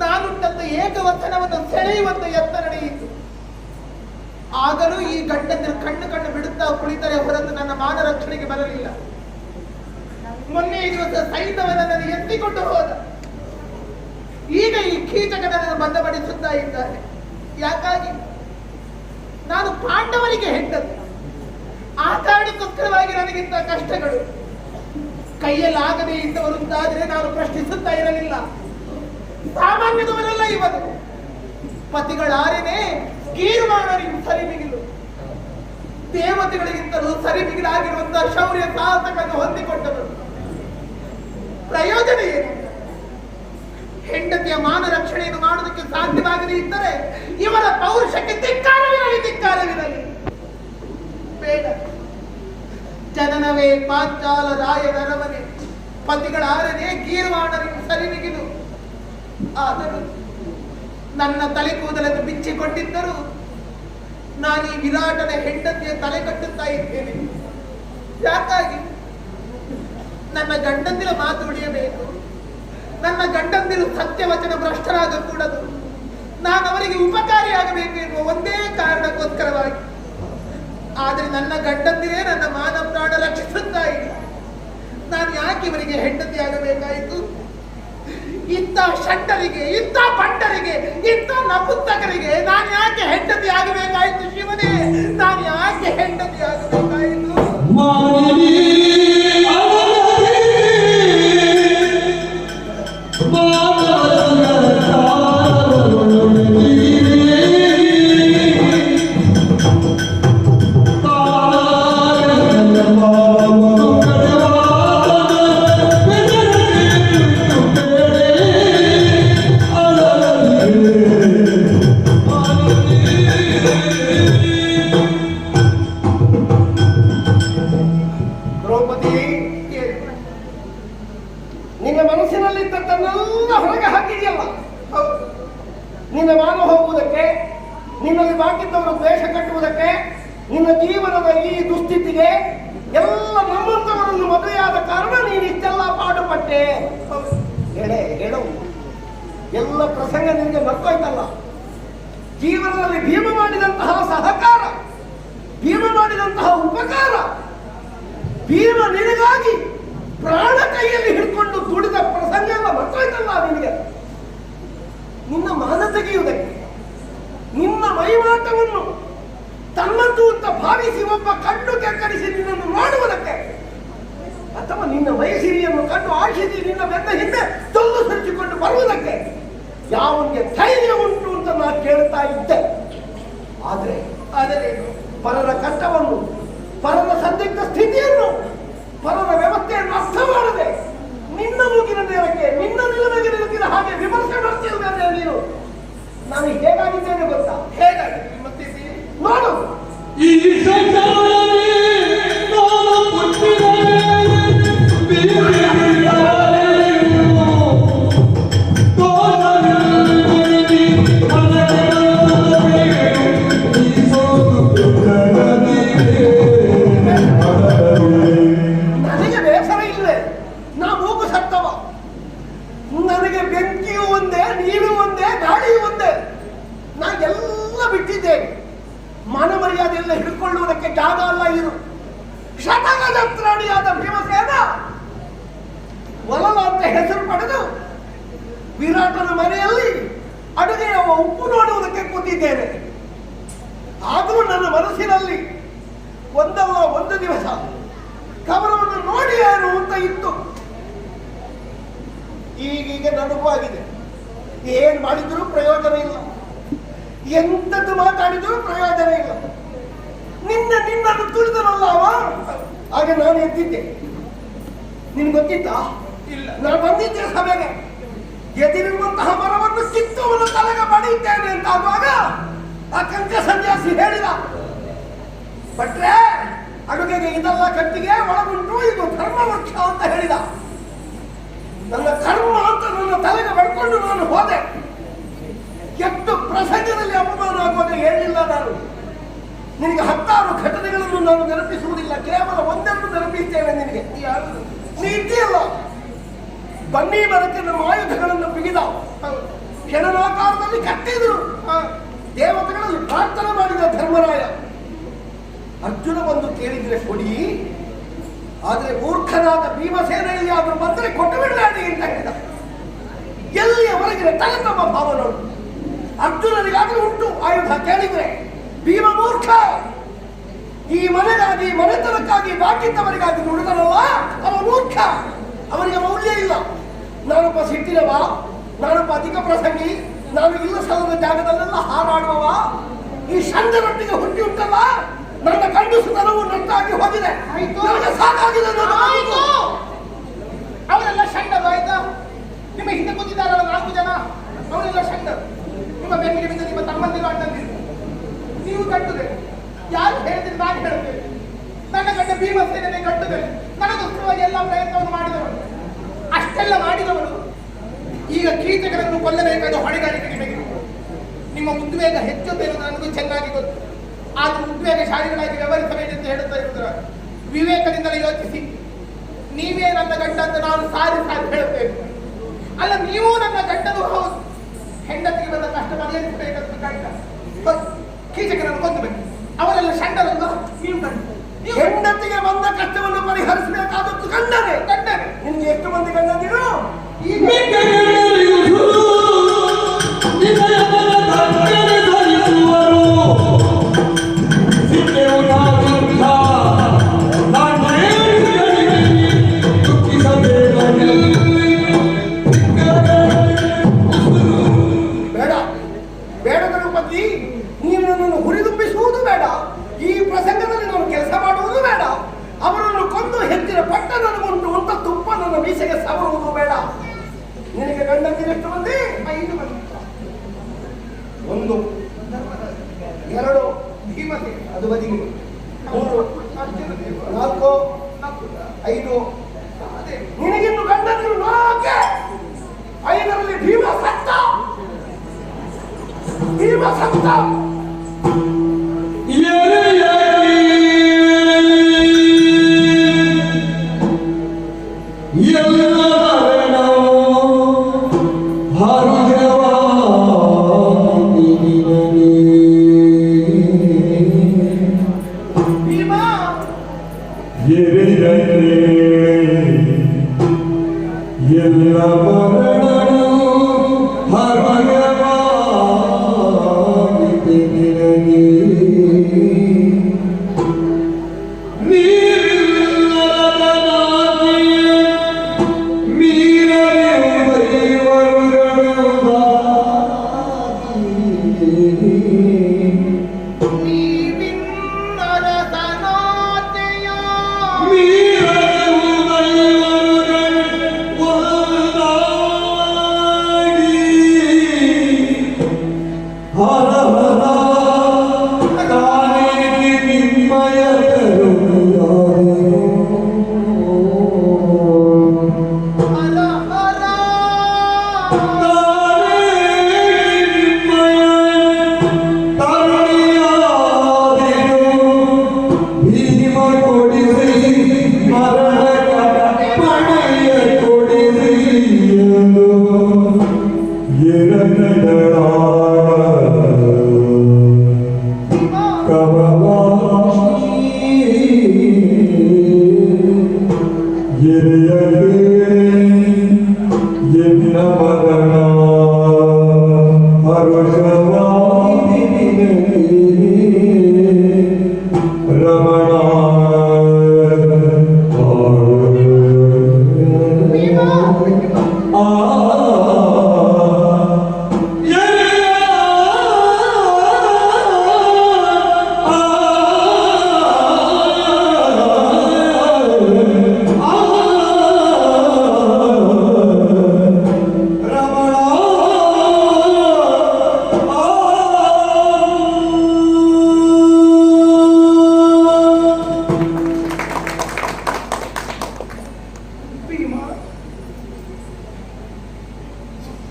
ನಾನುಂಟಂತ ಏಕವಚನವನ್ನು ಸೆಳೆಯುವಂತ ಯತ್ನ ನಡೆಯಿತು. ಆಗಲೂ ಈ ಗಂಡಂದಿರು ಕಣ್ಣು ಬಿಡುತ್ತಾ ಕುಳಿತರೆ ಹೊರತು ನನ್ನ ಮಾನ ರಕ್ಷಣೆಗೆ ಬರಲಿಲ್ಲ. ಮೊನ್ನೆ ದಿವಸ ಸೈಂಧವ ನನ್ನನ್ನು ಎತ್ತಿಕೊಂಡು ಹೋದ. ಈಗ ಈ ಕೀಚಕ ನನ್ನನ್ನು ಬದ್ಧಪಡಿಸುತ್ತಾ ಇದ್ದಾರೆ. ಯಾಕಾಗಿ? ನಾನು ಪಾಂಡವರಿಗೆ ಹೆಂಡತಿ. ಆ ಕಾರಣಕ್ಕೋಸ್ಕರವಾಗಿ ನನಗಿಂತ ಕಷ್ಟಗಳು. ಕೈಯಲ್ಲಿ ಆಗದೇ ಇದ್ದವರುಂತಾದರೆ ನಾನು ಪ್ರಶ್ನಿಸುತ್ತಾ ಇರಲಿಲ್ಲ. ಸಾಮಾನ್ಯದವರಲ್ಲ ಇವರು. ಪತಿಗಳಾರೇನೆ ಗೀರ್ವಾಣರಿಗೂ ಸರಿಮಿಗಿಲು, ದೇವತೆಗಳಿಗಿಂತಲೂ ಸರಿಮಿಗಿಲಾಗಿರುವಂತಹ ಶೌರ್ಯ ಸಾಹಸಗಳನ್ನು ಹೊಂದಿಕೊಂಡವರು. ಪ್ರಯೋಜನ ಏನು? ಹೆಂಡತಿಯ ಮಾನ ರಕ್ಷಣೆಯನ್ನು ಮಾಡುವುದಕ್ಕೆ ಸಾಧ್ಯವಾಗದೇ ಇದ್ದರೆ ಇವರ ಪೌರುಷಕ್ಕೆ ಧಿಕ್ಕಾರವಿರಲಿ. ಬೇಡ. ಜನನವೇ ಪಾಂಚಾಲ ರಾಯನ ಅರಮನೆ, ಪತಿಗಳಾರನೇ ಗೀರ್ವಾಣರಿಗೂ ಸರಿಮಿಗಿಲು. ಆದರೂ ನನ್ನ ತಲೆ ಕೂದಲನ್ನು ಬಿಚ್ಚಿಕೊಂಡಿದ್ದರು ನಾನು ಈ ವಿರಾಟನ ಹೆಂಡತಿಯ ತಲೆ ಕಟ್ಟುತ್ತಾ ಇದ್ದೇನೆ. ಯಾಕಾಗಿ? ನನ್ನ ಗಂಡಂದಿರ ಮಾತು ಉಳಿಯಬೇಕು, ನನ್ನ ಗಂಡಂದಿರು ಸತ್ಯವಚನ ಭ್ರಷ್ಟರಾಗಕೂಡದು, ನಾನು ಅವರಿಗೆ ಉಪಕಾರಿಯಾಗಬೇಕು ಎನ್ನುವ ಒಂದೇ ಕಾರಣಕ್ಕೋಸ್ಕರವಾಗಿ. ಆದರೆ ನನ್ನ ಗಂಡಂದಿರೇ ನನ್ನ ಮಾನ ಪ್ರಾಣ ರಕ್ಷಿಸುತ್ತಾ ಇಲ್ಲ. ನಾನು ಯಾಕೆ ಇವರಿಗೆ ಹೆಂಡತಿಯಾಗಬೇಕಾಯಿತು? ಇಂಥ ಷಂಡರಿಗೆ, ಇಂಥ ಬಂಡರಿಗೆ, ಇಂಥ ನಪುಂಸಕರಿಗೆ ನಾನು ಯಾಕೆ ಹೆಂಡತಿ ಆಗಬೇಕಾಯಿತು? ಶಿವನೇ, ನಾನು ಯಾಕೆ ಹೆಂಡತಿ ಆಗಬೇಕಾಯಿತು? ನಿನ್ನ ಮನಸ್ಸಿನಲ್ಲಿದ್ದದ್ದನ್ನೆಲ್ಲ ಹೊರಗೆ ಹಾಕಿದೆಯಲ್ಲ. ನಿನ್ನ ಮಾನ ಹೋಗುವುದಕ್ಕೆ, ನಿನ್ನಲ್ಲಿ ಬಾಕಿದ್ದವರು ದ್ವೇಷ ಕಟ್ಟುವುದಕ್ಕೆ, ನಿನ್ನ ಜೀವನದ ಈ ದುಸ್ಥಿತಿಗೆ ಎಲ್ಲ ನಮ್ಮಂತವರನ್ನು ಮದುವೆಯಾದ ಕಾರಣ ನೀನು ಇಷ್ಟೆಲ್ಲ ಪಾಡುಪಟ್ಟೆ. ಹೇಳು, ಎಲ್ಲ ಪ್ರಸಂಗ ನಿನಗೆ ಮರ್ತೋಯ್ತಲ್ಲ. ಜೀವನದಲ್ಲಿ ಭೀಮ ಮಾಡಿದಂತಹ ಸಹಕಾರ, ಭೀಮ ಮಾಡಿದಂತಹ ಉಪಕಾರ, ಭೀಮ ನಿನಗಾಗಿ ಪ್ರಾಣ ಕೈಯಲ್ಲಿ ಹಿಡ್ಕೊಂಡು ದುಡಿದ ಪ್ರಸಂಗ ಎಲ್ಲ ಮರ್ತೋಯ್ತಲ್ಲ ನಿನಗೆ. ನಿನ್ನ ಮಾನ ತೆಗೆಯುವುದಕ್ಕೆ, ನಿನ್ನ ಮೈಮಾಟವನ್ನು ತನ್ನದು ಅಂತ ಭಾವಿಸಿ ಒಬ್ಬ ಕಣ್ಣು ಕೆಕ್ಕರಿಸಿ ನಿನ್ನನ್ನು ನೋಡುವುದಕ್ಕೆ, ಅಥವಾ ನಿನ್ನ ಮೈಸಿರಿಯನ್ನು ಕಂಡು ಆಶಿಸಿ ನಿನ್ನ ಬೆನ್ನ ಹಿಂದೆ ತೊಲ್ಲು ಸರಿಸಿಕೊಂಡು ಬರುವುದಕ್ಕೆ ಯಾವನಿಗೆ ಧೈರ್ಯ ಉಂಟು ಅಂತ ನಾನು ಕೇಳ್ತಾ ಇದ್ದೆ. ಆದರೆ ಪರರ ಕಷ್ಟವನ್ನು, ಪರರ ಸಂದಿಗ್ಧ ಸ್ಥಿತಿಯನ್ನು, ಪರರ ವ್ಯವಸ್ಥೆಯನ್ನು ಅರ್ಥ ಮಾಡದೆ ನಿನ್ನ ಮೂಗಿನ ನೇರಕ್ಕೆ, ನಿನ್ನ ನಿಲುವಿಗೆ ನಿಲುಕಿದ ಹಾಗೆ ವಿಮರ್ಶೆ ಮಾಡ್ತಿರುವುದೇ ನೀನು. ನಾನು ಹೇಗಾಗಿದ್ದೇನೆ ಗೊತ್ತಾ? ಹೇಗಾಗಿ ನೋಡು, ಈ ನನಗೆ ಬೇಸರ ಇಲ್ಲದೆ ನಾ ಮೂಗು ಸತ್ತವ. ನನಗೆ ಬೆಂಕಿಯೂ ಒಂದೇ, ನೀರು ಒಂದೇ, ಗಾಳಿಯೂ ಒಂದೇ. ನಾ ಎಲ್ಲ ಬಿಟ್ಟಿದ್ದೇನೆ. ಮಾನ ಮರ್ಯಾದೆ ಎಲ್ಲ ಹಿಡ್ಕೊಳ್ಳುವುದಕ್ಕೆ ಜಾಗ ಅಲ್ಲ ಇದು. ಶತಗಜತ್ರಾಣಿಯಾದ ಭೀಮಸೇನ ಒಲಲ ಅಂತ ಹೆಸರು ಪಡೆದು ವಿರಾಟನ ಮನೆಯಲ್ಲಿ ಅಡುಗೆಯ ಉಪ್ಪು ನೋಡುವುದಕ್ಕೆ ಕೂತಿದ್ದೇನೆ. ಆದರೂ ನನ್ನ ಮನಸ್ಸಿನಲ್ಲಿ ಒಂದಲ್ಲ ಒಂದು ದಿವಸ ಕವರವನ್ನು ನೋಡಿ ಏನು ಅಂತ ಇತ್ತು. ಈಗೀಗ ನನಗೂ ಆಗಿದೆ. ಏನ್ ಮಾಡಿದ್ರು ಪ್ರಯೋಜನ ಇಲ್ಲ, ಎಂತದ್ದು ಮಾತಾಡಿದ್ರು ಪ್ರಯೋಜನ ಇಲ್ಲ. ನಿನ್ನನ್ನು ತುಳಿದನಲ್ಲ ಅವ, ಹಾಗೆ ನಾನು ಎದ್ದಿದ್ದೆ. ನಿನ್ ಗೊತ್ತಿತ್ತಾ? ಇಲ್ಲ. ನಾನು ಬಂದಿದ್ದೆ ಸಭೆಗೆ. ಎದಿರುವಂತಹ ಮರವನ್ನು ಕಿತ್ತುವನ ತಲೆಗೆ ಬಡಿಯುತ್ತೇನೆ ಅಂತ ಆಗುವಾಗ ಆ ಕಂಕ ಸನ್ಯಾಸಿ ಹೇಳಿದ, ಭಟ್ರೆ ಅಡುಗೆಗೆ ಇದೆಲ್ಲ ಕಟ್ಟಿಗೆ ಒಳಗುಂಟು, ಇದು ಧರ್ಮ ವೃಕ್ಷ ಅಂತ ಹೇಳಿದ. ನನ್ನ ಕರ್ಮ ಅಂತ ನನ್ನ ತಲೆಗೆ ಬಡ್ಕೊಂಡು ನಾನು ಹೋದೆ. ಎಷ್ಟು ಪ್ರಸಂಗದಲ್ಲಿ ಅಪಮಾನ ಆಗುವಾಗ ಹೇಳಿಲ್ಲ ನಾನು. ನಿನಗೆ 10 ಘಟನೆಗಳನ್ನು ನಾನು ನೆನಪಿಸುವುದಿಲ್ಲ, ಕೇವಲ ಒಂದನ್ನು ನೆನಪಿಸ್ತೇನೆ ನಿನಗೆ. ನೀ ಇದ್ದೀಯಲ್ಲ, ಬನ್ನಿ ಮರಕ್ಕೆ ನಮ್ಮ ಆಯುಧಗಳನ್ನು ಬಿಗಿದ, ಹೆಣನಾಕಾರದಲ್ಲಿ ಕಟ್ಟಿದ್ರು, ದೇವತೆಗಳಲ್ಲಿ ಪ್ರಾರ್ಥನೆ ಮಾಡಿದ ಧರ್ಮರಾಯ. ಅರ್ಜುನ ಬಂದು ಕೇಳಿದ್ರೆ ಕೊಡಿ, ಆದರೆ ಮೂರ್ಖನಾದ ಭೀಮಸೇನೆಯಲ್ಲಿ ಆದರೂ ಬಂದರೆ ಕೊಟ್ಟು ಬಿಡಲಾಡಿ ಅಂತ ಹೇಳಿದ. ಎಲ್ಲಿಯವರೆಗಿನ ತಲೆತಮ್ಮ ಭಾವ ನೋಡು. ಅರ್ಜುನನಿಗಾದರೂ ಉಂಟು ಆಯುಧ ಕೇಳಿದ್ರೆ. ಭೀಮ ಮೂರ್ಖ. ಈ ಮನೆಗಾಗಿ, ಮನೆತನಕ್ಕಾಗಿ, ಬಾಕಿದ್ದವರಿಗಾಗಿ ನುಡಿದನಲ್ಲ ಅವ ಮೂರ್ಖ. ಅವನಿಗೆ ಮೌಲ್ಯ ಇಲ್ಲ. ನಾನೊಬ್ಬ ಸಿಟ್ಟಿನವ, ನಾನೊಬ್ಬ ಅಧಿಕ ಪ್ರಸಂಗಿ, ನಾನು ಇಲ್ಲ ಸಲ್ಲದ ಜಾಗದಲ್ಲೆಲ್ಲ ಹಾರಾಡುವವ. ಈ ಷಂಡರೊಟ್ಟಿಗೆ ಹುಟ್ಟಿ ಉಂಟಲ್ಲ, ನನ್ನ ಗಂಡಸುತನವು ನಟ್ಟಾಗಿ ಹೋಗಿದೆ. ನನಗೆ ಸಾಕಾಗಿದೆ. ಅವರೆಲ್ಲ ಷಂಡರು ಆಯ್ತಾ? ನಿಮ್ಮ ಹಿಂದೆ ಕೂತಿದ್ದಾರಲ್ಲ 4 ಜನ, ಅವರೆಲ್ಲ ಷಂಡರು. ನಿಮ್ಮ ಬೆನ್ನಿಗೆ ಬಿದ್ದ ನಿಮ್ಮ ತಮ್ಮಂದಿರು, ಅಣ್ಣಂದಿರು, ನೀವು ಕಟ್ಟುದೆ. ಯಾರು ಹೇಳಿದ್ರೆ ನಾನು ಹೇಳುತ್ತೇನೆ. ನನ್ನ ಗಂಡ ಭೀಮಸೇನೆ ಕಟ್ಟುತ್ತೇನೆ. ನನಗೋಸ್ಕರವಾಗಿ ಎಲ್ಲ ಪ್ರಯತ್ನವನ್ನು ಮಾಡಿದವರು. ಅಷ್ಟೆಲ್ಲ ಮಾಡಿದವರು ಈಗ ಕೀಟಗಳನ್ನು ಕೊಲ್ಲಬೇಕಾದ ಹೊಣೆಗಾರಿಕೆಗೆ ಬೇಕಿತ್ತು. ನಿಮ್ಮ ಉದ್ವೇಗ ಹೆಚ್ಚುತ್ತೇನೆ ನನಗೂ ಚೆನ್ನಾಗಿ ಗೊತ್ತು. ಆದರೂ ಉದ್ವೇಗಶಾಲಿಗಳಾಗಿ ವ್ಯವಹರಿಸಬೇಕೆಂದು ಹೇಳುತ್ತಾ ಇರುವುದರ ವಿವೇಕದಿಂದಲೇ ಯೋಚಿಸಿ. ನೀವೇ ನನ್ನ ಗಂಡ ಅಂತ ನಾನು ಸಾರಿ ಹೇಳುತ್ತೇನೆ. ಅಲ್ಲ, ನೀವು ನನ್ನ ಗಂಡನು ಹೌದು. ಹೆಂಡತಿಗೆ ಬಂದ ಕಷ್ಟ ಬಗೆಹರಿಸಬೇಕಂತ ಗಂಡ ಕೀಚಕರನ್ನು ಕೊಂದು ಬನ್ನಿ, ಅವರೆಲ್ಲ ಷಂಡರನ್ನು ನೀವು ಗಂಡ. ಹೆಂಡತಿಗೆ ಬಂದ ಕಷ್ಟವನ್ನು ಪರಿಹರಿಸಬೇಕಾದದ್ದು ಗಂಡನೇ. ಗಂಡನೇ. ನಿಮ್ಗೆ ಎಷ್ಟು ಮಂದಿ ಗಂಡಂದಿರು? ಬೇಡ, ಬೇಡದ ರೂಪದಲ್ಲಿ ನೀವು ನನ್ನನ್ನು ಹುರಿದುಂಬಿಸುವುದು ಬೇಡ. ಈ ಪ್ರಸಂಗದಲ್ಲಿ ನಾನು ಕೆಲಸ ಮಾಡುವುದು ಬೇಡ. ಅವರನ್ನು ಕೊಂದು ಹೆಚ್ಚಿನ ಪಟ್ಟ ನನಗುಂಟು ಅಂತ ತುಪ್ಪ ನನ್ನ ಮೀಸೆಗೆ ಸವರುವುದು ಬೇಡ. ನಿನಗೆ ಗಂಡಂದಿರು ಎಷ್ಟು ಮಂದಿ? 5 ಮಂದಿ. 1 2 ಭೀಮಸೇನ, ಅದು ಬದಿಗೆ 3 ಅರ್ಜುನ ದೇವ, 4 ನಕುಲ, 5 ಸಹದೇವ. ನಿನಗಿನ್ನು ಗಂಡಂದಿರು 4. 5ರಲ್ಲಿ ಭೀಮ ಸತ್ತ.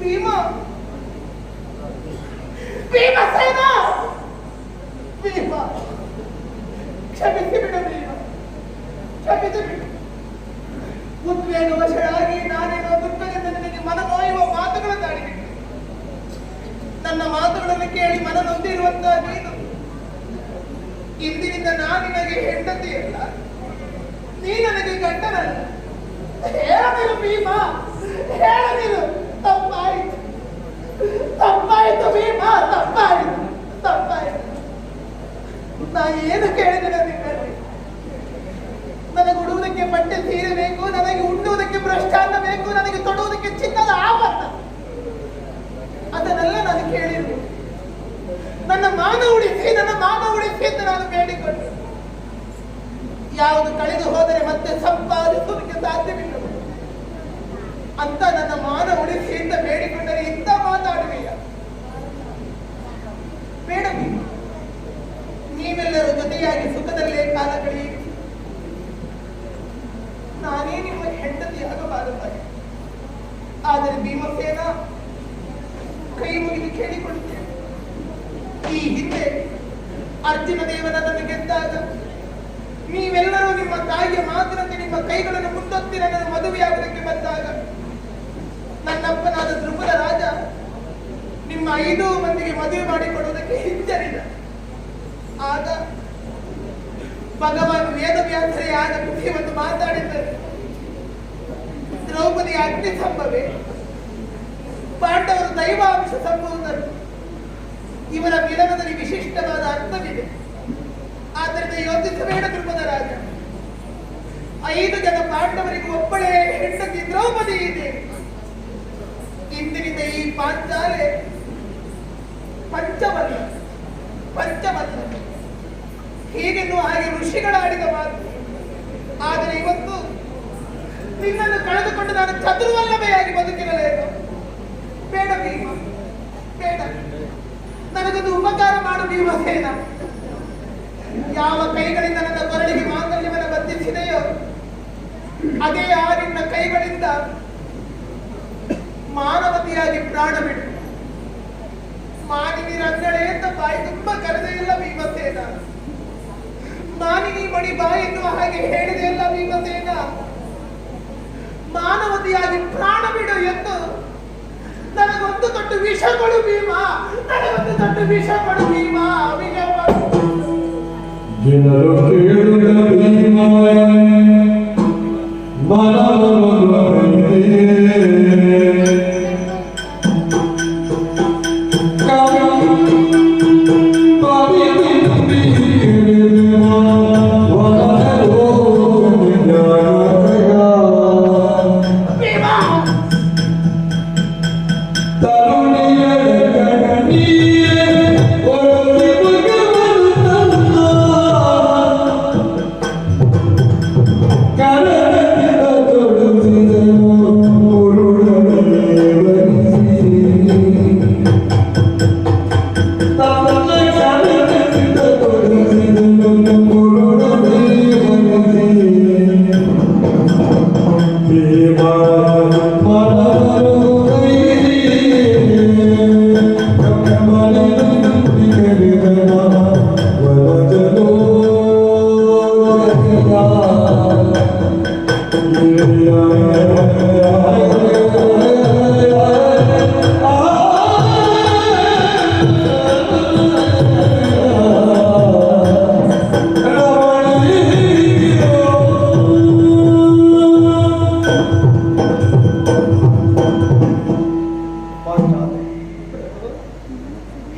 ಭೀಮ ಭೀಮಸೇನ, ಭೀಮ ಕ್ಷಮಿಸಿ ಬಿಡು ಭೀಮ, ಕ್ಷಮಿಸಿ ಬಿಡು. ಉದ್ವೇಗವಶರಾಗಿ ನಾನೇನೋ ದುಃಖದಿಂದ ನಿನಗೆ ಮನ ನೋಯುವ ಮಾತುಗಳನ್ನು ಆಡಿಬಿಟ್ಟೆ. ನನ್ನ ಮಾತುಗಳನ್ನು ಕೇಳಿ ಮನ ನೊಂದಿರುವಂತಹ ನೀನು ಇಂದಿನಿಂದ ನಾನು ನಿನಗೆ ಹೆಂಡತಿಯಲ್ಲ, ನೀ ನನಗೆ ಗಂಡನಲ್ಲ. ಹೇಳದಿರು ಭೀಮ, ಹೇಳದಿರು. ತಪ್ಪಾಯಿತು, ತಪ್ಪಾಯಿತು ಭೀಮ, ತಪ್ಪಾಯಿತು, ತಪ್ಪಾಯಿತು. ನಾ ಏನು ಕೇಳಿದೆ ನಿನ್ನಲ್ಲಿ? ನನಗೆ ಉಡುವುದಕ್ಕೆ ಬಟ್ಟೆ ಸೀರೆ ಬೇಕು, ನನಗೆ ಉಣ್ಣುವುದಕ್ಕೆ ಭ್ರಷ್ಟಾನ್ನ ಬೇಕು, ನನಗೆ ತೊಡುವುದಕ್ಕೆ ಚಿನ್ನದ ಆಭರಣ, ಅದನ್ನೆಲ್ಲ ನಾನು ಕೇಳಿದ್ದೆ. ನನ್ನ ಮಾನ ಉಳಿಸಿ ಅಂತ ನಾನು ಬೇಡಿಕೊಂಡೆ. ಯಾವುದು ಕಳೆದು ಹೋದರೆ ಮತ್ತೆ ಸಂಪಾದಿಸುವುದಕ್ಕೆ ಸಾಧ್ಯವಿಲ್ಲ ಅಂತ ನನ್ನ ಮಾನ ಉಳಿಸಿ ಅಂತ ಬೇಡಿಕೊಂಡರೆ ಇಂಥ ಮಾತಾಡುವೆಯ? ಬೇಡ, ನೀವೆಲ್ಲರೂ ಜೊತೆಯಾಗಿ ಸುಖದಲ್ಲೇ ಕಾಲ ಕಳೆಯಿರಿ. ನಾನೇ ನಿಮ್ಮ ಹೆಂಡತಿಯಾಗಬಾರದಾಗಿ. ಆದರೆ ಭೀಮಸೇನ, ಕೈ ಮುಗಿದು ಕೇಳಿಕೊಳ್ಳುತ್ತೇನೆ, ಹಿಂದೆ ಅರ್ಜುನ ದೇವನನ್ನು ಗೆದ್ದಾಗ ನೀವೆಲ್ಲರೂ ನಿಮ್ಮ ತಾಯಿಯ ಮಾತಿನಂತೆ ನಿಮ್ಮ ಕೈಗಳನ್ನು ಮುಂದೊತ್ತಿ ನನ್ನನ್ನು ಮದುವೆಯಾಗುವುದಕ್ಕೆ ಬಂದಾಗ ನನ್ನಪ್ಪನಾದ ಧ್ರುಪದ ರಾಜ ನಿಮ್ಮ 5 ಮಂದಿಗೆ ಮದುವೆ ಮಾಡಿಕೊಡುವುದಕ್ಕೆ ಹಿಂಜರಿದ. ಆಗ ಭಗವಾನ್ ವೇದವ್ಯಾಸರೇ ಆದ ಬುದ್ಧಿಯನ್ನು ಮಾತಾಡಿದ್ದರು. ದ್ರೌಪದಿ ಅಗ್ನಿ ಸಂಭವೆ, ಪಾಂಡವರು ದೈವಾಂಶ ಸಂಭೂತರು. ಇವರ ವಿಲನದಲ್ಲಿ ವಿಶಿಷ್ಟವಾದ ಅರ್ಥವಿದೆ. ಆದ್ದರಿಂದ ಯೋಚಿಸಬೇಡ ಧ್ರುಪದ ರಾಜ. 5 ಜನ ಪಾಂಡವರಿಗೂ ಒಬ್ಬಳೇ ಹೆಂಡತಿ ದ್ರೌಪದಿ ಇದೆ. ಇಂದಿನಿಂದ ಈ ಪಾಂಚಾಲೆ ಪಂಚವರ್ಣ ಹೀಗೆನ್ನು ಹಾಗೆ ಋಷಿಗಳಾಡಿದ ಮಾತು. ಆದರೆ ಇವತ್ತು ನಿನ್ನನ್ನು ಕಳೆದುಕೊಂಡು ನಾನು ಚತುರ್ವಲ್ಲಭೆಯಾಗಿ ಬದುಕಿರಲೇನು? ಬೇಡ ಭೀಮ, ಬೇಡ. ನನಗೊಂದು ಉಪಕಾರ ಮಾಡು ಭೀಮಸೇನ. ಯಾವ ಕೈಗಳಿಂದ ನನ್ನ ಕೊರಳಿಗೆ ಮಾಂಗಲ್ಯವನ್ನು ಬಂಧಿಸಿದೆಯೋ ಅದೇ ಆ ನಿನ್ನ ಕೈಗಳಿಂದ ಮಾನವತಿಯಾಗಿ ಪ್ರಾಣ ಬಿಡು. ಮಾನಿನಿ ರಂಗಳೆ ಅಂತ ಬಾಯಿ ತುಂಬ ಕರೆದೇ ಇಲ್ಲ ಭೀಮಸೇನ. ಮಾನಿನಿ ಮಣಿ ಬಾಯಿ ಎನ್ನುವ ಹಾಗೆ ಹೇಳಿದೆ ಇಲ್ಲ ಭೀಮಸೇನ. ಮಾನವತಿಯಾಗಿ ಪ್ರಾಣ ಬಿಡು ಎಂದು ನನಗೊಂದು ದೊಡ್ಡ ವಿಷ ಕೊಡು ಭೀಮ, ನನಗೊಂದು ದೊಡ್ಡ ವಿಷ ಕೊಡು ಭೀಮ, ವಿಷ ಕೊಡು. ಜನರು ಕೇಳಿದ ಭೀಮ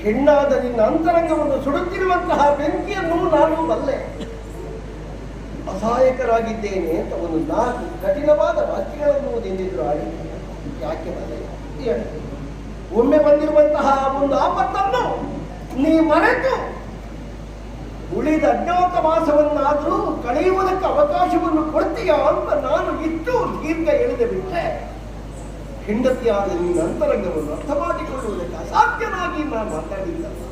ಹೆಣ್ಣಾದ ನಿನ್ನ ಅಂತರಂಗವನ್ನು ಸುಡುತ್ತಿರುವಂತಹ ಬೆಂಕಿಯನ್ನು ನಾನು ಬಲ್ಲೆ. ಅಸಹಾಯಕರಾಗಿದ್ದೇನೆ ಅಂತ ಒಂದು 4 ಕಠಿಣವಾದ ವಾಕ್ಯಗಳನ್ನು ನಿಂದಿದ್ರು ಆಡಿ. ಯಾಕೆ ಬಲ್ಲೆ? ಒಮ್ಮೆ ಬಂದಿರುವಂತಹ ಒಂದು ಆಪತ್ತನ್ನು ನೀ ಮರೆತು ಉಳಿದ ಅಜ್ಞಾತ ಮಾಸವನ್ನಾದರೂ ಕಳೆಯುವುದಕ್ಕೆ ಅವಕಾಶವನ್ನು ಕೊಡ್ತೀಯಾ ಅಂತ ನಾನು ಇಷ್ಟು ದೀರ್ಘ ಎಳೆದು ಬಿಟ್ಟೆ. ಹೆಂಡತಿಯಾದ ನಿನ್ನ ಅಂತರಂಗವನ್ನು ಅರ್ಥ ಮಾಡಿಕೊಳ್ಳುವುದಕ್ಕೆ ಅಸಾಧ್ಯನಾಗಿ ನಾನು ಮಾತಾಡಿದ್ದಲ್ಲ.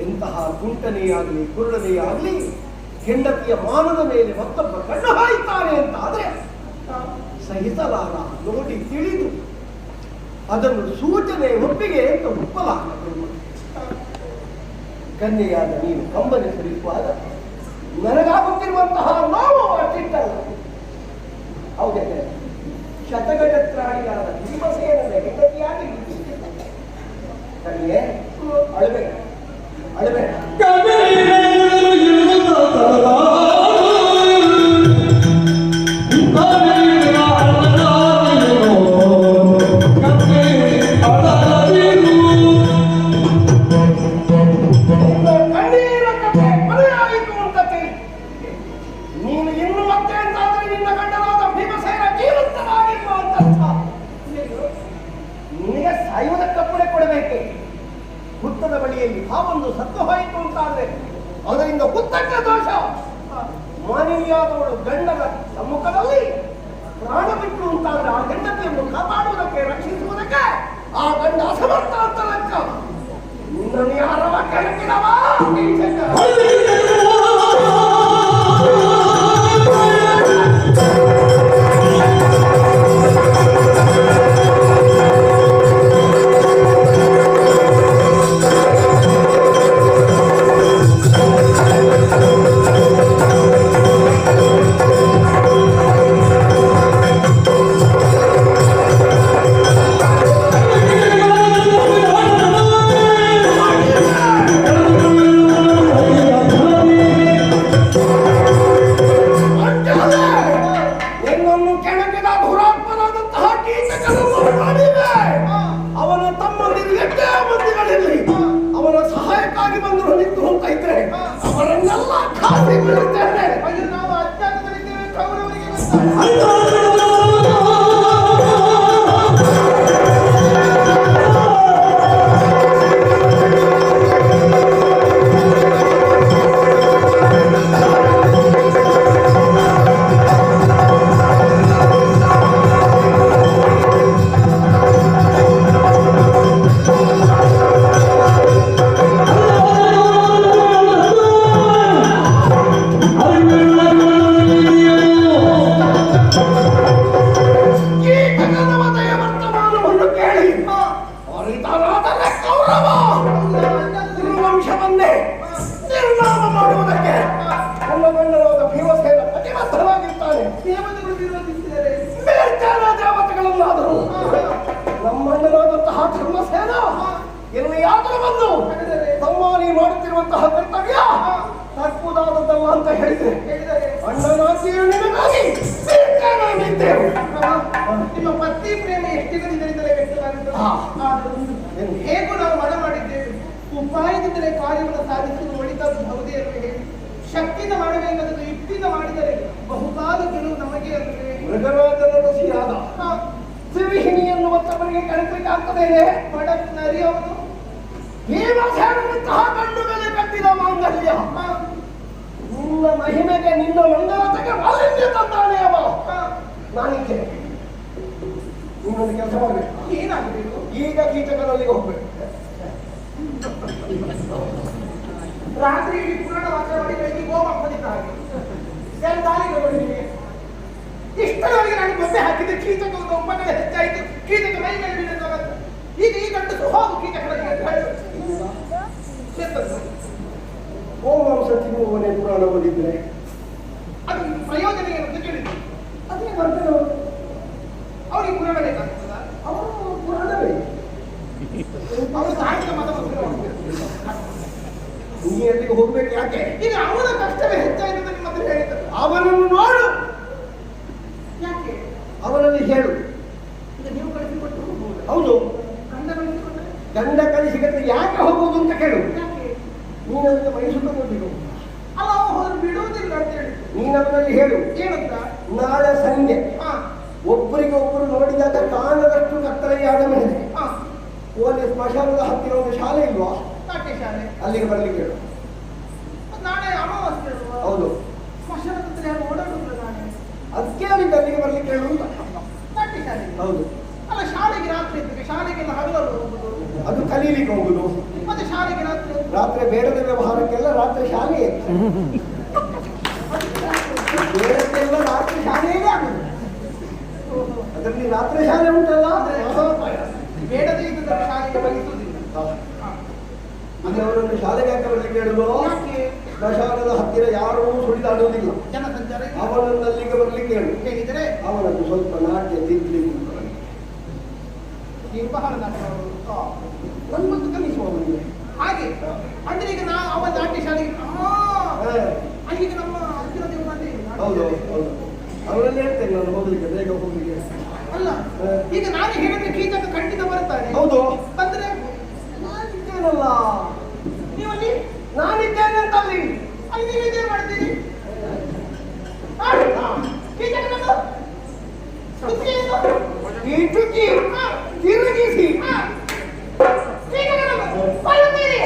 ಎಂತಹ ಕುಂಟನೇ ಆಗಲಿ ಕುರುಡನೇ ಆಗಲಿ ಹೆಂಡತಿಯ ಮಾನದ ಮೇಲೆ ಮತ್ತೊಬ್ಬ ಕಣ್ಣು ಹಾಯ್ತಾನೆ ಅಂತ ಆದ್ರೆ ಸಹಿಸಲಾರ, ನೋಡಿ ತಿಳಿದು ಅದನ್ನು ಸೂಚನೆ ಒಪ್ಪಿಗೆ ಅಂತ ಒಪ್ಪಲಾಗದು. ಕನ್ಯೆಯಾದ ನೀನು ಕಂಬನಿ ಸರಿಸುವಾಗ ನನಗಾಗುತ್ತಿರುವಂತಹ ನೋವು ಅಷ್ಟಿಟ್ಟಲ್ಲ. ಹೌದೇ, ಶತಗಜತ್ರಾಣಿಯಾದ ಭೀಮಸೇನನ ಹೆಂಡತಿಯಾಗಿ ಕನ್ಯೆ ಅಳಬೇಡ, ಅಳಬೇಡ. ಹುತ್ತದ ಬಳಿಯಲ್ಲಿ ಹಾವೊಂದು ಸತ್ತು ಹೋಯಿತು ಅಂತಾದ್ರೆ ಅದರಿಂದ ಹುತ್ತಕ್ಕ ದೋಷ. ಮಾನವೀಯಾದವಳು ಗಂಡನ ಸಮ್ಮುಖದಲ್ಲಿ ಪ್ರಾಣ ಬಿಟ್ಟು ಅಂತಾದ್ರೆ ಆ ಹೆಂಡತಿಯನ್ನು ಕಾಪಾಡುವುದಕ್ಕೆ, ರಕ್ಷಿಸುವುದಕ್ಕೆ ಆ ಗಂಡ ಅಸಮರ್ಥ ಅಂತ ಲೆಕ್ಕ. ನಿನ್ನನ್ನು ಯಾರವ ಕೆಳಗಿಡವಾ? ಅಡ್ಡವಾಗಿ ಬಂದರು ನಿಂತು ಅಂತ ಇದ್ರೆ ಅವರನ್ನೆಲ್ಲ ಖಾಸಿ ಬಿಡುತ್ತೇನೆ. ಅಯ್ಯೋ, ನಾವು ಅಜ್ಞಾತದಲ್ಲಿದ್ದೇವೆ, ಕೌರವರಿಗೆ ಗೊತ್ತಾಗ ವಂಶವನ್ನೇ ನಿರ್ನಾಮ ಮಾಡುವುದಕ್ಕೆ ಕುಲಗಣ್ಣರಾದ ಭೀಮಸೇನ ಪ್ರತಿಬದ್ಧವಾಗಿರ್ತಾನೆ. ದೇವತೆಗಳು ವಿರೋಧಿಸಿದರೆ ಬೇರ್ಚಾರ ದೇವತೆಗಳನ್ನಾದರೂ ನಮ್ಮಣ್ಣನಾದಂತಹ ಧರ್ಮಸೇನ ಎಲ್ಲಿಯಾದರೂ ಬಂದು ತಮ್ಮಾನಿ ಮಾಡುತ್ತಿರುವಂತಹ ಕರ್ತವ್ಯ ತಪ್ಪುದಾದದ್ದಲ್ಲ ಅಂತ ಹೇಳಿದ್ರೆ ಅಣ್ಣನಾಚಿಯ ನಿನಗಾಗಿ ನಿಂತೆವು. ನಿಮ್ಮ ಪತಿ ಪ್ರೇಮ ಎಷ್ಟು ದಿನದಿಂದಲೇ ವ್ಯಕ್ತವಾಗಿದ್ದರು. ಹೇಗೂ ನಾವು ಮನ ಮಾಡಿದ್ದೇವೆ, ಉಪಾಯದಿಂದಲೇ ಕಾರ್ಯವನ್ನು ಸಾಧಿಸುವುದು ಒಳಿತಾದ ಹೌದೇ ಅಲ್ವೇ ಹೇಳಿ. ಶಕ್ತಿಯಿಂದ ಮಾಡಬೇಕಾದದ್ದು ಯುಕ್ತಿಯಿಂದ ಮಾಡಿದರೆ ಬಹುಕಾಲ ಗೆಲುವು ನಮಗೆ ಅಲ್ವೇ. ಮೃಗರಾಜನ ಋಷಿಯಾದ ಸಿರಿಹಿಣಿ ಎನ್ನುವಂತವರಿಗೆ ಕಳಿಸಲಿಕ್ಕೆ ಆಗ್ತದೇನೆ. ಬಡಕ್ ನರಿ ಅವನು ಭೀಮಸೇನಂತಹ ಗಂಡುಗಳಿಗೆ ಕಟ್ಟಿದ ಮಾಂಗಲ್ಯ ನಿನ್ನ ಮಹಿಮೆಗೆ ನಿನ್ನ ಮಂಗಲತೆಗೆ ಮಾಲಿನ್ಯ ತಂದಾನೆ ಅವ. ನಾನಿದ್ದೆ, ನೀನೊಂದು ಕೆಲಸ ಮಾಡಬೇಕು. ಏನಾಗಬೇಕು? ಈಗ ಕೀಚಕನಲ್ಲಿಗೆ ಹೋಗ್ಬೇಕು. ರಾತ್ರಿ ಇಡೀ ಪುರಾಣ ವಾಚನ ಮಾಡಿ ಬೆಳಿಗ್ಗೆ ಗೋಮ ಬಂದಿದ್ದ ಹಾಗೆ ದಾರಿಗೆ ಬಂದಿದೆ. ಇಷ್ಟರವರೆಗೆ ನಾನು ಬೊಬ್ಬೆ ಹಾಕಿದ್ದೆ, ಕೀಚಕ ಒಂದು ಒಬ್ಬನೇ ಹೆಚ್ಚಾಯಿತು, ಕೀಚಕ ಮೈ ಮೇಲೆ ಬೀಳುತ್ತಲ್ಲ. ಈಗ ಈ ಗಂಟು ಹೋಗು ಕೀಚಕನಿಗೆ ಅಂತ ಹೇಳಿ ಗೋಮಾಂಸ ತಿನ್ನುವವನೇ ಪುರಾಣ ಓದಿದ್ರೆ ಅದು ಪ್ರಯೋಜನ ಏನು ಅಂತ ಕೇಳಿದ್ರು. ಅದೇ ಬರ್ತೇನೆ. ಅವರಿಗೆ ಪುರಾಣ ಬೇಕಾಗ್ತದ? ಅವರು ಪುರಾಣವೇ. ಅವರು ತಾಂತ್ರಿಕ ಮತ ನೀ ಅಲ್ಲಿಗೆ ಹೋಗ್ಬೇಕು ಯಾಕೆ? ಈಗ ಅವನ ಕಷ್ಟವೇ ಹೆಚ್ಚಾಯಿತು ಅಂತ ನಿಮ್ಮ ಹತ್ರ ಹೇಳಿದ್ರು. ಅವನನ್ನು ನೋಡು, ಯಾಕೆ? ಅವನಲ್ಲಿ ಹೇಳು. ಈಗ ನೀವು ಕಳಿಸಿಕೊಟ್ಟು ಹೋಗ್ಬೋದು. ಹೌದು, ಗಂಡ ಕಳಿಸಿಕೊಂಡ್ರೆ ಗಂಡ ಕಲಿಸಿಗತ್ತೆ ಯಾಕೆ ಹೋಗುವುದು ಅಂತ ಕೇಳು. ಯಾಕೆ? ನೀನು ಅದನ್ನು ಮೈಸೂರು ಕೊಟ್ಟಿರು. ಅಲ್ಲ, ಅವ ಹೋದ್ರೆ ಬಿಡುವುದಿಲ್ಲ ಅಂತ ಹೇಳಿದ್ರು. ನೀನು ಅವನಲ್ಲಿ ಹೇಳು, ಏನಂತ? ನಾಳೆ ಸಂಜೆ ಹಾ ಒಬ್ಬರಿಗೆ ಒಬ್ಬರು ನೋಡಿದಾಗ ಕಾಣದಷ್ಟು ಕತ್ತಲೆಯಾದ ಮೇಲೆ ಹಾ ಅಲ್ಲಿ ಸ್ಮಶಾನದ ಹತ್ತಿರ ಒಂದು ಶಾಲೆ ಇಲ್ವಾ, ನಾಟ್ಯ ಶಾಲೆ ಅಲ್ಲಿಗೆ ಬರ್ಲಿಕ್ಕೆ ಹೇಳು. ನಾಳೆ ಅಮಾವಾಸ್ಯೆ ಅಲ್ವಾ? ಹೌದು, ಸ್ಮಶಾನದ ಹತ್ರ ಯಾರು ಓಡಾಡುದಿಲ್ಲ ನಾಳೆ. ಅದಕ್ಕೆ ಅವನಿಗೆ ಅಲ್ಲಿಗೆ ಬರ್ಲಿಕ್ಕೆ ಹೇಳು ಅಂತ. ನಾಟ್ಯ ಶಾಲೆ ಹೌದು, ಅಲ್ಲ, ಶಾಲೆಗೆ ರಾತ್ರಿ ಇದ್ದಕ್ಕೆ ಶಾಲೆಗೆಲ್ಲ ಹಗಲಲ್ಲಿ ಹೋಗುದು, ಅದು ಕಲೀಲಿಕ್ಕೆ ಹೋಗುದು. ಮತ್ತೆ ಶಾಲೆಗೆ ರಾತ್ರಿ ಹೋಗುದು. ರಾತ್ರಿ ಬೇಡದ ವ್ಯವಹಾರಕ್ಕೆಲ್ಲ ರಾತ್ರಿ ಶಾಲೆಯೇ, ಬೇಡಕ್ಕೆಲ್ಲ ರಾತ್ರಿ ಶಾಲೆಯೇ ಆಗುದು. ಅದರಲ್ಲಿ ರಾತ್ರಿ ಶಾಲೆ ಉಂಟಲ್ಲ, ಬೇಡದೇ ಇದ್ದದಕ್ಕೆ ಶಾಲೆಗೆ ಬಲಿಸುವುದಿಲ್ಲ. ಅಲ್ಲಿ ಅವರನ್ನು ಶಾಲೆಗೆ ಯಾಕೆ ಬರ್ಲಿಕ್ಕೆ ಹೇಳುದು? ಯಾಕೆ? ಸ್ಮಶಾನದ ಹತ್ತಿರ ಯಾರೂ ಸುಳಿದಾಡುವುದಿಲ್ಲ. ಜನಸಂಚಾರ ಇಲ್ಲ. ಅವನನ್ನು ಅಲ್ಲಿಗೆ ಬರ್ಲಿಕ್ಕೆ ಹೇಳು. ಹೇಳಿದರೆ ಅವನನ್ನು ಸ್ವಲ್ಪ ನಾಟ್ಯ ತಿದ್ದಲಿಕ್ಕೆ ನೀವು ಬಹಳ ನಾಟಕಗಳು. ನನ್ನನ್ನು ಕಲಿಸುವ ಅವನಿಗೆ. ಹಾಗೆ ಅಂದ್ರೆ ಈಗ ನಾ ಅವ ನಾಟ್ಯ ಶಾಲೆಗೆ ಈಗ ನಮ್ಮ ಹತ್ತಿರ ದೇವರಲ್ಲಿ ಹೌದು ಹೌದು, ಅವರಲ್ಲಿ ಹೇಳ್ತೇನೆ ನಾನು ಹೋಗ್ಲಿಕ್ಕೆ, ಬೇಗ ಹೋಗ್ಲಿಕ್ಕೆ. ಅಲ್ಲ, ಈಗ ನಾನು ಹೇಳಿದ್ರೆ ಕೀಚಕ ಖಂಡಿತ ಬರ್ತಾನೆ. ಹೌದು, ಬಂದ್ರೆ ನಾನಿದ್ದೇನಲ್ಲ, ನೀವಲ್ಲಿ ನಾನಿದ್ದೇನೆ ಅಂತ ಅಲ್ಲಿ. ಅಲ್ಲಿ ನೀವು ಇದೇ ಮಾಡ್ತೀರಿ. ಕೀಚಕನನ್ನು ಕುತ್ತಿಗೆಯನ್ನು ಇಟುಕಿ ತಿರುಗಿಸಿ ಕೀಚಕನನ್ನು ಕೊಲ್ಲುತ್ತೀರಿ.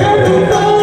Thank you.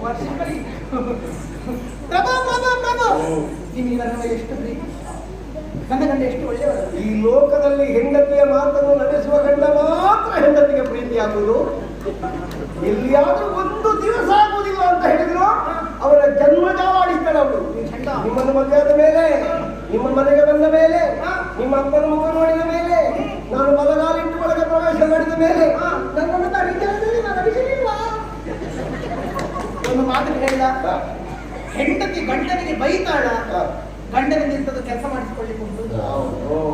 ವರ್ಷಗಳಲ್ಲಿ ಪ್ರಭು ಪ್ರಭು ಪ್ರಭು ನಿಮಗೆ ನನ್ನ ಎಷ್ಟು ಪ್ರೀತಿ, ನನ್ನ ಗಂಡ ಎಷ್ಟು ಒಳ್ಳೆಯವರು. ಈ ಲೋಕದಲ್ಲಿ ಹೆಂಡತಿಯ ಮಾತನ್ನು ನಡೆಸುವ ಗಂಡ ಮಾತ್ರ ಹೆಂಡತಿಗೆ ಪ್ರೀತಿಯಾಗುವುದು. ಎಲ್ಲಿಯಾದ್ರೂ ಒಂದು ದಿವಸ ಆಗುವುದಿಲ್ಲ ಅಂತ ಹೇಳಿದ್ರು ಅವರ ಜನ್ಮಜಾಲ ಆಡಿಸ್ತಾಳೆ ಅವಳು. ನಿಮ್ಮನ್ನು ಮದುವೆಯಾದ ಮೇಲೆ, ನಿಮ್ಮ ಮನೆಗೆ ಬಂದ ಮೇಲೆ, ನಿಮ್ಮ ಅಪ್ಪನ ಮುಖ ನೋಡಿದ ಮೇಲೆ, ನಾನು ಬಲಗಾಲಿಟ್ಟು ಒಳಗೆ ಪ್ರವೇಶ ಮಾಡಿದ ಮೇಲೆ ನನ್ನನ್ನು ತಡಿತೇನೆ, ನಾನು ಅಡಿಸಲಿಲ್ಲ. ಒಂದು ಮಾತು ಹೇಳಿದ, ಹೆಂಡತಿ ಗಂಡನಿಗೆ ಬೈತಾಳ, ಗಂಡನಿಂದ ಇಂಥದ್ದು ಕೆಲಸ ಮಾಡಿಸಿಕೊಳ್ಳಿಕ್ಕೆ ಉಂಟು.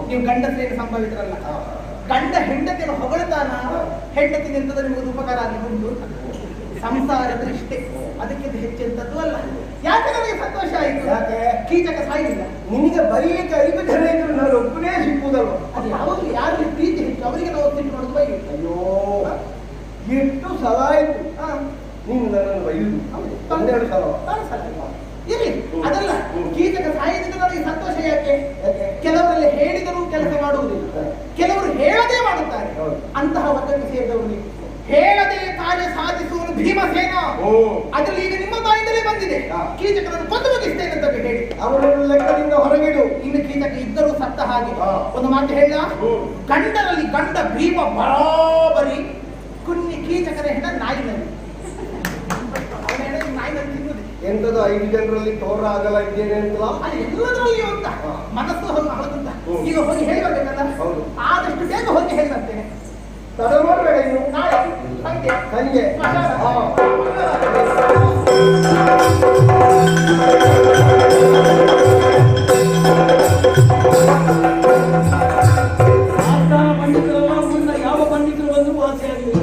ನೀವು ಗಂಡಸರೇನು ಸಂಭವಿತರಲ್ಲ. ಗಂಡ ಹೆಂಡತಿಯನ್ನು ಹೊಗಳ್ತಾನ, ಹೆಂಡತಿ ನಿಂತದ್ದು ನಿಮಗೆ ಉಪಕಾರ ಆಗಲಿಕ್ಕೆ ಉಂಟು. ಸಂಸಾರದ ಇಷ್ಟೇ, ಅದಕ್ಕಿಂತ ಹೆಚ್ಚೆಂತದ್ದು ಅಲ್ಲ. ಯಾಕೆ ನನಗೆ ಸಂತೋಷ ಆಯಿತು? ಯಾಕೆ? ಕೀಚಕ ಸಾಯಿಲ್ಲ. ನಿನಗೆ ಬರೀಲಿಕ್ಕೆ 5 ಜನ ಇದ್ರು ನಾನು ಒಬ್ಬನೇ ಸಿಕ್ಕುವುದಲ್ವ? ಅದು ಯಾವಾಗಲೂ ಯಾರಿಗೆ ಪ್ರೀತಿ ಹೆಚ್ಚು ಅವರಿಗೆ ನಾವು ಒತ್ತಿಟ್ಟು ಮಾಡೋದು ಬೈ. ಅಯ್ಯೋ, ಎಷ್ಟು ಸಲ ಆಯ್ತು ನೀನು ನನ್ನನ್ನು ಬೈಯುವುದು. 12 ಸಲ. ಇರಲಿ, ಅದಲ್ಲ. ಕೀಚಕ ಸಾಯಿದ್ರೆ ನನಗೆ ಸಂತೋಷ ಯಾಕೆ? ಕೆಲವರಲ್ಲಿ ಹೇಳಿದರೂ ಕೆಲಸ ಮಾಡುವುದಿಲ್ಲ, ಕೆಲವರು ಹೇಳದೇ ಮಾಡುತ್ತಾರೆ. ಅಂತಹ ವರ್ಗಕ್ಕೆ ಸೇರಿದವರು ನೀವು. ಹೇಳದೆ ಕಾರ್ಯ ಸಾಧಿಸುವನು ಭೀಮಸೇನ. ಅದರಲ್ಲಿ ಈಗ ನಿಮ್ಮ ಬಾಯಿಂದಲೇ ಬಂದಿದೆ. ಕೀಚಕರನ್ನು ಕೊಂದು ಮುಗಿಸ್ತೇನೆ ಅಂತ ಹೇಳಿ ಅವರನ್ನು ಲೆಕ್ಕದಿಂದ ಹೊರಗಿಡು. ಇನ್ನು ಕೀಚಕ ಇದ್ದರೂ ಸತ್ತ ಹಾಗೆ. ಒಂದು ಮಾತು ಹೇಳ, ಗಂಡರಲ್ಲಿ ಗಂಡ ಭೀಮ ಬರಾಬರಿ, ಕುನ್ನಿ ಕೀಚಕರ ಹೆಣ ನಾಯಿನಲ್ಲಿ. ಅವನ ಹೆಣ ನಾಯಿನಲ್ಲಿ ತಿನ್ನುವುದೇ. ಎಂತದ್ದು 5 ಜನರಲ್ಲಿ ತೋರ ಆಗಲ್ಲ ಇದ್ದೇನೆ ಅಂತಲ್ಲ? ಅಲ್ಲಿ ಎಲ್ಲದರಲ್ಲಿಯೂ ಅಂತ ಮನಸ್ಸು ಹಳಗುಂತ. ಈಗ ಹೋಗಿ ಹೇಳಿ ಬರ್ಬೇಕಲ್ಲ, ಆದಷ್ಟು ಬೇಗ ಹೋಗಿ ಹೇಳಿ ಬರ್ತೇನೆ. ತಡ ಮಾಡಬೇಡ ಇನ್ನು. ನಾಳೆ ಸಂಜೆ ಪಂಡಿತರೆಲ್ಲ ಮುನ್ನ ಯಾವ ಪಂಡಿತರು ಬಂದು ವಾಸಿಯಾಗಲಿಲ್ಲ.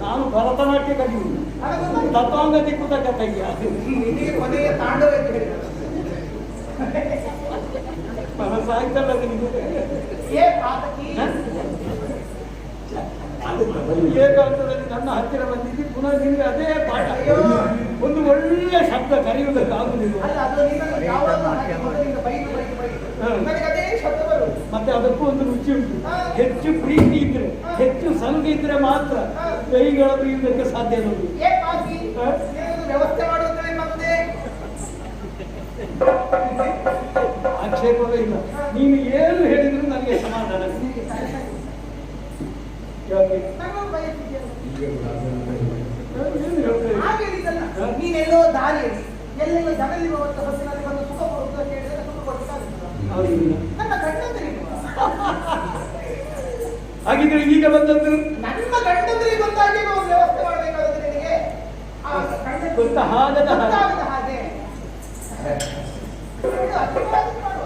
ನಾನು ಭರತನಾಟ್ಯ ಕಲಿಯುವುದು, ತತ್ವಾಂಗ ದಿಕ್ಕುತಕ್ಕ ಕೈಯ ಕೊನೆಯ ತಾಂಡವ ಎಂದು ಹೇಳಿದರು. ಮನಸ್ಸಾಯ್ತಲ್ಲ ನಿಮಗೆ. ಏಕಾಂತದಲ್ಲಿ ನನ್ನ ಹತ್ತಿರ ಬಂದಿದ್ದು ಪುನಃ ನಿಮಗೆ ಅದೇ ಪಾಠ. ಒಂದು ಒಳ್ಳೆಯ ಶಬ್ದ ಕರೆಯುವುದಕ್ಕಾಗುವುದಿಲ್ಲ. ನನಗೆ ಅದೇ ಶಬ್ದ ಬರು. ಮತ್ತೆ ಅದಕ್ಕೂ ಒಂದು ರುಚಿ ಉಂಟು. ಹೆಚ್ಚು ಪ್ರೀತಿ ಇದ್ರೆ, ಹೆಚ್ಚು ಸಂಘ ಇದ್ರೆ ಮಾತ್ರ ಕೈಗಳ ಪ್ರೀತಿಗೆ ಸಾಧ್ಯ ನೋಡಿ. ವ್ಯವಸ್ಥೆ ಮಾಡುವುದೇ ಮತ್ತೆ ಆಕ್ಷೇಪವೇ ಇಲ್ಲ. ನೀನು ಏನು ಹೇಳಿದ್ರು ನನಗೆ ಸಮಾಧಾನ. ನೀನೆಲ್ಲೋ ದಾರಿಯಲ್ಲಿ ಎಲ್ಲೆಲ್ಲೋ ಜನಲಿರುವಂತ ಬಸ್ಸಿನಲ್ಲಿ ಬಂದು ಸುಖ ಕೊಡುವುದು ಕೇಳಿದರೆ ಸುಖ ಕೊಡ್ತಾರೆ. ನನ್ನ ಗಂಡಂದ್ರಿಗೆ ಹಾಗಿದ್ರೆ ಈಗ ಬಂದದ್ದು ನನ್ನ ಗಂಡಂದ್ರಿಗೆ ಬಂದಾಗಿ ನಾವು ವ್ಯವಸ್ಥೆ ಮಾಡಬೇಕಾದ್ರೆ ನಿನಗೆ ಗೊತ್ತಾಗದ ಹಾಗೆ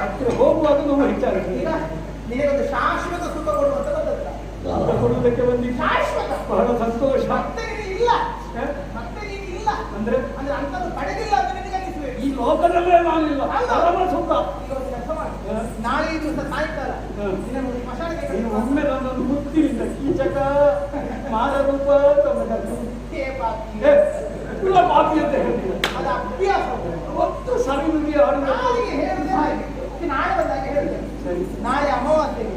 ಹತ್ತಿರ ಹೋಗುವಾಗ ನಾವು ಹೆಚ್ಚಾಗುತ್ತೆ. ಈಗ ನಿನಗೊಂದು ಶಾಶ್ವತ ಸುಖ ಕೊಡುವಂತ ಬಂದಲ್ಲ, ಕೊಡುವುದಕ್ಕೆ ಬಂದಿದ್ದು ಶಾಶ್ವತ ಬಹಳ ಸಂತೋಷ. ಮತ್ತೆ ನೀನು ಇಲ್ಲ, ಮತ್ತೆ ನೀನು ಇಲ್ಲ ಅಂದ್ರೆ ಅಂತದ್ದು ಪಡೆದಿಲ್ಲ ಅಂತ ನಿನಗೆ ಅನಿಸ್ಬೇಕು. ಈ ಲೋಕದಲ್ಲೇ ನಾನಿಲ್ಲ. ಪರಮ ಸುಖ. ಈಗ ಒಂದು ಕೆಲಸ ಮಾಡಿ, ನಾಳೆ ಈ ದಿವಸ ಸಾಯಂಕಾಲ ನಿನ್ನನ್ನು ಸ್ಮಶಾನಕ್ಕೆ ನೀನು ಒಮ್ಮೆ ನನ್ನನ್ನು ಮುತ್ತಿನಿಂದ ಕೀಚಕ ಮಾರರೂಪ ಪಾಪಿ ಅಂತ ಹೇಳ್ತೀನಿ. ಅದು ಅಭ್ಯಾಸ. ಒತ್ತು ಸರಿದುಗೆ ಆಡುವ ನಾಳೆಗೆ ಹೇಳುದೇ ಹಾಗೆ. ನಾಳೆ ಬಂದಾಗ ಹೇಳ್ತೇನೆ. ನಾಳೆ ಅಮಾವಾಸ್ಯೆಗೆ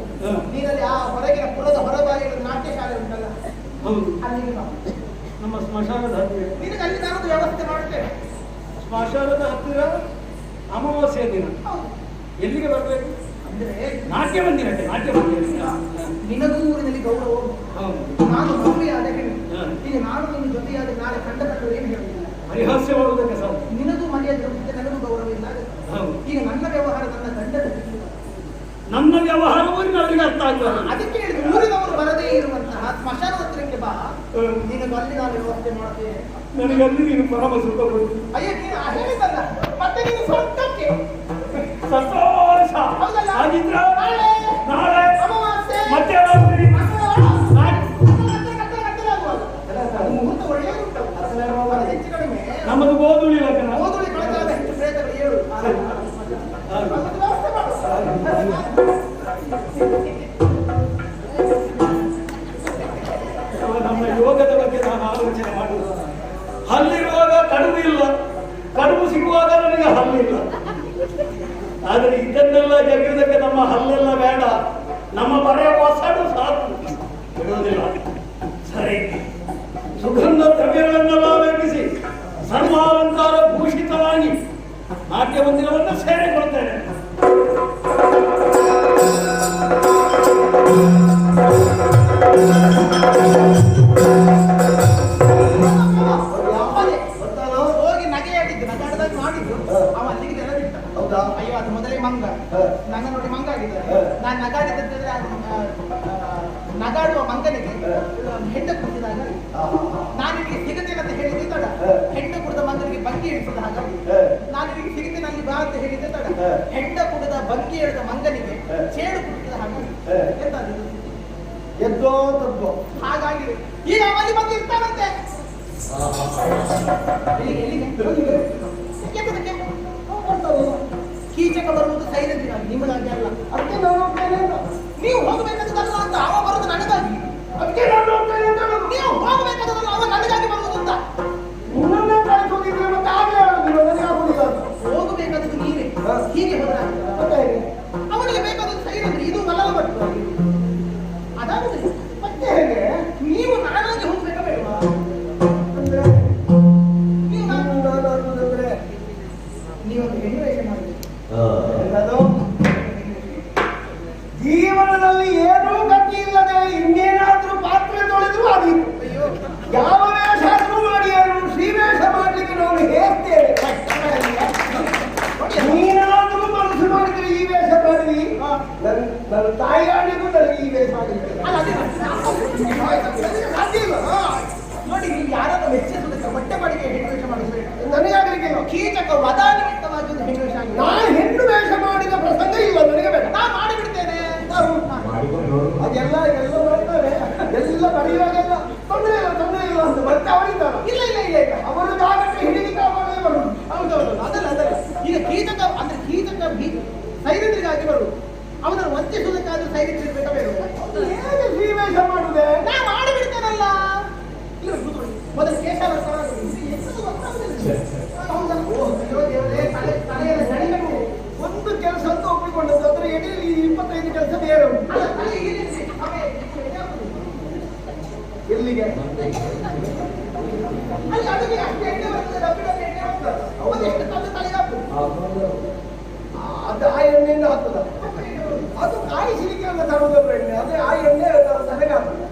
ನೀರಲ್ಲಿ ಆ ಹೊರಗಿನ ಪುರದ ಹೊರಬಾಗಿಲು ನಾಟ್ಯ ಶಾಲೆ ಉಂಟಲ್ಲ, ಹೌದು, ಅಲ್ಲಿಗೆ ನಾವು ನಮ್ಮ ಸ್ಮಶಾನದ ಹತ್ತಿರ. ನಿನಗೆ ಅಲ್ಲಿ ನಾನೊಂದು ವ್ಯವಸ್ಥೆ ಮಾಡ್ತೇನೆ. ಸ್ಮಶಾನದ ಹತ್ತಿರ ಅಮಾವಾಸ್ಯೆ ದಿನ ಎಲ್ಲಿಗೆ ಬರಬೇಕು? ಅಂದ್ರೆ ನಾಟ್ಯ ಮಂದಿರಕ್ಕೆ. ನಾಟ್ಯ ಮಂದಿರ ನಿನಗೂ ಊರಿನಲ್ಲಿ ಗೌರವ. ಹೌದು. ನಾನು ಮದುವೆಯಾದ ಹೆಣ್ಣು, ಈಗ ನಾನು ನಿನ್ನ ಜೊತೆಯಾದ ನಾಳೆ ಕಂಡ ಕಂಡು ಏನು ಹೇಳುವುದಿಲ್ಲ. ಪರಿಹಾಸ್ಯ ಮಾಡುವುದಕ್ಕೆ ಸಾಧ್ಯ. ನಿನಗೂ ಮರ್ಯಾದೆ ಇರುತ್ತೆ, ನನಗೂ ಗೌರವ ಇಲ್ಲ. ಹೌದು. ಈಗ ನನ್ನ ವ್ಯವಹಾರ ನನ್ನ ಗಂಡನ ನನ್ನ ವ್ಯವಹಾರವೂ ಅವರಿಗೆ ಅರ್ಥ ಆಗ್ತದೆ. ಅದಕ್ಕೆ ಹೇಳಿದ್ರು, ಊರಿನವರು ಬರದೇ ಇರುವಂತಹ ಸ್ಮಶಾನ ಹತ್ತಿರಕ್ಕೆ ಬಾ, ನಿನಗೆ ಅಲ್ಲಿ ನಾನು ವ್ಯವಸ್ಥೆ ಮಾಡ್ತೇನೆ. ನನಗೆ ಅಲ್ಲಿ ನೀನು ಪರಮ ಸುಖ ಕೊಡು. ಅಯ್ಯ ನೀನು ಹೇಳಿದಲ್ಲ, ಮತ್ತೆ ನೀನು ಸ್ವರ್ಗಕ್ಕೆ ಸಂತೋಷ. ಹೌದಲ್ಲ? ಹಾಗಿದ್ರ ನಾಳೆ ಅಮಾವಾಸ್ಯೆ ಮತ್ತೆ ರಾತ್ರಿ ಮುಹೂರ್ತ ಒಳ್ಳೆಯದುಂಟು. ಅದು ಹೆಚ್ಚು ಕಡಿಮೆ ನಮ್ಮದು ಗೋಧುಳಿ ಲಗ್ನ. ಓದುಳಿ ಕಳೆದಾಗ ಹೆಚ್ಚು ಪ್ರೇತಗಳು 7 ಅದಕ್ಕೆ ವ್ಯವಸ್ಥೆ ಮಾಡು. ನಮ್ಮ ಯೋಗದ ಬಗ್ಗೆ ನಾನು ಆಲೋಚನೆ ಮಾಡುವುದು. ಆದ್ರೆ ಇದನ್ನೆಲ್ಲ ಜಗಿಯುವುದಕ್ಕೆ ನಮ್ಮ ಹಲ್ಲೆಲ್ಲ ಬೇಡ, ನಮ್ಮ ಬರೆ ಹೊಸಡು ಸಾಕು, ಬಿಡುವುದಿಲ್ಲ. ಸರಿ, ಸುಗಂಧ ದ್ರವ್ಯಗಳನ್ನೆಲ್ಲ ವೇಗಿಸಿ ಸರ್ವಾಲಂಕಾರ ಭೂಷಿತವಾಗಿ ನಾಟ್ಯ ಮಂದಿರವನ್ನು ಸೇರಿಕೊಳ್ತೇನೆ. ಹೋಗಿ ನಗೆಯಾಡಿದ್ದು, ನಗಾಡದಾಗ ಮಾಡಿದ್ದು ಅವ ಅಲ್ಲಿಗೆ ನೆಲ ಬಿಟ್ಟ. ಹೌದಾ? ಅಯ್ಯೋ, ಅದು ಮೊದಲೇ ಮಂಗ. ನನ್ನ ನೋಡಿ ಮಂಗ ಆಗಿದ್ದಾರೆ. ನಾನು ನಗಾಡಿದ್ರೆ ನಗಾಡುವ ಮಂಗನಿಗೆ ಹೆಂಡ ಕುಡಿದಾಗ ನಾನು ನಿನಗೆ ಸಿಗುತ್ತೇನೆ ಅಂತ ಹೇಳಿದ್ದೆ ತಡ. ಹೆಂಡ ಕುಡಿದ ಮಂಗನಿಗೆ ಬಂಗಿ ಇಳಿಸಿದ ಹಾಗ ನಾನು ನಿನಗೆ ಸಿಗುತ್ತೇನೆ ಅಲ್ಲಿ ಬಾ ಅಂತ ಹೇಳಿದ್ದೆ ತಡ. ಹೆಂಡ ಕುಡಿದ ಬಂಗಿ ಹೇಳಿದ ಮಂಗನಿಗೆ ಚೇಳು ಕುಡಿದ ಹಾಗೆ ಎದ್ದೋ ತದ್ದೋ ಹಾಗಾಗಿ ಈಗ ಅವಲ್ಲಿ ಬಂದು ಇರ್ತಾನಂತೆ. ಕೀಚಕ ಬರುವುದು ಸೈಲೆಂಟಿನಾಗಿ, ನಿಮ್ಮದಾಗಿ ಅಲ್ಲ. ಅದಕ್ಕೆ ನಾನು ಹೋಗ್ತೇನೆ ಅಂತ ನೀವು ಹೋಗಬೇಕಾದಲ್ಲ ಅಂತ ಅವ ಬರುವುದು ನನಗಾಗಿ. ಅದಕ್ಕೆ ನಾನು ಹೋಗ್ತೇನೆ ಅಂತ ನೀವು ಹೋಗಬೇಕಾದಲ್ಲ ಅವ ನನಗಾಗಿ ಬರುವುದು ಅಂತ. ಇನ್ನೊಮ್ಮೆ ಕಳಿಸಿ ಹೋಗಿದ್ರೆ ಮತ್ತೆ ಆಗಲೇ ಆಗುದಿಲ್ಲ, ನನಗೆ ಆಗುದಿಲ್ಲ ಅಂತ. ಹೋಗಬೇಕಾದದ್ದು ನೀವೇ, ಹೀಗೆ ಹೋದ್ರೆ ಅವನಿಗೆ ಬೇಕಾದದ್ದು ಸೈಲೆಂಟ್, ಇದು ಮಲ್ಲಲ ಬಟ್ಟು ಅದಾಗುದಿಲ್ಲ. ಮತ್ತೆ ಹೇಗೆ ನೀವು ನಾನಾಗಿ ಹೋಗ್ಬೇಕಾ ಬೇಡವಾ? ನೀವೊಂದು ಹೆಣ್ಣು ವೇಷ ಮಾಡಬೇಕು. ಜೀವನದಲ್ಲಿ ಏನೂ ಗತಿ ಇಲ್ಲದೆ ಇನ್ನೇನಾದ್ರೂ ಪಾತ್ರೆ ತೊಳೆದ್ರು ಆದೀತು. ಯಾವ ವೇಷ ಆದ್ರೂ ಮಾಡಿ ಶ್ರೀವೇಷ ಮಾಡ್ಲಿಕ್ಕೆ ನಾವು ಹೇಳ್ತೇವೆ. ನೀನಾದ್ರೂ ಮನಸ್ಸು ಮಾಡಿದ್ರೆ ಈ ವೇಷ ಮಾಡಿದ್ವಿ, ನನ್ನ ತಾಯಿಯಾಡಿಗೂ ನನಗೆ ಈ ವೇಷ ಮಾಡಿದ್ರೆ ನೋಡಿ, ನೀವು ಯಾರನ್ನು ಮೆಚ್ಚಿಸುವುದಕ್ಕೆ ಹೊಟ್ಟೆ ಬಾಡಿಗೆ ಹೆಣ್ಣು ವೇಷ ಮಾಡಿಸಬೇಕು. ನನಗಾಗಲಿಕ್ಕೆ ಕೀಚಕ ವದಾನಿಮಿತ್ತವಾಗಿ ಒಂದು ಹೆಣ್ಣು ವೇಷ ಆಗಿದೆ. ನಾನು ಹೆಣ್ಣು ವೇಷ ಮಾಡಿದ ಪ್ರಸಂಗ ಇಲ್ಲ, ನನಗೆ ಬೇಡ. ನಾನು ಮಾಡಿಬಿಡ್ತೇನೆ. ಅದೆಲ್ಲ ಎಲ್ಲ ಮಾಡ್ತಾರೆ, ಎಲ್ಲ ಬರೆಯುವಾಗೆಲ್ಲ ತೊಂದರೆ ಇಲ್ಲ ಅಂತ ಮತ್ತೆ ಅವರಿದ್ದಾರ. ಇಲ್ಲ ಇಲ್ಲ ಇಲ್ಲ ಇಲ್ಲ, ಅವರು ಜಾಗಕ್ಕೆ ಹಿಡಿಲಿಕ್ಕೆ ಅವರೇ ಬರುದು. ಹೌದೌದು, ಅದಲ್ಲ. ಈಗ ಕೀಚಕ ಅಂದ್ರೆ ಕೀಚಕ ಸೈನಿಕರಿಗಾಗಿ ಬರುವುದು. ಅವನನ್ನು ವಂಚಿಸುವುದಕ್ಕಾದ್ರೂ ಸೈನಿಕರಿಗೆ ಬೇಕಾ ಬೇಡ? ಹೇಗೆ ಶ್ರೀವೇಷ ಮಾಡುದೆ? ನಾ ಮಾಡಿಬಿಡ್ತೇನಲ್ಲ. ಮೊದಲು ಕೇಶವ ಒಂದು ಕೆಲಸ ಅಂತ ಒಪ್ಪಿಕೊಂಡದ್ದು, ಅದರ ಎಡೆಯಲ್ಲಿ 25 ಕೆಲಸ ಬೇರೆ ಉಂಟು. ಎಲ್ಲಿಗೆ? ಅದು ಆ ಎಣ್ಣೆಯಿಂದ ಹಾಕುದ, ಅದು ಕಾಯಿಸಲಿಕ್ಕೆ ಅಲ್ಲ ತರುವುದರ ಎಣ್ಣೆ, ಅದೇ ಆ ಎಣ್ಣೆ ತಲೆಗೆ ಹಾಕುದು.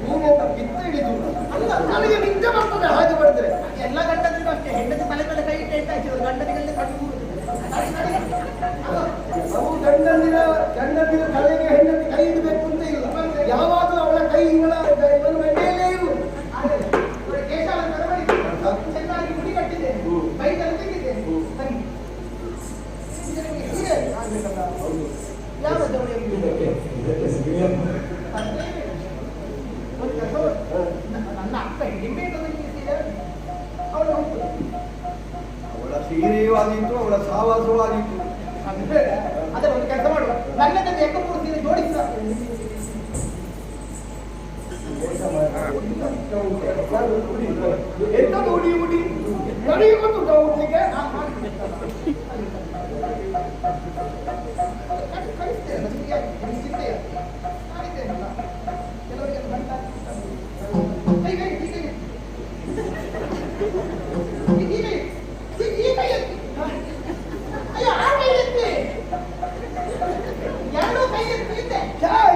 ನೀನೆಂತ ಪಿತ್ತ ಹಿಡಿದು ಅಲ್ಲ, ನನಗೆ ನಿಜ ಬರ್ತದೆ ಹಾಗೆ ಮಾಡಿದ್ರೆ. ಎಲ್ಲ ಗಂಡನಿಗೂ ಅಷ್ಟೇ, ಹೆಂಡತಿ ತಲೆ ಮೇಲೆ ಕೈ ಇಟ್ಟು ಹಾಕಿದ್ರು ಗಂಡನಿಗೆಲ್ಲ ಕಣ್ಣು ನಾವು ಗಂಡಂದಿರ ತಲೆಗೆ ಹೆಂಡತಿ ಕೈ ಇಡಬೇಕು ಅಂತ ಇಲ್ಲ. ಯಾವಾಗಲೂ ಅವಳ ಕೈ ಇವನ ಮೇಲೆ ಇರುವುದು. ಚೆನ್ನಾಗಿ ಮುಡಿ ಕಟ್ಟಿದೆ, ಬೈದಲ್ಲಿ ತೆಗಿದ್ದೇನೆ. ಯಾವ ನನ್ನ ಅಕ್ಕ ಹಿಡಿಬೇಕು ಅವಳು ಹೋಗ್ತದೆ. ಅವಳ ಸೀರೆಯೂ ಆಗಿತ್ತು, ಅವಳ ಸಾವಾಸವೂ ಆಗಿತ್ತು. ಅಂದ್ರೆ ಅದರ ಒಂದು ಕೆಲಸ ಮಾಡುವ, ನನ್ನನ್ನು ಏಕಪೂರ್ವ ಸೀರೆ ಜೋಡಿಸಿದ ಎಂತ ಉಡಿ ನನಗೆ ಗೊತ್ತುಂಟ ಉಡ್ಲಿಕ್ಕೆ.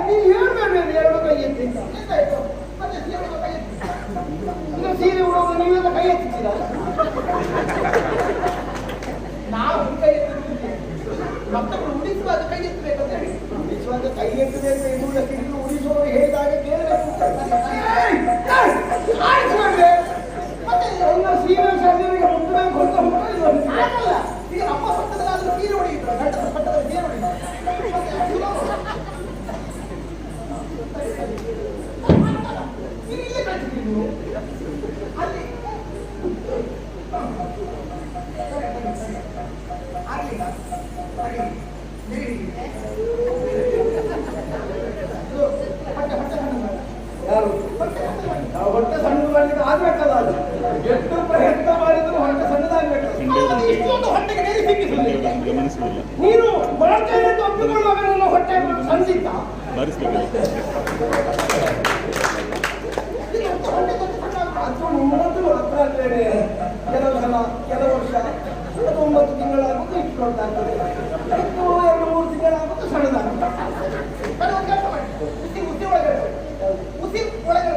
ನೀವು ಹೇಳ್ಬೇಡಿ ಎರಡು ಕೈ ಎತ್ತಿ. ಸೀರೆ ಉಡೋದು ನೀವೆಲ್ಲ ಕೈ ಎತ್ತಿದ್ದೀರಾ? ಸಿಕ್ಕಿಸುವುದಿಲ್ಲ. ನೀನು ಬಳಕೆಯನ್ನು ಒಪ್ಪಿಕೊಳ್ಳುವಾಗ ನನ್ನ ಹೊಟ್ಟೆ ಸಂದಿದ್ದ ಅದು ನಿಮ್ಮದು ಮಾತ್ರ ಅಲ್ವೇನೆ. ಕೆಲವು ಸಲ ಕೆಲವು ವರ್ಷ 9 ತಿಂಗಳಾಗುವುದು ಇಟ್ಕೊಳ್ತಾ ಇರ್ತದೆ, 2-3 ತಿಂಗಳಾಗುವುದು ಸಣ್ಣದಾಗುತ್ತೆ. ಉಸಿ ಒಳಗೆ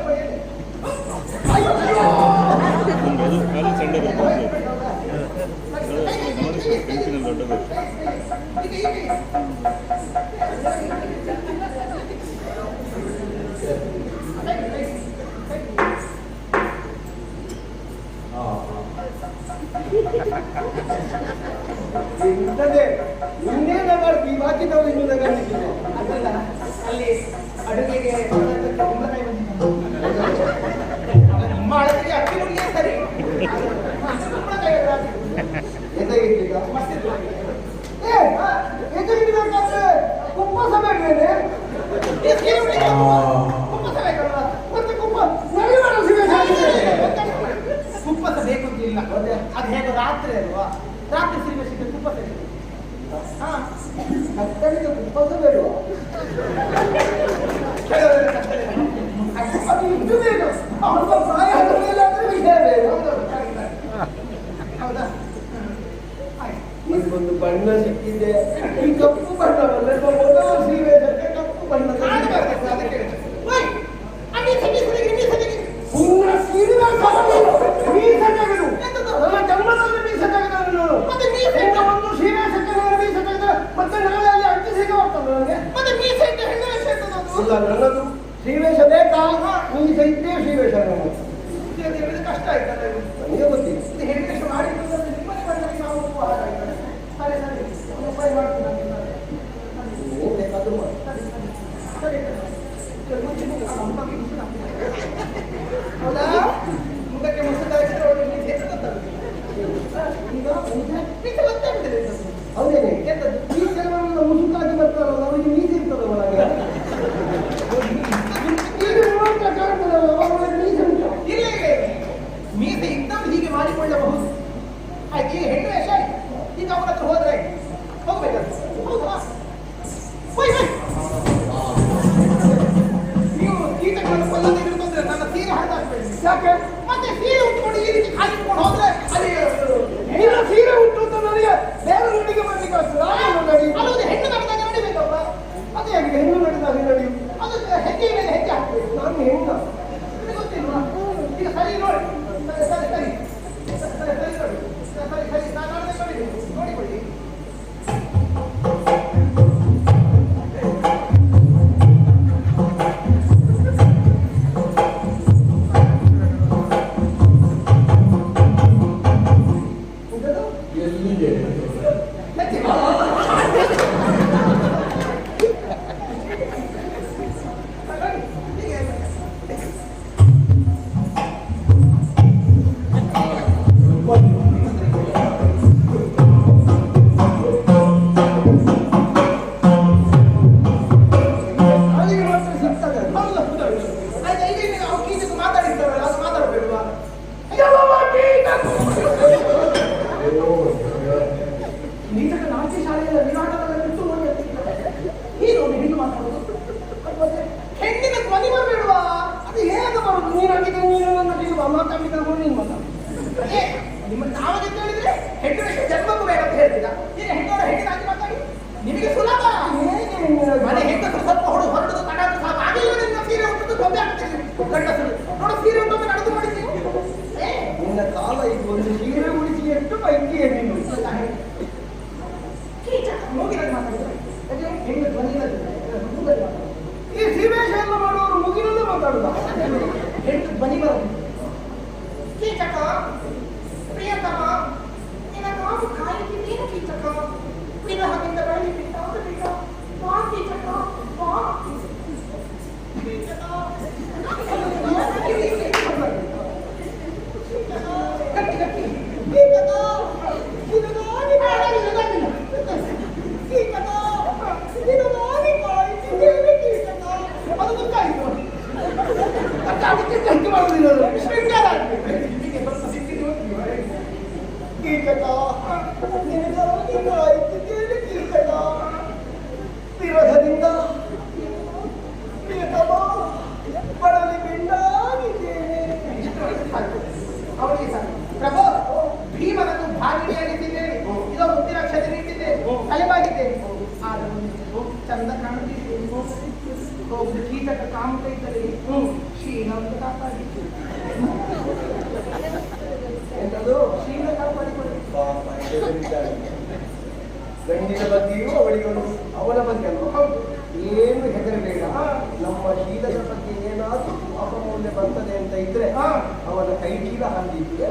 ಇನ್ನೇನ ಮಾಡ್ತೀವಿ, ಬಾಕಿದವರು ಇನ್ನೂ ನಗಲಿಕ್ಕಿಲ್ಲ. ಅದಲ್ಲ ಅಲ್ಲಿ ಅಡುಗೆಗೆ ಕುಂಬಳಕಾಯಿ ಬಂದಿತ್ತು, ನಿಮ್ಮ ಅಡುಗೆಗೆ ಅಕ್ಕಿ ಮುಡಿಗೆ ಸರಿ ಕುಂಬಳಕಾಯಿ ಎದುರಿಗ ಎದುರಿಗಬೇಕಾದ್ರೆ ಕುಂಬಸ ಬೇಡ್ವೇನೆ, ಕುಂಬಸ ಬೇಕಲ್ವ? ಮತ್ತೆ ಕುಂಬಸ ಬೇಕು ಅಂತ ಇಲ್ಲ, ಅದು ಹೇಗೋ ರಾತ್ರಿ ಅಲ್ವಾ, ರಾತ್ರಿ ಸಿನಿಮಾ ಸಿಕ್ಕ ಕುಂಬಸ ಕತ್ತಳಿಗೆ ಕುಂಬಸ ಬೇಡುವ ಅದು ಇದ್ದು ಬೇಕು, ಅವನ ಪ್ರಾಯ ಆದ ಮೇಲೆ ಅಂದ್ರೆ ವಿಷಯ ಬೇಡ. ಹೌದಾ? ಒಂದು ಬಣ್ಣ ಸಿಕ್ಕಿದೆ, ಈ ಕಪ್ಪು ಬಣ್ಣವಲ್ಲ ಶ್ರೀವೇಶಕ್ಕೆ ಕಪ್ಪು ಬಣ್ಣ ಜನ್ಮದಲ್ಲಿ ಮೀಸ ತೆಗೆದವನು ಮತ್ತೆ ಒಂದು ಶ್ರೀವೇಶಕ್ಕೆ ಮೀಸ ತೆಗೆದ ಮತ್ತೆ ನಾಳೆ ಅಲ್ಲಿ ಅಡ್ಡಿ ಸಿಗ ಬರ್ತದೆ ನನಗೆ. ಮತ್ತೆ ಮೀಸ ಇಟ್ಟು ಹೆಣ್ಣು ವೇಷ ಇಲ್ಲ, ನನ್ನದು ಶ್ರೀವೇಶ ಬೇಕಾ? ಮೀಸ ಇದ್ದೇ ಶ್ರೀವೇಶ ಕಷ್ಟ ಆಯ್ತಲ್ಲ, ನನಗೆ ಗೊತ್ತಿಲ್ಲ. ಇದು ಹೆಣ್ಣು ವೇಷ ಮಾಡಿಕೊಂಡು ನಿಮ್ಮನೆ ಬಂದಾಗ ನಾವು ಹಾಗಾಯ್ತದೆ. ಸರಿ ಸರಿ, ಒಂದು ರೂಪಾಯಿ ಮಾಡ್ತೀನಿ, ನೀವು ಬೇಕಾದ್ರೂ ಮಾಡಿ. ಸರಿ ಹೌದಾ? ಮುಂದಕ್ಕೆ ಮುಸುಕಾಯಿಸಿದ್ರೆ ಅವಳು ನೀವು ಹೆಚ್ಚು ಗೊತ್ತಾಗುತ್ತೆ. ಈಗ ಮೀಸೆ ಗೊತ್ತಾಗ್ತದೆ. ಹೌದೇನೆ, ಎಂತದ್ದು ಈ ಕೆಲವರೆಲ್ಲ ಮುಸುಕಾಗಿ ಬರ್ತಾರಲ್ಲ, ಅವರಿಗೆ ಮೀಸೆ ಇರ್ತದೆ ಒಳಗೆ. ಇಲ್ಲ ಮೀಸೆ ಇದ್ದದ್ದು ಹೀಗೆ ಮಾಡಿಕೊಳ್ಳಬಹುದು. ಆಯ್ತು, ಈಗ ಹೆಣ್ಣು ವೇಷ ಆಯ್ತು, ಈಗ ಅವನ ಹತ್ರ ಹೋದ್ರೆ ಹೋಗ್ಬೇಕಾದ್ರೆ ಹೌದಾ? ನೀವು ಕೀಟಗಳನ್ನು ಕೊಲ್ಲದೆ ಇರ್ತಂದ್ರೆ ನನ್ನ ಸೀರೆ ಹಾಕಾಕ್ಬೇಡಿ. ಯಾಕೆ? ಮತ್ತೆ ಸೀರೆ ಉಟ್ಕೊಂಡು ಈ ರೀತಿ ಹಾಕಿಕೊಂಡು ಹೋದ್ರೆ ಅಲ್ಲಿ ನಿನ್ನ ಸೀರೆ ಉಟ್ಟು ಅಂತ ನನಗೆ ಬೇರೆ ನಡಿಗೆ ಬರ್ಲಿಕ್ಕೆ ಆಗ್ತದೆ. ಅದು ಹೆಣ್ಣು ನಡೆದಾಗ ನಡಿಬೇಕಪ್ಪ. ಅದೇ ಹೇಗೆ ಹೆಣ್ಣು ನಡೆದಾಗ ನಡಿ, ಅದು ಹೆಜ್ಜೆ ಮೇಲೆ ಹೆಜ್ಜೆ ಹಾಕ್ಬೇಕು. ನಾನು ಹೆಣ್ಣು ಗೊತ್ತಿಲ್ವಾ? ಈಗ ಸರಿ ನೋಡಿ, ಸರಿ ಸರಿ ಸರಿ ಸರಿ ಸರಿ ನೋಡಿ, ಸರಿ ಸರಿ ನಾನು ನೋಡಿಕೊಳ್ಳಿ. ಹೆಣ್ಣಿನ ಧ್ವನಿ ಬರಬೇಡುವ, ಅದು ಹೇಗೆ ಬರುದು? ನೀನು ಮಾತಾಡ್ಲಿಕ್ಕೆ ನೀನು ಮಾತಾಡ ನಿಮ್ಮ ನಾವಾಗ ಹೇಳಿದ್ರೆ ಹೆಣ್ಣು ಜನ್ಮಕ್ಕೂ ಬೇಡ ಅಂತ ಹೇಳ್ತೀರಾ? ನೀನು ಹೆಣ್ಣೋட ಹೆಣ್ಣಿನಾಗಿ ಮಾತಾಡಿ, ನಿಮಗೆ ಸುಲಭ. ಮನೆ ಹೆಣ್ಣು ಸ್ವಲ್ಪ ಹೊರಡುದು ತಡಾದ್ರು ಸಾಕು. ಆಗಿಲ್ಲ ನಿನ್ನ ಸೀರೆ ಉಂಟು ಗೊಂಬೆ ಆಗ್ತದೆ ಗಂಡಸರು ನೋಡು, ಸೀರೆ ಉಂಟು ನಡೆದು ಮಾಡಿದ್ದೀವಿ. ನಿನ್ನ ಕಾಲ ಇದು ಒಂದು ಸೀರೆ ಉಳಿಸಿ ಎಷ್ಟು ಬೈಕಿ ಹೆಣ್ಣು ಮೂಗಿನಲ್ಲಿ ಮಾತಾಡಿದ್ರೆ ಹೆಣ್ಣು ಧ್ವನಿ ಈ ಸೀಮೆಷ ಎಲ್ಲ ಮಾಡುವವರು ಮುಗಿನಲ್ಲೇ ಮಾತಾಡುದ, ಹೆಣ್ಣು ಧ್ವನಿ ಬರೋದು. ಕೀಚಕ ಪ್ರಿಯತಮ ನಿನ್ನ ಕಾಸು ಕಾಯಿದ್ದೇನು ಕೀಚಕ, ವಿರಹದಿಂದ ಬೆಳೆಯಲಿಲ್ಲ ಬಾ ಕೀಚಕ ಬಾ ಕೀಚಕ. ಗಟ್ಟಿ ಗಟ್ಟಿ ಕೀಚಕ ಅದು ಗೊತ್ತಾಯಿತು. ಅದಕ್ಕೆ ಗಟ್ಟಿ ಮಾಡುವುದಿಲ್ಲ, ಶೃಂಗಾರ ಕೀಚಕ ನಿನಗಾಗಿ ವಿರಹದಿಂದ ಬಡಲಿ ಬಿಂಡಾಗಿದ್ದೇನೆ. ಅವರಿಗೆ ಸರ್ ಪ್ರಭು ಭೀಮನನ್ನು ಭಾಗಿಯಾಗಿದ್ದೇನೆ. ಇದು ಮುತ್ತಿನ ಅಕ್ಷತೆ ನೀಡಿದ್ದೇನೆ, ತಲೆಬಾಗಿದ್ದೇನೆ. ಆದರೆ ಚಂದ ಕಾಣುತ್ತಿದ್ದೇನೆ. ಹೋಗುದು ಕೀಟಕ ಕಾಮುಕ ಇದ್ದರೆ ಶ್ರೀನಂತ ಕಾಪಾಡಿದ್ದೇನೆ. ಎಂತದು ಶ್ರೀನ ಕಾಪಾಡಿಕೊಳ್ಳಿ. ಗಂಡಿನ ಬಗ್ಗೆಯೂ ಅವಳಿಗೆ ಅವನ ಬಗ್ಗೆ ಹೌದು. ಏನು ಹೆದರಬೇಡ. ನಮ್ಮ ಶೀಲದ ಬಗ್ಗೆ ಏನಾದ್ರೂ ಅಪಮೌಲ್ಯ ಬರ್ತದೆ ಅಂತ ಇದ್ರೆ ಅವನ ಕೈ ಚೀಲ ಹಾಕಿದ್ದೆ.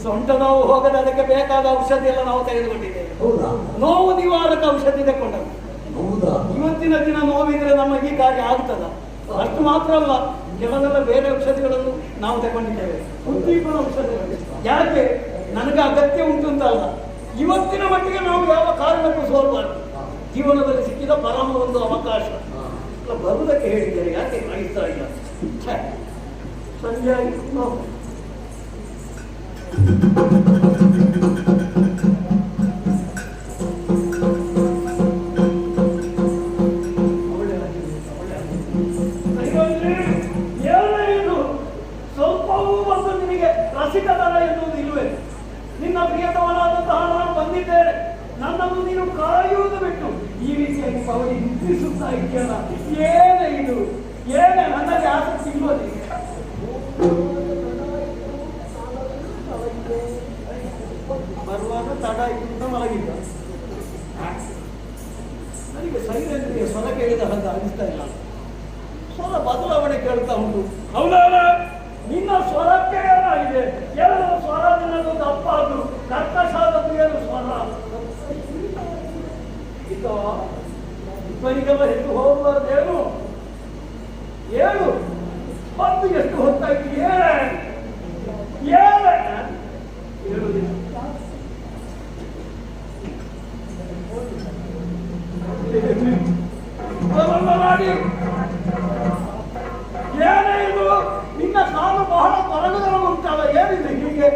ಸೊಂಟ ನೋವು ಹೋಗದ ಅದಕ್ಕೆ ಬೇಕಾದ ಔಷಧಿ ಎಲ್ಲ ನಾವು ತೆಗೆದುಕೊಂಡಿದ್ದೇವೆ. ನೋವು ನಿವಾರಕ ಔಷಧಿ ತಗೊಂಡದ್ದು. ಇವತ್ತಿನ ದಿನ ನೋವಿದ್ರೆ ನಮಗೆ ಈ ಕಾರ್ಯ ಆಗ್ತದ? ಅಷ್ಟು ಮಾತ್ರ ಅಲ್ಲ, ಕೆಲವೆಲ್ಲ ಬೇರೆ ಔಷಧಿಗಳನ್ನು ನಾವು ತಗೊಂಡಿದ್ದೇವೆ, ಉದ್ದೀಪನ ಔಷಧಿಗಳು. ಯಾಕೆ? ನನಗೆ ಅಗತ್ಯ ಉಂಟು ಅಂತಲ್ಲ, ಇವತ್ತಿನ ಮಟ್ಟಿಗೆ ನಾವು ಯಾವ ಕಾರಣಕ್ಕೂ ಸೋಲ್ಬಾರ್ದು. ಜೀವನದಲ್ಲಿ ಸಿಕ್ಕಿದ ಪರಮ ಒಂದು ಅವಕಾಶ ಬರುವುದಕ್ಕೆ ಹೇಳಿದ್ದೇನೆ, ಯಾಕೆ ಕಾಣಿಸ್ತಾ ಇಲ್ಲ? ಸಂಜೆ ಆಯಿತು. ಸ್ವಲ್ಪವೂ ಒಂದು ನಿನಗೆ ರಸಿಕತನ ಎನ್ನುವುದು ಇಲ್ಲವೇ? ನಿನ್ನ ಪ್ರಿಯತಮನಾದಂತಹ ನಾನು ಬಂದಿದ್ದೇನೆ, ನನ್ನನ್ನು ನೀನು ಕಾಯುವುದು ಬಿಟ್ಟು ಈ ರೀತಿಯಾಗಿ ಪವನಿ ನಿಂತಿಸುತ್ತಾ ಇದೆಯಲ್ಲ, ಏನೇ ಇದು? ಏನೇ ನನಗೆ ಆಸಕ್ತಿ ಇಲ್ಲೋದಿಲ್ಲ. ಬರುವಾಗ ತಡ ಇದ್ದ ಮಲಗಿದ್ದ. ನನಗೆ ಸೈಲೆಂಟ್ಗೆ ಸ್ವರ ಕೇಳಿದ ಹಾಗೆ ಅನಿಸ್ತಾ ಇಲ್ಲ. ಸ್ವರ ಬದಲಾವಣೆ ಕೇಳ್ತಾ ಉಂಟು. ಹೌದಾ? ನಿನ್ನ ಸ್ವರಕ್ಕೆ ಏನಾಗಿದೆ? ಏನು ಸ್ವರ ನಿನ್ನದು ತಪ್ಪಾದ್ರು, ಕರ್ಕಶಾದದ್ದು ಏನು ಸ್ವರ? ಇಬ್ಬರಿಗೆಲ್ಲ ಹೆಚ್ಚು ಹೋಗಬಾರ್ದೇನು? ಏನು ಮತ್ತು ಎಷ್ಟು ಹೊತ್ತಾಯ್ತು? ಹೇಳುವುದಿಲ್ಲ. ಮಾಡಿ ಏನೇ ಇದು? ನಿನ್ನ ಸಾಲು ಬಹಳ ತೊರಗುದರ ಉಂಟಲ್ಲ, ಏನಿದೆ ಹೀಗೆ?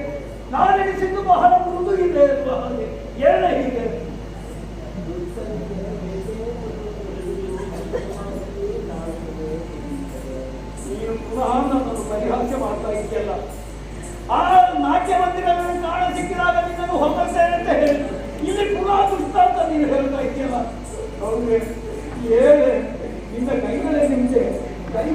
ನಾನೆನಿಸಿದ್ದು ಬಹಳ ಮೃದುಗಿದೆ ಅಲ್ವಾ? ಹಾಗೆ ಏನೇ ಹೀಗೆ? ನೀನು ಪುನಃ ನನ್ನನ್ನು ಪರಿಹಾಸ್ಯ ಮಾಡ್ತಾ ಇದೆಯಲ್ಲ. ಆ ನಾಟ್ಯ ಮಂದಿರದಲ್ಲಿ ಕಾಣ ಸಿಕ್ಕಿದಾಗ ನಿನ್ನನ್ನು ಹೊತ್ತೇನೆ ಅಂತ ಹೇಳಿ ಇಲ್ಲಿ ಪುನಃ ದುಷ್ಟ ಅಂತ ನೀನು ಹೇಳ್ತಾ ಇದೆಯಲ್ಲ. ಹೌದೇ? ಏನೇ ನಿನ್ನ ಕೈಗಳೇ ನಿಂತೆ ಕೈ